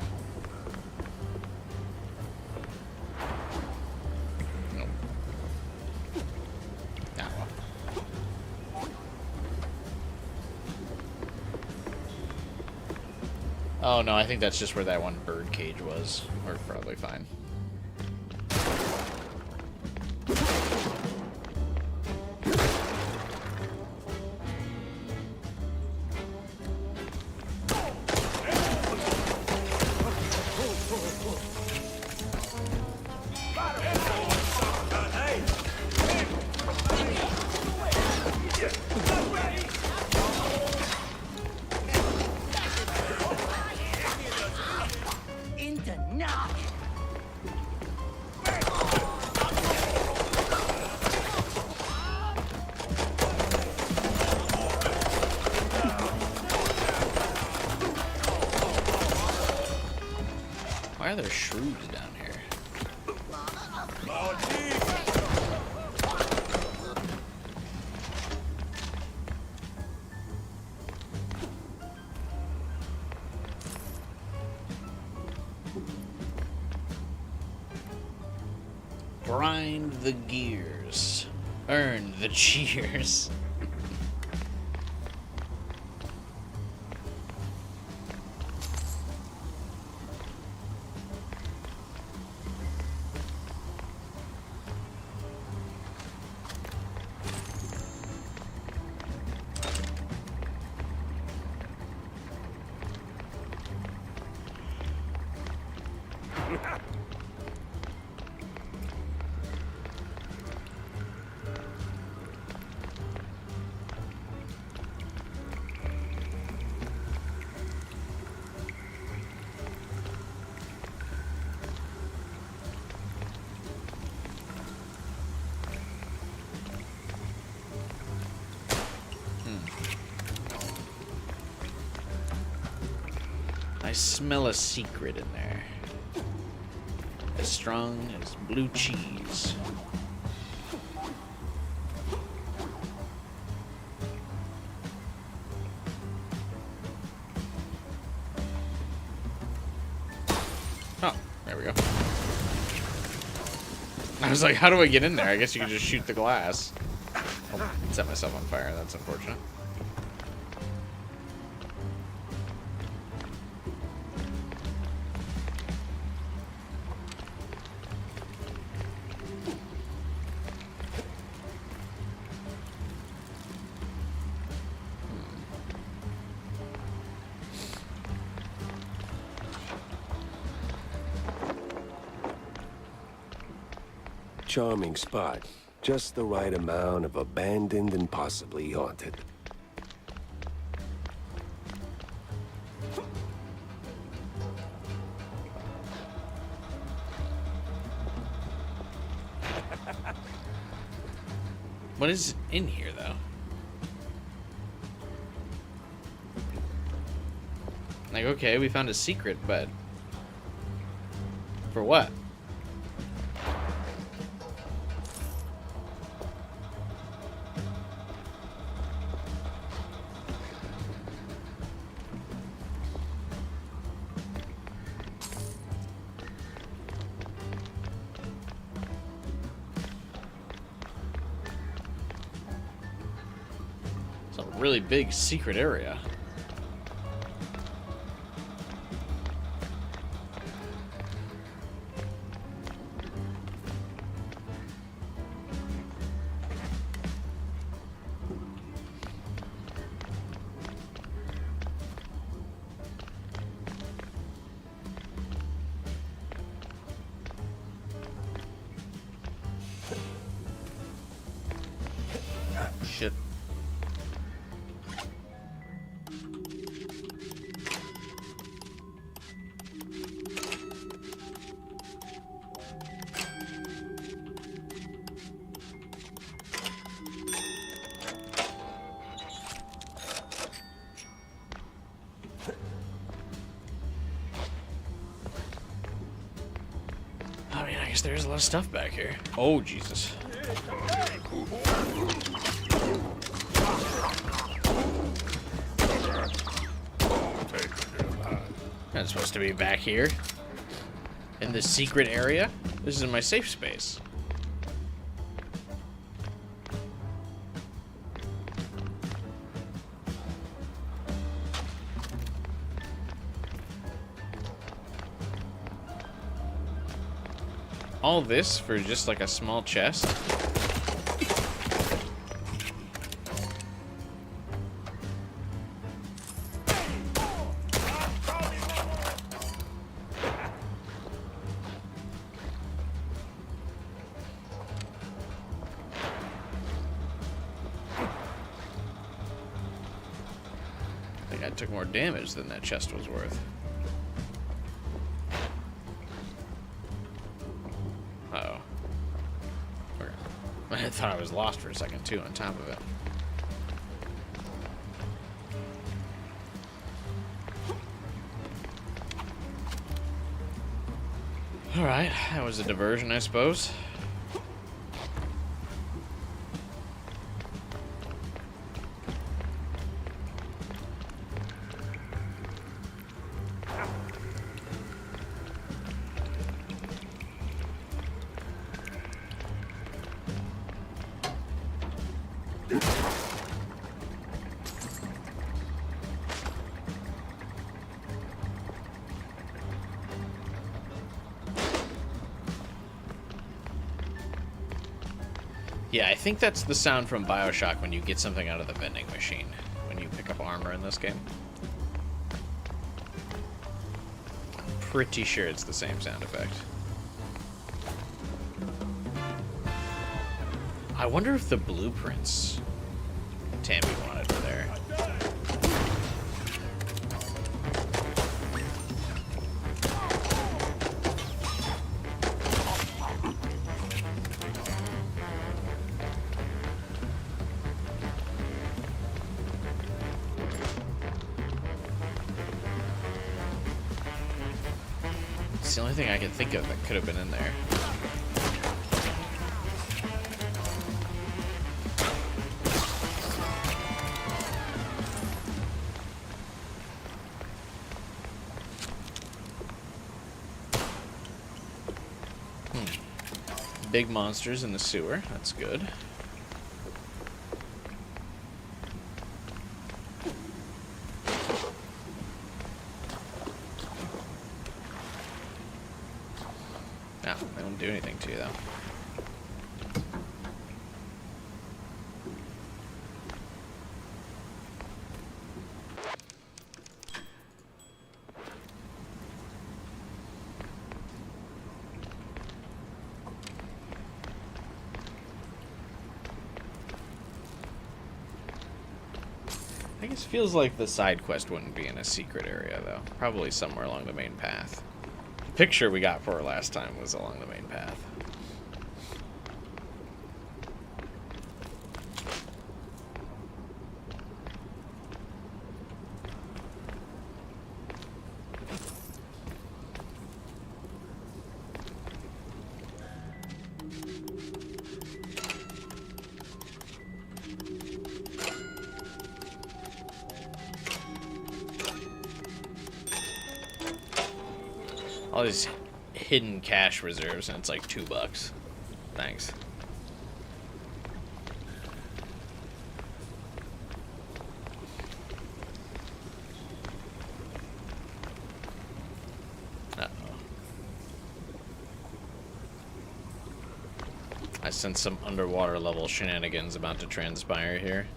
[SPEAKER 1] Oh no, I think that's just where that one bird cage was. We're probably fine. Why are there shrews down here? Grind the gears. Earn the cheers. I smell a secret in there. As strong as blue cheese. Oh, there we go. I was like, how do I get in there? I guess you can just shoot the glass. Oh, set myself on fire. That's unfortunate.
[SPEAKER 2] Charming spot. Just the right amount of abandoned and possibly haunted.
[SPEAKER 1] What is in here, though? Like, okay, we found a secret, but... for what? Really big secret area. Shit. I mean, I guess there's a lot of stuff back here. Oh, Jesus. That's supposed to be back here. In this secret area? This is my safe space. All this for just like a small chest? I think I took more damage than that chest was worth. Uh-oh. Okay. I thought I was lost for a second, too, on top of it. Alright, that was a diversion, I suppose. Yeah, I think that's the sound from BioShock when you get something out of the vending machine, when you pick up armor in this game. I'm pretty sure it's the same sound effect. I wonder if the blueprints Tammy wanted were there. It's the only thing I can think of that could have been in there. Big monsters in the sewer. That's good. No, they don't do anything to you, though. I guess it feels like the side quest wouldn't be in a secret area, though. Probably somewhere along the main path. The picture we got for her last time was along the main path. All these hidden cash reserves, and it's like $2. Thanks. Uh-oh. I sense some underwater level shenanigans about to transpire here.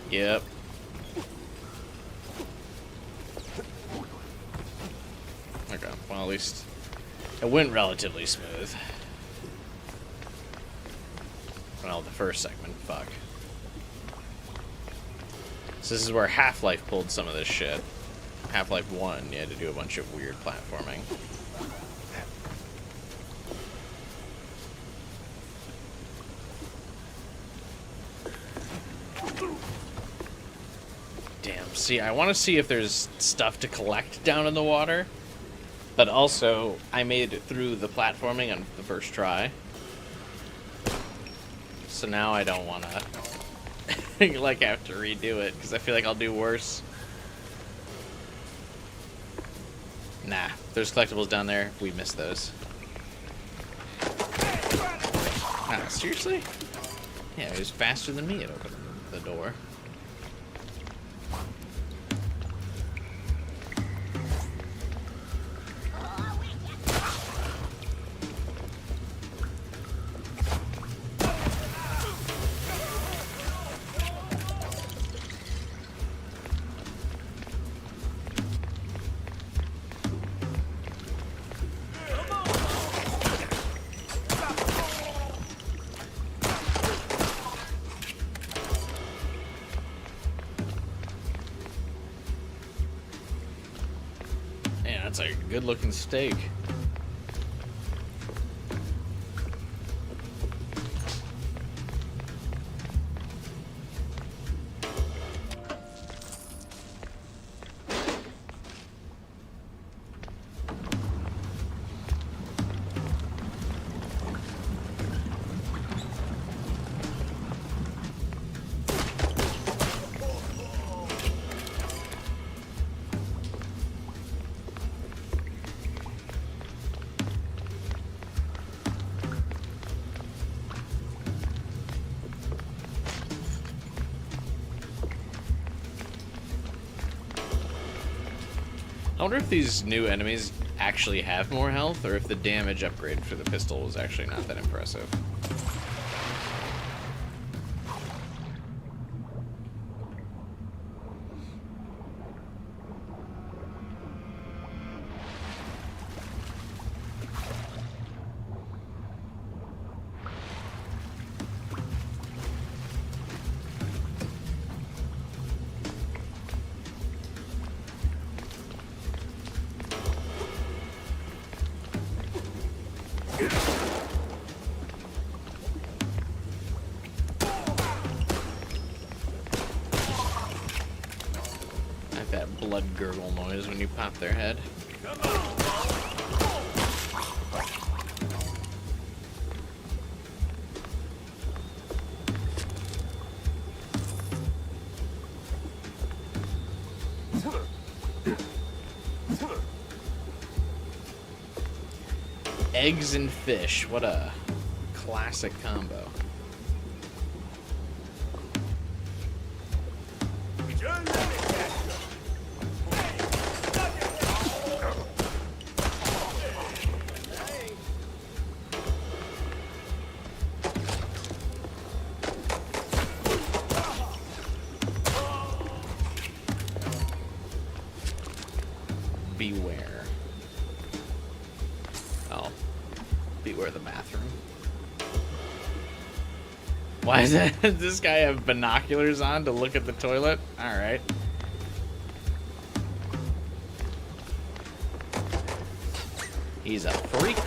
[SPEAKER 1] Yep. Okay, well, at least it went relatively smooth. Well, the first segment, fuck. So this is where Half-Life pulled some of this shit. Half-Life 1, you had to do a bunch of weird platforming. See, I want to see if there's stuff to collect down in the water, but also I made it through the platforming on the first try, so now I don't want to like have to redo it because I feel like I'll do worse. Nah, there's collectibles down there. We missed those. Ah, seriously? Yeah, it was faster than me at opening the door. That's a good looking steak. I wonder if these new enemies actually have more health, or if the damage upgrade for the pistol was actually not that impressive. That blood gurgle noise when you pop their head. Eggs and fish, what a classic combo. Beware. Oh. Beware the bathroom. Why is that? Does this guy have binoculars on to look at the toilet? Alright. He's a freak.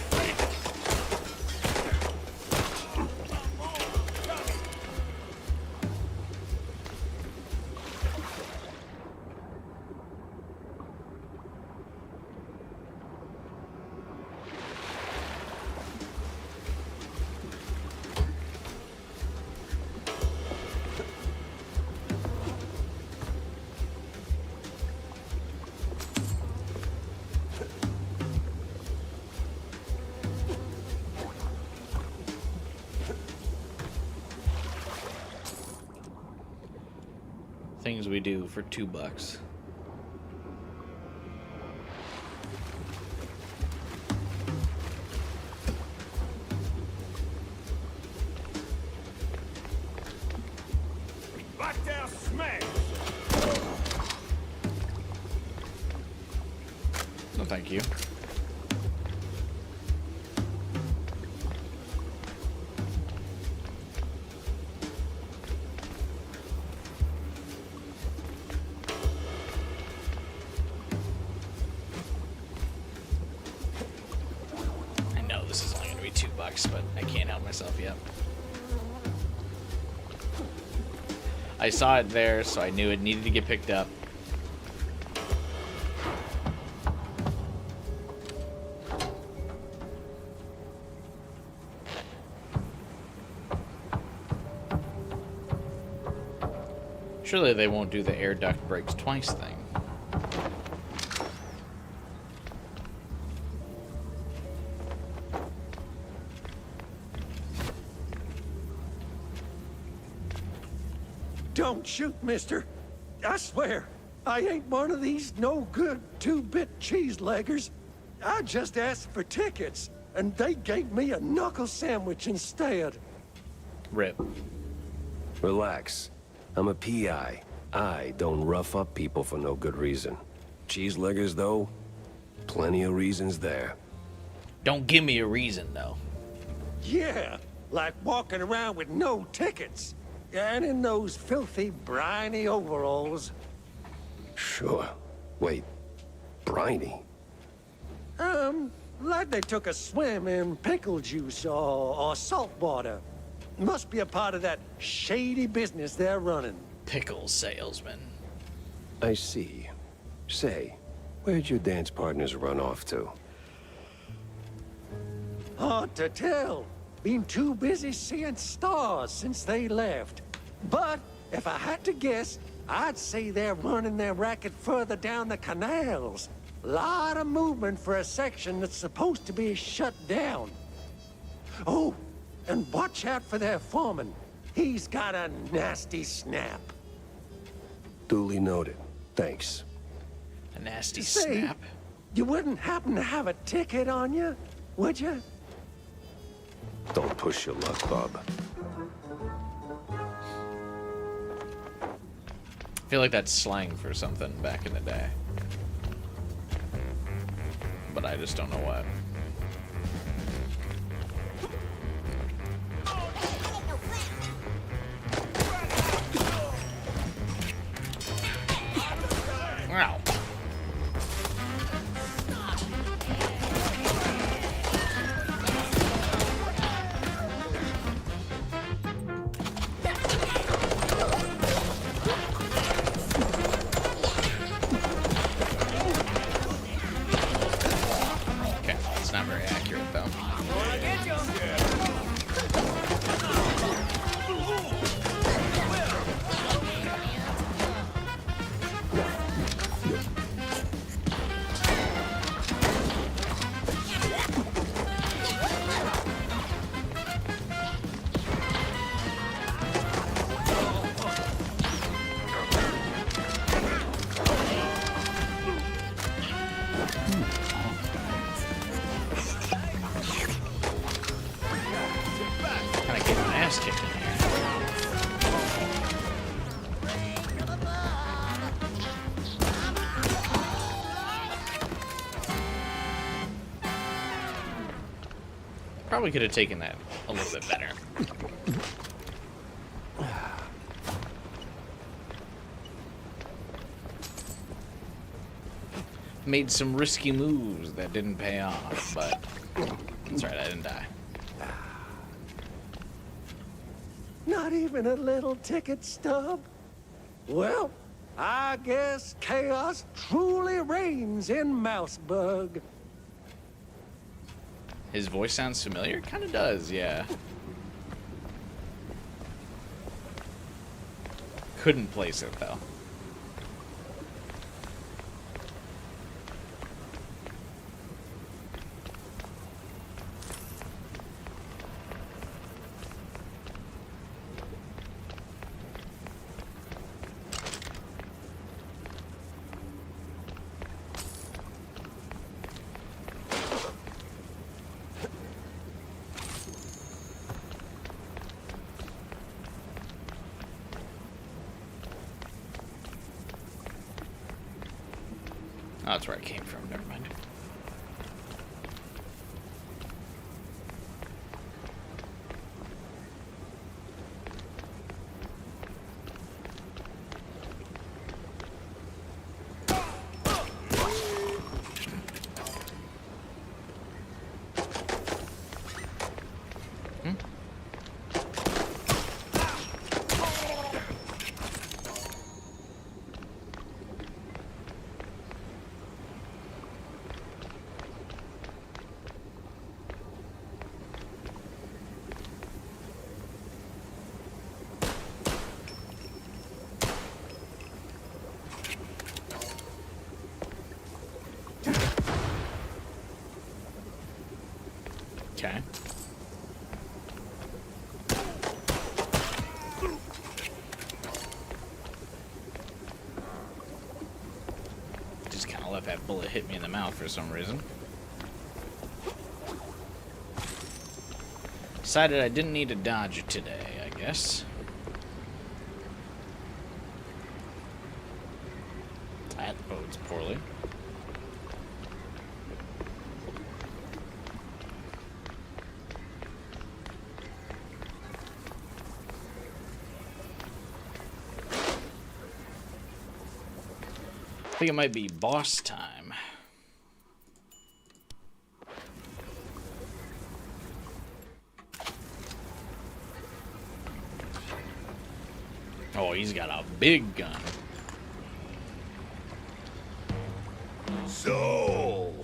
[SPEAKER 1] Things we do for $2.
[SPEAKER 15] Lockdown smash!
[SPEAKER 1] No, thank you. This is only going to be $2, but I can't help myself yet. I saw it there, so I knew it needed to get picked up. Surely they won't do the air duct breaks twice thing.
[SPEAKER 15] Don't shoot, mister. I swear, I ain't one of these no-good two-bit cheese-leggers. I just asked for tickets, and they gave me a knuckle sandwich instead.
[SPEAKER 1] Rip.
[SPEAKER 2] Relax. I'm a PI. I don't rough up people for no good reason. Cheeseleggers, though, plenty of reasons there.
[SPEAKER 1] Don't give me a reason, though.
[SPEAKER 15] Yeah, like walking around with no tickets. And in those filthy, briny overalls.
[SPEAKER 2] Sure. Wait, briny?
[SPEAKER 15] Like they took a swim in pickle juice or salt water. Must be a part of that shady business they're running.
[SPEAKER 1] Pickle salesman.
[SPEAKER 2] I see. Say, where'd your dance partners run off to?
[SPEAKER 15] Hard to tell. Been too busy seeing stars since they left. But if I had to guess, I'd say they're running their racket further down the canals. Lot of movement for a section that's supposed to be shut down. Oh, and watch out for their foreman. He's got a nasty snap.
[SPEAKER 2] Duly noted. Thanks.
[SPEAKER 1] A nasty
[SPEAKER 15] Say,
[SPEAKER 1] snap.
[SPEAKER 15] you wouldn't happen to have a ticket on you, would you?
[SPEAKER 2] Don't push your luck, Bob.
[SPEAKER 1] I feel like that's slang for something back in the day. But I just don't know what. Wow. Okay, it's not very accurate though. Kind of getting my ass kicked in here. Probably could have taken that a little bit better. Made some risky moves that didn't pay off, but that's right, I didn't die.
[SPEAKER 15] Not even a little ticket stub? Well, I guess chaos truly reigns in Mousebug.
[SPEAKER 1] His voice sounds familiar? Kind of does, yeah. Couldn't place it, though. Oh, that's where I came from. Never mind. Okay. Just kind of let that bullet hit me in the mouth for some reason. Decided I didn't need to dodge it today, I guess. That bodes poorly. I think it might be boss time. Oh, he's got a big gun.
[SPEAKER 9] So,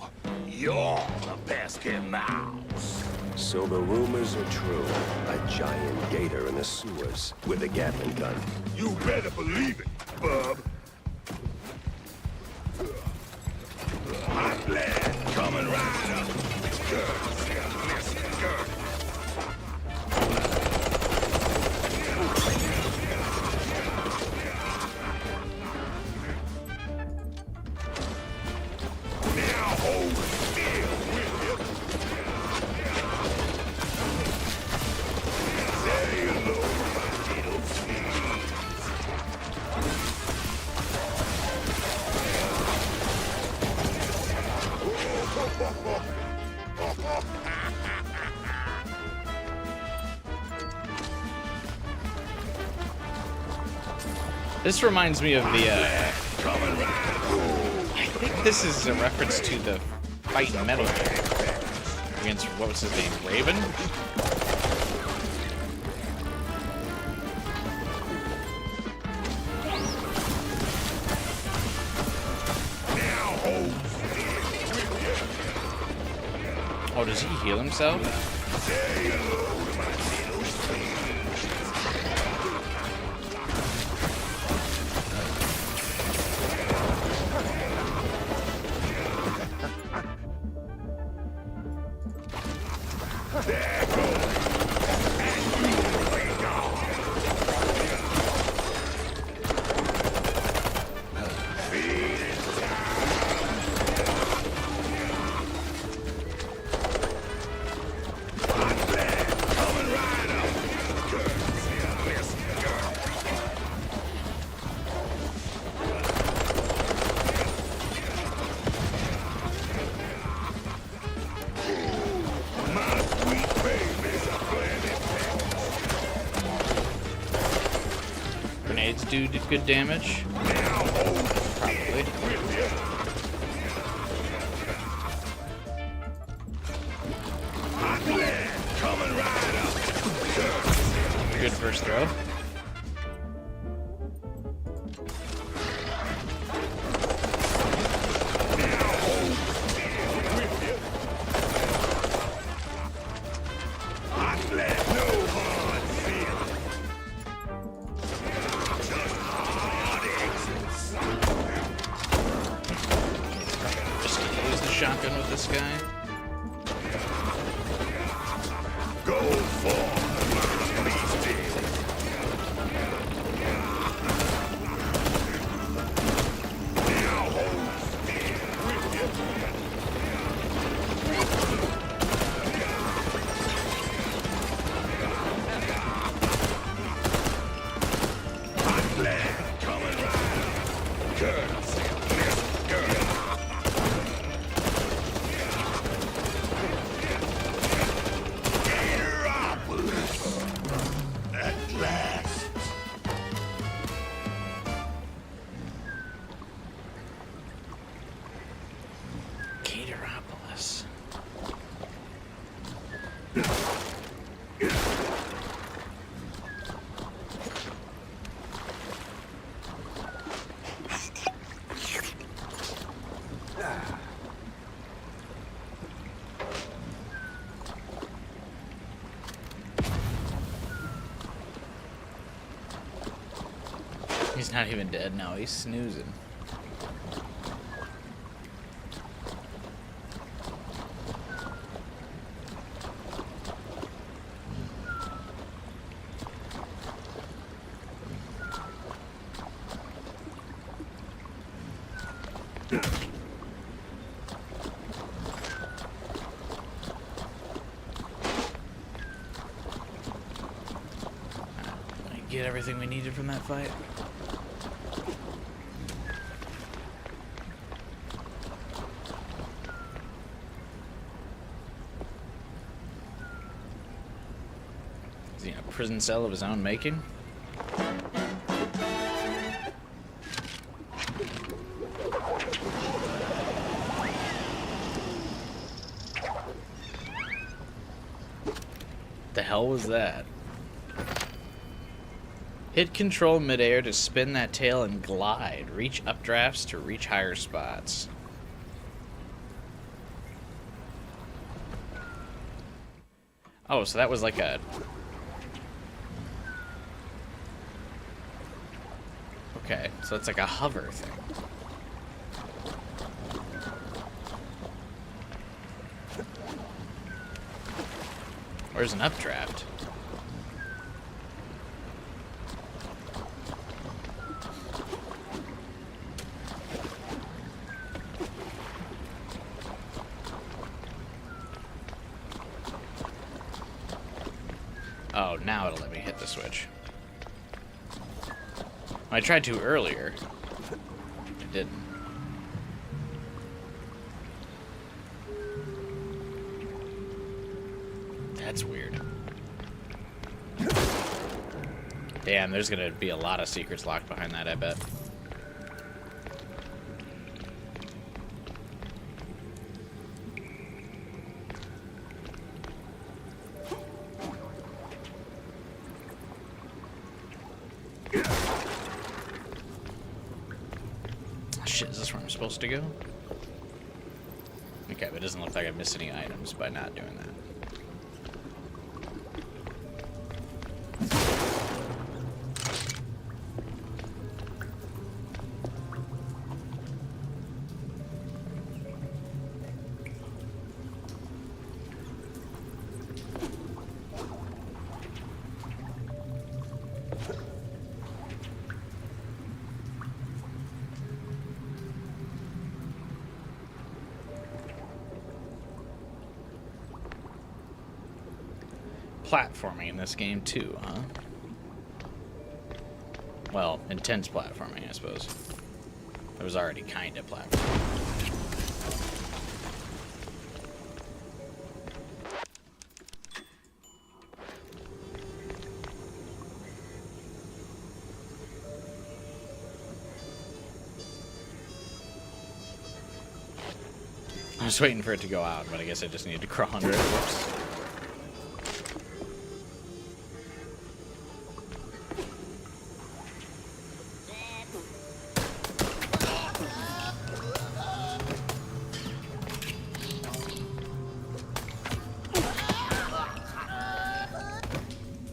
[SPEAKER 9] you're the pesky mouse.
[SPEAKER 2] So the rumors are true. A giant gator in the sewers with a Gatling gun.
[SPEAKER 16] You better believe it, bub.
[SPEAKER 9] I'm glad coming right up.
[SPEAKER 1] This reminds me of the, I think this is a reference to the fight in Metal Gear against, what was his name, Raven? Oh, does he heal himself? Grenades do good damage. Probably. Good first throw. Shotgun with this guy. Go for He's not even dead now, he's snoozing. Get everything we needed from that fight. Is he in a prison cell of his own making? The hell was that? Hit control midair to spin that tail and glide. Reach updrafts to reach higher spots. Oh, so that was like a... Okay, so it's like a hover thing. Where's an updraft? Oh, now it'll let me hit the switch. I tried to earlier. It didn't. That's weird. Damn, there's gonna be a lot of secrets locked behind that, I bet. Shit, is this where I'm supposed to go? Okay, but it doesn't look like I missed any items by not doing that. Platforming in this game too, huh? Well, intense platforming, I suppose. It was already kind of platforming. I was waiting for it to go out, but I guess I just needed to crawl under it. Whoops.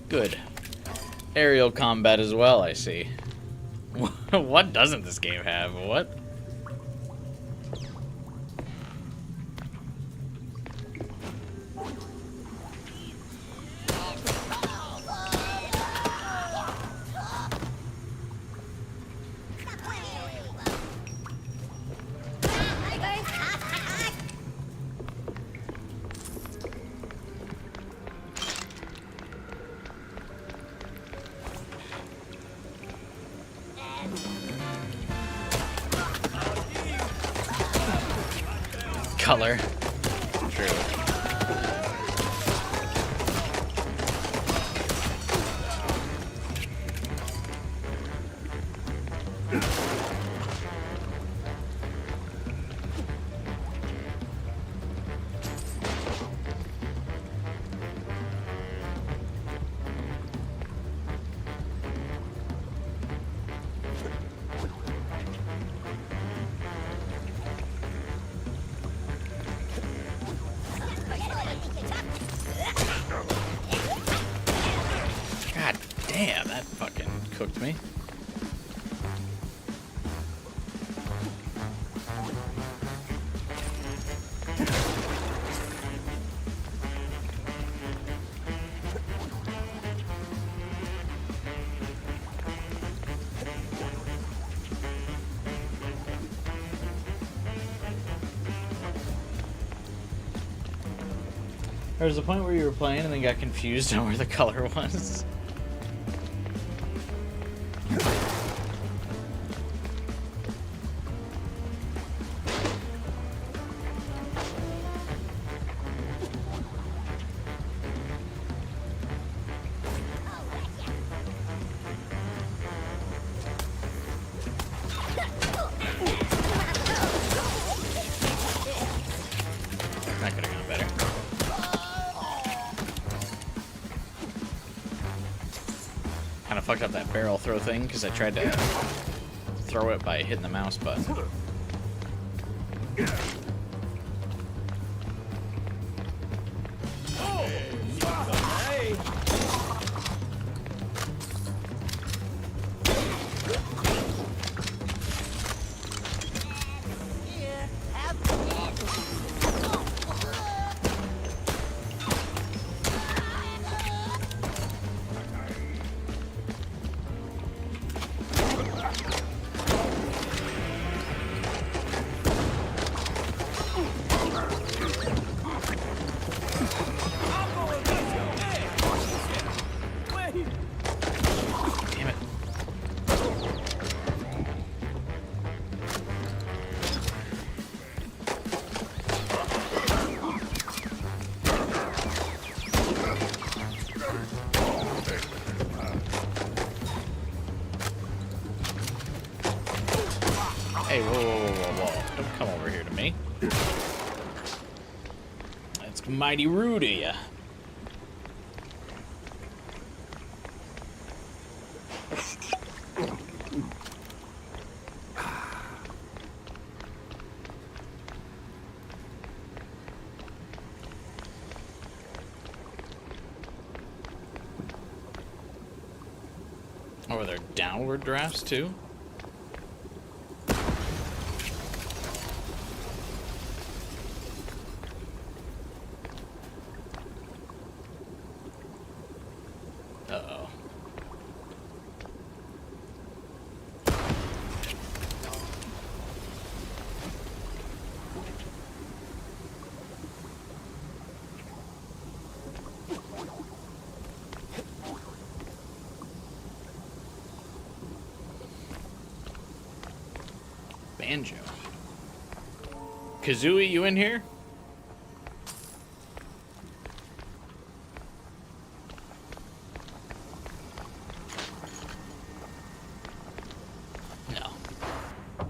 [SPEAKER 1] Good. Aerial combat as well, I see. What doesn't this game have? What? Color. True. Damn, that fucking cooked me. There was a point where you were playing and then got confused on where the color was. That could have gone better. Kind of fucked up that barrel throw thing because I tried to throw it by hitting the mouse button. Hey, whoa, whoa, whoa, whoa, whoa. Don't come over here to me. That's mighty rude of ya. Oh, are there downward drafts too? Uh-oh. Banjo. Kazooie, you in here? No.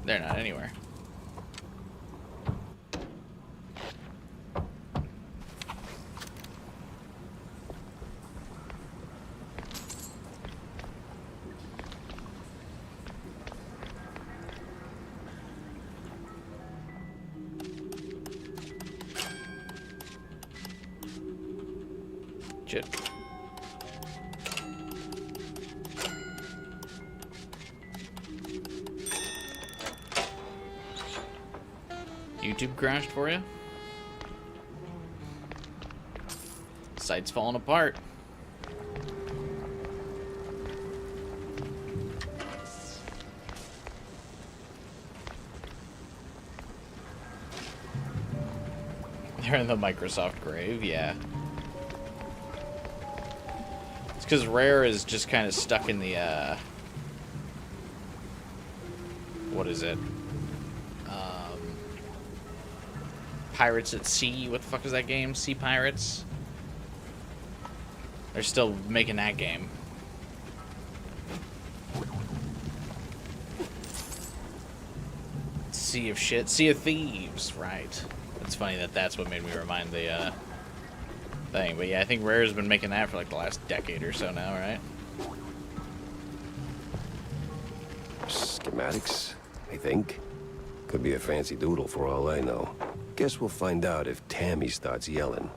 [SPEAKER 1] They're not anywhere. Shit. YouTube crashed for you? Site's falling apart. They're in the Microsoft grave, yeah. It's because Rare is just kind of stuck in the, what is it? Pirates at Sea. What the fuck is that game? Sea Pirates? They're still making that game. Sea of shit. Sea of Thieves, right. It's funny that that's what made me remind the thing. But yeah, I think Rare's been making that for like the last decade or so now, right?
[SPEAKER 2] Schematics, I think. Could be a fancy doodle for all I know. Guess we'll find out if Tammy starts yelling.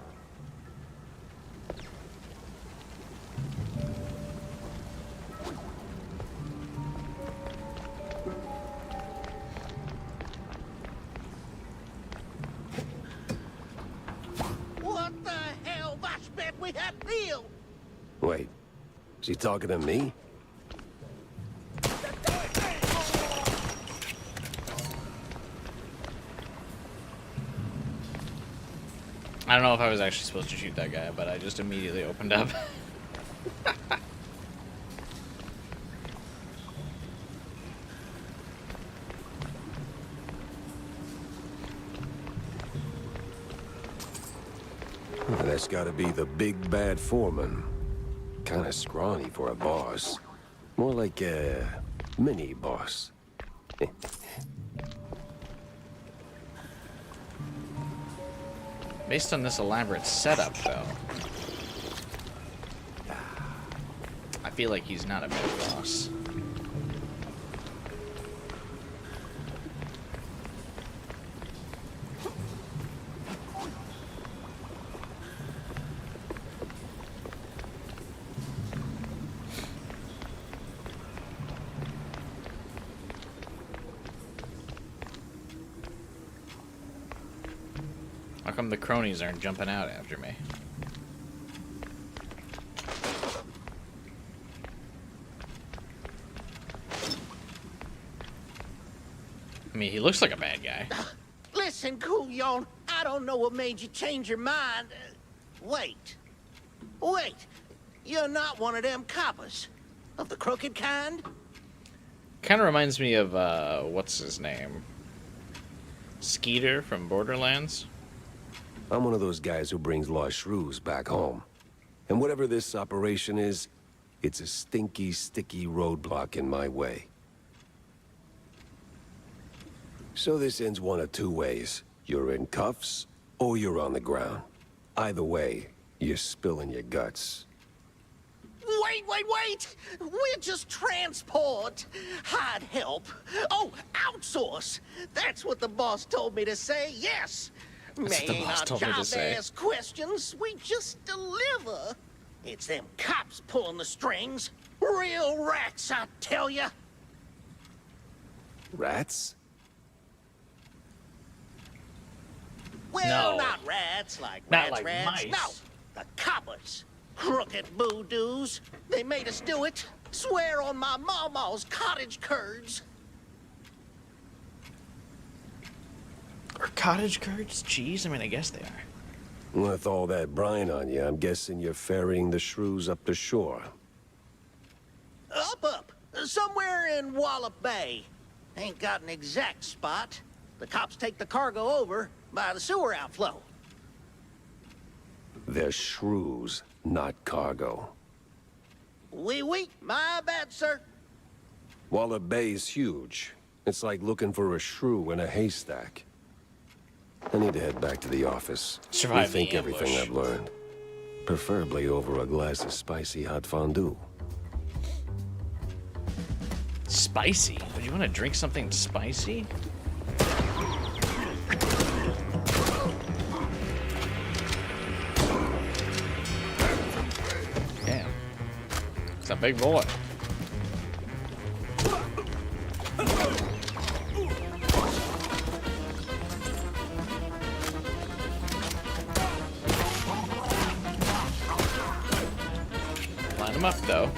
[SPEAKER 11] What the hell? That's bet we have Bill.
[SPEAKER 2] Wait, is he talking to me?
[SPEAKER 1] I don't know if I was actually supposed to shoot that guy, but I just immediately opened up.
[SPEAKER 2] That's gotta be the big bad foreman. Kinda scrawny for a boss. More like a mini boss.
[SPEAKER 1] Based on this elaborate setup, though, I feel like he's not a big boss. How come the cronies aren't jumping out after me? I mean, he looks like a bad guy.
[SPEAKER 11] Listen, Couillon, I don't know what made you change your mind. Wait. Wait. You're not one of them coppers. Of the crooked kind?
[SPEAKER 1] Kind of reminds me of, what's his name? Skeeter from Borderlands.
[SPEAKER 2] I'm one of those guys who brings lost shrews back home. And whatever this operation is, it's a stinky, sticky roadblock in my way. So this ends one of two ways. You're in cuffs, or you're on the ground. Either way, you're spilling your guts.
[SPEAKER 11] Wait! We're just transport. Hard help. Oh, outsource. That's what the boss told me to say, yes.
[SPEAKER 1] That's what the
[SPEAKER 11] Ain't
[SPEAKER 1] boss
[SPEAKER 11] our
[SPEAKER 1] told me to
[SPEAKER 11] job
[SPEAKER 1] say.
[SPEAKER 11] ask questions, we just deliver. It's them cops pulling the strings. Real rats, I tell ya.
[SPEAKER 2] Rats?
[SPEAKER 11] Well,
[SPEAKER 1] No.
[SPEAKER 11] not rats like
[SPEAKER 1] Not
[SPEAKER 11] rats,
[SPEAKER 1] like
[SPEAKER 11] rats.
[SPEAKER 1] mice.
[SPEAKER 11] No, the coppers. Crooked voodoo's. They made us do it. Swear on my mama's cottage curds.
[SPEAKER 1] Are cottage curds cheese? I mean, I guess they are.
[SPEAKER 2] With all that brine on you, I'm guessing you're ferrying the shrews up the shore.
[SPEAKER 11] Up. Somewhere in Wallop Bay. Ain't got an exact spot. The cops take the cargo over by the sewer outflow.
[SPEAKER 2] They're shrews, not cargo.
[SPEAKER 11] Oui, my bad, sir.
[SPEAKER 2] Wallop Bay's huge. It's like looking for a shrew in a haystack. I need to head back to the office.
[SPEAKER 1] Survive the
[SPEAKER 2] Rethink everything
[SPEAKER 1] ambush.
[SPEAKER 2] I've learned. Preferably over a glass of spicy hot fondue.
[SPEAKER 1] Spicy? Would you want to drink something spicy? Damn. It's a big boy. Line him up, though.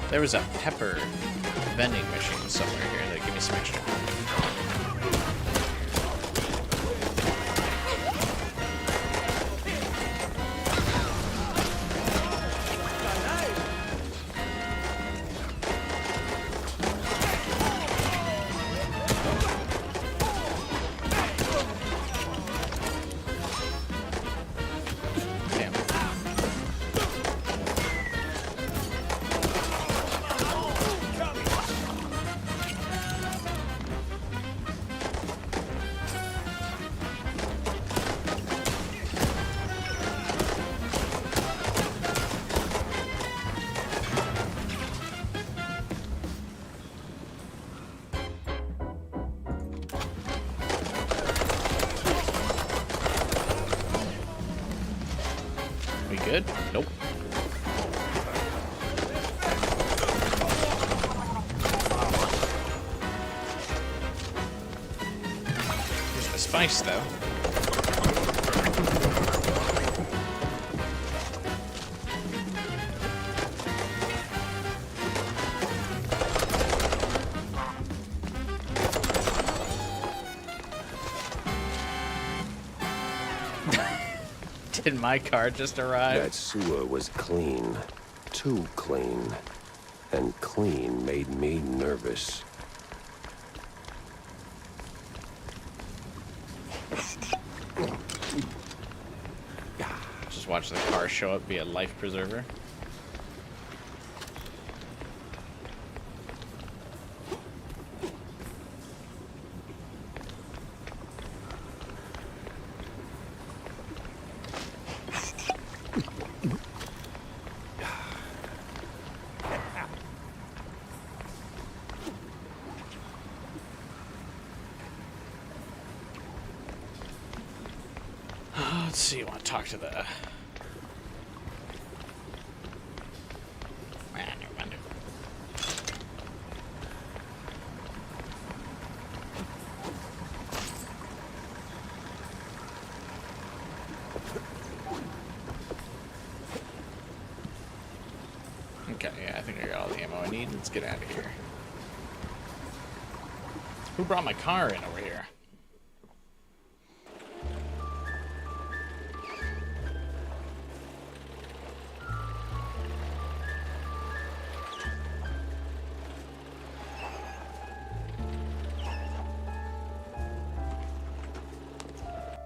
[SPEAKER 1] There was a pepper vending machine somewhere here that give me some extra. Damn. We good? Nope. Here's the spice, though. Did my car just arrive?
[SPEAKER 2] That sewer was clean. Too clean. And clean made me nervous.
[SPEAKER 1] Just watch the car show up, be a life preserver. Let's see, I want to talk to the... Never mind. Okay, yeah, I think I got all the ammo I need. Let's get out of here. Who brought my car in over here?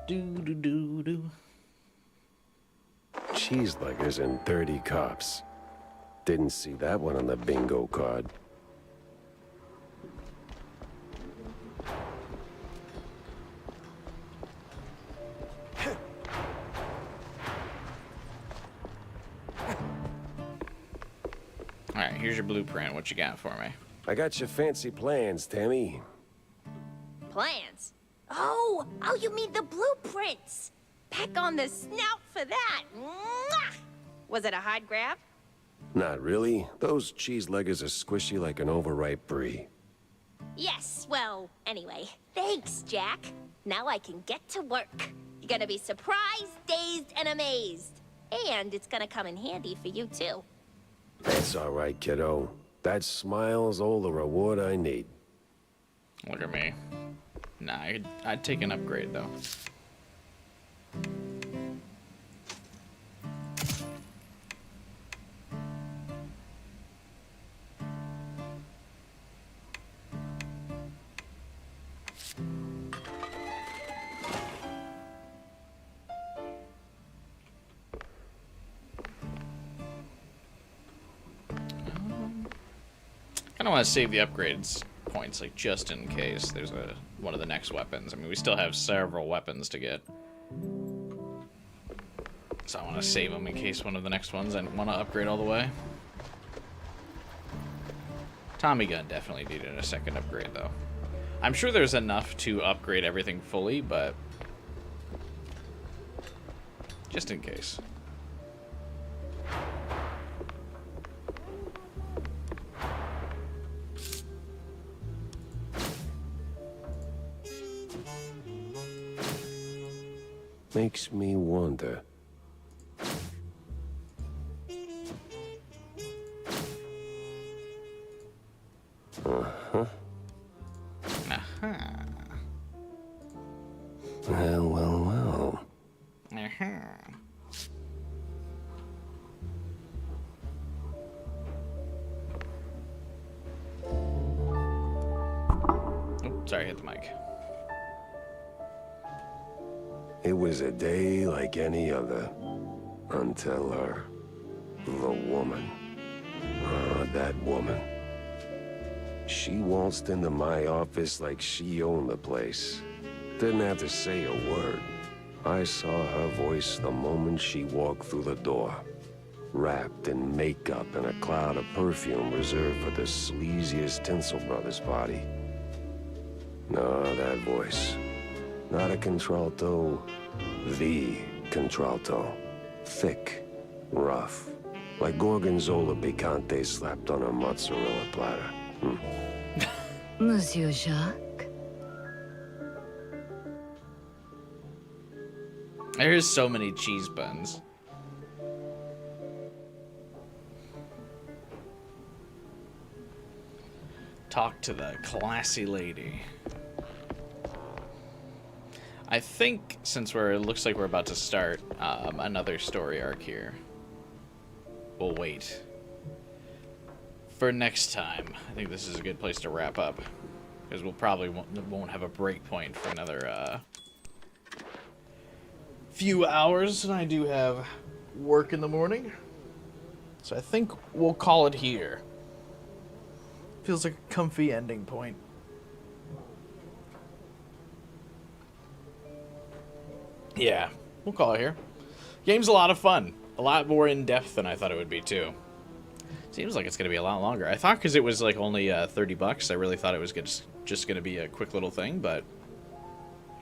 [SPEAKER 1] Do.
[SPEAKER 2] Cheeseluggers and 30 cops. Didn't see that one on the bingo card.
[SPEAKER 1] Alright, here's your blueprint. What you got for me?
[SPEAKER 2] I got your fancy plans, Tammy.
[SPEAKER 10] Plans? Oh, you mean the blueprints? Peck on the snout for that. Mwah! Was it a hard grab?
[SPEAKER 2] Not really. Those cheeseluggers are squishy like an overripe brie.
[SPEAKER 10] Yes, well, anyway, thanks, Jack. Now I can get to work. You're gonna be surprised, dazed, and amazed. And it's gonna come in handy for you, too.
[SPEAKER 2] That's all right, kiddo. That smile's all the reward I need.
[SPEAKER 1] Look at me. Nah, I'd take an upgrade, though. I don't want to save the upgrades points, like, just in case there's one of the next weapons. I mean, we still have several weapons to get. So I want to save them in case one of the next ones I want to upgrade all the way. Tommy gun definitely needed a second upgrade, though. I'm sure there's enough to upgrade everything fully, but just in case.
[SPEAKER 2] Makes me wonder. Uh-huh.
[SPEAKER 1] Uh-huh.
[SPEAKER 2] Well.
[SPEAKER 1] Uh-huh. Oh, sorry, I hit the mic.
[SPEAKER 2] It was a day like any other. Until the woman. That woman. She waltzed into my office like she owned the place. Didn't have to say a word. I saw her voice the moment she walked through the door. Wrapped in makeup and a cloud of perfume reserved for the sleaziest Tinsel Brothers party. No, that voice. Not a contralto, the contralto. Thick, rough, like Gorgonzola picante slapped on a mozzarella platter.
[SPEAKER 19] Monsieur Jacques?
[SPEAKER 1] There's so many cheese buns. Talk to the classy lady. I think since it looks like we're about to start another story arc here, we'll wait for next time. I think this is a good place to wrap up because we'll probably won't have a break point for another few hours, and I do have work in the morning, so I think we'll call it here. Feels like a comfy ending point. Yeah, we'll call it here. Game's a lot of fun. A lot more in-depth than I thought it would be, too. Seems like it's going to be a lot longer. I thought because it was like only $30, I really thought it was just going to be a quick little thing, but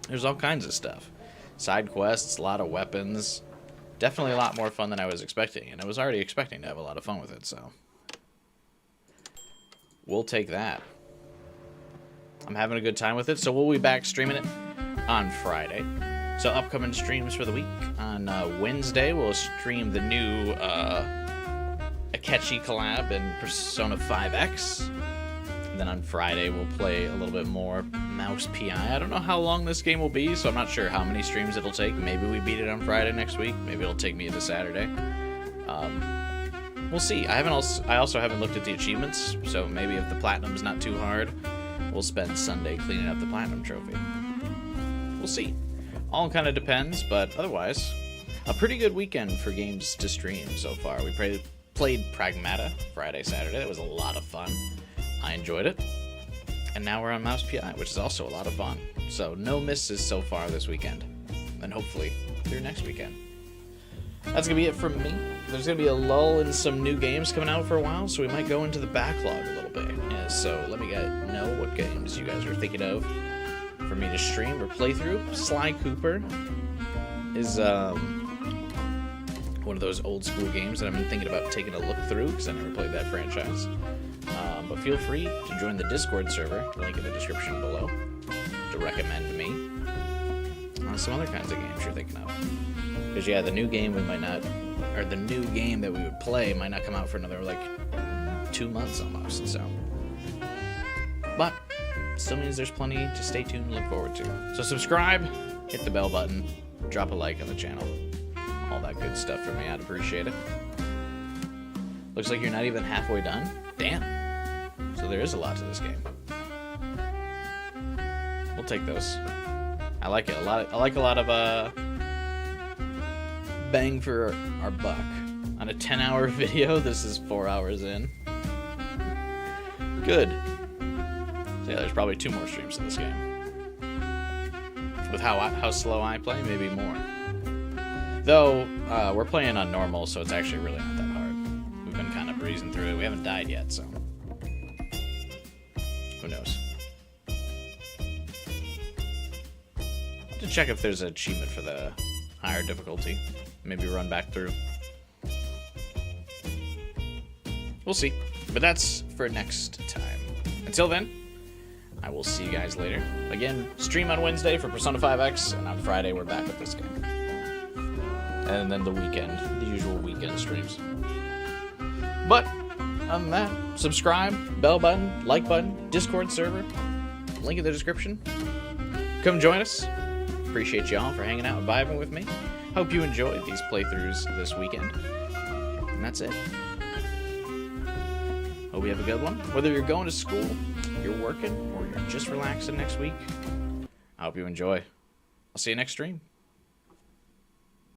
[SPEAKER 1] there's all kinds of stuff. Side quests, a lot of weapons. Definitely a lot more fun than I was expecting, and I was already expecting to have a lot of fun with it, so we'll take that. I'm having a good time with it, so we'll be back streaming it on Friday. So upcoming streams for the week. On Wednesday, we'll stream the new Akechi collab in Persona 5X. And then on Friday, we'll play a little bit more Mouse PI. I don't know how long this game will be, so I'm not sure how many streams it'll take. Maybe we beat it on Friday next week. Maybe it'll take me into Saturday. We'll see. I also haven't looked at the achievements, so maybe if the platinum's not too hard, we'll spend Sunday cleaning up the platinum trophy. We'll see. all kind of depends, but otherwise, a pretty good weekend for games to stream so far. We played Pragmata Friday, Saturday. That was a lot of fun. I enjoyed it. And now we're on Mouse PI, which is also a lot of fun. So no misses so far this weekend. And hopefully through next weekend. That's going to be it from me. There's going to be a lull in some new games coming out for a while, so we might go into the backlog a little bit. Yeah, so let me know what games you guys are thinking of for me to stream or play through. Sly Cooper is one of those old school games that I've been thinking about taking a look through because I never played that franchise. But feel free to join the Discord server, link in the description below, to recommend me on some other kinds of games you're thinking of. Because yeah, the new game that we would play might not come out for another like 2 months almost. So, but still means there's plenty to stay tuned and look forward to. So subscribe, hit the bell button, drop a like on the channel, all that good stuff for me. I'd appreciate it. Looks like you're not even halfway done. Damn. So there is a lot to this game. We'll take those. I like it a lot. I like a lot of bang for our buck. On a 10-hour video, this is 4 hours in. Good. So yeah, there's probably 2 more streams of this game. With how slow I play, maybe more. Though, we're playing on normal, so it's actually really not that hard. We've been kind of breezing through it. We haven't died yet, so who knows? I'll have to check if there's an achievement for the higher difficulty. Maybe run back through. We'll see. But that's for next time. Until then, I will see you guys later. Again, stream on Wednesday for Persona 5X, and on Friday we're back with this game. And then the weekend, the usual weekend streams. But, other than that, subscribe, bell button, like button, Discord server, link in the description. Come join us. Appreciate y'all for hanging out and vibing with me. Hope you enjoyed these playthroughs this weekend. And that's it. Hope you have a good one. Whether you're going to school, you're working, or you're just relaxing next week, I hope you enjoy. I'll see you next stream.